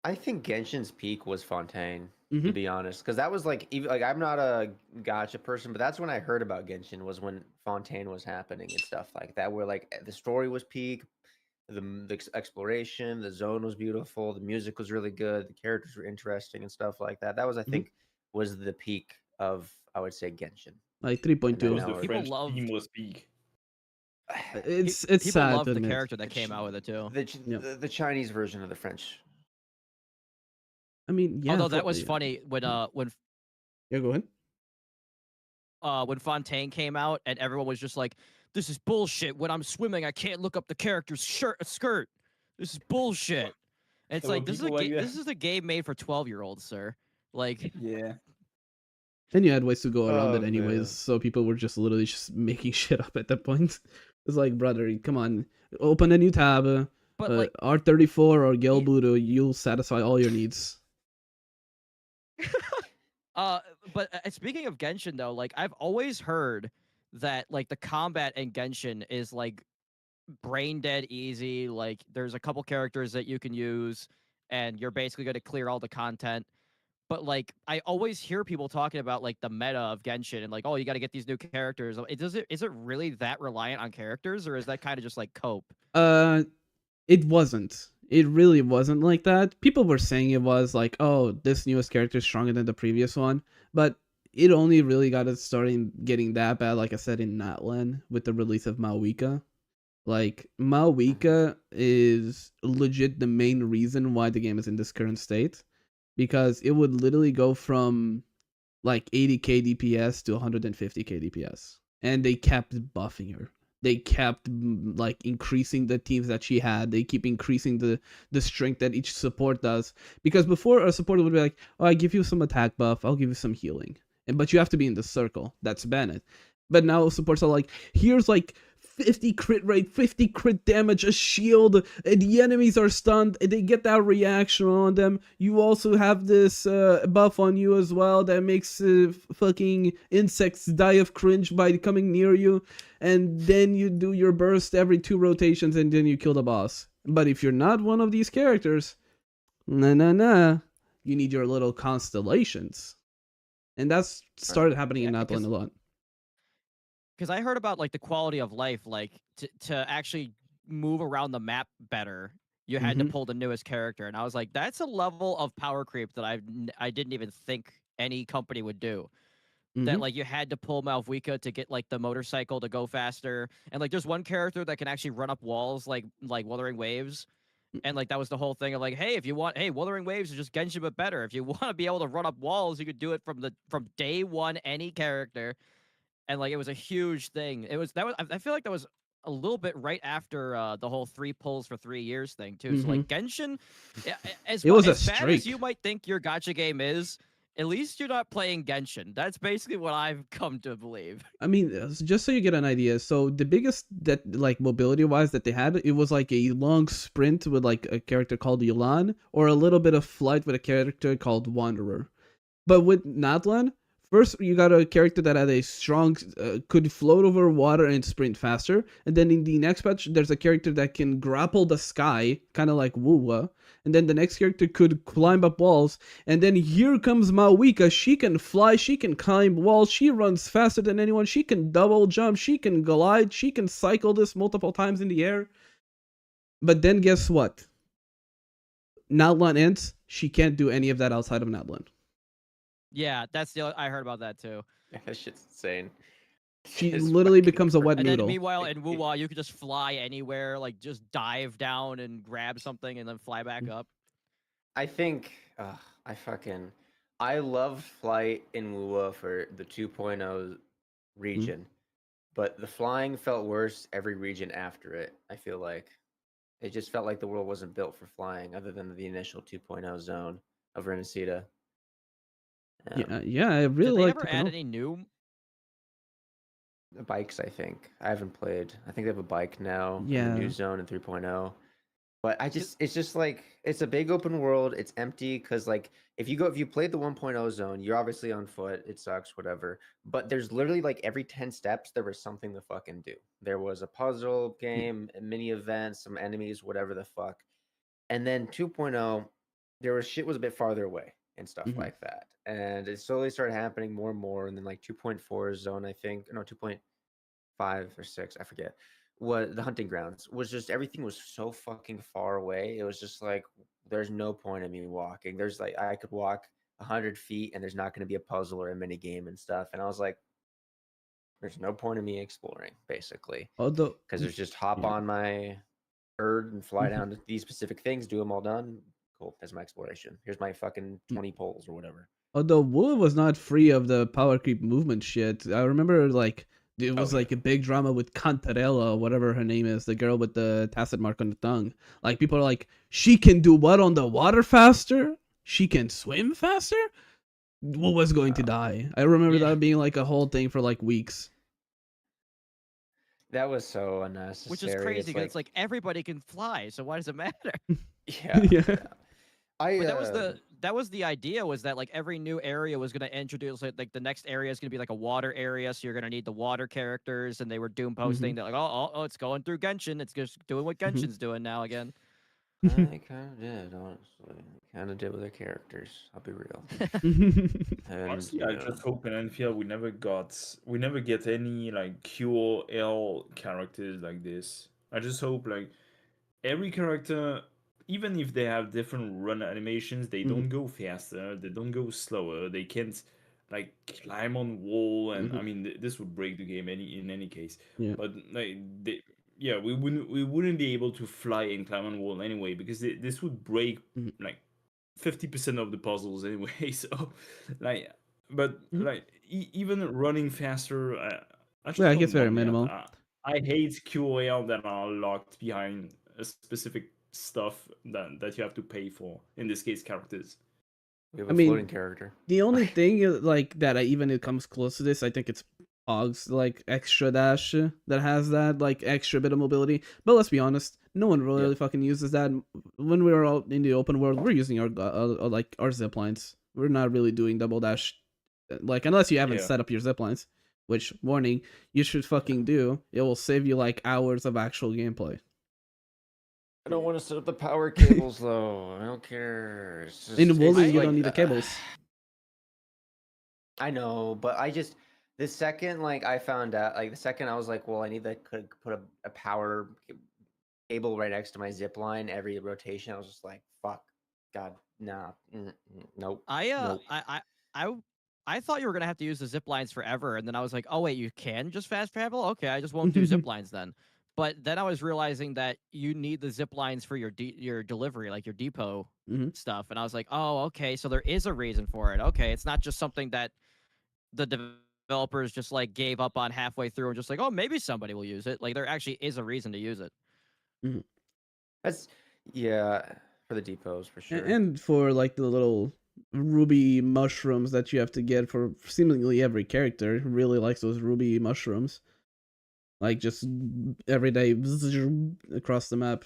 I think Genshin's peak was Fontaine, to Mhm. be honest, because that was like even like I'm not a gacha person, but that's when I heard about Genshin was when Fontaine was happening and stuff like that, where like the story was peak, the exploration, the zone was beautiful, the music was really good, the characters were interesting and stuff like that. That was, I Mhm. think, was the peak of, I would say, Genshin. Like And then 3.2. Was the now People French loved- team was peak. It's People sad loved to the admit. character that came out with it too. the Chinese version of the French. I mean, yeah. Although that was funny when Yeah, go ahead. when Fontaine came out and everyone was just like, "This is bullshit. When I'm swimming, I can't look up the character's skirt. This is bullshit." And it's There were like this is people like that. this is a game made for 12-year-olds, sir. Like, Yeah. And you had ways to go around Oh, it anyways, man. so people were just literally just making shit up at that point. It's like, brother, come on, open a new tab, but like, R34 or Gelbudo, you'll satisfy all your needs. but speaking of Genshin though, like I've always heard that like the combat in Genshin is like brain dead easy. Like there's a couple characters that you can use, and you're basically going to clear all the content. But like I always hear people talking about like the meta of Genshin and like, oh, you got to get these new characters. Is it really that reliant on characters, or is that kind of just like cope? It wasn't. It really wasn't like that. People were saying it was like, oh, this newest character is stronger than the previous one, but it only really got it starting getting that bad, like I said, in Natlan with the release of Maoika. Like, Maoika is legit the main reason why the game is in this current state, because it would literally go from like 80k DPS to 150k DPS, and they kept buffing her. They kept like increasing the teams that she had. They keep increasing the strength that each support does. Because before, a support would be like, oh, I give you some attack buff, I'll give you some healing, but you have to be in the circle. That's banned. But now supports are like, here's like 50 crit rate, 50 crit damage, a shield, and the enemies are stunned, and they get that reaction on them. You also have this buff on you as well that makes fucking insects die of cringe by coming near you, and then you do your burst every 2 rotations, and then you kill the boss. But if you're not one of these characters, you need your little constellations. And that's started happening in Natlan a lot. Because I heard about like the quality of life, like to actually move around the map better, you had to pull the newest character, and I was like, that's a level of power creep that I didn't even think any company would do. That like you had to pull Malvika to get like the motorcycle to go faster, and like there's one character that can actually run up walls like Wuthering Waves, and like that was the whole thing of like, hey, if you want, hey, Wuthering Waves is just Genshin but better. If you want to be able to run up walls, you could do it from day one, any character. And like it was a huge thing. I feel like that was a little bit right after the whole 3 pulls for 3 years thing too. So like Genshin, as bad as you might think your gacha game is, at least you're not playing Genshin. That's basically what I've come to believe. I mean, just so you get an idea, so the biggest that like mobility wise that they had, it was like a long sprint with like a character called Yulan, or a little bit of flight with a character called Wanderer. But with Natlan, first you got a character that had a strong could float over water and sprint faster, and then in the next patch there's a character that can grapple the sky, kind of like Wuwa, and then the next character could climb up walls, and then here comes Mawika. She can fly, she can climb walls, she runs faster than anyone, she can double jump, she can glide, she can cycle this multiple times in the air. But then guess what? Natlan ends, she can't do any of that outside of Natlan. Yeah, that's the I heard about that too. That shit's insane. She It's literally fucking becomes a wet And then noodle. meanwhile in Wuwa, you could just fly anywhere, like just dive down and grab something and then fly back up. I think I love flight in Wuwa for the 2.0 region, but the flying felt worse every region after it. I feel like it just felt like the world wasn't built for flying, other than the initial 2.0 zone of Renacida. Yeah, I really Did they like ever add any new bikes. I think I haven't played. I think they have a bike now in the Yeah. new zone in 3.0. But it's just like it's a big open world. It's empty because like if you played the 1.0 zone, you're obviously on foot. It sucks, whatever. But there's literally like every 10 steps there was something to fucking do. There was a puzzle game, a mini event, some enemies, whatever the fuck. And then 2.0, there was shit was a bit farther away and stuff Mhm. like that. And it slowly started happening more and more. And then like 2.4 zone, I think, no, 2.5 or 6, I forget, was the hunting grounds was just everything was so fucking far away. It was just like there's no point in me walking. There's like I could walk 100 feet and there's not going to be a puzzle or a mini game and stuff. And I was like, there's no point in me exploring, basically, Although because there's just hop yeah. on my bird and fly Mhm. down to these specific things, do them all done. Cool. That's my exploration. Here's my fucking 20 poles or whatever. Although Wool was not free of the power creep movement shit. I remember like it was yeah. like a big drama with Cantarella, whatever her name is, the girl with the tacit mark on the tongue. Like people are like, she can do what on the water faster? She can swim faster? Wool was going to die. I remember Yeah. that being like a whole thing for like weeks. That was so unnecessary. Which is crazy because it's like everybody can fly, so why does it matter? yeah. Yeah. But that was the idea, was that like every new area was going to introduce like the next area is going to be like a water area, so you're going to need the water characters, and they were doom posting that like oh it's going through Genshin, it's just doing what Genshin's doing now again. I kind of did, honestly. Kind of did with their characters. I'll be real. And, Honestly, I just hope in Enfield we never get any like QOL characters like this. I just hope like every character, even if they have different run animations, they don't go faster, they don't go slower, they can't like climb on wall, and I mean this would break the game in any case. Yeah. But like we wouldn't be able to fly and climb on wall anyway, because this would break like 50% of the puzzles anyway. So like but like even running faster, I just Yeah, I don't guess very want that. minimal. I hate QOL that are locked behind a specific stuff that you have to pay for, in this case characters. we have I a mean, floating character. The only thing like that even it comes close to this, I think it's Og's like extra dash that has that like extra bit of mobility. But let's be honest, no one really fucking uses that. When we were out in the open world, we're using our like our zip lines. We're not really doing double dash, like unless you haven't set up your zip lines. Which, warning, you should fucking do. It will save you like hours of actual gameplay. I don't want to set up the power cables though. I don't care. It's just, In Wooly, it's you like, don't need the cables. I know, but the second like I found out, like the second I was like, well, I need to put a power cable right next to my zip line every rotation. I was just like, fuck, God, nah, nope. nope. I thought you were gonna have to use the zip lines forever, and then I was like, oh wait, you can just fast travel? Okay, I just won't do zip lines then. But then I was realizing that you need the zip lines for your delivery, like your depot stuff, and I was like, oh, okay, so there is a reason for it. Okay, it's not just something that the developers just like gave up on halfway through and just like, oh, maybe somebody will use it. Like there actually is a reason to use it. That's for the depots for sure. And for like the little ruby mushrooms that you have to get for seemingly every character. Really likes those ruby mushrooms. Like just every day across the map.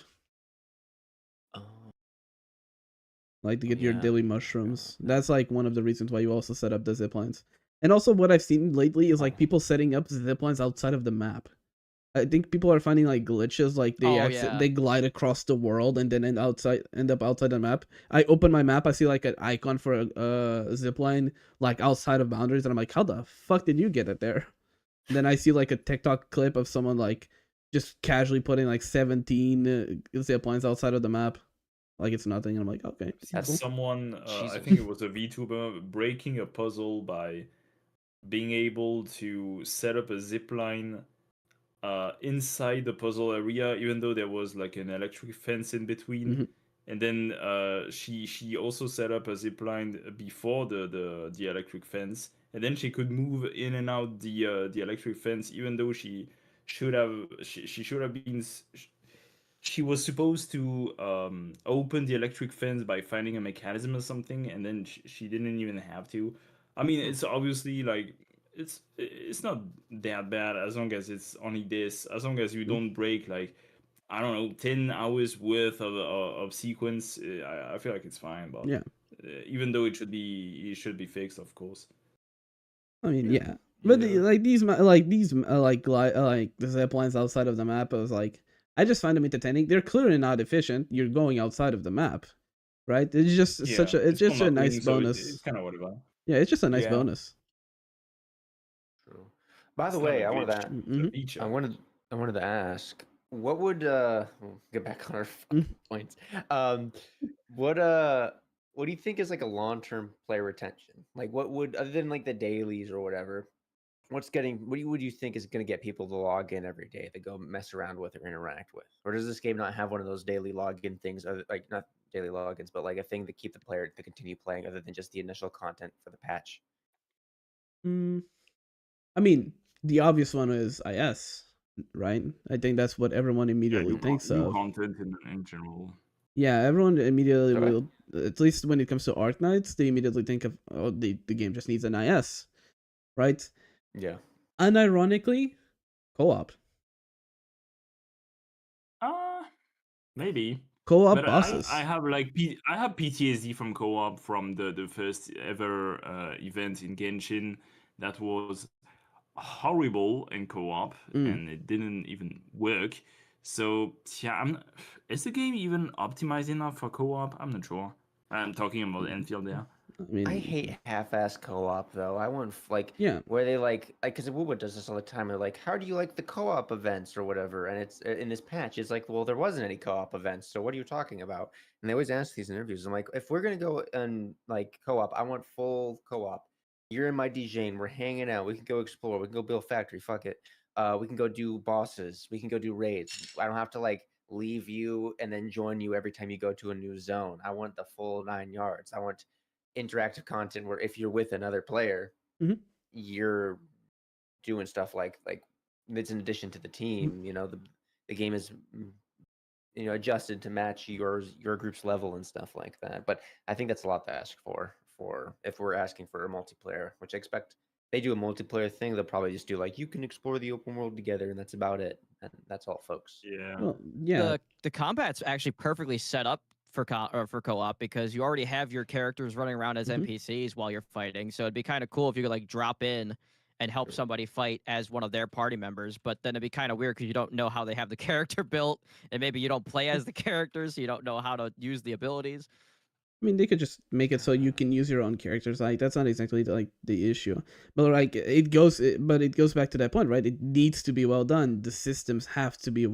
Like to get your daily mushrooms. That's like one of the reasons why you also set up the zip lines. And also, what I've seen lately is like people setting up zip lines outside of the map. I think people are finding like glitches, like they glide across the world and then end up outside the map. I open my map, I see like an icon for a zip line like outside of boundaries, and I'm like, how the fuck did you get it there? And then I see like a TikTok clip of someone like just casually putting like 17 zip lines outside of the map, like it's nothing. And I'm like, okay, That's cool. someone, I think it was a VTuber, breaking a puzzle by being able to set up a zip line inside the puzzle area, even though there was like an electric fence in between. Mhm. And then she also set up a zip line before the electric fence, and then she could move in and out the electric fence, even though she should have been. She was supposed to open the electric fence by finding a mechanism or something, and then she didn't even have to. I mean, it's obviously like it's not that bad as long as it's only this. As long as you don't break like, I don't know, 10 hours worth of sequence, I feel like it's fine. But Yeah. Even though it should be fixed, of course. I mean, yeah. But like these the zip lines outside of the map, I was like, I just find them entertaining. They're clearly not efficient. You're going outside of the map, right? It's just it's just a nice bonus. It's kind of whatever. Yeah, it's just a nice bonus. True. By the It's not way, a I wanted glitch, to it's a feature. I wanted to ask, what would we'll get back on our points. What do you think is like a long-term player retention? Like, what would, other than like the dailies or whatever, what would you think is going to get people to log in every day to go mess around with or interact with? Or does this game not have one of those daily login things, like not daily logins, but like a thing to keep the player to continue playing other than just the initial content for the patch? I mean, the obvious one is IS, right? I think that's what everyone immediately thinks new of. content in general. Yeah, everyone immediately Okay. will, at least when it comes to Arknights, they immediately think of, oh, the game just needs an IS, right? Yeah. Unironically, co-op. Maybe. Co-op But bosses. I have like I have PTSD from co-op from the first ever event in Genshin that was horrible in co-op and it didn't even work. So yeah, is the game even optimized enough for co-op? I'm not sure. I'm talking about Enfield there. I mean, I hate half-ass co-op though. I want like yeah, where they like because Woowa does this all the time. They're like, "How do you like the co-op events or whatever?" And it's in this patch. It's like, well, there wasn't any co-op events, so what are you talking about? And they always ask these interviews. I'm like, if we're gonna go and like co-op, I want full co-op. You're in my DJing. We're hanging out. We can go explore. We can go build factory. Fuck it. We can go do bosses. We can go do raids. I don't have to like leave you and then join you every time you go to a new zone. I want the full 9 yards. I want interactive content where if you're with another player, you're doing stuff like it's in addition to the team. You know, the game is adjusted to match your group's level and stuff like that. But I think that's a lot to ask for if we're asking for a multiplayer, which I expect they do a multiplayer thing. They'll probably just do like, you can explore the open world together, and that's about it. And that's all, folks. Yeah. Well, yeah. The combat's actually perfectly set up for co-op because you already have your characters running around as NPCs while you're fighting. So it'd be kind of cool if you could like drop in and help somebody fight as one of their party members. But then it'd be kind of weird because you don't know how they have the character built, and maybe you don't play as the characters, so you don't know how to use the abilities. I mean, they could just make it so you can use your own characters. Like, that's not exactly like the issue, but like it goes back to that point, right? It needs to be well done. The systems have to be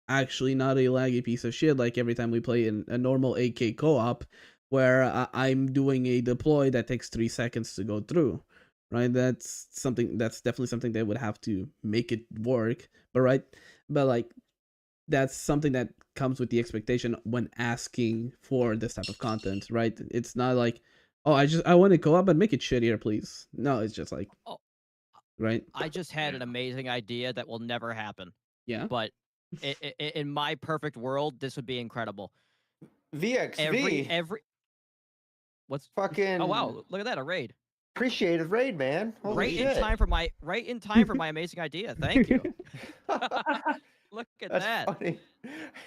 actually not a laggy piece of shit. Like every time we play in a normal AK co-op, where I'm doing a deploy that takes 3 seconds to go through, right? That's definitely something that would have to make it work. But like that's something that comes with the expectation when asking for this type of content, right? It's not like, oh, I want to co-op, but make it shittier, please. No, it's just like, right? I just had an amazing idea that will never happen. Yeah. But in my perfect world, this would be incredible. VXV. Every what's fucking? Oh wow! Look at that, a raid. Appreciative raid, man. Holy shit. In time for my amazing idea. Thank you. Look at That's that. Funny.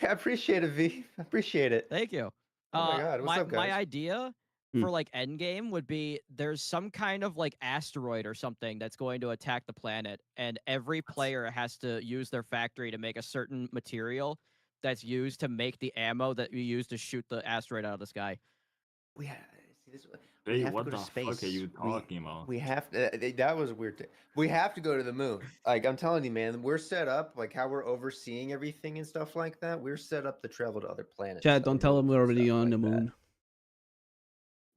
I appreciate it, V. I appreciate it. Thank you. Oh my god, what's up, guys? My idea for like endgame would be there's some kind of like asteroid or something that's going to attack the planet, and every player has to use their factory to make a certain material that's used to make the ammo that you use to shoot the asteroid out of the sky. We have see this. We Hey, have to what go to the space. fuck are you talking about? We have to. That was weird. We have to go to the moon. Like I'm telling you, man, we're set up. Like how we're overseeing everything and stuff like that. We're set up to travel to other planets. Chad, don't tell him we're already on the moon.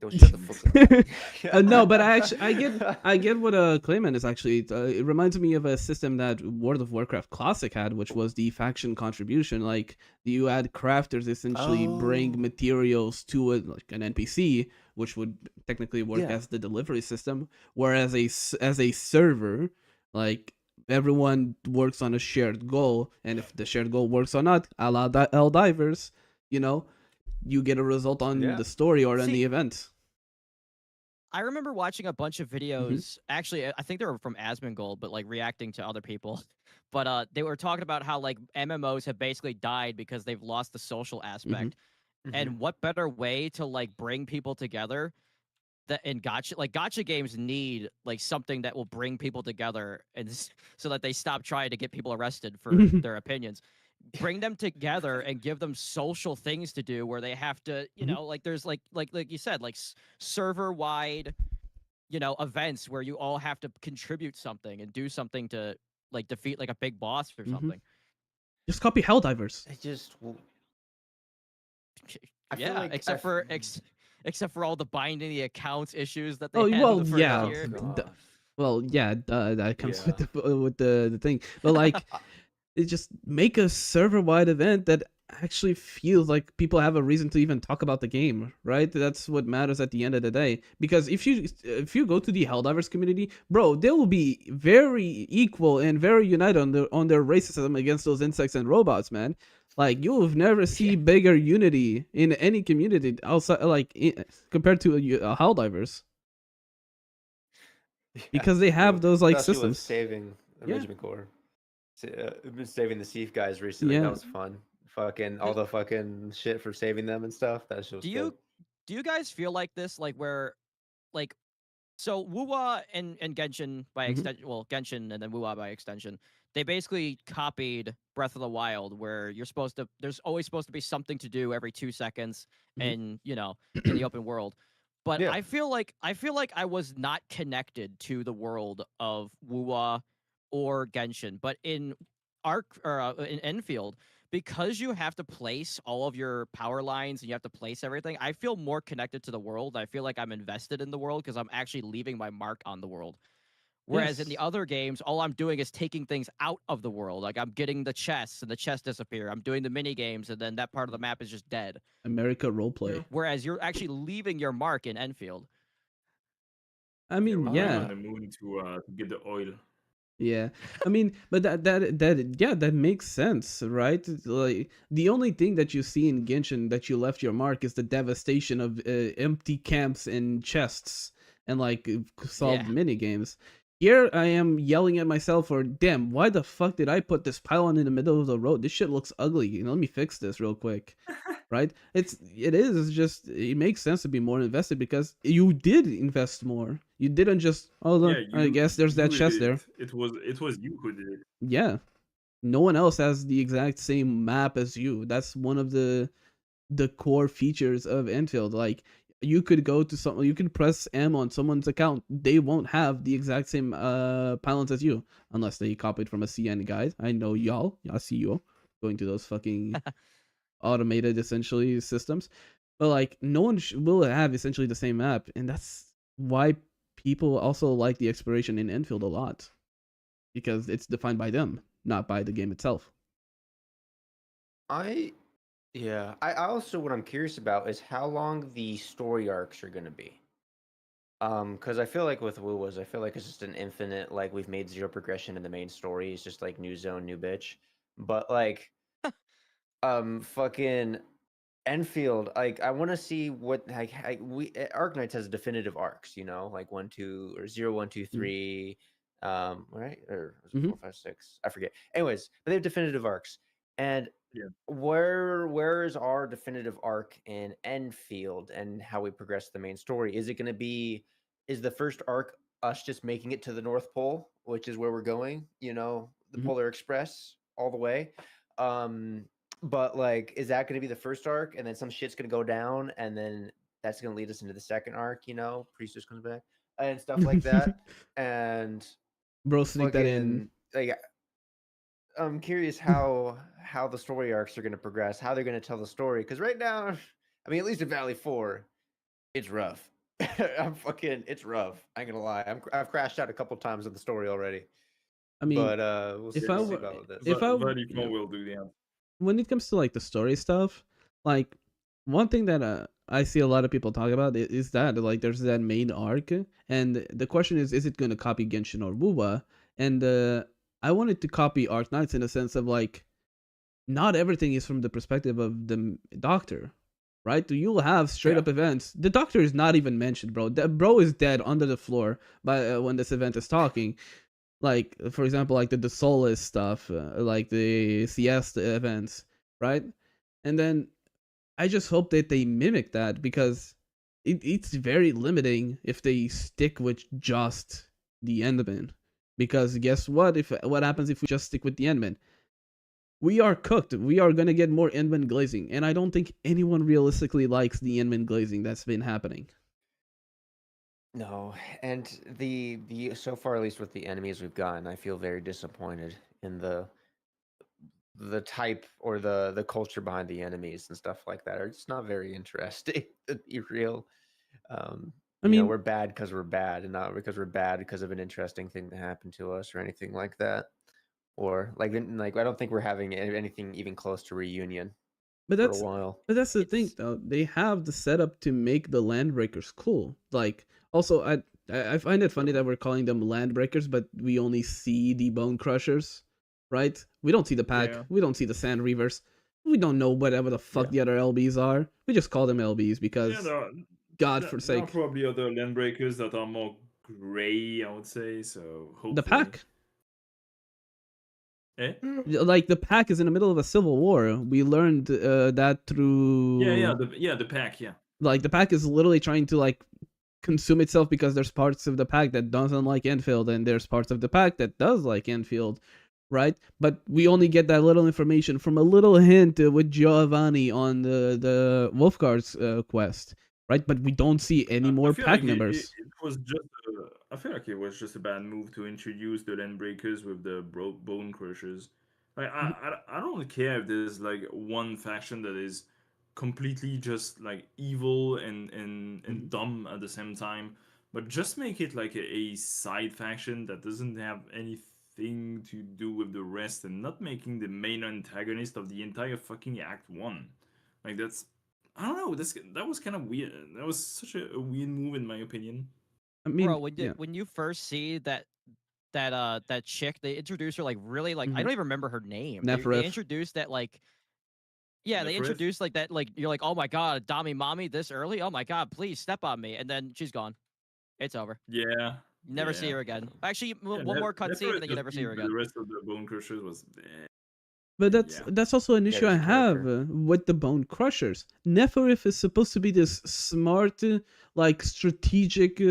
Don't shut the fuck up. No, but I get what Clayman is actually. It reminds me of a system that World of Warcraft Classic had, which was the faction contribution. Like you had crafters essentially bring materials to like an NPC, which would technically work as the delivery system. Whereas as a server, like everyone works on a shared goal, and if the shared goal works or not, a la Divers, you get a result on the story or on the event. I remember watching a bunch of videos. Actually, I think they were from Asmongold, but like reacting to other people. But they were talking about how like MMOs have basically died because they've lost the social aspect. And what better way to like bring people together that in gotcha games need like something that will bring people together and so that they stop trying to get people arrested for their opinions. Bring them together and give them social things to do where they have to, like there's like you said, like server wide, events where you all have to contribute something and do something to like defeat like a big boss or something. Just copy Helldivers. It just yeah, except for all the binding the accounts issues that they Oh had well, in the first yeah. year. Well, yeah, that comes with the thing. But like, it just make a server-wide event that actually feels like people have a reason to even talk about the game, right? That's what matters at the end of the day. Because if you go to the Helldivers community, bro, they will be very equal and very united on their racism against those insects and robots, man. Like you'll never see bigger unity in any community outside, like compared to Helldivers. Because they have those like especially systems. with saving Regiment Corps. Been saving the Thief guys recently. That was fun. Fucking all the fucking shit for saving them and stuff. That's just do you guys feel like this, like where like so Wuwa and Genshin by extension, well Genshin and then Wuwa by extension, they basically copied Breath of the Wild, where there's always supposed to be something to do every 2 seconds and in the open world. But I feel like I was not connected to the world of Wuwa or Genshin, but in in Enfield, because you have to place all of your power lines and you have to place everything, I feel more connected to the world. I feel like I'm invested in the world because I'm actually leaving my mark on the world. Whereas in the other games, all I'm doing is taking things out of the world. Like I'm getting the chests and the chests disappear. I'm doing the mini games and then that part of the map is just dead. America roleplay. Whereas you're actually leaving your mark in Enfield. I mean, We're going on the moon to get the oil. Yeah, I mean, but that makes sense, right? Like the only thing that you see in Genshin that you left your mark is the devastation of empty camps and chests and like solved mini games. Here I am yelling at myself for, damn, why the fuck did I put this pylon in the middle of the road? This shit looks ugly. Let me fix this real quick. Right? It's just, it makes sense to be more invested because you did invest more. You didn't just, I guess there's that chest there. It was you who did it. Yeah. No one else has the exact same map as you. That's one of the core features of Enfield. Like, you could go to you could press M on someone's account. They won't have the exact same pylons as you unless they copied from a CN guide. I know y'all. I see you going to those fucking automated essentially systems. But like no one will have essentially the same map, and that's why people also like the exploration in Enfield a lot. Because it's defined by them, not by the game itself. I also what I'm curious about is how long the story arcs are gonna be. Because I feel like with Wuwas, I feel like it's just an infinite, like we've made zero progression in the main story. It's just like new zone, new bitch. But like, fucking Enfield, like I want to see what Arknights has definitive arcs, like 1, 2 or 0, 1, 2, 3, right? Or was it 4, 5, 6? I forget. Anyways, but they have definitive arcs. And Yeah. where is our definitive arc in Enfield and how we progress the main story? Is it going to be is the first arc us just making it to the North Pole, which is where we're going, you know, the Mhm. Polar Express all the way? But like is that going to be the first arc and then some shit's going to go down and then that's going to lead us into the second arc, you know, Priestess comes back and stuff like that. And Bro, sneak that in. fucking like I'm curious how the story arcs are going to progress, how they're going to tell the story. Because right now, I mean, at least in Valley 4, it's rough. It's rough. I ain't gonna lie. I've crashed out a couple times in the story already. I mean, But we'll see, if I we'll see were, about this. if I, Valley you 4 know, will do the when it comes to like the story stuff, like one thing that I see a lot of people talk about is that like there's that main arc, and the question is it going to copy Genshin or WoWa? And I wanted to copy Arknights in a sense of like not everything is from the perspective of the doctor, right? You'll have straight up events. The doctor is not even mentioned, bro. The bro is dead under the floor by when this event is talking. Like for example, like the Soulless stuff, like the siesta events, right? And then I just hope that they mimic that because it's very limiting if they stick with just the Endman. Because guess what? If what happens if we just stick with the Endman? We are cooked. We are gonna get more Endman glazing, and I don't think anyone realistically likes the Endman glazing that's been happening. No, and the so far at least with the enemies we've gotten, I feel very disappointed in the type or the culture behind the enemies and stuff like that. It's not very interesting to be real. I You know, mean, we're bad because we're bad, and not because we're bad because of an interesting thing that happened to us or anything like that. Or like I don't think we're having anything even close to reunion but for a that's while. but that's the thing It's though. They have the setup to make the landbreakers cool. Like also I find it funny that we're calling them landbreakers, but we only see the bone crushers, right? We don't see the pack. Yeah. We don't see the sand reavers. We don't know whatever the fuck Yeah. the other LBs are. We just call them LBs Yeah, because God for there are sake. probably other land breakers that are more gray, I would say. So hopefully. The pack. Eh? Like the pack is in the middle of a civil war. We learned that through The pack, yeah. like the pack is literally trying to like consume itself because there's parts of the pack that doesn't like Enfield and there's parts of the pack that does like Enfield, right? But we only get that little information from a little hint with Giovanni on the Wolfguard's quest, right? But we don't see any more I feel pack like members. it was just. I feel like it was just a bad move to introduce the land breakers with the bone crushers. Like I don't care if there's like one faction that is completely just like evil and dumb at the same time, but just make it like a side faction that doesn't have anything to do with the rest and not making the main antagonist of the entire fucking Act 1. Like that's I don't know. That was kind of weird. That was such a weird move in my opinion. I mean, bro, yeah. when you first see that chick, they introduced her like really like I Mhm. don't even remember her name. They Nefereth. introduced that like yeah, they Nefereth? introduced like that like you're like, "Oh my god, Dami Mommy this early? Oh my god, please step on me." And then she's gone. It's over. Yeah. You never see yeah. her again. Actually, Yeah, one more cutscene and then you Nefereth never just see her beat again. The rest of the bone crushers was. But that's also an issue I there's a have character. with the Bone Crushers. Neferith is supposed to be this smart, like strategic,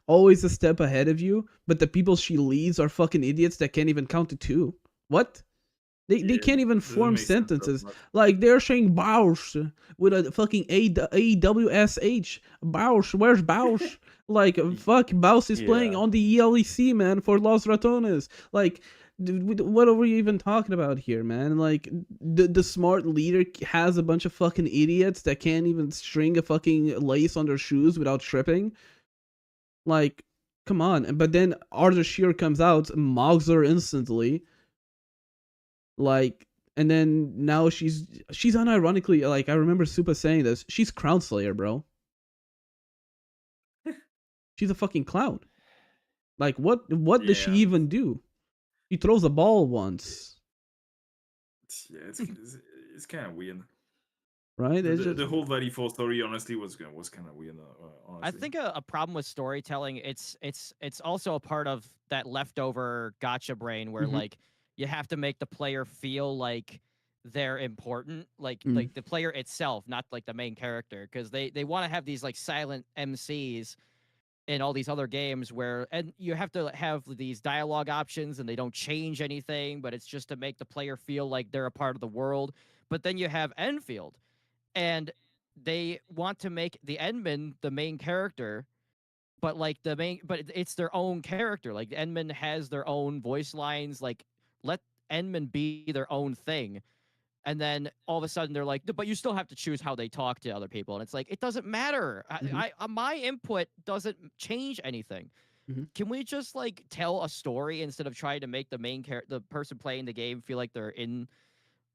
always a step ahead of you, but the people she leads are fucking idiots that can't even count to 2. What? They can't even doesn't form make sense that sentences. much. Like they're saying Bausch with a fucking AWSH. Bausch, where's Bausch? Like fuck, Bausch is playing Yeah. on the ELEC, man, for Los Ratones. Like what are we even talking about here, man? Like the smart leader has a bunch of fucking idiots that can't even string a fucking lace on their shoes without tripping. Like, come on. But then Arthur Shear comes out, mogs her instantly. Like, and then now she's unironically, like I remember Supa saying this, she's Crown Slayer, bro. She's a fucking clown. Like what does she Yeah. even do? She throws a ball once. Yeah, it's kind of weird. Right? It's The just whole Valley 4 story, honestly, was kind of weird. Honestly. I think a problem with storytelling, it's also a part of that leftover gotcha brain where Mhm. like you have to make the player feel like they're important, Mm. like the player itself, not like the main character, because they want to have these like silent MCs in all these other games where, and you have to have these dialogue options and they don't change anything, but it's just to make the player feel like they're a part of the world. But then you have Enfield, and they want to make the Endman the main character, but like it's their own character. Like Endman has their own voice lines. Like let Endman be their own thing. And then all of a sudden they're like, but you still have to choose how they talk to other people. And it's like, it doesn't matter. Mhm. My input doesn't change anything. Mhm. Can we just like tell a story instead of trying to make the person playing the game feel like they're in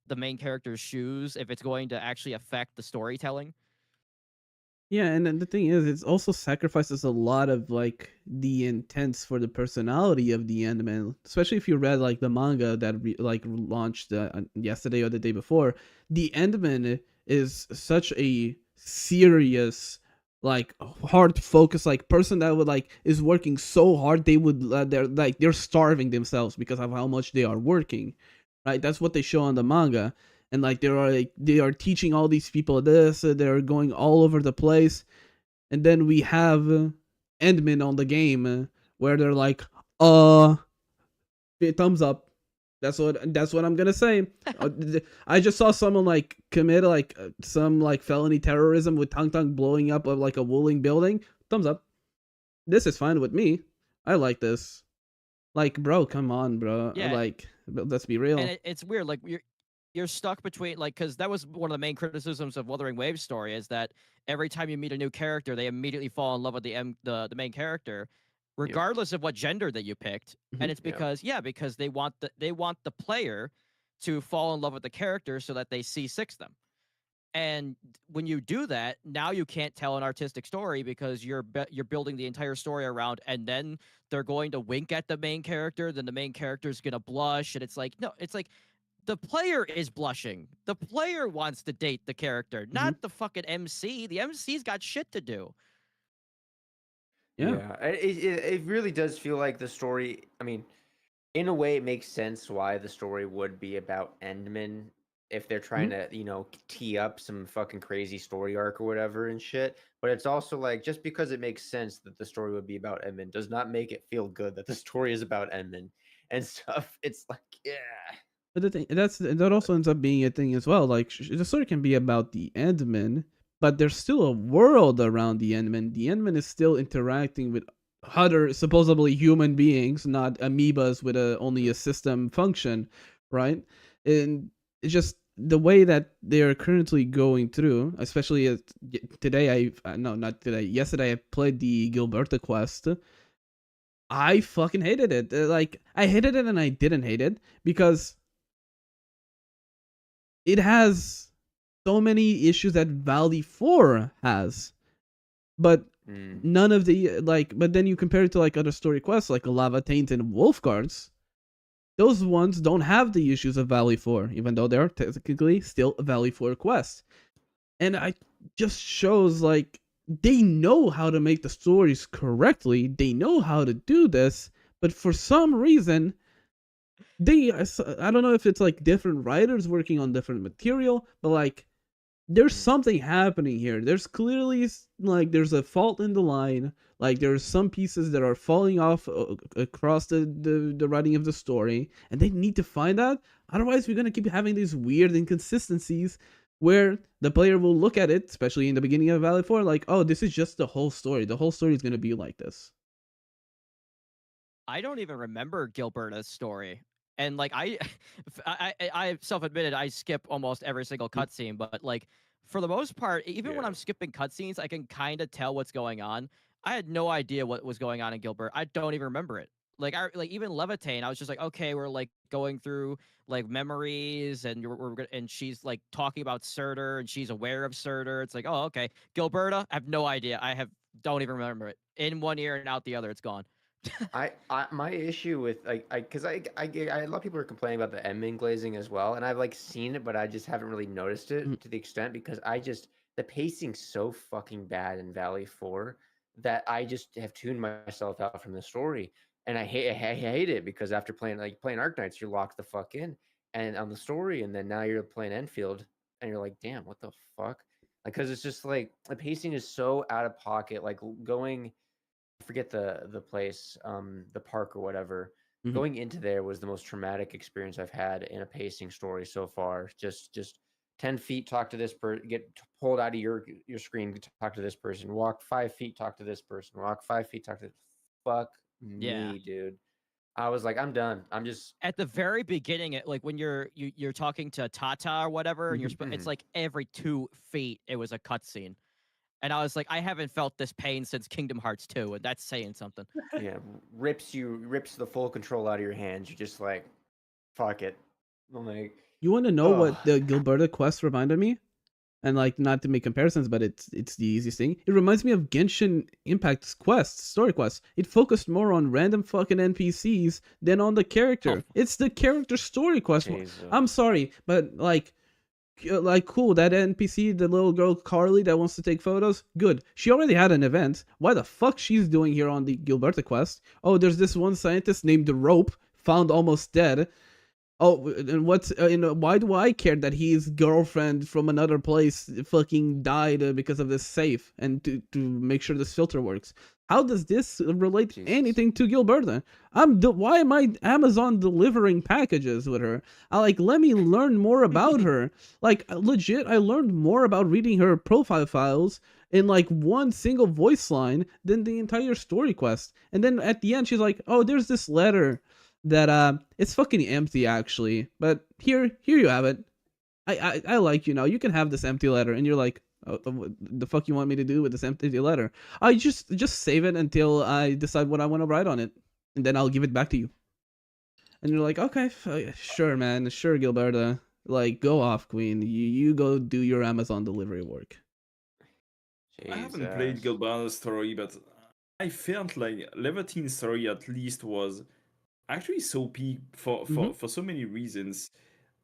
the main character's shoes if it's going to actually affect the storytelling? Yeah, and then the thing is, it also sacrifices a lot of like the intents for the personality of the Endman. Especially if you read like the manga that launched yesterday or the day before. The Endman is such a serious, like hard focus, like person that would like is working so hard they would they're starving themselves because of how much they are working, right? That's what they show on the manga, and like they are teaching all these people this, they're going all over the place, and then we have Endman on the game, where they're like, uh thumbs up. That's what I'm gonna say. I just saw someone like commit like some like felony terrorism with Tung blowing up of like a Wuling building. Thumbs up. This is fine with me. I like this. Like, bro, come on, bro. Yeah, Like, let's be real. and it's weird. Like you're stuck between, like, because that was one of the main criticisms of Wuthering Waves story, is that every time you meet a new character, they immediately fall in love with the main character, regardless of what gender that you picked. And it's because because they want the player to fall in love with the character so that they C6 them. And when you do that, now you can't tell an artistic story because you're building the entire story around, and then they're going to wink at the main character, then the main character is going to blush, and it's like, no, it's like the player is blushing. The player wants to date the character, not the fucking MC. The MC's got shit to do. Yeah. Yeah, it really does feel like the story. I mean, in a way, it makes sense why the story would be about Endman if they're trying to, tee up some fucking crazy story arc or whatever and shit. But it's also like, just because it makes sense that the story would be about Endman does not make it feel good that the story is about Endman and stuff. It's like, yeah. But the thing that also ends up being a thing as well. Like the story can be about the Endman, but there's still a world around the Endman. The Endman is still interacting with other supposedly human beings, not amoebas with only a system function, right? And it's just the way that they are currently going through, especially today. No, not today. Yesterday, I played the Gilberta quest. I fucking hated it. Like I hated it and I didn't hate it because it has so many issues that Valley 4 has. But none of the but then you compare it to like other story quests like Lava Taint and Wolfguards. Those ones don't have the issues of Valley 4, even though they're technically still a Valley 4 quest. And I just shows like they know how to make the stories correctly. They know how to do this, but for some reason I don't know if it's like different writers working on different material, but like there's something happening here. There's clearly like there's a fault in the line. Like there's some pieces that are falling off across the writing of the story, and they need to find that. Otherwise, we're gonna keep having these weird inconsistencies where the player will look at it, especially in the beginning of Valley 4, like, oh, this is just the whole story. The whole story is gonna be like this. I don't even remember Gilberta's story. And like I self-admitted I skip almost every single cutscene, but like for the most part, even when I'm skipping cutscenes, I can kind of tell what's going on. I had no idea what was going on in Gilbert. I don't even remember it. Like even Levitain, I was just like, okay, we're like going through like memories, and and she's like talking about Surtur, and she's aware of Surtur. It's like, oh, okay. Gilberta, I have no idea. Don't even remember it. In one ear and out the other, it's gone. My issue with because I a lot of people are complaining about the Endman glazing as well, and I've like seen it, but I just haven't really noticed it to the extent because the pacing's so fucking bad in Valley 4 that I just have tuned myself out from the story, and I hate it because after playing Arknights, you're locked the fuck in, and on the story, and then now you're playing Enfield, and you're like, damn, what the fuck? Like, because it's just like the pacing is so out of pocket. Like going, I forget the place, the park or whatever. Mhm. Going into there was the most traumatic experience I've had in a pacing story so far. Just 10 feet, talk to this person, get pulled out of your screen, talk to this person, walk 5 feet, talk to this person, walk 5 feet, talk to fuck Yeah. me, dude. I was like, I'm done. I'm just At the very beginning, like when you're talking to Tata or whatever, and it's Mhm. like every 2 feet it was a cutscene, and I was like, I haven't felt this pain since Kingdom Hearts 2, and that's saying something. yeah, rips the full control out of your hands. You're just like, fuck it. I'm like, You want to know oh, what the Gilberta quest reminded me? And like, not to make comparisons, but it's the easiest thing. It reminds me of Genshin Impact's quests, story quests. It focused more on random fucking NPCs than on the character. It's the character story quest. Jesus. I'm sorry, but like cool, that NPC, the little girl Carly that wants to take photos, good. She already had an event. Why the fuck she's doing here on the Gilberta quest? Oh, there's this one scientist named the Rope, found almost dead. Oh, and what's why do I care that his girlfriend from another place fucking died because of this safe, and to make sure this filter works? How does this relate Jesus. anything to Gilberta? Why am I Amazon delivering packages with her? Let me learn more about her. Like, legit, I learned more about reading her profile files in like one single voice line than the entire story quest. And then at the end, she's like, "Oh, there's this letter that it's fucking empty actually, but here you have it. I like you now. You can have this empty letter." And you're like, "Oh, what the fuck you want me to do with this empty letter?" I just save it until I decide what I want to write on it, and then I'll give it back to you. And you're like, "Okay, sure, man, sure, Gilberta. Like, go off, queen. You go do your Amazon delivery work." I haven't played Jesus. Gilberta's story, but I felt like Levateen's story at least was actually so peak for so many reasons,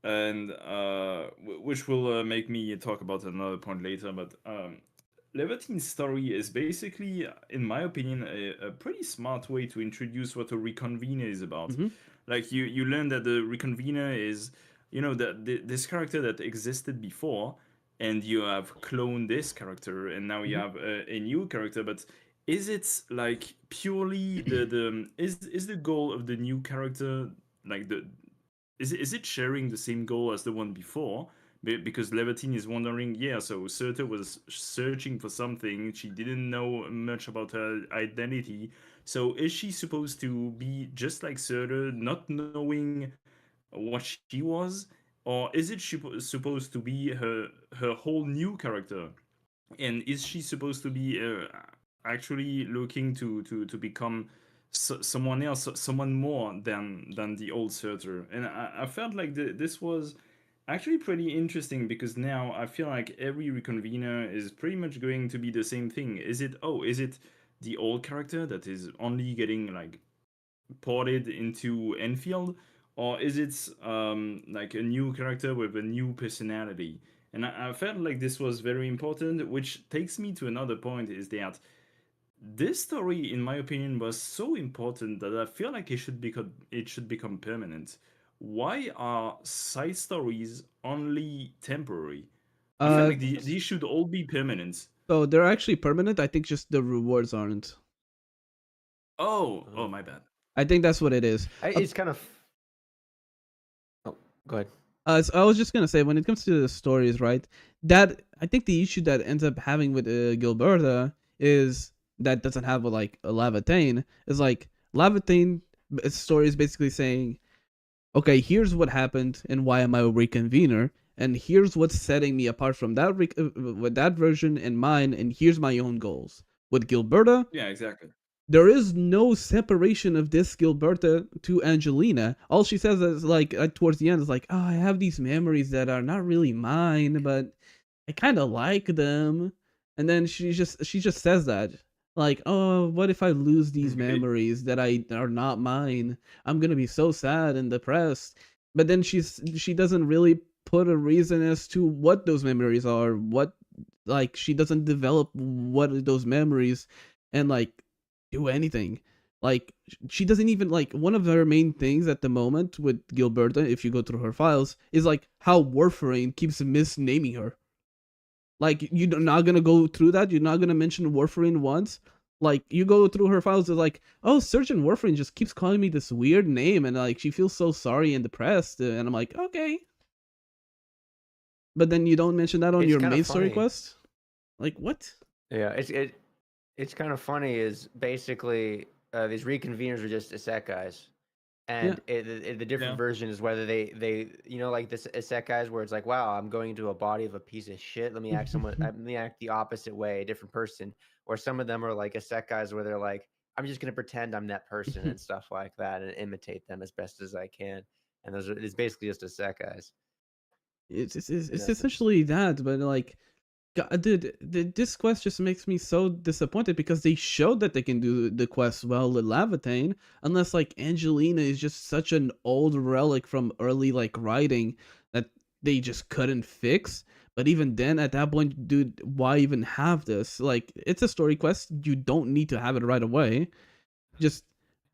and which will make me talk about another point later. But Levateen's story is basically, in my opinion, a pretty smart way to introduce what a reconvener is about. Like you learn that the reconvener is, this character that existed before, and you have cloned this character, and now you have a new character. But is it like purely is the goal of the new character like is it sharing the same goal as the one before? Because Levatine is wondering, yeah, so Surta was searching for something, she didn't know much about her identity, so is she supposed to be just like Surta, not knowing what she was, or is it supposed to be her whole new character? And is she supposed to be actually looking to become someone else, someone more than the old Surtur? And I felt like this was actually pretty interesting, because now I feel like every reconvener is pretty much going to be the same thing. Is it the old character that is only getting like ported into Enfield, or is it like a new character with a new personality? And I felt like this was very important, which takes me to another point, is that this story, in my opinion, was so important that I feel like it should become permanent. Why are side stories only temporary? I feel like these should all be permanent. So they're actually permanent. I think just the rewards aren't. Oh, my bad. I think that's what it is. It's kind of. Oh, go ahead. So I was just gonna say, when it comes to the stories, right? That I think the issue that ends up having with Gilberta is that doesn't have like a Levatine. Is like Levatine story is basically saying, okay, here's what happened and why am I a reconvener, and here's what's setting me apart from that with that version and mine, and here's my own goals. With Gilberta, Yeah, exactly. there is no separation of this Gilberta to Angelina. All she says is like towards the end is like, "Oh, I have these memories that are not really mine, but I kind of like them." And then she just says that, like, "Oh, what if I lose these memories that are not mine? I'm gonna be so sad and depressed." But then she doesn't really put a reason as to what those memories are. What, like, she doesn't develop what are those memories, and like do anything. Like, she doesn't even, like, one of her main things at the moment with Gilberta, if you go through her files, is like how Warframe keeps misnaming her. Like, you're not gonna go through that. You're not gonna mention Warframe once. Like, you go through her files, it's like, oh, Surgeon Warframe just keeps calling me this weird name, and like she feels so sorry and depressed, and I'm like, okay. But then you don't mention that on your main story quest. Like, what? Yeah, it's kind of funny. Is basically these reconveners are just isekais, and the different version is whether they like this isekais where it's like, wow, I'm going into a body of a piece of shit. Let me act let me act the opposite way, a different person. Or some of them are like isekais where they're like, I'm just gonna pretend I'm that person and stuff like that and imitate them as best as I can. And it's basically just isekais. It's essentially that, but like, God, dude, this quest just makes me so disappointed because they showed that they can do the quest well with Lavatane, unless like Angelina is just such an old relic from early like writing that they just couldn't fix. But even then, at that point, dude, why even have this? Like, it's a story quest. You don't need to have it right away. Just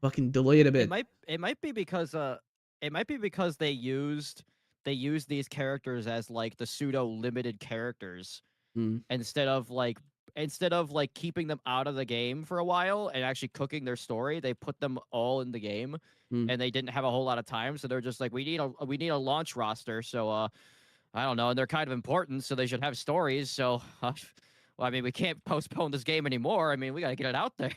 fucking delay it a bit. It might be because they used these characters as like the pseudo limited characters instead of like keeping them out of the game for a while and actually cooking their story. They put them all in the game and they didn't have a whole lot of time, so they're just like, we need a launch roster, so I don't know, and they're kind of important, so they should have stories. So well, I mean, we can't postpone this game anymore. I mean, we got to get it out there.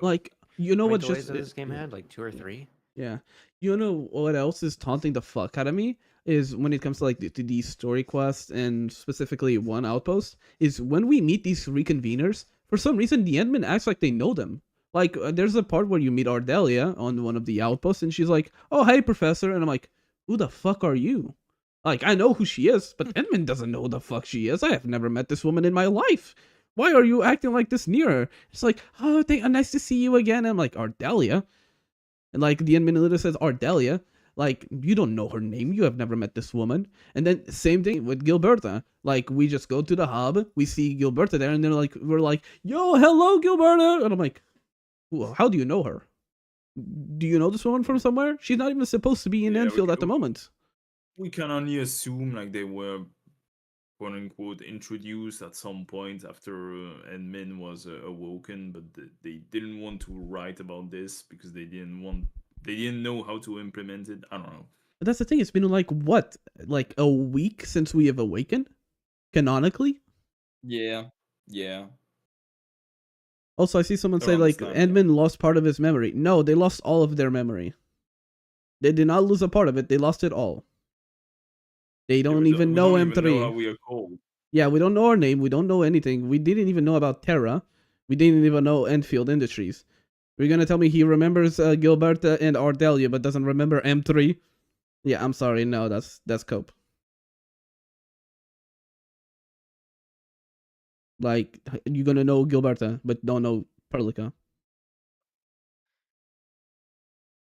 Like, you know what just this game had like 2 or 3. Yeah, you know what else is taunting the fuck out of me is when it comes to like to these story quests and specifically one outpost is when we meet these reconveners. For some reason, the admin acts like they know them. Like, there's a part where you meet Ardelia on one of the outposts, and she's like, "Oh, hey, Professor," and I'm like, "Who the fuck are you?" Like, I know who she is, but Edmund doesn't know who the fuck she is. I have never met this woman in my life. Why are you acting like this near her? It's like, oh, nice to see you again. And I'm like, Ardelia? And like, the admin literally says, Ardelia? Like, you don't know her name. You have never met this woman. And then, same thing with Gilberta. Like, we just go to the hub, we see Gilberta there, and they're like, we're like, yo, hello, Gilberta! And I'm like, how do you know her? Do you know this woman from somewhere? She's not even supposed to be in Enfield at the moment. We can only assume like they were quote unquote introduced at some point after admin was awoken, but they didn't want to write about this because they didn't know how to implement it. I don't know. But that's the thing, it's been like what? Like a week since we have awakened? Canonically? Yeah. Also, I see someone say like admin lost part of his memory. No, they lost all of their memory. They did not lose a part of it, they lost it all. They don't even know M3. Even know how we are called. Yeah, we don't know our name. We don't know anything. We didn't even know about Terra. We didn't even know Enfield Industries. You're gonna tell me he remembers Gilberta and Ardelia, but doesn't remember M3? Yeah, I'm sorry. No, that's cope. Like, you're gonna know Gilberta, but don't know Perlica.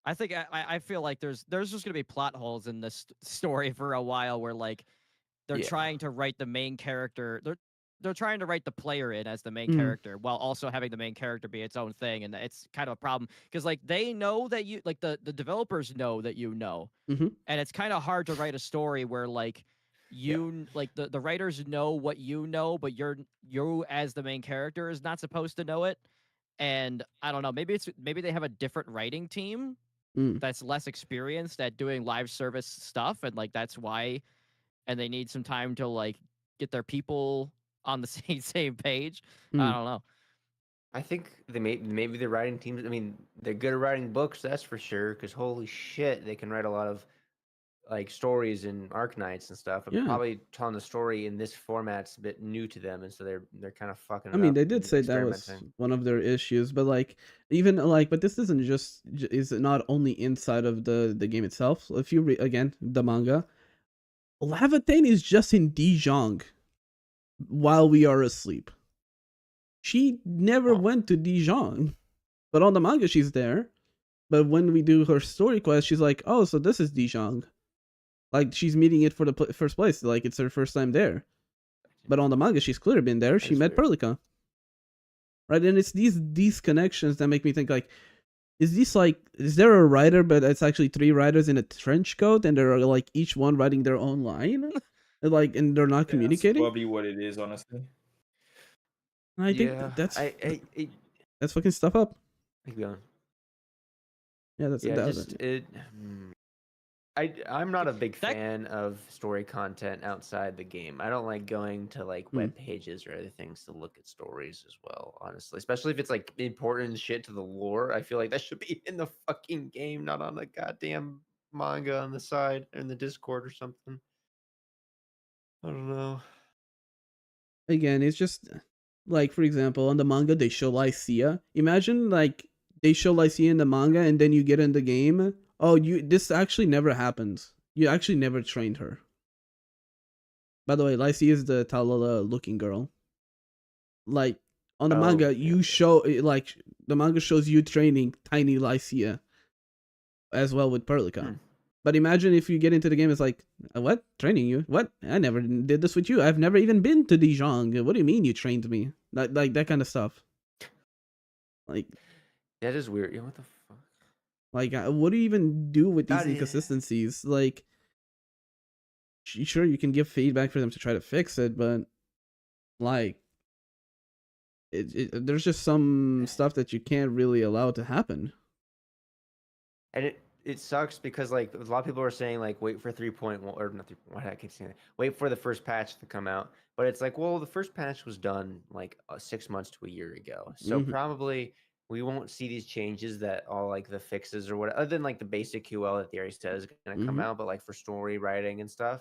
I think I feel like there's just gonna be plot holes in this story for a while where like they're trying to write the main character. They're trying to write the player in as the main character while also having the main character be its own thing, and it's kind of a problem because like they know that you like the developers know that you know, and it's kind of hard to write a story where like like the writers know what you know, but you as the main character is not supposed to know it. And I don't know, maybe they have a different writing team that's less experienced at doing live service stuff, and like that's why, and they need some time to like get their people on the same page. I don't know. I think maybe the writing teams. I mean, they're good at writing books, that's for sure. Because holy shit, they can write a lot of like stories in Arknights and stuff. And probably telling the story in this format's a bit new to them, and so they're kind of fucking. I mean, they did say that was one of their issues, but like even like, but this isn't just is not only inside of the game itself. If you read again the manga, Lavatane is just in Dijon while we are asleep. She never went to Dijon, but on the manga she's there. But when we do her story quest, she's like, "Oh, so this is Dijon." Like she's meeting it for the first place. Like it's her first time there. But on the manga, she's clearly been there. She met Perlica, right? And it's these connections that make me think like, Is this like, is there a writer, but it's actually three writers in a trench coat, and they're like each one writing their own line, and they're not That's communicating? probably what it is, honestly. I think Yeah, that's fucking stuff up. keep going. Yeah, that's Yeah, that, just it. I'm not a big fan of story content outside the game. I don't like going to like web pages or other things to look at stories as well, honestly. Especially if it's like important shit to the lore. I feel like that should be in the fucking game, not on a goddamn manga on the side or in the Discord or something. I don't know. again, it's just like, for example, on the manga they show Lycia. Imagine like they show Lycia in the manga and then you get in the game. Oh, this actually never happens. You actually never trained her. By the way, Lycia is the Talala looking girl. Like on the manga, you show like the manga shows you training tiny Lycia as well with Perlica. But imagine if you get into the game, it's like, what? Training you? What? I never did this with you. I've never even been to Dijon. What do you mean you trained me? Like that kind of stuff. Like that is weird. Yeah, what the fuck? Like, what do you even do with these inconsistencies? Like, sure, you can give feedback for them to try to fix it, but like, there's just some stuff that you can't really allow to happen. And it sucks because like a lot of people are saying like wait for 3.1 or not 3. Why did I keep saying that? Wait for the first patch to come out. But it's like, well, the first patch was done like 6 months to a year ago. So probably we won't see these changes that all like the fixes or what, other than like the basic QL that the already says is going to come out. But like for story writing and stuff,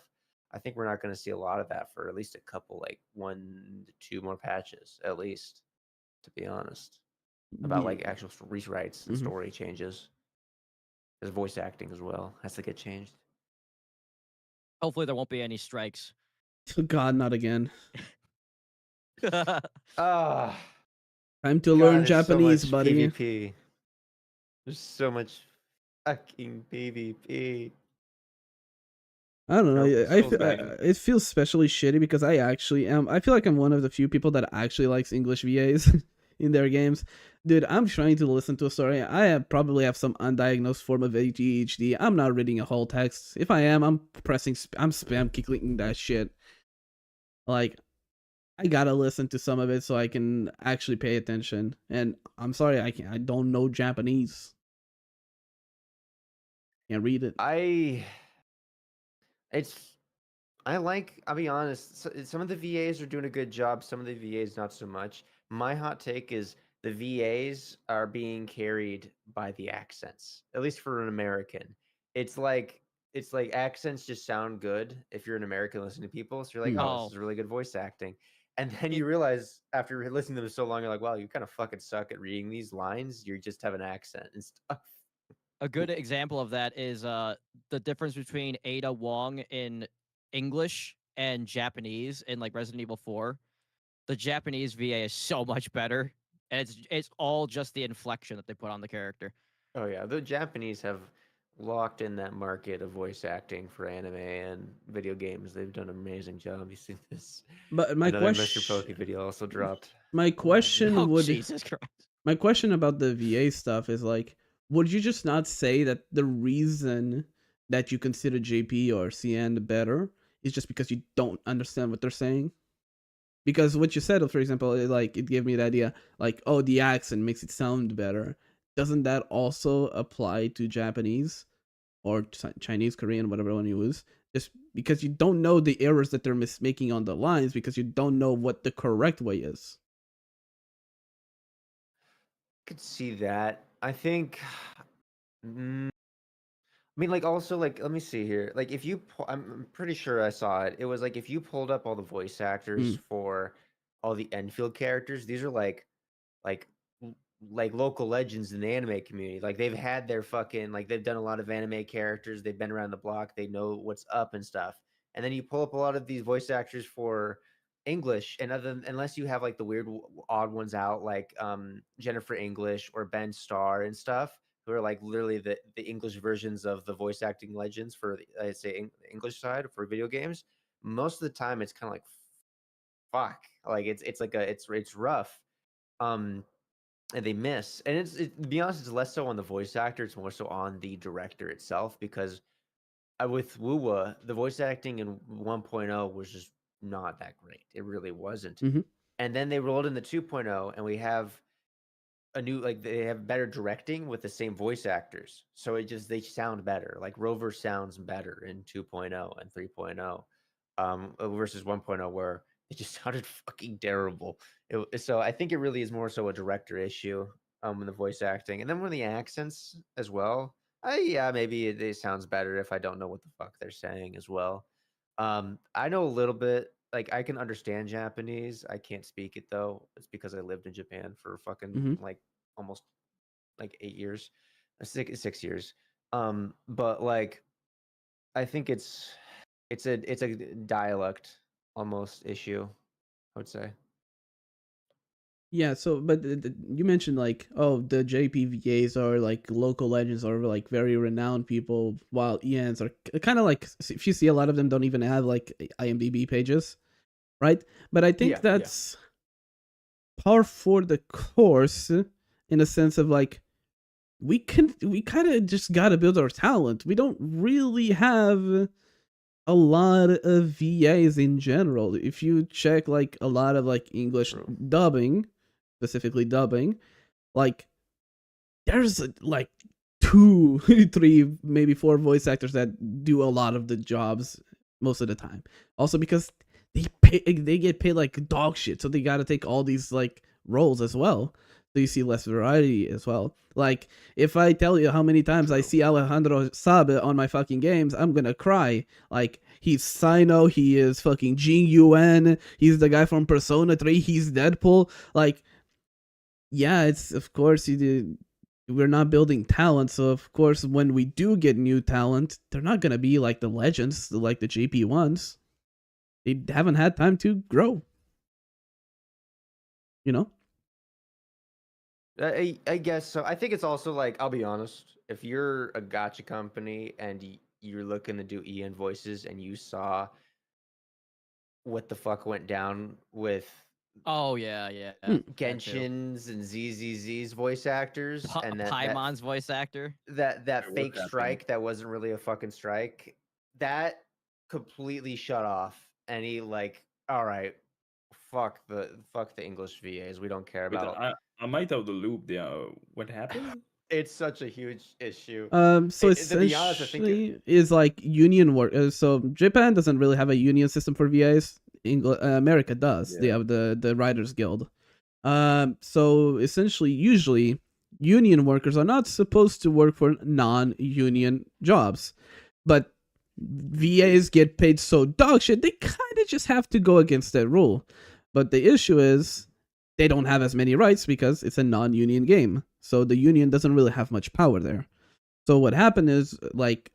I think we're not going to see a lot of that for at least a couple, like 1 to 2 more patches at least, to be honest, about like actual rewrites and story changes. There's voice acting as well has to get changed. Hopefully there won't be any strikes. God, not again. Ah. Time to learn there's Japanese, so much buddy. PvP. There's so much fucking PvP. I don't know. It feels especially shitty because I actually am. I feel like I'm one of the few people that actually likes English VAs in their games. Dude, I'm trying to listen to a story. Probably have some undiagnosed form of ADHD. I'm not reading a whole text. If I am, I'm spam clicking that shit. Like, I gotta listen to some of it so I can actually pay attention. And I'm sorry, I don't know Japanese. Can't read it. I'll be honest, some of the VAs are doing a good job, some of the VAs not so much. My hot take is the VAs are being carried by the accents, at least for an American. It's like accents just sound good if you're an American listening to people. So you're like, oh, this is really good voice acting. And then you realize after listening to them so long, you're like, wow, you kind of fucking suck at reading these lines. You just have an accent and stuff. A good example of that is the difference between Ada Wong in English and Japanese in like Resident Evil 4. The Japanese VA is so much better, and it's all just the inflection that they put on the character. Oh yeah, the Japanese have locked in that market of voice acting for anime and video games. They've done an amazing job. You see this? But my Another question, Mr. Poke video also dropped. My question would Jesus Christ. My question about the VA stuff is like, would you just not say that the reason that you consider JP or CN better is just because you don't understand what they're saying? Because what you said, for example, it gave me the idea, like, oh, the accent makes it sound better. Doesn't that also apply to Japanese or Chinese, Korean, whatever one you use? Just because you don't know the errors that they're making on the lines because you don't know what the correct way is. Could see that. I think. I mean, like, also, like, let me see here. Like, if you, I'm pretty sure I saw it. It was like if you pulled up all the voice actors for all the Enfield characters, these are like local legends in the anime community. Like, they've had their fucking, like, they've done a lot of anime characters. They've been around the block. They know what's up and stuff. And then you pull up a lot of these voice actors for English, and unless you have like the weird odd ones out, like Jennifer English or Ben Starr and stuff, who are like literally the English versions of the voice acting legends for I'd say English side for video games. Most of the time, it's kind of like fuck, like it's rough. and they miss. And to be honest, it's less so on the voice actor; it's more so on the director itself. Because with Wuwa, the voice acting in 1.0 was just not that great. It really wasn't. Mhm. And then they rolled in the 2.0, and we have a new they have better directing with the same voice actors. So they sound better. Like Rover sounds better in 2.0 and 3.0 versus 1.0 where it just sounded fucking terrible. So I think it really is more so a director issue in the voice acting. And then when the accents as well. Yeah, maybe it sounds better if I don't know what the fuck they're saying as well. I know a little bit. Like I can understand Japanese. I can't speak it though. It's because I lived in Japan for fucking Mhm. like almost like 8 years, 6 years. But like I think it's a dialect almost issue, I would say. Yeah, so but you mentioned like, oh, the JPVAs are like local legends or like very renowned people, while ENs are kind of like, if you see a lot of them don't even have like IMDb pages, right? But I think Yeah. that's par for the course in a sense of like, we kind of just gotta build our talent. We don't really have a lot of VAs in general. If you check like a lot of like English True. dubbing, specifically dubbing, like there's like 2, 3, maybe 4 voice actors that do a lot of the jobs most of the time. Also because they get paid like dog shit, so they got to take all these like roles as well. So you see less variety as well. Like if I tell you how many times I see Alejandro Sabe on my fucking games, I'm gonna cry. Like he's Sino, he is fucking Jing Yuan, he's the guy from Persona 3, he's Deadpool. Like, yeah, it's of course we're not building talent, so of course when we do get new talent, they're not gonna be like the legends, like the JP ones. They haven't had time to grow. You know? I guess so. I think it's also like, I'll be honest, if you're a gacha company and you're looking to do EN voices and you saw what the fuck went down with Oh yeah. Hmm. That too. Genshin's and ZZZ's voice actors and Paimon's voice actor. that what fake happened? strike that wasn't really a fucking strike, that completely shut off any like, all right, fuck the English VAs, we don't care Wait, about. I might have the loop there. What happened? It's such a huge issue. So To be honest, I think essentially is like union work. So Japan doesn't really have a union system for VAs. America does. They Yeah. have the Writers Guild. So essentially, usually, union workers are not supposed to work for non-union jobs, but VAs get paid so dog shit, they kind of just have to go against that rule. But the issue is they don't have as many rights because it's a non-union game. So the union doesn't really have much power there. So what happened is like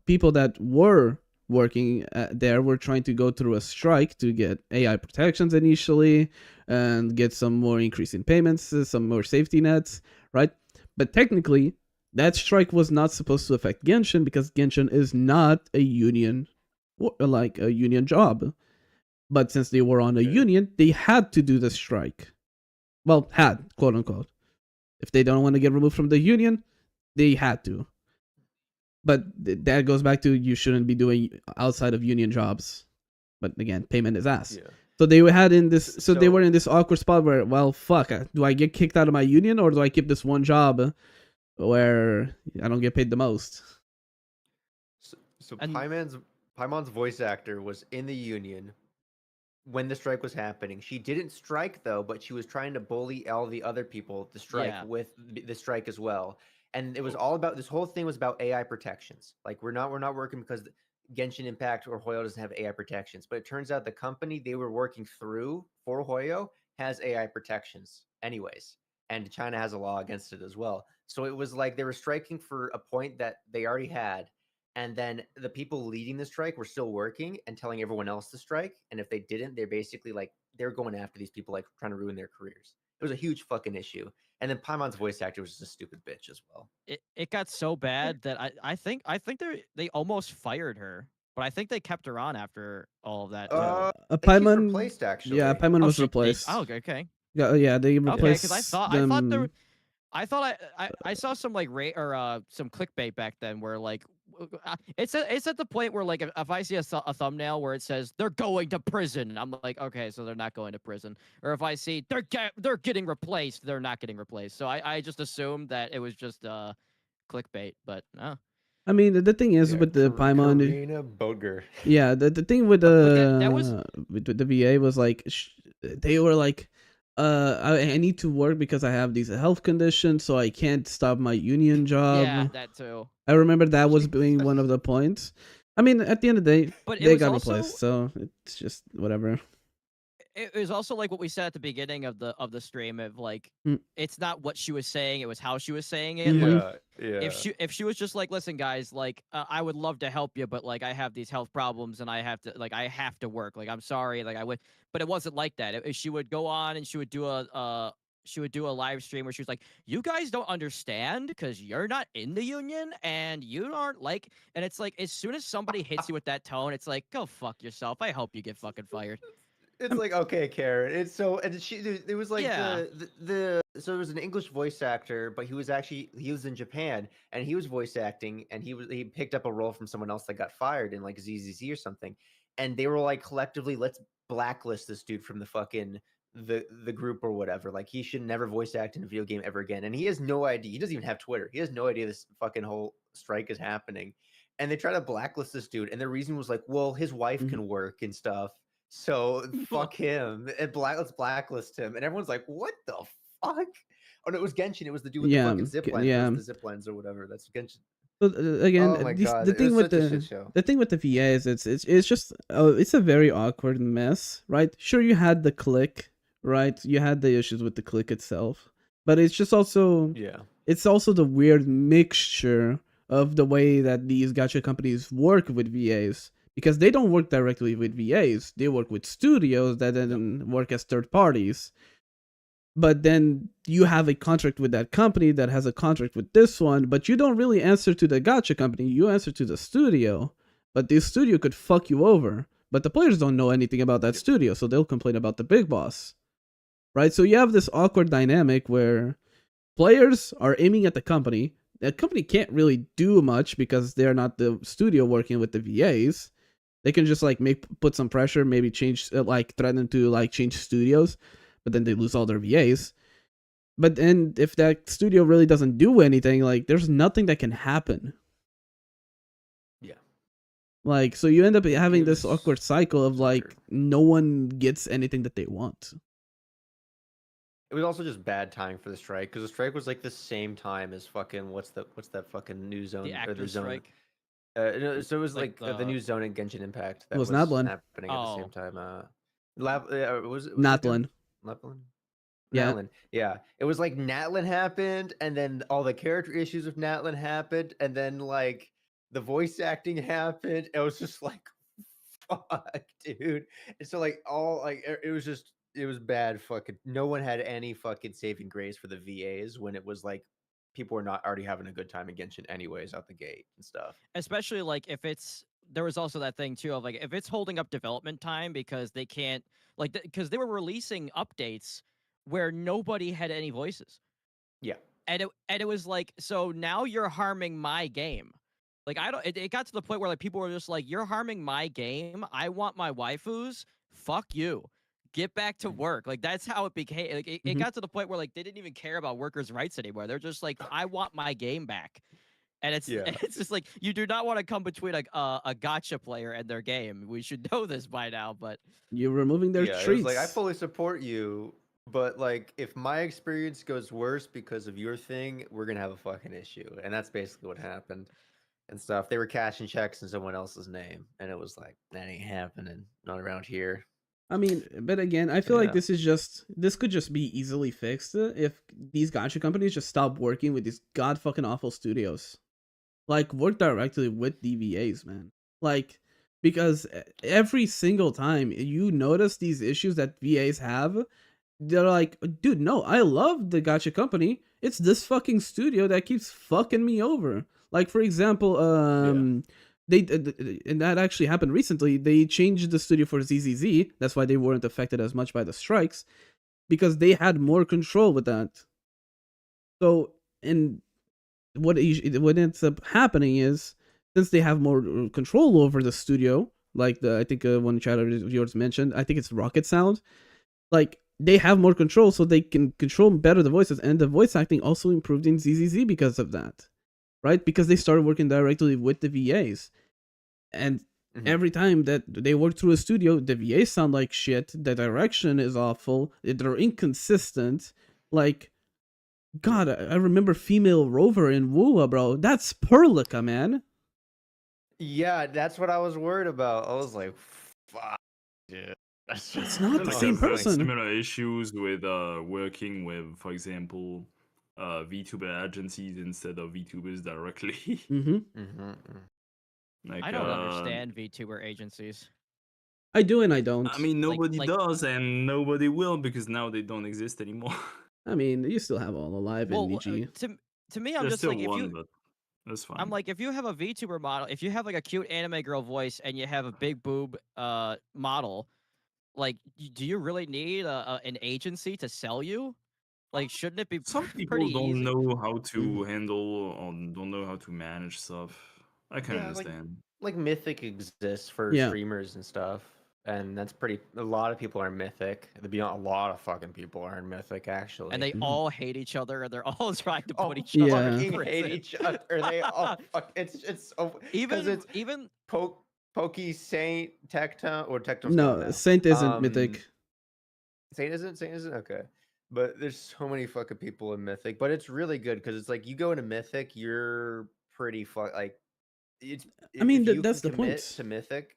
people that were working there were trying to go through a strike to get AI protections initially and get some more increase in payments, some more safety nets, right? But technically, that strike was not supposed to affect Genshin because Genshin is not a union, like a union job. But since they were on a union, they had to do the strike. Well, had, quote unquote. If they don't want to get removed from the union, they had to. But that goes back to you shouldn't be doing outside of union jobs. But again, payment is ass. Yeah. So they had in this. So they were in this awkward spot where, well, fuck. Do I get kicked out of my union or do I keep this one job where I don't get paid the most? So Paimon's voice actor was in the union when the strike was happening. She didn't strike though, but she was trying to bully all the other people to strike with the strike as well. And it was all about, this whole thing was about AI protections. Like we're not working because Genshin Impact or Hoyo doesn't have AI protections, but it turns out the company they were working through for Hoyo has AI protections anyways, and China has a law against it as well. So it was like they were striking for a point that they already had, and then the people leading the strike were still working and telling everyone else to strike, and if they didn't, they're basically like they're going after these people, like trying to ruin their careers. It was a huge fucking issue. And then Paimon's voice actor was just a stupid bitch as well. It got so bad that I think they almost fired her, but I think they kept her on after all of that. Paimon Paimon replaced actually. Yeah, Paimon was They- replaced. oh, okay. Yeah, they Okay, replaced because I them. thought there. I thought I saw some like some clickbait back then where like it's at the point where like if I see a thumbnail where it says they're going to prison, I'm like, okay, so they're not going to prison. Or if I see they're getting replaced, they're not getting replaced. So I just assumed that it was just clickbait, but no. I mean, the thing is with the Paimon, Karina Boger. yeah, the thing with that was with the VA was like they were like, I need to work because I have these health conditions, so I can't stop my union job. yeah, that too. I remember that was being one of the points. I mean, at the end of the day, But it they was got also- replaced, so it's just whatever. It was also like what we said at the beginning of the stream of like it's not what she was saying, it was how she was saying it. Mhm. Like, Yeah. if she was just like, listen guys, like I would love to help you, but like I have these health problems and I have to work, like I'm sorry, like I would, but it wasn't like that. She would go on and she would do a live stream where she was like, you guys don't understand because you're not in the union and you aren't like, and it's like as soon as somebody hits you with that tone, it's like, go fuck yourself, I hope you get fucking fired. It's like, okay, Karen. It's so, and it was like Yeah. so it was an English voice actor, but he was in Japan and he was voice acting and he picked up a role from someone else that got fired in like ZZZ or something, and they were like collectively, let's blacklist this dude from the fucking the group or whatever. Like he should never voice act in a video game ever again. And he has no idea. He doesn't even have Twitter. He has no idea this fucking whole strike is happening. And they try to blacklist this dude, and their reason was like, well, his wife can work and stuff. So fuck him and let's blacklist him. And everyone's like, what the fuck? Oh no, it was Genshin. It was the dude with the fucking zip lines. yeah. The zip lines or whatever. That's Genshin. But again, Oh my God, the it thing was with such a shit show. the thing with the VA is it's just it's a very awkward mess, right? Sure, you had the click, right? You had the issues with the click itself, but it's just also it's also the weird mixture of the way that these gacha companies work with VAs. Because they don't work directly with VAs, they work with studios that then work as third parties. But then you have a contract with that company that has a contract with this one, but you don't really answer to the gacha company, you answer to the studio. But this studio could fuck you over. But the players don't know anything about that studio, so they'll complain about the big boss. Right? So you have this awkward dynamic where players are aiming at the company. The company can't really do much because they're not the studio working with the VAs. They can just like put some pressure, maybe change, like threaten to like change studios, but then they lose all their VAs. But then if that studio really doesn't do anything, like there's nothing that can happen. Yeah. Like, so you end up having this awkward cycle of like no one gets anything that they want. It was also just bad timing for the strike because the strike was like the same time as fucking what's that fucking new zone The or actor the zone. strike. No, so it was Like like the new zone in Genshin Impact that was was Nablin. happening at the same time. Was it Natlin. Natlin? Yeah. Natlin. Yeah. It was like Natlin happened, and then all the character issues with Natlin happened, and then like the voice acting happened. It was just like, fuck, dude. And so like all like it was bad. Fucking no one had any fucking saving grace for the VAs when it was like people were not already having a good time in Genshin anyways out the gate and stuff. Especially like if it's, there was also that thing too of like if it's holding up development time because they can't like because they were releasing updates where nobody had any voices. Yeah. And it was like, so now you're harming my game. Like it got to the point where like people were just like, you're harming my game. I want my waifus. Fuck you. Get back to work. Like that's how it became. Like it got to the point where like they didn't even care about workers' rights anymore. They're just like, I want my game back. And it's just like you do not want to come between a gacha player and their game. We should know this by now, but you're removing their treats. It was like I fully support you, but like if my experience goes worse because of your thing, we're gonna have a fucking issue. And that's basically what happened and stuff. They were cashing checks in someone else's name, and it was like that ain't happening. Not around here. I mean, but again, I feel like this could just be easily fixed if these gacha companies just stop working with these god fucking awful studios. Like, work directly with DVAs, man. Like, because every single time you notice these issues that VAs have, they're like, dude, no, I love the gacha company. It's this fucking studio that keeps fucking me over. Like, for example, they and that actually happened recently. They changed the studio for ZZZ. That's why they weren't affected as much by the strikes. because they had more control with that. So, and what ends up happening is, since they have more control over the studio, like I think one chat of yours mentioned, I think it's Rocket Sound, like they have more control, so they can control better the voices, and the voice acting also improved in ZZZ because of that, right? Because they started working directly with the VAs, and every time that they work through a studio, the VAs sound like shit, the direction is awful, they're inconsistent, like, God, I remember Female Rover in Woowa, bro. That's Perlica, man. Yeah, that's what I was worried about. I was like, fuck, dude. It's not the Like, same I've had person. similar issues with working with, for example, VTuber agencies instead of VTubers directly. Like, I don't understand VTuber agencies. I do and I don't. I mean, nobody does, and nobody will, because now they don't exist anymore. I mean, you still have all alive and Niji. To me, I'm There's just still like, if one, you, but that's fine. I'm like, if you have a VTuber model, if you have like a cute anime girl voice and you have a big boob model, like, do you really need an agency to sell you? Like, shouldn't it be Some people pretty don't easy? know how to handle or don't know how to manage stuff. I can Yeah, understand. like Mythic exists for Yeah. streamers and stuff, and that's pretty. A lot of people are Mythic. A lot of fucking people are in Mythic, actually. And they all hate each other, and they're all trying to put each yeah. other in fucking hate prison. each other. They all fuck. It's so even Pokey Saint Tecton or Tecton's No, gone now. Saint isn't Mythic. Saint isn't okay. But there's so many fucking people in Mythic, but it's really good because it's like you go into Mythic, you're pretty like. I mean, if you that's can the commit point. to Mythic.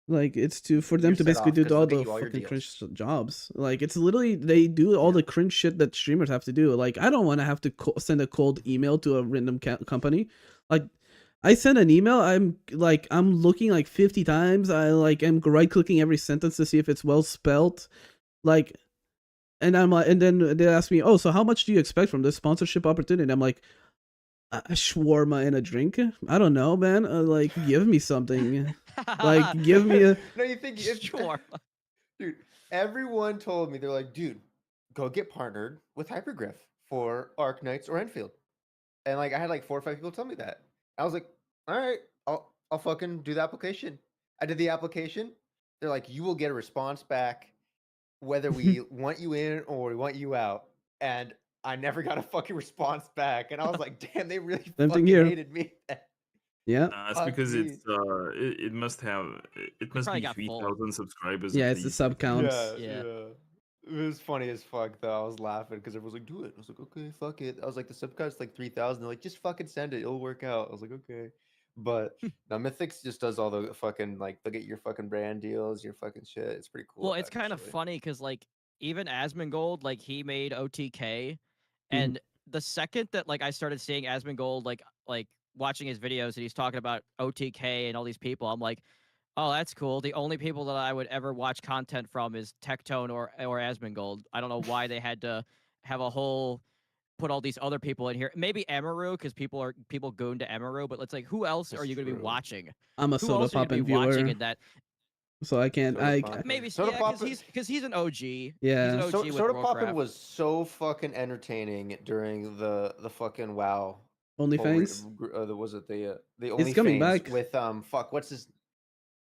Like, it's for them You're to set basically off do 'cause all they the give you all your fucking deals. cringe jobs. Like, it's literally, they do all the cringe shit that streamers have to do. Like, I don't want to have to send a cold email to a random company. Like, I send an email, I'm looking like 50 times. I am right clicking every sentence to see if it's well spelt. Like, and I'm like, and then they ask me, oh, so how much do you expect from this sponsorship opportunity? And I'm like, a shawarma and a drink? I don't know, man. Like, give me something. Like, give me a. No, you think sure. Dude, everyone told me, they're like, dude, go get partnered with Hypergriff for Arknights or Enfield. And like I had like 4 or 5 people tell me that. I was like, all right, I'll fucking do the application. I did the application. They're like, you will get a response back whether we want you in or we want you out. And I never got a fucking response back. And I was like, damn, they really Same thing fucking here. hated me. Yeah. It's because it's it must be probably got full. 3,000 subscribers. Yeah, at it's the least. sub count. Yeah. It was funny as fuck though. I was laughing because everyone was like, "Do it." I was like, "Okay, fuck it." I was like, "The sub count's like 3,000." They're like, "Just fucking send it. It'll work out." I was like, "Okay," but now Mythics just does all the fucking like they'll get your fucking brand deals, your fucking shit. It's pretty cool. Well, it's kind of funny because like even Asmongold, like he made OTK, and the second that like I started seeing Asmongold like watching his videos and he's talking about OTK and all these people, I'm like, oh, that's cool. The only people that I would ever watch content from is Tectone or Asmongold. I don't know why they had to have a whole put all these other people in here. Maybe Emaru because people goon to Emaru, but it's like who else are you going to be watching? I'm a Who Soda else are you Poppin' gonna be watching viewer, in that? so I can't. Maybe Soda yeah, Poppin'- because he's an OG. Yeah. He's an OG with Soda Worldcraft. Poppin' was so fucking entertaining during the fucking WoW. OnlyFans? Was it the It's coming OnlyFans back. with fuck what's his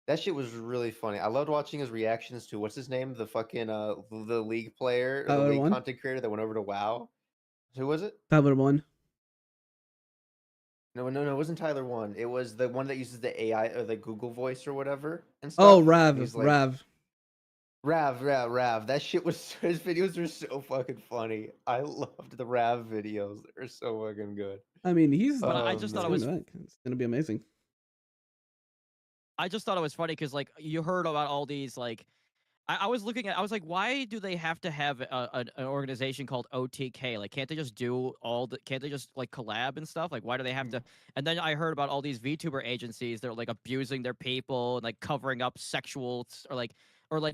that shit was really funny. I loved watching his reactions to what's his name, the fucking the league player, or the Tyler league One? content creator that went over to WoW. Who was it? Tyler One. No, it wasn't Tyler One. It was the one that uses the AI or the Google voice or whatever and stuff. Oh, and Rav. he's like, Rav. That shit was his videos were so fucking funny. I loved the Rav videos. They're so fucking good. I mean, he's. But I just thought it was. It's gonna be amazing. I just thought it was funny because like you heard about all these like. I was looking at. I was like, why do they have to have an organization called OTK? Like, can't they just do all the? Can't they just like collab and stuff? Like, why do they have to? And then I heard about all these VTuber agencies. They're like abusing their people and like covering up sexual or like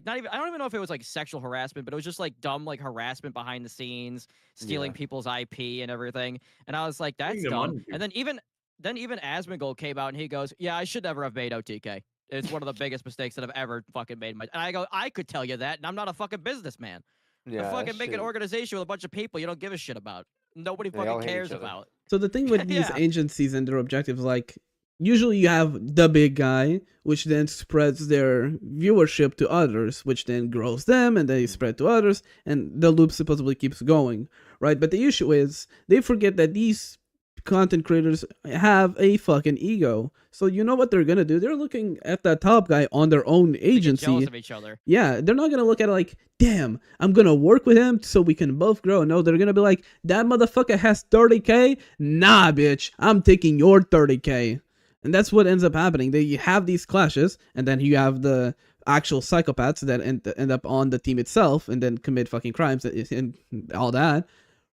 not even. I don't even know if it was like sexual harassment, but it was just like dumb like harassment behind the scenes, stealing people's IP and everything. And I was like, that's dumb. And then even Asmongold came out and he goes, "Yeah, I should never have made OTK. It's one of the biggest mistakes that I've ever fucking made." And I go, I could tell you that, and I'm not a fucking businessman. Yeah, fucking make an shit. organization with a bunch of people you don't give a shit about. Nobody They all fucking hate each cares other. about. So the thing with these Yeah. agencies and their objectives, like usually you have the big guy, which then spreads their viewership to others, which then grows them, and they spread to others, and the loop supposedly keeps going, right? But the issue is they forget that these content creators have a fucking ego. So you know what they're gonna do? They're looking at that top guy on their own They get agency. jealous of each other. Yeah, they're not gonna look at it like, damn, I'm gonna work with him so we can both grow. No, they're gonna be like, that motherfucker has 30K? Nah, bitch, I'm taking your 30K. And that's what ends up happening. They have these clashes, and then you have the actual psychopaths that end up on the team itself and then commit fucking crimes and all that,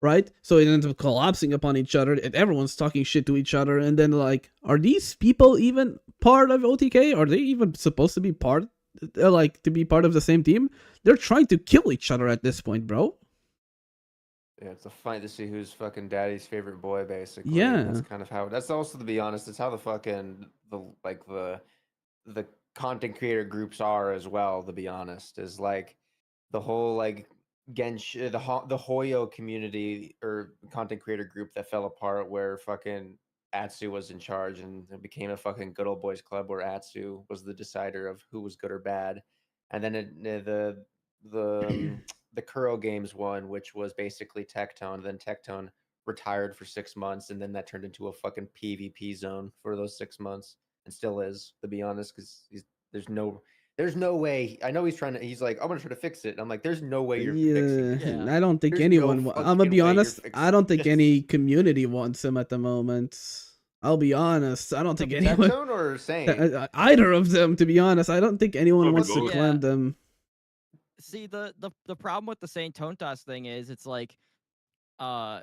right? So it ends up collapsing upon each other, and everyone's talking shit to each other, and then like, are these people even part of OTK? Are they even supposed to be part, like, to be part of the same team? They're trying to kill each other at this point, bro. Yeah, it's a fight to see who's fucking daddy's favorite boy, basically. Yeah. That's kind of how. That's also, to be honest, it's how the fucking the content creator groups are as well. To be honest, is like the whole like Gensh the Hoyo community or content creator group that fell apart, where fucking Atsu was in charge, and it became a fucking good old boys club where Atsu was the decider of who was good or bad, and then the Kuro Games one, which was basically Tectone. Then Tectone retired for 6 months, and then that turned into a fucking PvP zone for those 6 months, and still is, to be honest, because there's no way. I know he's trying to. He's like, I'm gonna try to fix it. And I'm like, there's no way you're fixing it. Yeah. I don't think There's no anyone. I'm gonna fucking be way you're honest. I fixing don't think this. any community wants him at the moment. I'll be honest. I don't think anyone. Tectone or Saint? Either of them, to be honest. I don't think anyone Probably wants to both. clan them. See, the problem with the Saint Tontas thing is it's like, I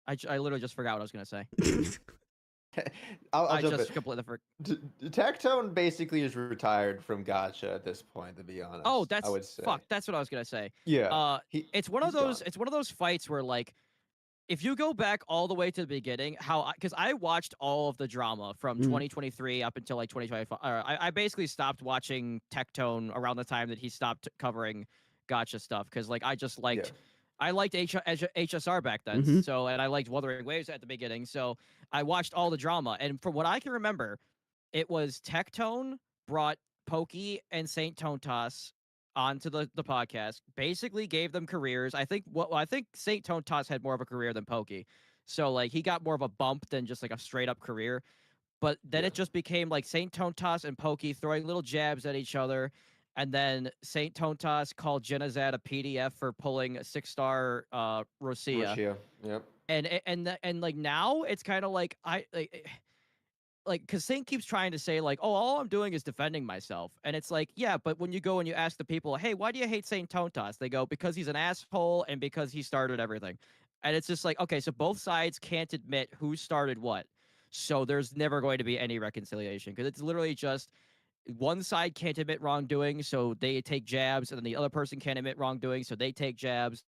literally just forgot what I was gonna say. I'll I jump just in. completely forgot. Tectone basically is retired from Gacha at this point, to be honest. Oh, that's I would say. fuck. That's what I was gonna say. Yeah. It's one of he's those. gone. It's one of those fights where like, if you go back all the way to the beginning, because I watched all of the drama from 2023 up until like 2025. I basically stopped watching Tectone around the time that he stopped covering Gacha stuff, because like I just liked. Yeah. I liked HSR back then, so, and I liked Wuthering Waves at the beginning, so I watched all the drama. And from what I can remember, it was Tectone brought Pokey and Saint Tontas onto the podcast, basically gave them careers. I think Saint Tontas had more of a career than Pokey, so like he got more of a bump than just like a straight up career. But then it just became like Saint Tontas and Pokey throwing little jabs at each other. And then Saint Tontas called Genazad a PDF for pulling a 6-star Rosia. Yep. And like now it's kind of like because Saint keeps trying to say like, oh, all I'm doing is defending myself. And it's like, yeah, but when you go and you ask the people, hey, why do you hate Saint Tontas? They go, because he's an asshole and because he started everything. And it's just like, okay, so both sides can't admit who started what. So there's never going to be any reconciliation, because it's literally just one side can't admit wrongdoing, so they take jabs, and then the other person can't admit wrongdoing, so they take jabs.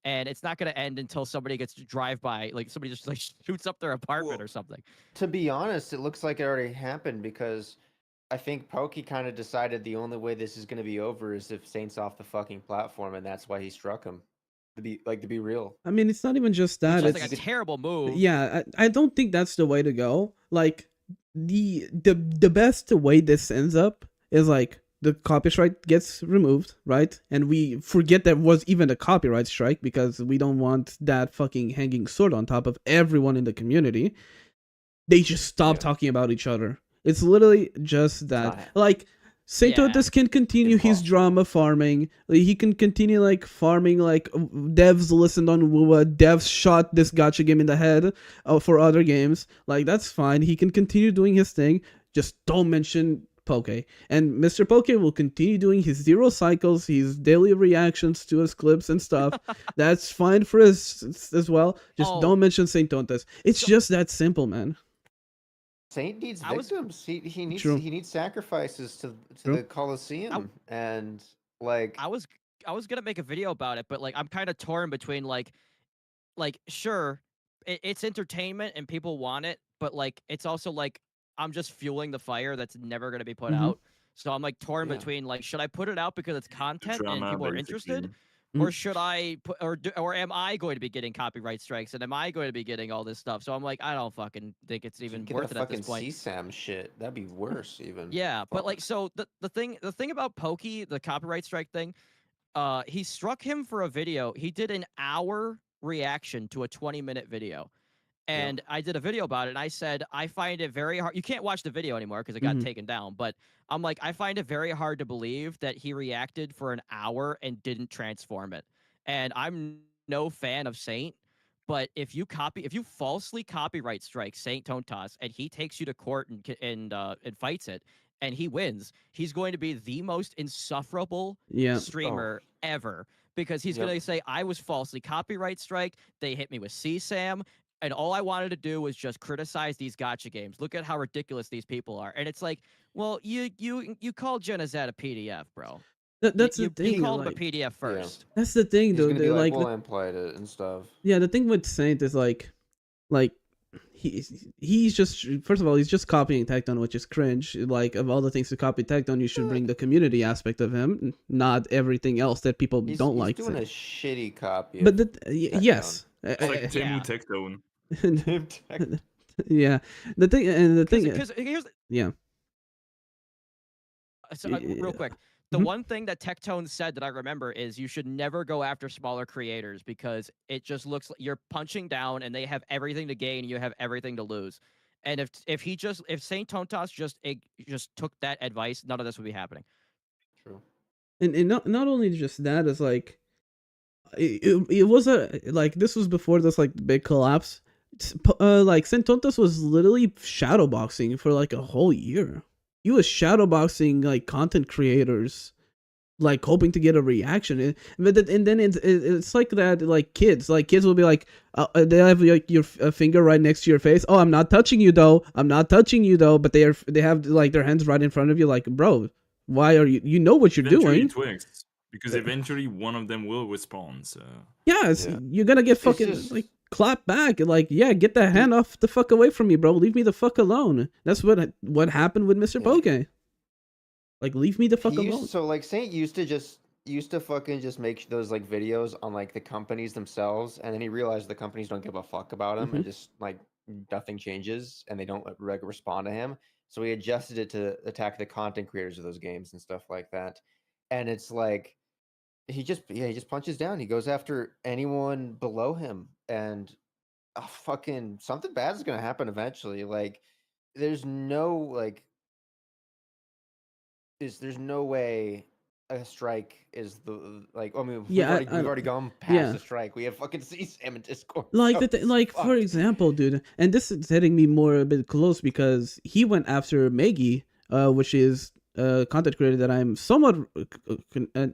And it's not going to end until somebody gets to drive by, like somebody just like shoots up their apartment or something. To be honest, it looks like it already happened, because I think Pokey kind of decided the only way this is going to be over is if Saint's off the fucking platform, and that's why he struck him. To be real. I mean, it's not even just that. It's It's like a terrible move. Yeah, I don't think that's the way to go. Like the best way this ends up is like the copyright gets removed, right? And we forget there was even a copyright strike, because we don't want that fucking hanging sword on top of everyone in the community. They just stop talking about each other. It's literally just that. Like, Saint Tontas can continue his drama farming. Like, he can continue like farming, like devs listened on Wuwa, devs shot this gacha game in the head for other games. Like, that's fine. He can continue doing his thing. Just don't mention Poke. And Mr. Poke will continue doing his 0 cycles, his daily reactions to his clips and stuff. That's fine for us as well. Just don't mention Saint Tontas. It's just that simple, man. Saint needs victims. He needs sacrifices to the Colosseum, and like I was gonna make a video about it, but like I'm kind of torn between like sure, it's entertainment and people want it, but like it's also like I'm just fueling the fire that's never gonna be put out. So I'm like torn between like, should I put it out because it's content and people are interested, or should I put, or am I going to be getting copyright strikes, and am I going to be getting all this stuff? So I'm like, I don't fucking think it's even Get worth a it at this fucking point. CSAM shit. That'd be worse even. Yeah, but like, Fuck. so the thing about Pokey, the copyright strike thing, he struck him for a video. He did an hour reaction to a 20-minute video. And I did a video about it, and I said, I find it very hard. You can't watch the video anymore because it got taken down. But I'm like, I find it very hard to believe that he reacted for an hour and didn't transform it. And I'm no fan of Saint, but if you falsely copyright strike Saint Tontas and he takes you to court and fights it, and he wins, he's going to be the most insufferable streamer ever, because he's going to say, I was falsely copyright strike. They hit me with CSAM. And all I wanted to do was just criticize these gacha games. Look at how ridiculous these people are. And it's like, well, you called Genazet a PDF, bro. That's the thing. You called him like, a PDF first. That's the thing, He's though. gonna be like, well, I implied it and stuff. Yeah, the thing with Saint is like he's just, first of all, he's just copying Tecton, which is cringe. Like, of all the things to copy Tecton, you should bring the community aspect of him, not everything else that people don't like. He's doing a shitty copy. But yes, It's like Temu Tectone. Yeah, the thing, because here's so, real quick. The one thing that Tectone said that I remember is you should never go after smaller creators because it just looks like you're punching down and they have everything to gain and you have everything to lose. And if Saint Tontas just took that advice, none of this would be happening. True. And not only just that, is like it was this was before this like big collapse. Like Saint Tontas was literally shadowboxing for like a whole year. He was shadowboxing like content creators, like hoping to get a reaction. And then it's like that. Like kids will be like, they have like your finger right next to your face. Oh, I'm not touching you though. I'm not touching you though. But they have like their hands right in front of you. Like, bro, why are you? You know what you're doing. Twigs, because eventually one of them will respond. So yes, you're gonna get fucking like clap back. Like, yeah, get that hand off the fuck away from me, bro. Leave me the fuck alone. That's what happened with Mr. Poke. Like, leave me the fuck alone. So like Saint used to fucking just make those like videos on like the companies themselves, and then he realized the companies don't give a fuck about him, and just like nothing changes, and they don't respond to him. So he adjusted it to attack the content creators of those games and stuff like that. And it's like he just punches down. He goes after anyone below him, and fucking something bad is gonna happen eventually. Like, there's no way a strike is the like. I mean, we've already gone past the strike. We have fucking CSAM in Discord. Like so for example, dude, and this is hitting me a bit close because he went after Maggie, which is a content creator that I'm somewhat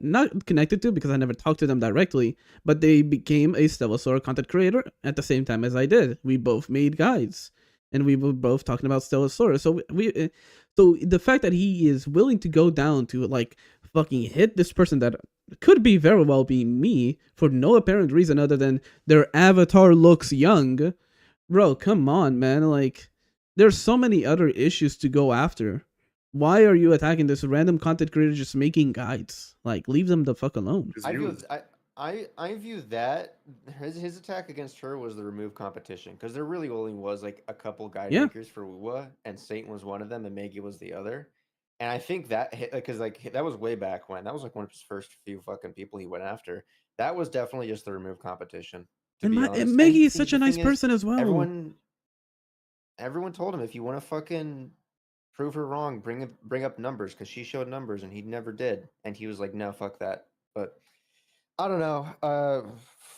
not connected to because I never talked to them directly, but they became a Stellasaur content creator at the same time as I did. We both made guides, and we were both talking about Stellasaur. So so the fact that he is willing to go down to like fucking hit this person that could be very well be me for no apparent reason other than their avatar looks young, bro, come on, man. Like, there's so many other issues to go after. Why are you attacking this random content creator just making guides? Like, leave them the fuck alone. I view that his attack against her was the remove competition, because there really only was like a couple guide makers for Wuwa, and Satan was one of them, and Maggie was the other. And I think that hit because like that was way back when. That was like one of his first few fucking people he went after. That was definitely just the remove competition. And Maggie is such a nice person as well. Everyone told him, if you want to fucking prove her wrong, bring up numbers, because she showed numbers and he never did. And he was like, no, fuck that. But I don't know.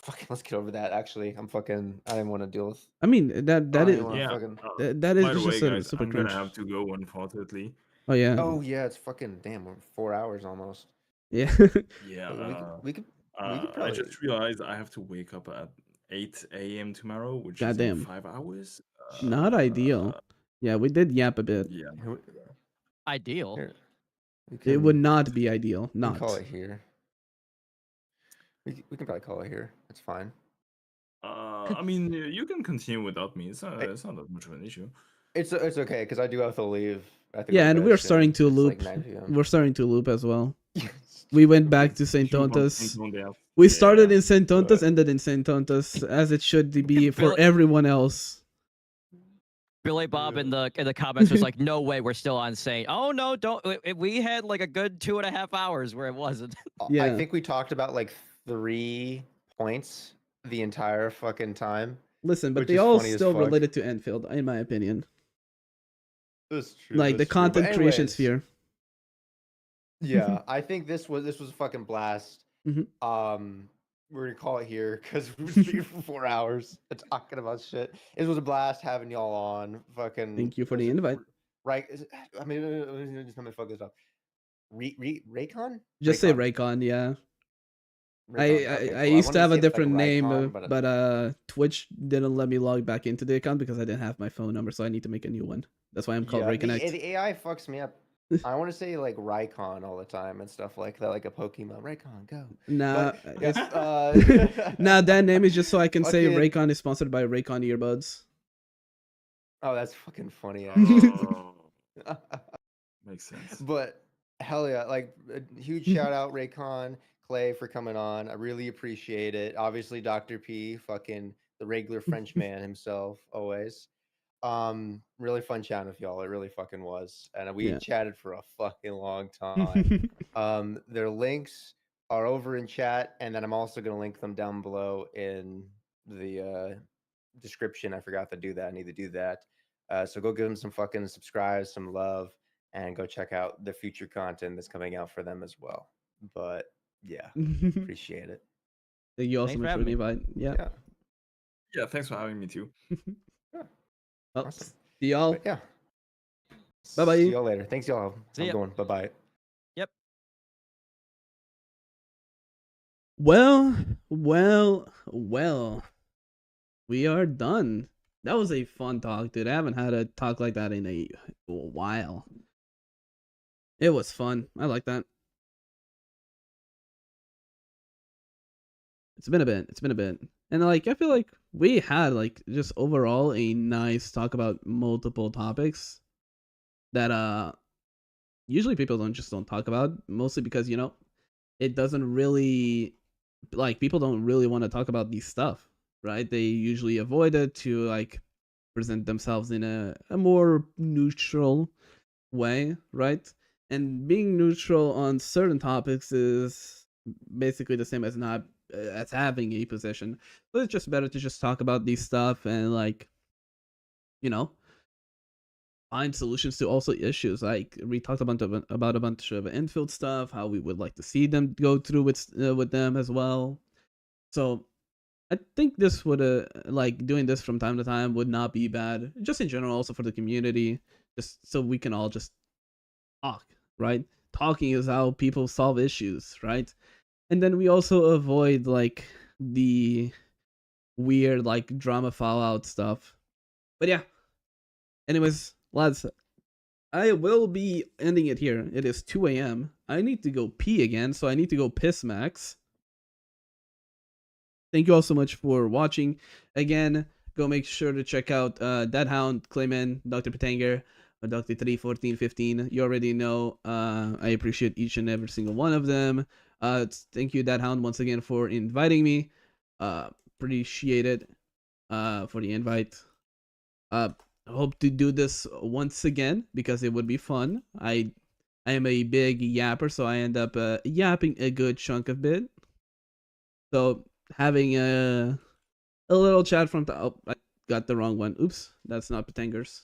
Fucking let's get over that. Actually, I didn't want to deal with. I mean that is By just the way, guys, super I'm cringe. gonna have to go, unfortunately. Oh yeah. Oh yeah, it's fucking damn. We're 4 hours almost. Yeah. Yeah. We could I probably. just realized I have to wake up at 8 a.m. tomorrow, which is Goddamn. in 5 hours. Not ideal. Yeah, we did yap a bit. Yeah. Ideal. Here, It would not be ideal. we Not. can call it here. We can probably call it here. It's fine. I mean, you can continue without me. It's not that much of an issue. It's okay because I do have to leave. Yeah, and we're starting to It's loop. like 9 p.m. We're starting to loop as well. We went back to Saint Shoot on Tontas. Saint Tontas. We started in Sentontas, ended in Sentontas, as it should be for Billy- everyone else. Billy Bob in the comments was like, "No way, we're still on Saint." Oh no, don't. We had like a good 2.5 hours where it wasn't. I Yeah. think we talked about like 3 points the entire fucking time. Listen, but Which they is all funny as still fuck. related to Enfield, in my opinion. That's true. Like the that's true. But content creation anyways, sphere. Yeah, I think this was a fucking blast. Mhm. We're gonna call it here because we're speaking for 4 hours and talking about shit. It was a blast having y'all on. Fucking. Thank you for the was it invite. Right? I mean, just let me fuck this up. Raikon? Just say Raikon, yeah. Raikon, okay, I cool. used to wanted have a say it like different name, Raikon, but Twitch didn't let me log back into the account because I didn't have my phone number, so I need to make a new one. That's why I'm called yeah, Raikonnect. the AI fucks me up. I want to say like Raikon all the time and stuff like that, like a Pokemon. Raikon, go. Nah, But, it's, nah, that name is just so I can say Fucking- Raikon is sponsored by Raikon earbuds. Oh, that's fucking funny. Oh, makes sense. But hell yeah, like a huge shout out Raikon, Clay for coming on. I really appreciate it. Obviously, Dr. P, fucking the regular French man himself, always. Really fun chatting with y'all. It really fucking was. And we Yeah. chatted for a fucking long time. Their links are over in chat, and then I'm also gonna link them down below in the description. I forgot to do that. I need to do that. So go give them some fucking subscribe, some love, and go check out the future content that's coming out for them as well. But yeah, appreciate it. Thank you all so Thanks for much for having the me. invite. Yeah. Yeah, thanks for having me too. Well, Awesome. see y'all. But yeah. Bye-bye. See y'all later. Thanks y'all. See I'm ya. going. Bye bye. Well. We are done. That was a fun talk, dude. I haven't had a talk like that in a while. It was fun. I like that. It's been a bit. And like I feel like we had like just overall a nice talk about multiple topics that usually people don't talk about, mostly because, you know, it doesn't really, like, people don't really want to talk about these stuff, right? They usually avoid it to like present themselves in a more neutral way, right? And being neutral on certain topics is basically the same as not as having a position. So it's just better to just talk about these stuff and, like, you know, find solutions to also issues. Like we talked about a bunch of Enfield stuff, how we would like to see them go through with them as well. So I think this would like doing this from time to time would not be bad, just in general, also for the community, just so we can all just talk, right? Talking is how people solve issues, right? And then we also avoid like the weird like drama fallout stuff. But yeah, anyways, lads, I will be ending it here. It is 2 a.m. I need to go pee again, so I need to go piss Max. Thank you all so much for watching. Again, go make sure to check out Deadhound, Clayman, Dr. Patanger, Dr. 31415. You already know I appreciate each and every single one of them. Thank you, Deadhound, once again for inviting me. Appreciate it for the invite. I hope to do this once again because it would be fun. I am a big yapper, so I end up yapping a good chunk of bit. So having a little chat from I got the wrong one. Oops, that's not Patangers.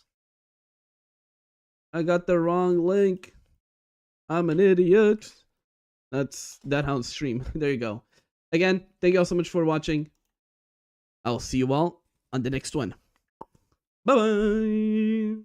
I got the wrong link. I'm an idiot. That's Deadhound's stream. There you go. Again, thank you all so much for watching. I'll see you all on the next one. Bye bye.